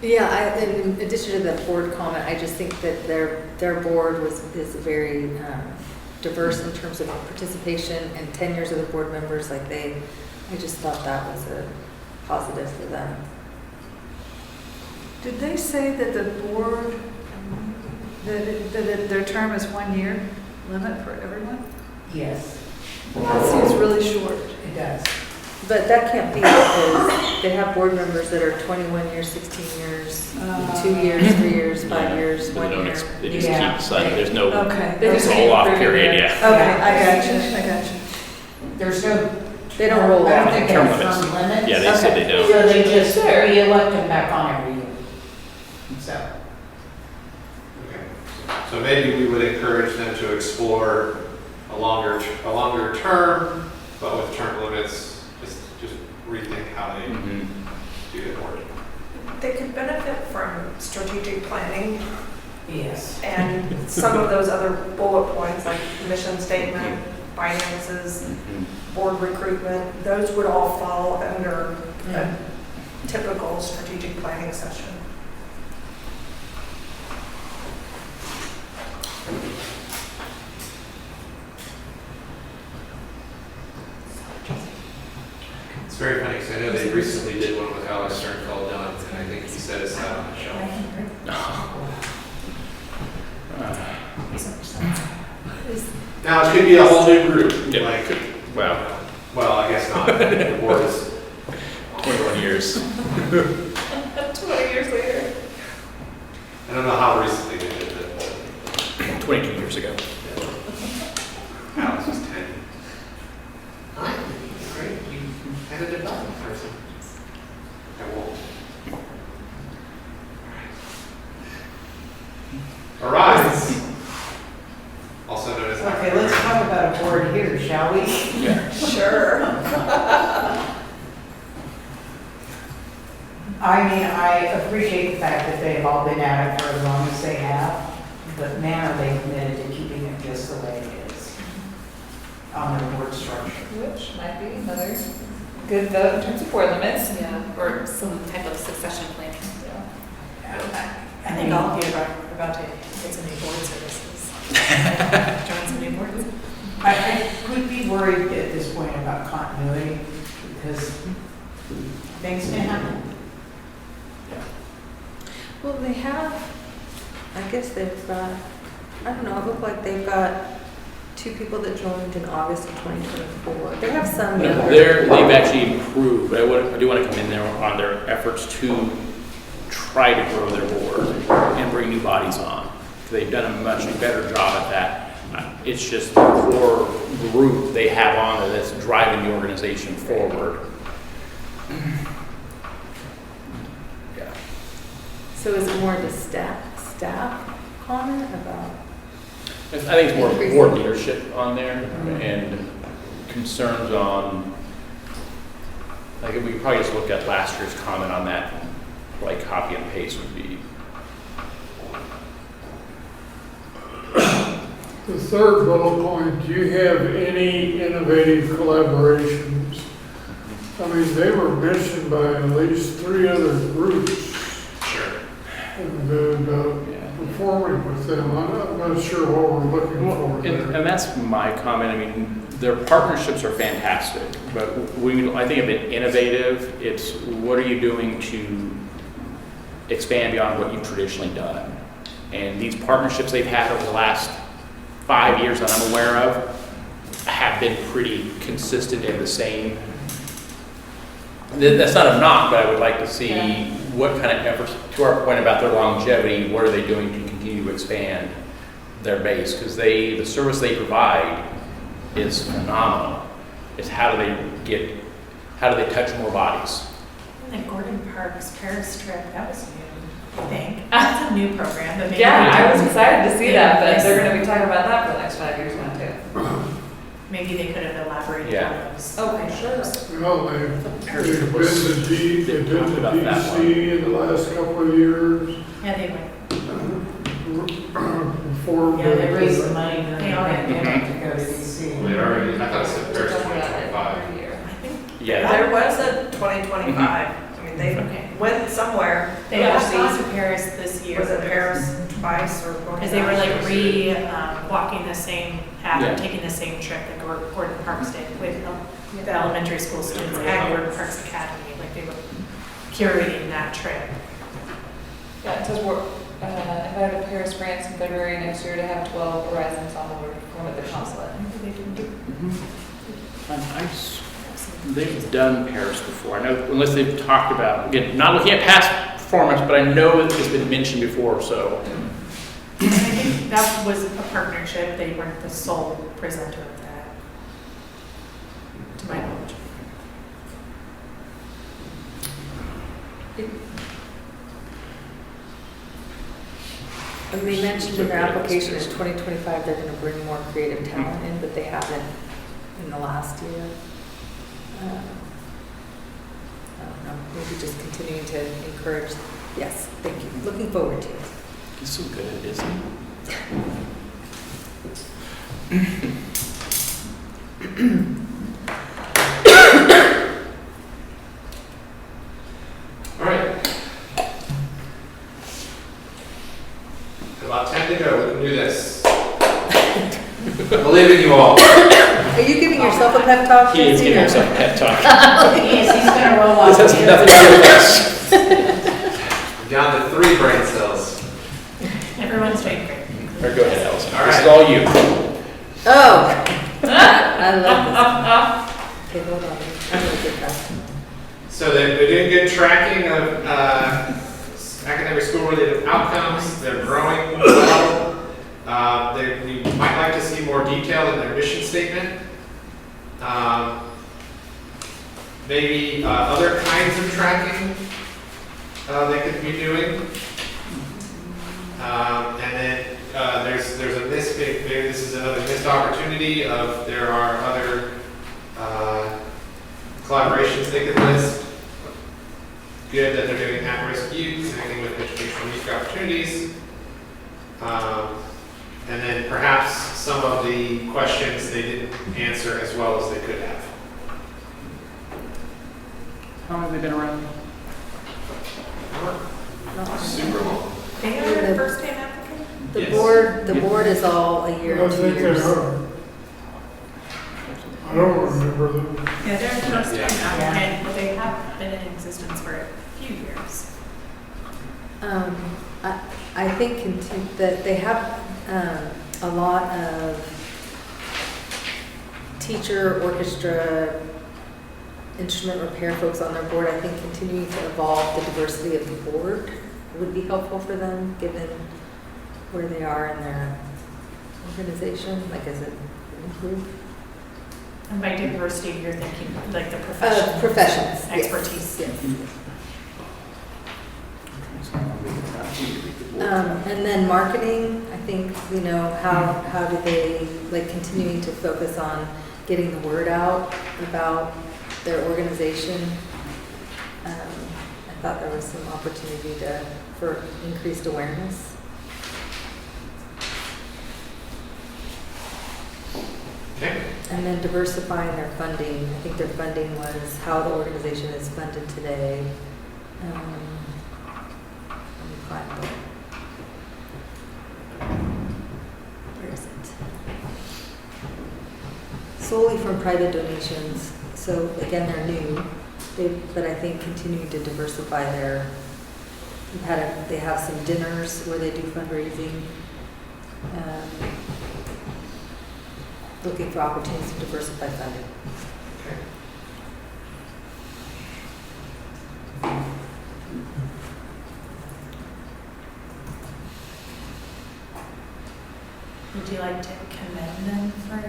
Yeah, in addition to the board comment, I just think that their board is very diverse in terms of participation and tenures of the board members. I just thought that was a positive for them. Did they say that the board, that their term is 1 year limit for everyone? Yes, That seems really short. it does. But that can't be because they have board members that are 21 years, 16 years, 2 years, 3 years, 5 years, They 1 don't year. They just Yeah. keep signing, there's no Okay. They just keep roll-off approving period, it. yeah. Okay, I got you. There's no. They don't roll I don't off. think Term there's limits. firm limits. Yeah, they said they don't. So they just re-elect them back on every year. So, Okay. So maybe we would encourage them to explore a longer term, but with term limits, just rethink how they Mhm. do their work. They could benefit from strategic planning Yes. And some of those other bullet points, like mission statement, finances, board recruitment, those would all fall under a typical strategic planning session. It's very funny, because I know they recently did one with Alex Sternfeld Dunn, and I think he set his hat on the shelf. Now, it could be a whole new group, Yeah. like, Wow, well, I guess not, the board is 21 years. 20 years later. I don't know how recently they did that, 22 years ago. but Alex was 10. Hi, great, you had a development person. I won't. Arise. Also known as. Okay, let's talk about a board here, shall we? Yeah. Sure. I mean, I appreciate the fact that they've all been at it for as long as they have, but man, are they committed to keeping it just the way it is on their board structure. Which might be another good vote in terms of board limits. Yeah, or some type of succession planning. I think all of you are about to get some new board services. Join some new boards. I could be worried at this point about continuity because things can happen. Well, they have, I guess they've got, I don't know, it looked like they've got 2 people that joined in August of 2024. They have some younger. They've actually improved. I do want to commend them on their efforts to try to grow their board and bring new bodies on. They've done a much better job at that. It's just the core group they have on there that's driving the organization forward. Yeah. So is it more the staff comment about? I think it's more board leadership on there and concerns on, like, if we could probably just look at last year's comment on that, like copy and paste would be. The third bullet point, do you have any innovative collaborations? I mean, they were mentioned by at least 3 other groups. Sure. And performing with them, I'm not sure what we're looking for there. And that's my comment. I mean, their partnerships are fantastic, but I think of it innovative, it's what are you doing to expand beyond what you've traditionally done? And these partnerships they've had over the last 5 years that I'm aware of have been pretty consistent and the same. That's not a knock, but I would like to see what kind of efforts, to our point about their longevity, what are they doing to continue to expand their base? Because the service they provide is phenomenal. It's how do they touch more bodies? And the Gordon Parks Paris trip, that was new, I think. That's a new program, but maybe. Yeah, I was excited to see that, but Yes. they're going to be talking about that for the next 5 years now too. Maybe they could have elaborated Yeah. on those. Oh, for sure. Well, they've Paris been was- to they've been they talked to about that DC in the last couple of years. Yeah, they went. Performed. Yeah, they raised the money during They the already pandemic to go to DC. Well, they already, I thought it said They're Paris talking about it 2025. every year. I think Yeah. There was a 2025. I mean, they Okay. went somewhere they have gone overseas. to Paris this year. Was it Paris twice or going? Because they were like walking the same path, Yeah. and taking the same trip that Gordon Parks did with the elementary school students at Gordon Parks Academy. Like they were curating that trip. Yeah, it says we're invited to Paris, France in February next year to have 12 Horizons on board perform at the consulate. They've done Paris before. I know, unless they've talked about, again, not looking at past performance, but I know it's been mentioned before, so. And I think that was a partnership. They weren't the sole presenter of that, to my knowledge. And they mentioned in their application in 2025, they're going to bring more creative talent in, but they haven't in the last year. I don't know, maybe just continuing to encourage, yes, thank you, looking forward to it. He's so good at it, isn't he? All right. About 10 to go, we can do this. I believe in you all. Are you giving yourself a pep talk? He is Christina? giving himself a pep talk. He's gonna roll off. This has nothing to do with us. We're down to 3 brain cells. Everyone's doing great. Or go ahead, Allison. All This is right. all you. Oh. I love this. Okay, hold on. I'm gonna get that. So they're doing good tracking of academic school-related outcomes. They're growing well. We might like to see more detail in their mission statement. Maybe other kinds of tracking they could be doing. And then there's a missed, maybe this is another missed opportunity of there are other collaborations they could list. Good that they're doing at-risk youth, connecting with educational youth opportunities. And then perhaps some of the questions they didn't answer as well as they could have. How long have they been around? Super long. They are the first time applicant? The Yes. board is all a year I and 2 think they years. are. I don't remember them. Yeah, they're the first time Yeah. applicant, but they have been in existence for a few years. I think that they have a lot of teacher, orchestra, instrument repair folks on their board. I think continuing to evolve the diversity of the board would be helpful for them, given where they are in their organization, like as it improve. And by diversity, you're thinking like the profession. Professions. yes, Expertise. Yes. And then marketing, I think, how do they, like, continuing to focus on getting the word out about their organization? I thought there was some opportunity for increased awareness. Okay. And then diversifying their funding. I think their funding was how the organization is funded today. Let me find the, where is it? Solely from private donations. So again, they're new, but I think continuing to diversify they have some dinners where they do fundraising. Looking for opportunities to diversify funding. Okay. Would you like to commend them for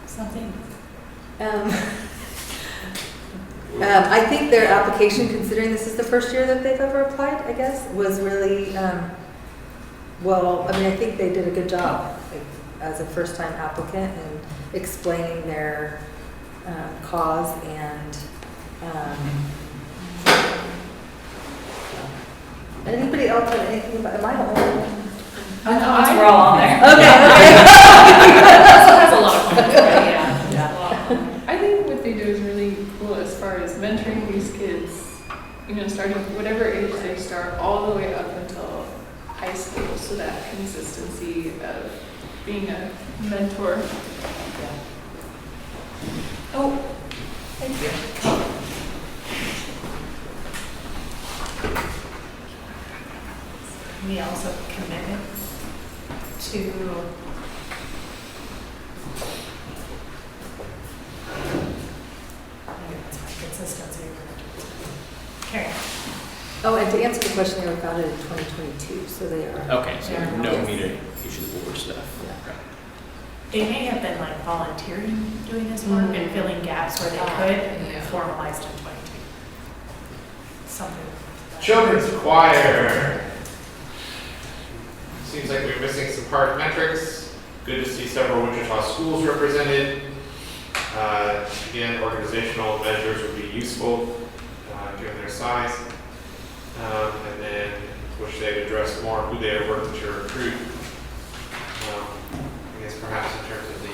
something? I think their application, considering this is the first year that they've ever applied, I guess, was really, well, I mean, I think they did a good job as a first-time applicant and explaining their cause and anybody else have anything about, am I the only one? We're all on there. Okay. That's a lot of fun, yeah. I think what they do is really cool as far as mentoring these kids, starting whatever age they start all the way up until high school, so that consistency of being a mentor. Oh, thank you. We also committed to consistency. Okay. Oh, and to answer the question, they were founded in 2022, so they are. Okay, so Yeah. no Yes. meter issue board stuff. Yeah. They may have been like volunteering doing this work and filling gaps where they could, and then formalized in 22. Something. like that. Children's choir. Seems like we're missing some hard metrics. Good to see several Wichita schools represented. Again, organizational measures would be useful given their size. And then wish they'd addressed more who they are working to recruit. I guess perhaps in terms of the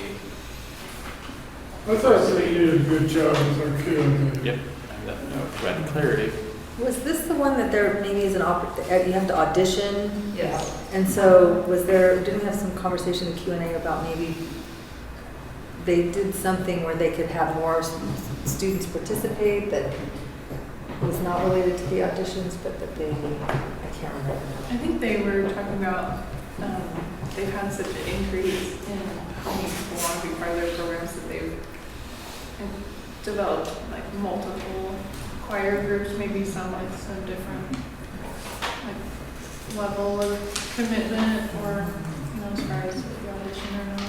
I thought they did a good job with our kids. Yep, that, no, providing clarity. Was this the one that there maybe is you have to audition? Yes. And so didn't we have some conversation in Q&A about maybe they did something where they could have more students participate that was not related to the auditions, but that I can't remember. I think they were talking about, they've had such an increase in how many people want to be part of their programs that they've developed like multiple choir groups, maybe some like some different like level of commitment or, you know, as far as the audition or not.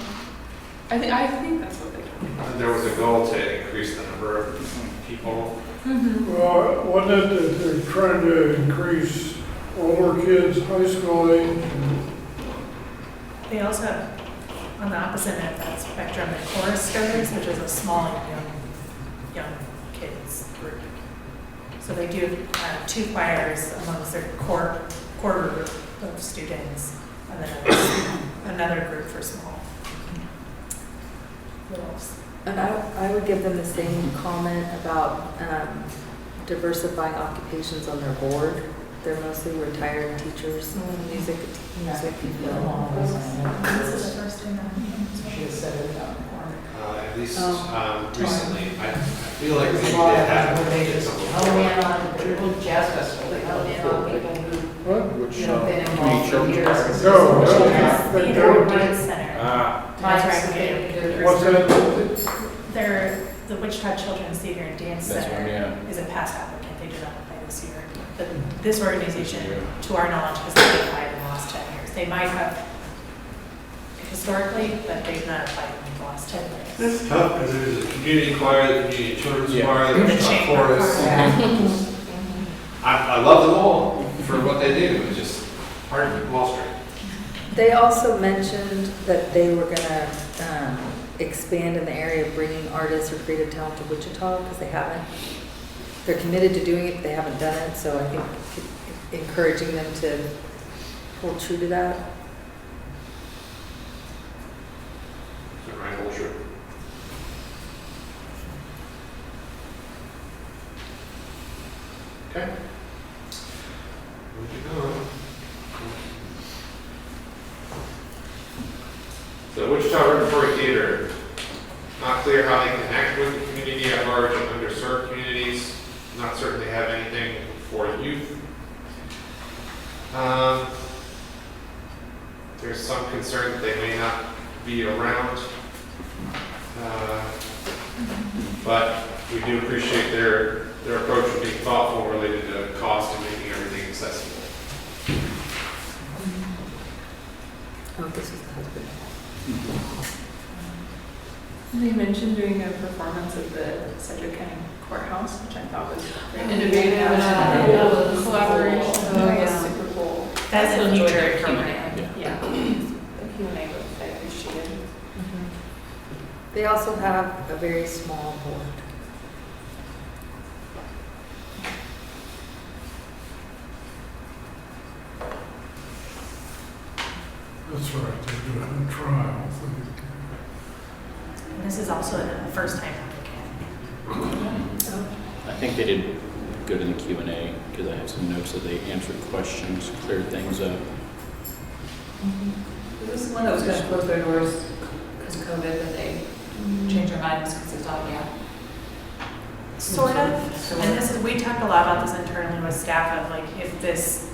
I think that's what they told me. there was a goal to increase the number of people. Well, wasn't it that they're trying to increase older kids, high school age? They also have, on the opposite end of that spectrum, the chorus goers, which is a small young kids group. So they do 2 choirs amongst their core group of students, and then another group for small littles. And I would give them the same comment about diversifying occupations on their board. They're mostly retired teachers, music people. This is the first thing that Should have said it about At least Oh. recently, I feel like they did have some. hone in on the jazz festival, they hone in on people who, What? you know, been involved for years. No, Theater and Dance Center. That's where I'm getting. What's that? The Wichita Children's Theater and Dance That's Center one, yeah. is a past applicant. They did not apply this year. But this organization, to our knowledge, has not applied in the last 10 years. They might have historically, but they've not applied in the last 10 years. It's tough because there's a community choir, the community children's Yeah. choir, The there's a chamber chorus. I love them all for what they do, it's just hard to keep them all straight. They also mentioned that they were gonna expand in the area of bringing artists or creative talent to Wichita, because they haven't. They're committed to doing it, but they haven't done it, so I think encouraging them to hold true to that. So right, whole trip. Okay. Moving on. So Wichita Repertory Theater, not clear how they connect with the community at large and underserved communities. Not certain they have anything for youth. There's some concern that they may not be around. But we do appreciate their approach of being thoughtful related to cost and making everything accessible. Oh, this is the husband. They mentioned doing a performance at the Sedgwick County Courthouse, which I thought was very innovative and collaboration. Oh, That yeah. was super cool. That's a Also future enjoyed the program. Q&A. Yeah. The Q&A was, I appreciated. They also have a very small board. That's right, they're doing a trial. And this is also a first-time applicant. I think they did good in the Q&A, because I have some notes that they answered questions, cleared things up. Is this the one that was gonna close their doors because of COVID, but they changed their minds because they thought, yeah? Sort of. And this is, we talked a lot about this internally with staff of like, if this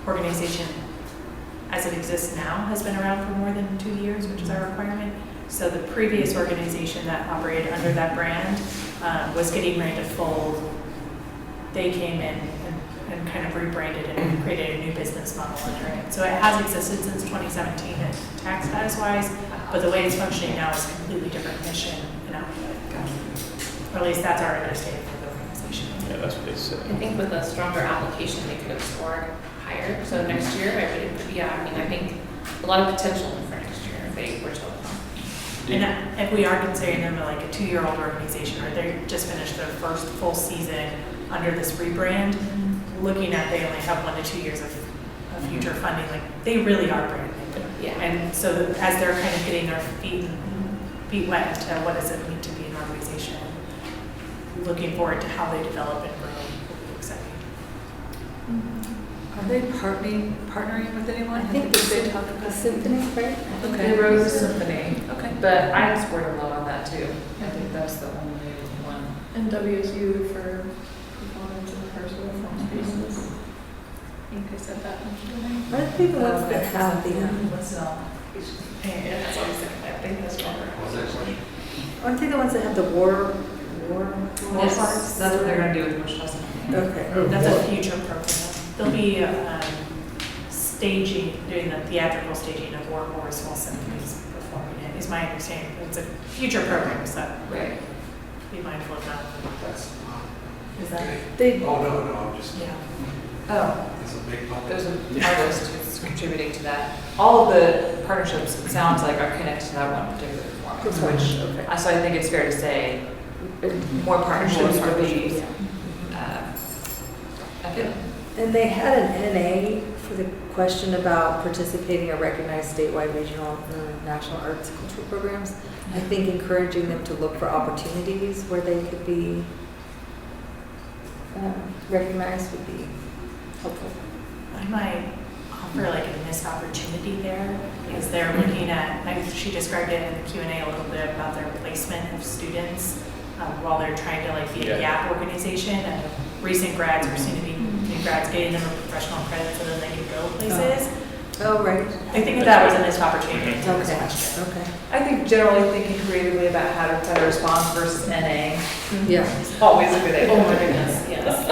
organization, as it exists now, has been around for more than 2 years, which is our requirement. So the previous organization that operated under that brand was getting ready to fold. They came in and kind of rebranded and created a new business model under it. So it has existed since 2017 tax status wise, but the way it's functioning now is a completely different mission and output. Or at least that's our understanding of the organization. Yeah, that's what they said. I think with a stronger application, they could have scored higher. So next year, I think a lot of potential for next year if they were to apply. And if we are considering them like a 2-year-old organization, or they just finished their first full season under this rebrand, looking at they only have 1 to 2 years of future funding, like, they really are brand new. Yeah. And so as they're kind of getting their feet wet into what does it mean to be an organization, looking forward to how they develop and grow will be exciting. Are they partnering with anyone? I think they talk the about symphony, right? They wrote the symphony. Okay. But I scored a low on that too. I think that's the only one. And WSU for performance and rehearsal performance pieces. I think I said that in the Aren't they the ones that have the, Yeah, that's always I think that's stronger. What was that question? aren't they the ones that have the war Yes, parts? that's what they're gonna do with Wichita Symphony. Okay. That's a future program. There'll be staging, doing the theatrical staging of war horse while symphonies performing it, is my understanding. It's a future program, so Right. be mindful of that. That's not. Is that? They, Oh, no, I'm just, Yeah. Oh, it's a big help. there's an artist who's contributing to that. All of the partnerships, it sounds like, are connected to that one particular performance, which, okay. so I think it's fair to say, more partnerships would be, okay. And they had an NA for the question about participating or recognized statewide, regional, and national arts and cultural programs. I think encouraging them to look for opportunities where they could be recognized would be helpful. I might offer like a missed opportunity there, because they're looking at, she described it in the Q&A a little bit about their placement of students while they're trying to like be a gap organization, and recent grads or soon to be new grads, getting them a professional credit so then they can go places. Oh, right. I think that was a missed opportunity to this Okay, question. okay. I think generally thinking creatively about how to try to respond versus NA Yeah. is always a good idea. Oh my goodness, yes.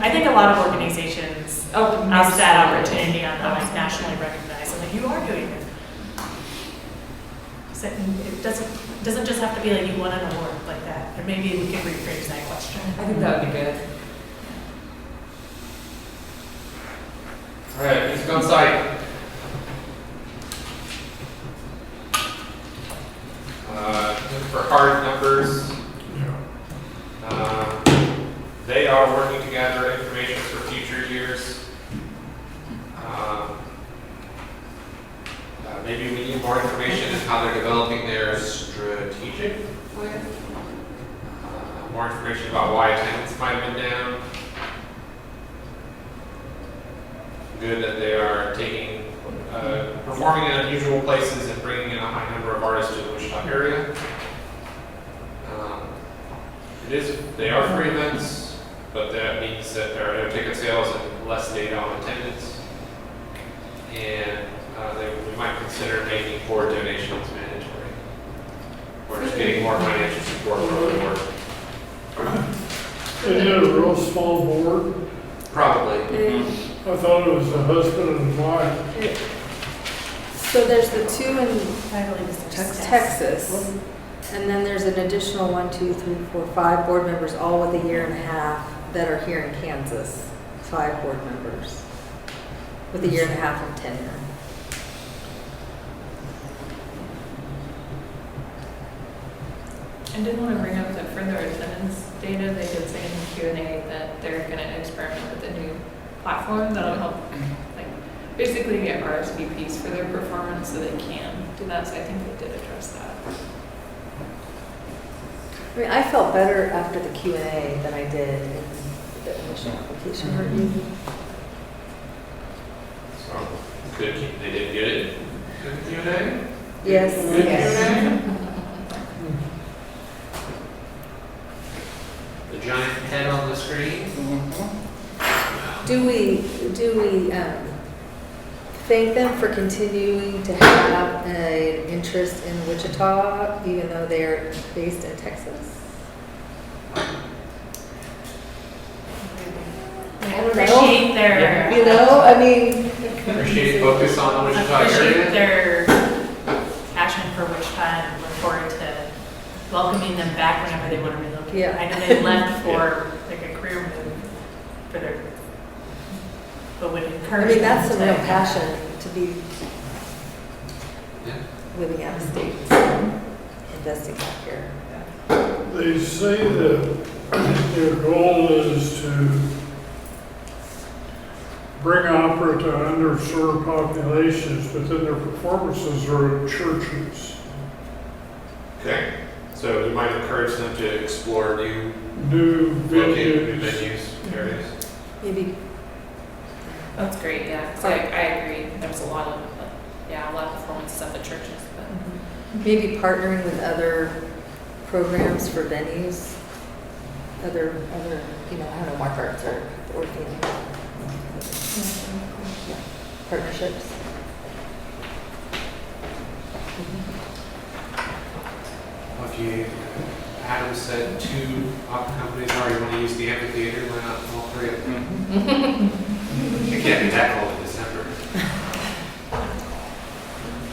I think a lot of organizations ask that opportunity on how it's nationally recognized, and that you are doing it. So it doesn't just have to be like you won an award like that, or maybe we can rephrase that question. I think that would be good. All right, music on site. Look for hard numbers. They are working to gather information for future years. Maybe we need more information on how they're developing their strategic plan. More information about why attendance might have been down. Good that they are taking, performing in unusual places and bringing in a high number of artists to the Wichita area. They are free events, but that means that there are no ticket sales and less data on attendance. And we might consider making board donations mandatory. Or just getting more financial support for the board. They had a real small board. Probably. I thought it was a husband and wife. So there's the two in I believe it's Texas, and then there's an additional 1, 2, 3, 4, 5 board members, all with a year and a half, that are here in Kansas. 5 board members with a year and a half of tenure. I did want to bring up that for their attendance data, they did say in the Q&A that they're going to experiment with a new platform that'll help, like, basically get RSVPs for their performance so they can do that. So I think they did address that. I mean, I felt better after the Q&A than I did in the initial application review. So, good, they did get it. Good Q&A? Yes. Good Q&A? The giant head on the screen. Do we thank them for continuing to have an interest in Wichita, even though they're based in Texas? I appreciate their, You know, I mean, Appreciate focus on the Wichita appreciate area. their passion for Wichita, and look forward to welcoming them back whenever they want to relocate. Yeah. I know they left for like a career move for their, but would I encourage mean, them that's some to real come passion to be Yeah. living out of state, investing back here. They say that Their goal is to bring opera to underserved populations, but then their performances are at churches. Okay, so you might encourage them to explore new New located venues. venues, areas. Maybe That's great, yeah, 'cause I agree, there's a lot of, a lot of performances at the churches, but. maybe partnering with other programs for venues, other, you know, I don't know, mark arts or yeah, partnerships. If you, Adam said 2 opera companies already want to use the amphitheater, why not all 3 of them? It can't be that cold in December.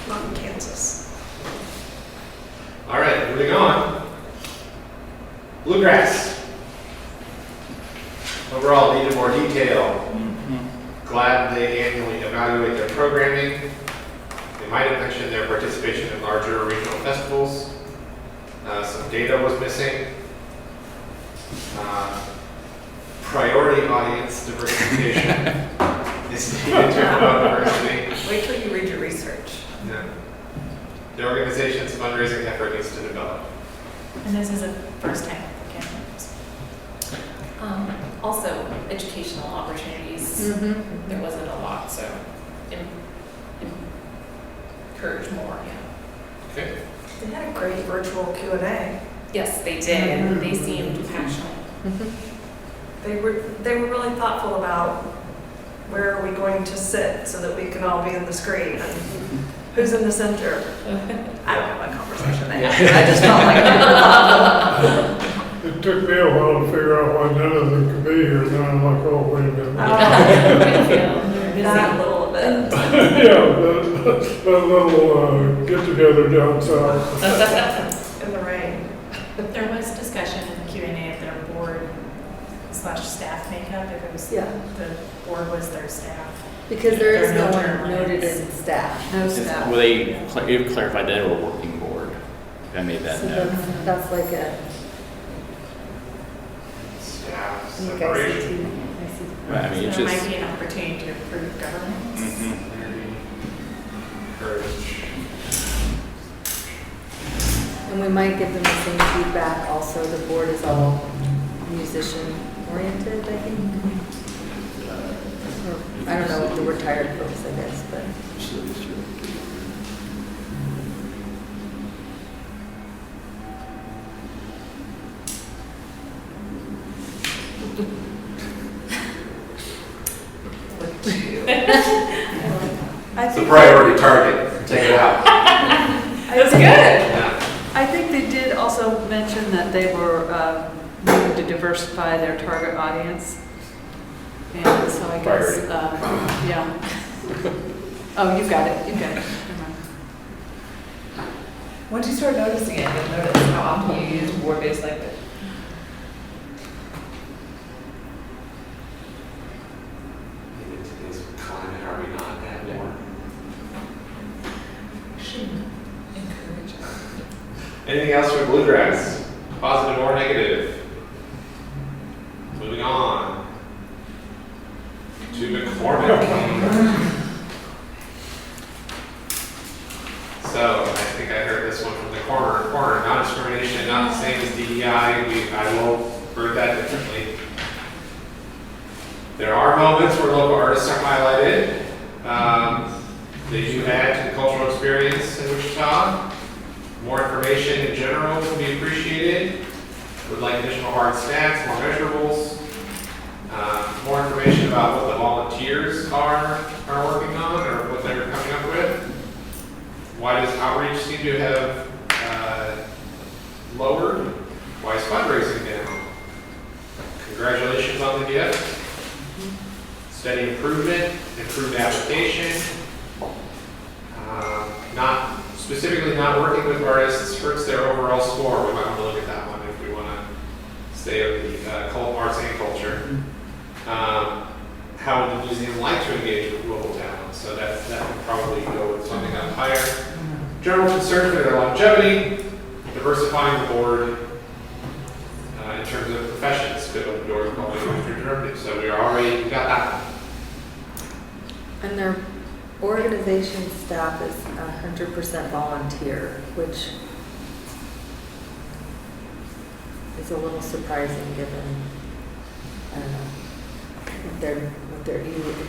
Not in Kansas. All right, moving on. Bluegrass. Overall, needed more detail. Glad they annually evaluate their programming. They might have mentioned their participation in larger regional festivals. Some data was missing. Priority audience diversification is needed to promote diversity. Wait till you read your research. Yeah. The organization's fundraising effort needs to develop. And this is a first time applicant. Also, educational opportunities, there wasn't a lot, so encourage more, yeah. Okay. They had a great virtual Q&A. Yes, they did, they seemed passionate. They were really thoughtful about where are we going to sit so that we can all be in the screen and who's in the center. I don't have a conversation they had. I just felt like they were thoughtful. It took me a while to figure out why none of them could be here, and then I'm like, oh, wait a minute. That little bit. Yeah, that little get-together down south. In the rain. There was discussion in the Q&A of their board / staff makeup, if it was, Yeah. the board was their staff. Because there is There no are no one term noted limits. in staff. No staff. Well, it clarified that they were a working board. I made that So note. that's like a, Staff you guys separation. see, I see. Right, I mean, So it's there just. might be an opportunity to improve governance. Encourage. And we might give them the same feedback also, the board is all musician oriented, I think. Or, I don't know, the retired folks, I guess, but. It's a priority target, take it out. That's good. Yeah. I think they did also mention that they were needing to diversify their target audience. And so I guess, yeah. Oh, you've got it, you've got it. Never mind. Once you start noticing it, you'll notice how often you use board-based language. In today's climate, are we not at more? Encourage. Anything else for bluegrass? Positive or negative? Moving on to McCormick. So I think I heard this one from the corner. Non-discrimination, not the same as DEI. I will word that differently. There are moments where local artists are highlighted. They do add to the cultural experience in Wichita. More information in general would be appreciated. Would like additional hard stats, more measurables. More information about what the volunteers are working on or what they're coming up with. Why does outreach seem to have lowered? Why is fundraising down? Congratulations on the gift. Steady improvement, improved application. Not specifically not working with artists hurts their overall score. We might want to look at that one if we want to stay with the arts and culture. How would the museum like to engage with local talent? So that would probably go with something up higher. General concern for their longevity, diversifying the board, terms of professions, could open doors for all the alternatives. So we already got that. And their organization staff is 100% volunteer, which is a little surprising given, I don't know,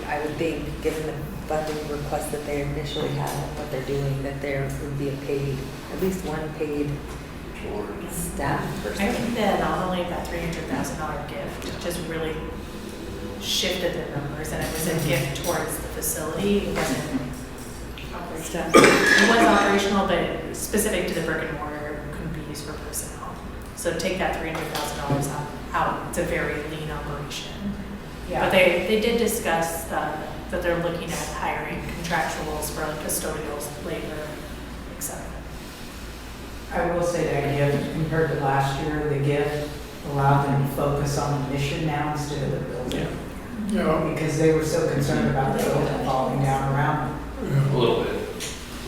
I would think, given the funding request that they initially had and what they're doing, that there would be at least one paid staff person. I think that not only that $300,000 gift just really shifted the numbers, and it was a gift towards the facility. It wasn't operational. It was operational, but specific to the brick and mortar, couldn't be used for personnel. So take that $300,000 out. It's a very lean operation. But they did discuss that they're looking at hiring contractuals for like custodials, labor, etc. I will say that gift, compared to last year, the gift allowed them to focus on the mission now instead of the building. Yeah. Because they were so concerned about the building falling down around them. A little bit.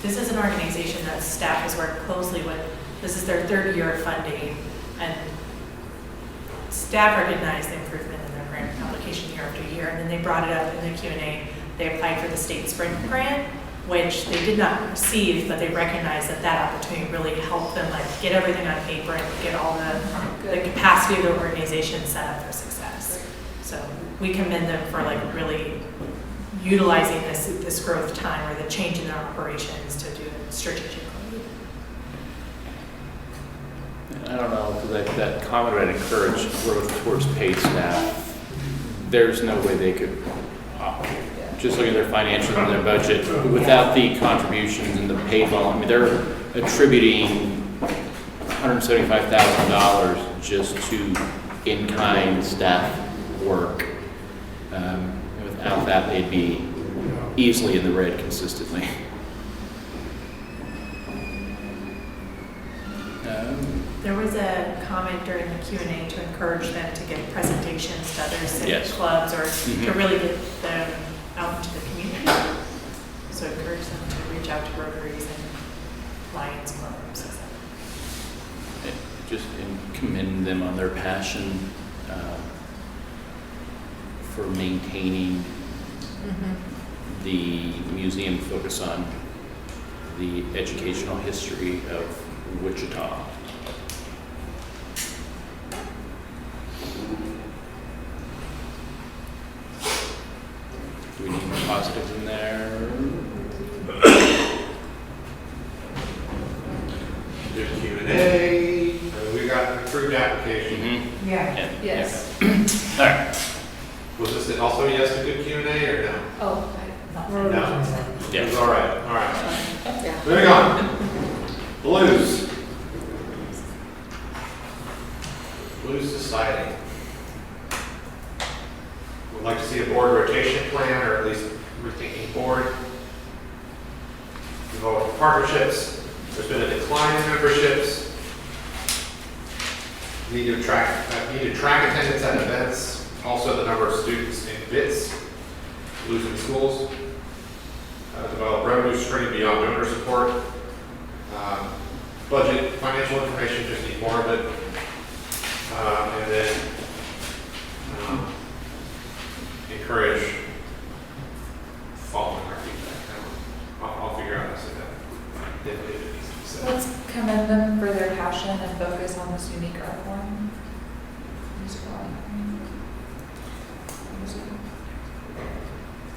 This is an organization that staff has worked closely with. This is their third year of funding, and staff recognized the improvement in their grant application year after year. And then they brought it up in the Q&A. They applied for the state sprint grant, which they did not receive, but they recognized that opportunity really helped them like get everything on paper and get all the capacity of the organization set up for success. So we commend them for like really utilizing this growth time or the change in their operations to do it strategically. I don't know, because that comment would encourage growth towards paid staff. There's no way they could, just looking at their financials and their budget, without the contributions and the paid volume, I mean, they're attributing $175,000 just to in-kind staff work. Without that, they'd be easily in the red consistently. There was a comment during the Q&A to encourage them to give presentations to other civic Yes. clubs or to really get them out into the community. So encourage them to reach out to Rotaries and Lions clubs, etc. Just commend them on their passion for maintaining the museum focus on the educational history of Wichita. Do we need more positives in there? There's Q&A. We got an approved application. Yeah. Yes. All right. Was this also yes to good Q&A or no? Oh, No. Yeah. It was all right. All right. Yeah. Moving on. Blues. Blues Society. Would like to see a board rotation plan, or at least rethinking board. Involving partnerships. There's been a decline in memberships. Need to track attendance at events. Also, the number of students in BITS, losing schools. Develop revenue stream beyond donor support. Budget, financial information, just need more of it. And then encourage following our feedback. I'll figure out how to say that. If it needs to be said. Let's commend them for their passion and focus on this unique art form.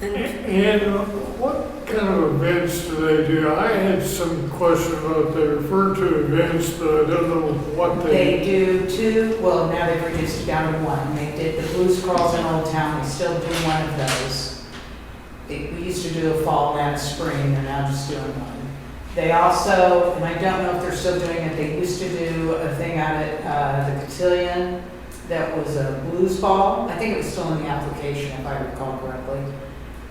And what kind of events do they do? I had some question about, they refer to events, but I don't know what They they. do two, well, now they've reduced it down to one. They did the blues crawls in Old Town, they still do one of those. We used to do a fall and a spring, they're now just doing one. They also, and I don't know if they're still doing it, they used to do a thing out at the Cotillion that was a blues ball. I think it was still in the application, if I recall correctly.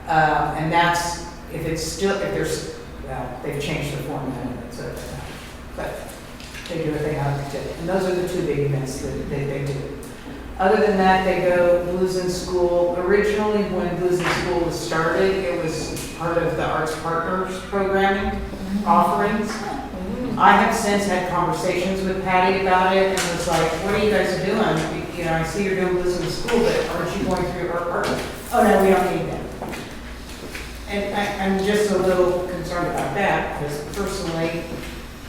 And that's, if it's still, if there's, well, they've changed the format of it, so, but they do a thing out of Cotillion. And those are the two big events that they do. Other than that, they go Blues in School. Originally, when Blues in School was started, it was part of the Arts Partners programming offerings. I have since had conversations with Patty about it and was like, what are you guys doing? You know, I see you're doing this in school, but aren't you going through our part? Oh, no, we don't need that. And I'm just a little concerned about that, because personally,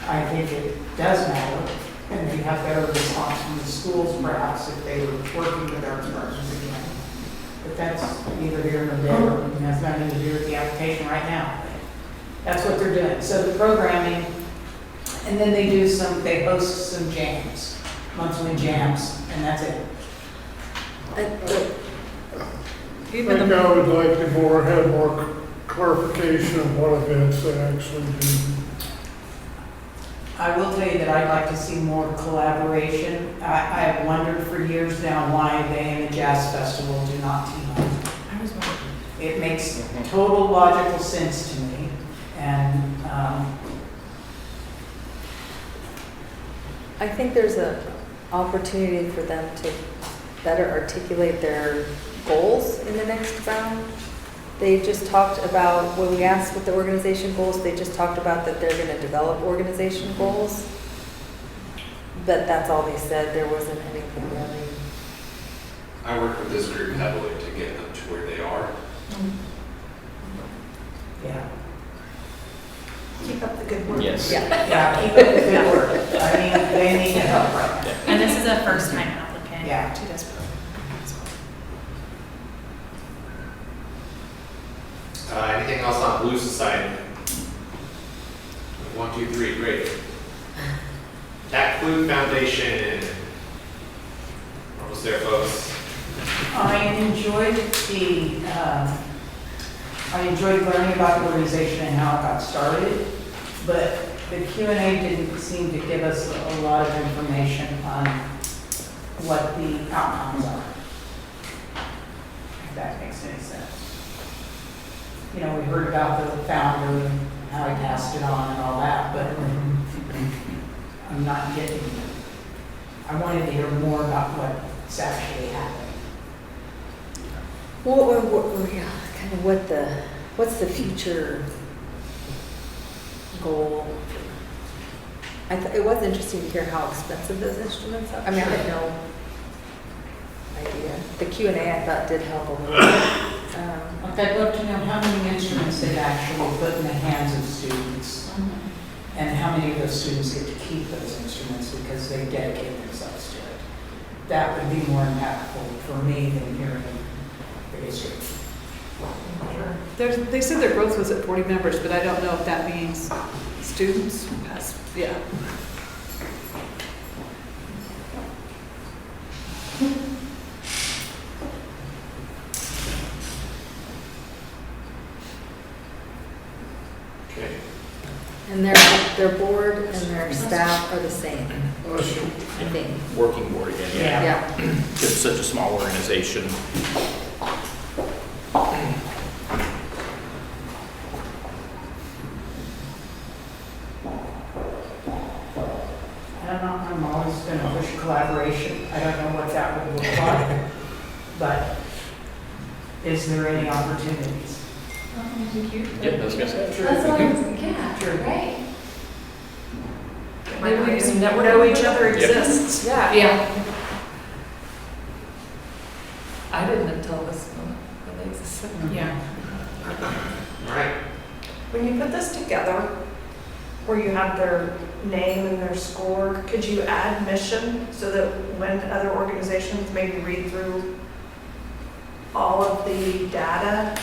I think it does matter, and they have better response from the schools perhaps if they were working with our partners again. But that's neither here nor there, and has nothing to do with the application right now. That's what they're doing. So the programming, and then they host some jams, monthly jams, and that's it. I think I would like to have more clarification of what events they actually do. I will tell you that I'd like to see more collaboration. I have wondered for years now why they and the Jazz Festival do not team up. I was wondering. It makes total logical sense to me, and I think there's an opportunity for them to better articulate their goals in the next round. They just talked about, when we asked what the organization goals, they just talked about that they're going to develop organization goals. But that's all they said. There wasn't anything really. I worked with this group heavily to get them to where they are. yeah. Keep up the good work. Yes. Yeah, keep up the good work. I mean, they need help right now. And this is a first-time applicant Yeah. to this program as well. Anything else on Blue Society? 1, 2, 3, great. Cat Food Foundation. Almost there, folks. I enjoyed learning about the organization and how it got started, but the Q&A didn't seem to give us a lot of information on what the outcomes are, if that makes any sense. You know, we heard about the founder and how he passed it on and all that, but I'm not getting, I wanted to hear more about what's actually happening. Yeah, kind of what's the future goal? It was interesting to hear how expensive those instruments are. I mean, I had no idea. The Q&A I thought did help a little bit. I'd love to know how many instruments they've actually put in the hands of students, and how many of those students get to keep those instruments because they dedicate themselves to it. That would be more impactful for me than hearing the history. They said their growth was at 40 members, but I don't know if that means students. Yeah. Okay. And their board and their staff are the same, I think. Working board again, yeah. Yeah. It's such a small organization. I don't know, I'm always going to push collaboration. I don't know what that would look like, but is there any opportunities? Yep, that's good. That's what I was, yeah, Sure. right. Maybe we Some just networking know each with other them. Yep. exists. Yeah. Yeah. I didn't until this moment that they existed. Yeah. All right. When you put this together, where you have their name and their score, could you add mission so that when other organizations maybe read through all of the data,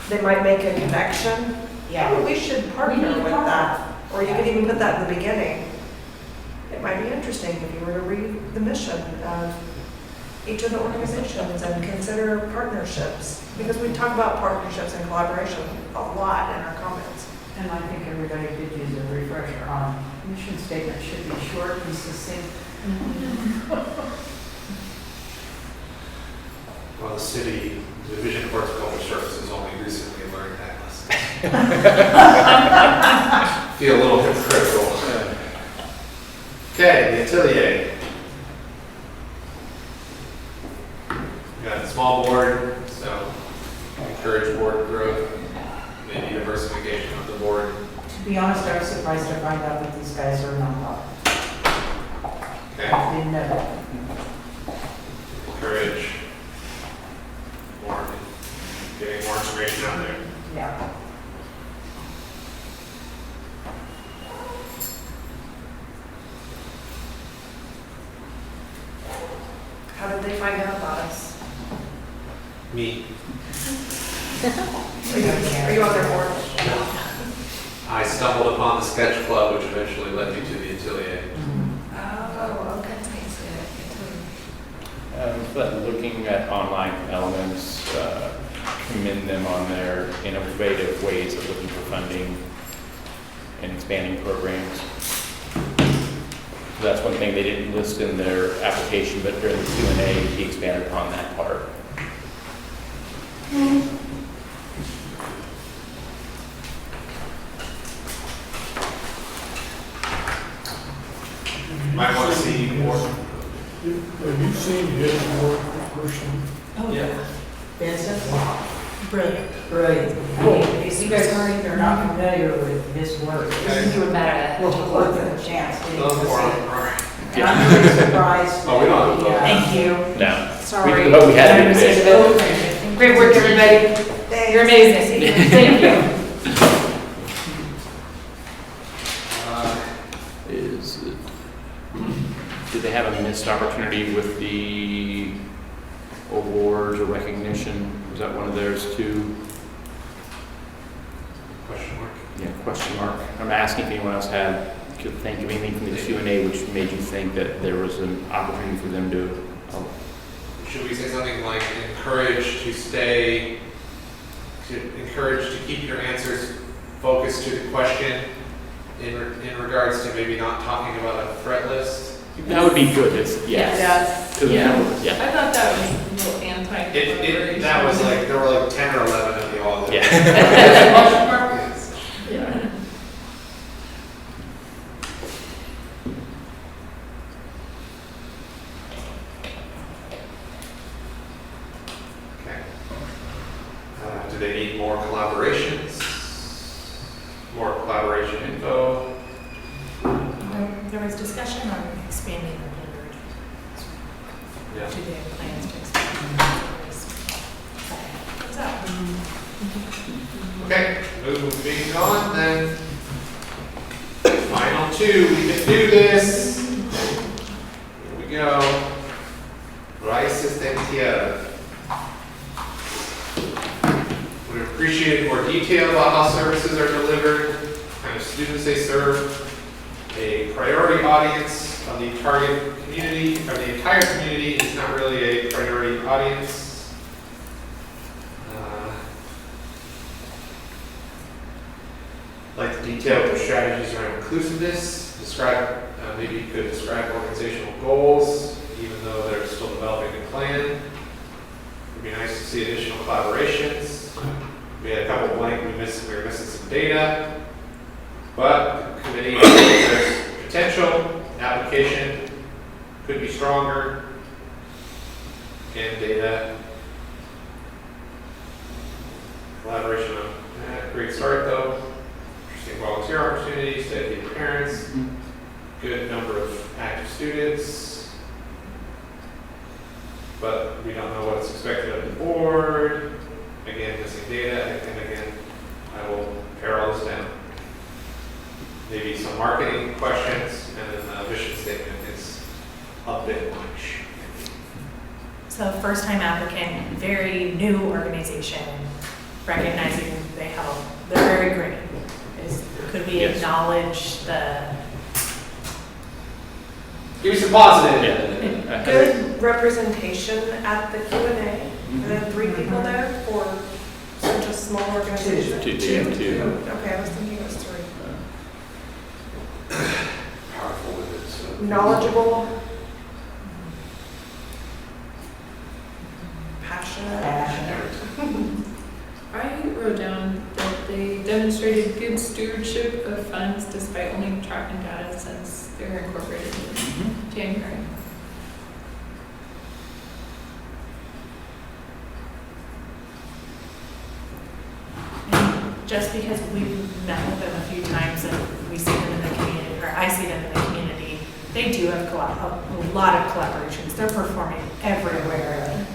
they might make a connection? Oh, we should partner with that. Or you could even put that in the beginning. It might be interesting if you were to read the mission of each of the organizations and consider partnerships. Because we talk about partnerships and collaboration a lot in our comments. And I think everybody could use a refresher on mission statement should be short and succinct. Well, the city Division of Horticultural Services only recently learned that lesson. Feel a little hypocritical. Okay, the atelier. We got a small board, so encourage board growth, maybe diversification of the board. be honest, I was surprised to find out that these guys are nonprofit. Okay, Didn't know that. encourage more, getting more information out there. Yeah. How did they find out about us? Me. Are you on their board? I stumbled upon the sketch club, which eventually led me to the atelier. Oh, okay. But looking at online elements, commend them on their innovative ways of looking for funding and expanding programs. That's one thing they didn't list in their application, but during the Q&A, he expanded upon that part. Might want to see more. Have you seen his work in person? Oh, Yeah. Vincent? Brilliant. Brilliant. I mean, if you guys are not familiar with his work, You were better it's worth a chance getting to Those see more. it. And I'm really surprised. Oh, we don't have to that, Thank you. No. Sorry. But we had Sorry, it Mr. today. Deville. Great work, everybody. You're amazing. Thank you. Did they have a missed opportunity with the awards or recognition? Was that one of theirs too? Question mark. Yeah, question mark. I'm asking if anyone else could think of anything from the Q&A which made you think that there was an opportunity for them to, Should we say something like encourage to keep your answers focused to the question in regards to maybe not talking about a threat list? that would be good. It's, yes. Yes. To the Yeah. number, yeah. I thought that was a little anti-collaboration. That was like, there were like 10 or 11 of the all. Yeah. Yes. Yeah. Okay. Do they need more collaborations? More collaboration info? There was discussion on expanding the board. Yeah. Do they have plans to expand the board? What's up? Okay, moving on then. Final two, we can do this. Here we go. Rice and tierra. We appreciate more detail about how services are delivered, kind of students they serve, a priority audience of the target community, or the entire community is not really a priority audience. Like the detail of their strategies around inclusiveness, maybe you could describe organizational goals, even though they're still developing a plan. It'd be nice to see additional collaborations. We had a couple blank, we were missing some data. But the committee thinks there's potential, application could be stronger. Again, data. Collaboration on, great start though. Interesting volunteer opportunities, dedicated parents, good number of active students. But we don't know what's expected of the board. Again, missing data, and again, I will pare all this down. Maybe some marketing questions, and then the mission statement is a bit much. So first time applicant, very new organization, recognizing they help, they're very green. Could we Yes. acknowledge the Give me some positive. Yeah. Good representation at the Q&A. There are 3 people there for such a small organization. Two. Okay, I was thinking it was 3. Powerful with it. So. Knowledgeable. Passionate. I wrote down that they demonstrated good stewardship of funds despite only tracking data since they were incorporated in January. just because we've met with them a few times and we see them in the community, or I see them in the community, they do have a lot of collaborations. They're performing everywhere.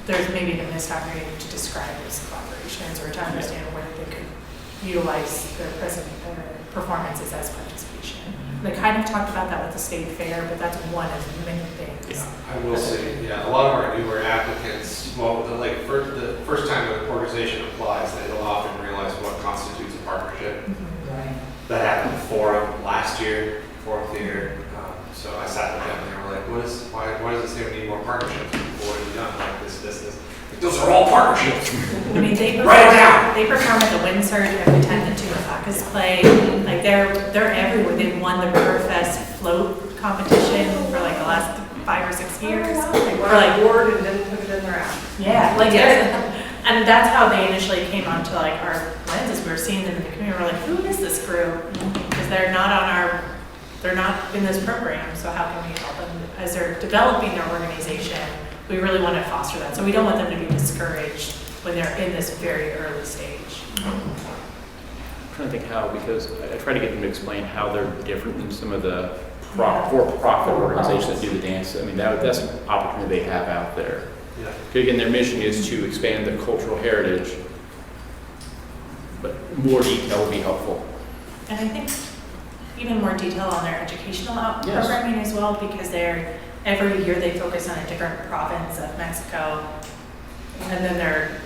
There's maybe a missed opportunity to describe those collaborations or to understand where they could utilize their performances as participation. They kind of talked about that with the state fair, but that's one of many things. Yeah, I will say, yeah, a lot of our newer applicants, well, the first time an organization applies, they don't often realize what constitutes a partnership. Right. That happened at Forum last year, Forum Theater. So I sat with them and they were like, why does it say we need more partnerships? What have you done? Like this. Like, those are all partnerships. I mean, they Write it down. perform at the Windsor, every time the Two Bacchus play. Like they're everywhere. They won the Riverfest float competition for like the last 5 or 6 years. They won Or like an award and didn't put it in their app. yeah, like and that's how they initially came onto like our lenses. We were seeing them in the community. We're like, who is this group? Because they're not in this program. So how can we help them as they're developing their organization? We really want to foster that. So we don't want them to be discouraged when they're in this very early stage. I'm trying to think how, because I try to get them to explain how they're different than some of the for-profit organizations that do the dance. I mean, that's an opportunity they have out there. Yeah. Again, their mission is to expand the cultural heritage, but more detail would be helpful. And I think even more detail on their educational Yes. programming as well, because every year they focus on a different province of Mexico, and then they're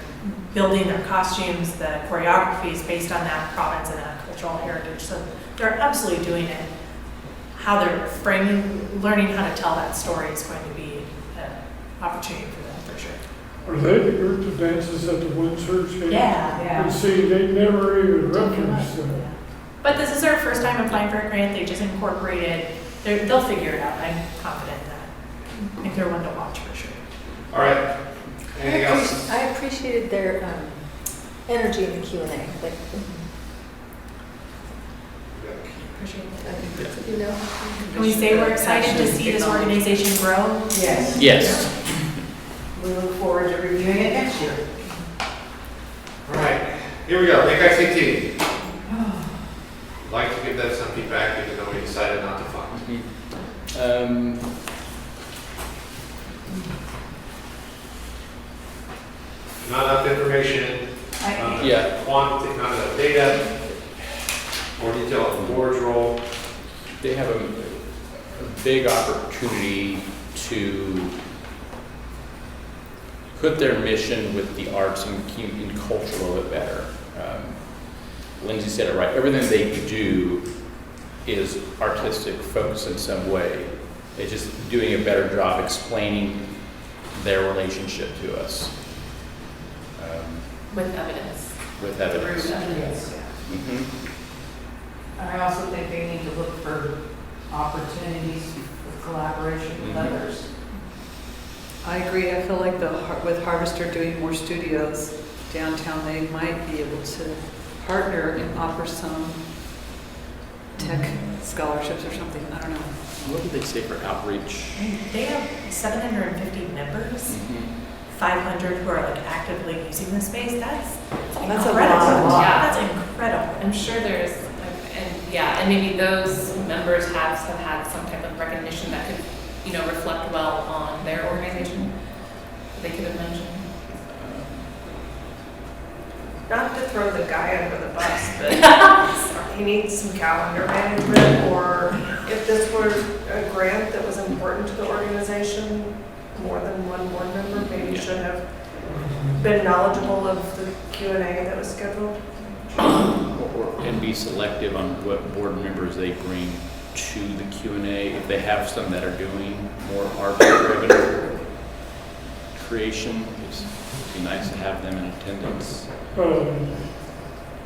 building their costumes, the choreographies based on that province and that cultural heritage. So they're absolutely doing it. How they're framing, learning how to tell that story is going to be an opportunity for them for sure. Are they the group that dances at the Windsor? Yeah. And see, they never even referenced that. Yeah. But this is their first time applying for a grant. They just incorporated. They'll figure it out. I'm confident in that. I think they're one to watch for sure. All right. Anything else? I appreciated their energy in the Q&A. Like, Appreciate I it. think that's, you know. Can we say we're excited to see this organization grow? Yes. Yes. We look forward to reviewing it next year. All right. Here we go. Lake ICT. I'd like to give them some feedback even though we decided not to fund. Not enough information, Yeah. not enough data, more detail on the board's role. They have a big opportunity to put their mission with the arts and culture a little bit better. Lindsay said it right. Everything they do is artistic focus in some way. They're just doing a better job explaining their relationship to us. With evidence. With evidence. Through evidence. Mhm. I also think they need to look for opportunities for collaboration with Mhm. others. I agree. I feel like with Harvester doing more studios downtown, they might be able to partner and offer some tech scholarships or something. I don't know. What did they say for outreach? They have 750 members, 500 who are like actively using the space. That's That's a incredible. lot. Yeah. That's incredible. I'm sure there's, like, and maybe those members have had some type of recognition that could, reflect well on their organization. They could have mentioned. Not to throw the guy under the bus, but he needs some calendar management, or if this were a grant that was important to the organization, more than one board member maybe should have been knowledgeable of the Q&A that was scheduled. And be selective on what board members they bring to the Q&A. If they have some that are doing more art-driven creation, it'd be nice to have them in attendance.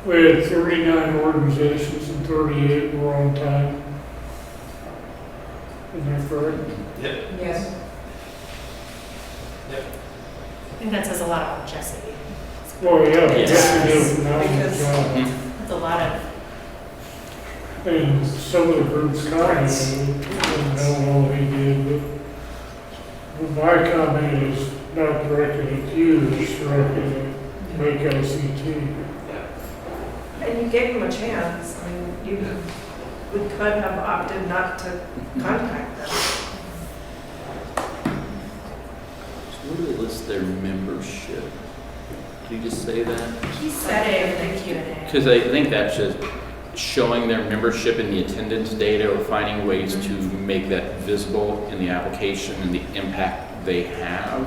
We had 39 organizations and 38 were on time. Isn't that correct? Yep. Yes. I think that says a lot about Jesse. Well, yeah, Yes. Jesse did a phenomenal Because- job. That's a lot of, And some of the groups commented, and know all he did, but my comment is not directed at you, it's directed at Lake ICT. And you gave them a chance. I mean, we could have opted not to contact them. Where do they list their membership? Did you just say that? He said it in the Q&A. Because I think that's just showing their membership in the attendance data or finding ways to make that visible in the application and the impact they have.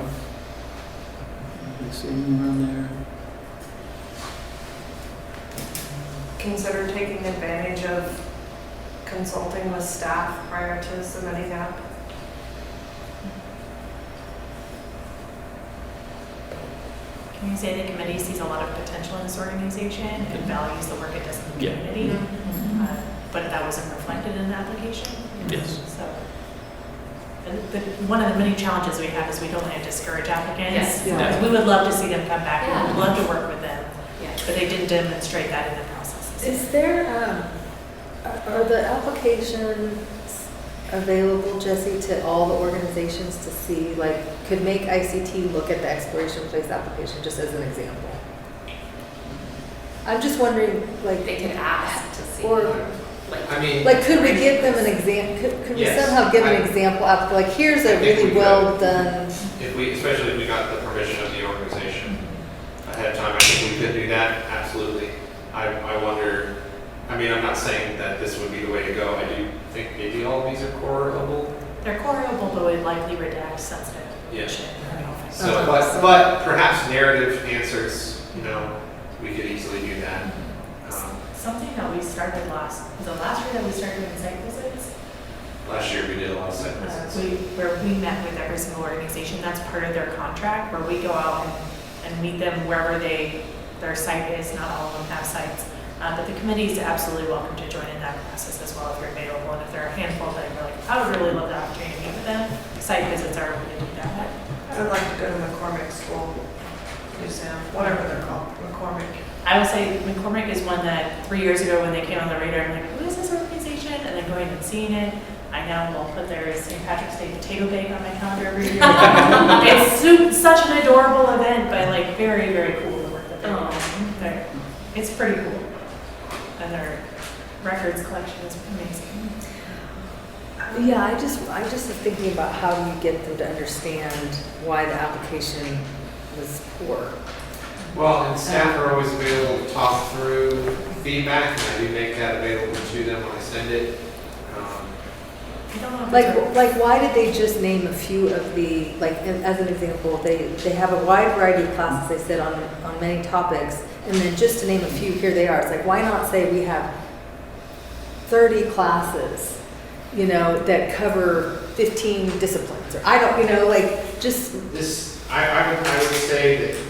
See anything around there? Consider taking advantage of consulting with staff prior to submitting app. Can you say the committee sees a lot of potential in this organization and values the work it does in the Yeah. community? But that wasn't reflected in the application? Yes. So, one of the many challenges we have is we don't want to discourage applicants. Yes. Yeah. We would love to see them come back, we Yeah. would love to work with them, Yes. but they didn't demonstrate that in the process. Is there, are the applications available, Jesse, to all the organizations to see, like, could make ICT look at the expiration place application, just as an example? I'm just wondering, like, They could ask to see. or, I mean. like, could we give them an example, could we Yes. somehow give an I- example, like, here's a I think we really could. well done, If we, especially if we got the permission of the organization ahead of time, I think we could do that, absolutely. I wonder, I mean, I'm not saying that this would be the way to go. I do think maybe all of these are correlable. They're correlable, but would likely redact sensitive Yeah. information. So, but perhaps narrative answers, we could easily do that. Something that we started was it last year that we started doing site visits? Last year we did a lot of site visits. Where we met with every single organization, that's part of their contract, where we go out and meet them wherever their site is, not all of them have sites. But the committee is absolutely welcome to join in that process as well if you're available, and if there are a handful that you're like, I would really love the opportunity to meet with them, site visits are a way to do that. I would like to go to McCormick School, whatever they're called, McCormick. I would say McCormick is one that 3 years ago when they came on the radar, I'm like, who is this organization? And then going and seeing it, I now will put their St. Patrick's Day potato bake on my calendar every year. It's such an adorable event, but like very, very cool the work that they're doing. It's pretty cool. And their records collection is amazing. yeah, I just was thinking about how do you get them to understand why the application was poor. Well, and staff are always available to talk through feedback, and I do make that available to them when I send it. I don't know if Like, why did they just name a few of the, like, as an example, they have a wide variety of classes, they said, on many topics, and then just to name a few, here they are. It's like, why not say we have 30 classes, that cover 15 disciplines, or I don't, like, just, I would say that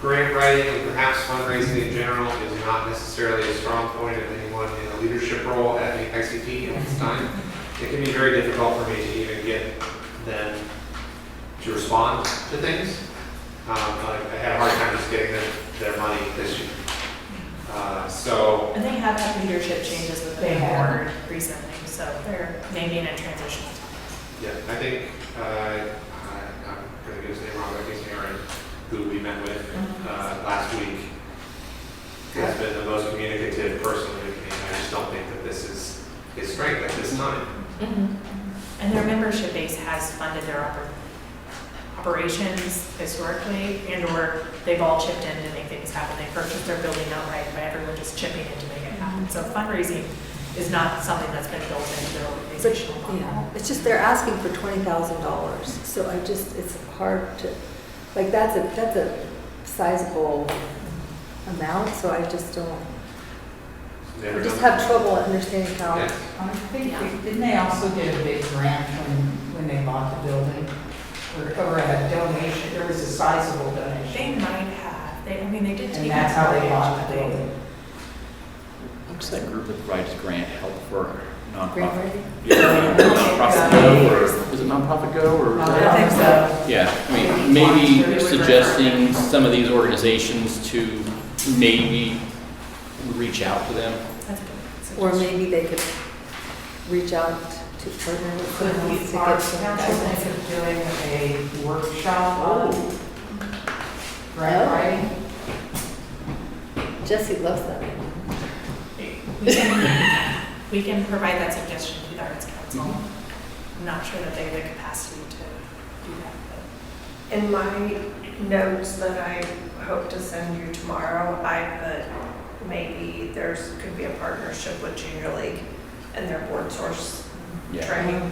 grant writing and perhaps fundraising in general is not necessarily a strong point of anyone in a leadership role at the ICT at this time. It can be very difficult for me to even get them to respond to things. I had a hard time just getting them their money this year. And they have had leadership changes with the They have. board recently, so they're maybe in a transition. Yeah, I think, I'm going to get his name wrong, but I think Aaron, who we met with last week, has been the most communicative person with me. I just don't think that this is his strength at this time. And their membership base has funded their operations historically, and/or they've all chipped in to make things happen. They purchased their building outright by everyone just chipping in to make it happen. So fundraising is not something that's been built into their organizational model. yeah, it's just they're asking for $20,000. So it's hard to, like, that's a sizable amount, so I just don't, Never I just done- have trouble understanding how. Yeah. I think, didn't they also get a big grant when they bought the building? Or a donation, there was a sizable They donation. might have. They did take. And that's how they bought advantage, the but building. What's that group that provides grant help for Grant nonprofit? writing? Yeah, Nonprofit Go, or is it Nonprofit Go, or? I think so. Yeah, maybe suggesting some of these organizations to maybe reach out to them. That's a good Or suggestion. maybe they could reach out to partner with Could someone we, to our get some council guidance. think of doing a workshop on grant Oh. writing? Jesse loves that. We can provide that suggestion to the Arts Council. I'm not sure that they have the capacity to do that, but. In my notes that I hope to send you tomorrow, I put maybe could be a partnership with Junior League and their board source Yeah. training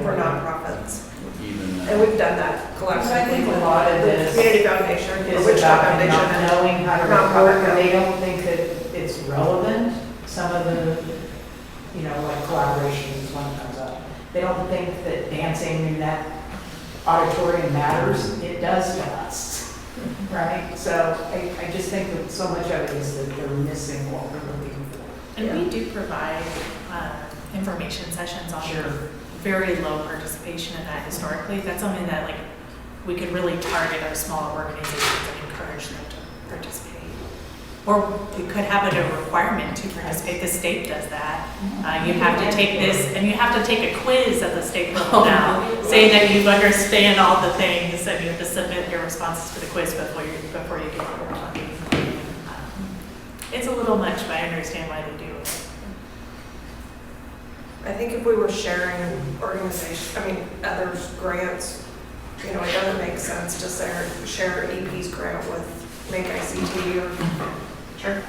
for nonprofits. Even, And we've done that Because I collectively think with a lot of the this Community Foundation, the is Wichita about them Foundation. not and knowing how to nonprofit report, or they help. don't think that it's relevant. Some of the, like collaborations is one comes up. They don't think that dancing in that auditorium matters. It does to us, right? So I just think that so much of it is that they're missing what we're looking for. And we do provide information sessions on Sure. very low participation in that historically. That's something that like we could really target our smaller organizations and encourage them to participate. Or we could have it a requirement to participate. The state does that. You have to take this, and you have to take a quiz at the state level now, saying that you understand all the things, and you have to submit your responses to the quiz before you get your funding. It's a little much, but I understand why they do it. I think if we were sharing others' grants, it doesn't make sense to share EP's grant with Make ICT or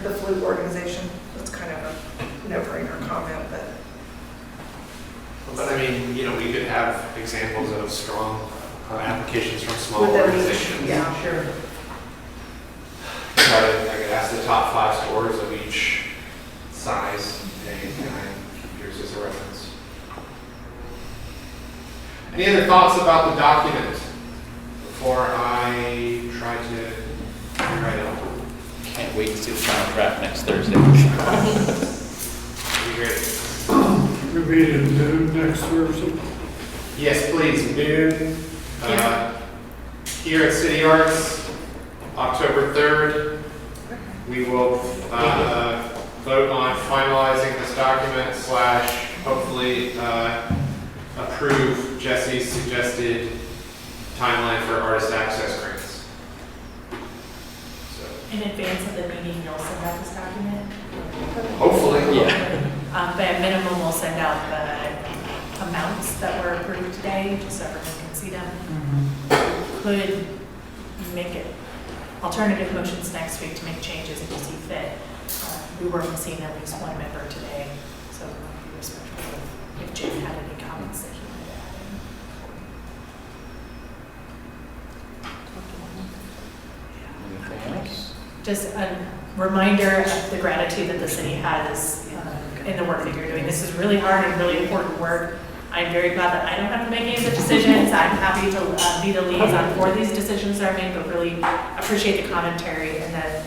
the Flute organization. That's kind of a no-brainer comment, but. But I mean, we could have examples of strong applications from small Within each, organizations. yeah. Sure. I could ask the top 5 stores of each size, and here's as a reference. Any other thoughts about the document before I try to rewrite it? can't wait to see the final draft next Thursday. That'd be great. We'll be at noon next Thursday. Yes, please, noon, here at City Arts, October 3rd. We will vote on finalizing this document / hopefully approve Jesse's suggested timeline for artist access grants. So, In advance of the meeting, you'll send out this document? hopefully. Yeah. But at minimum, we'll send out the amounts that were approved today, just so everyone can see them. Could make it alternative motions next week to make changes if you see fit. We were missing at least one member today, so we want to be respectful if Jim had any comments that he might add in. Anything else? Just a reminder of the gratitude that the city has in the work that you're doing. This is really hard and really important work. I'm very glad that I don't have to make any of the decisions. I'm happy to be the liaison for these decisions that are made, but really appreciate the commentary and the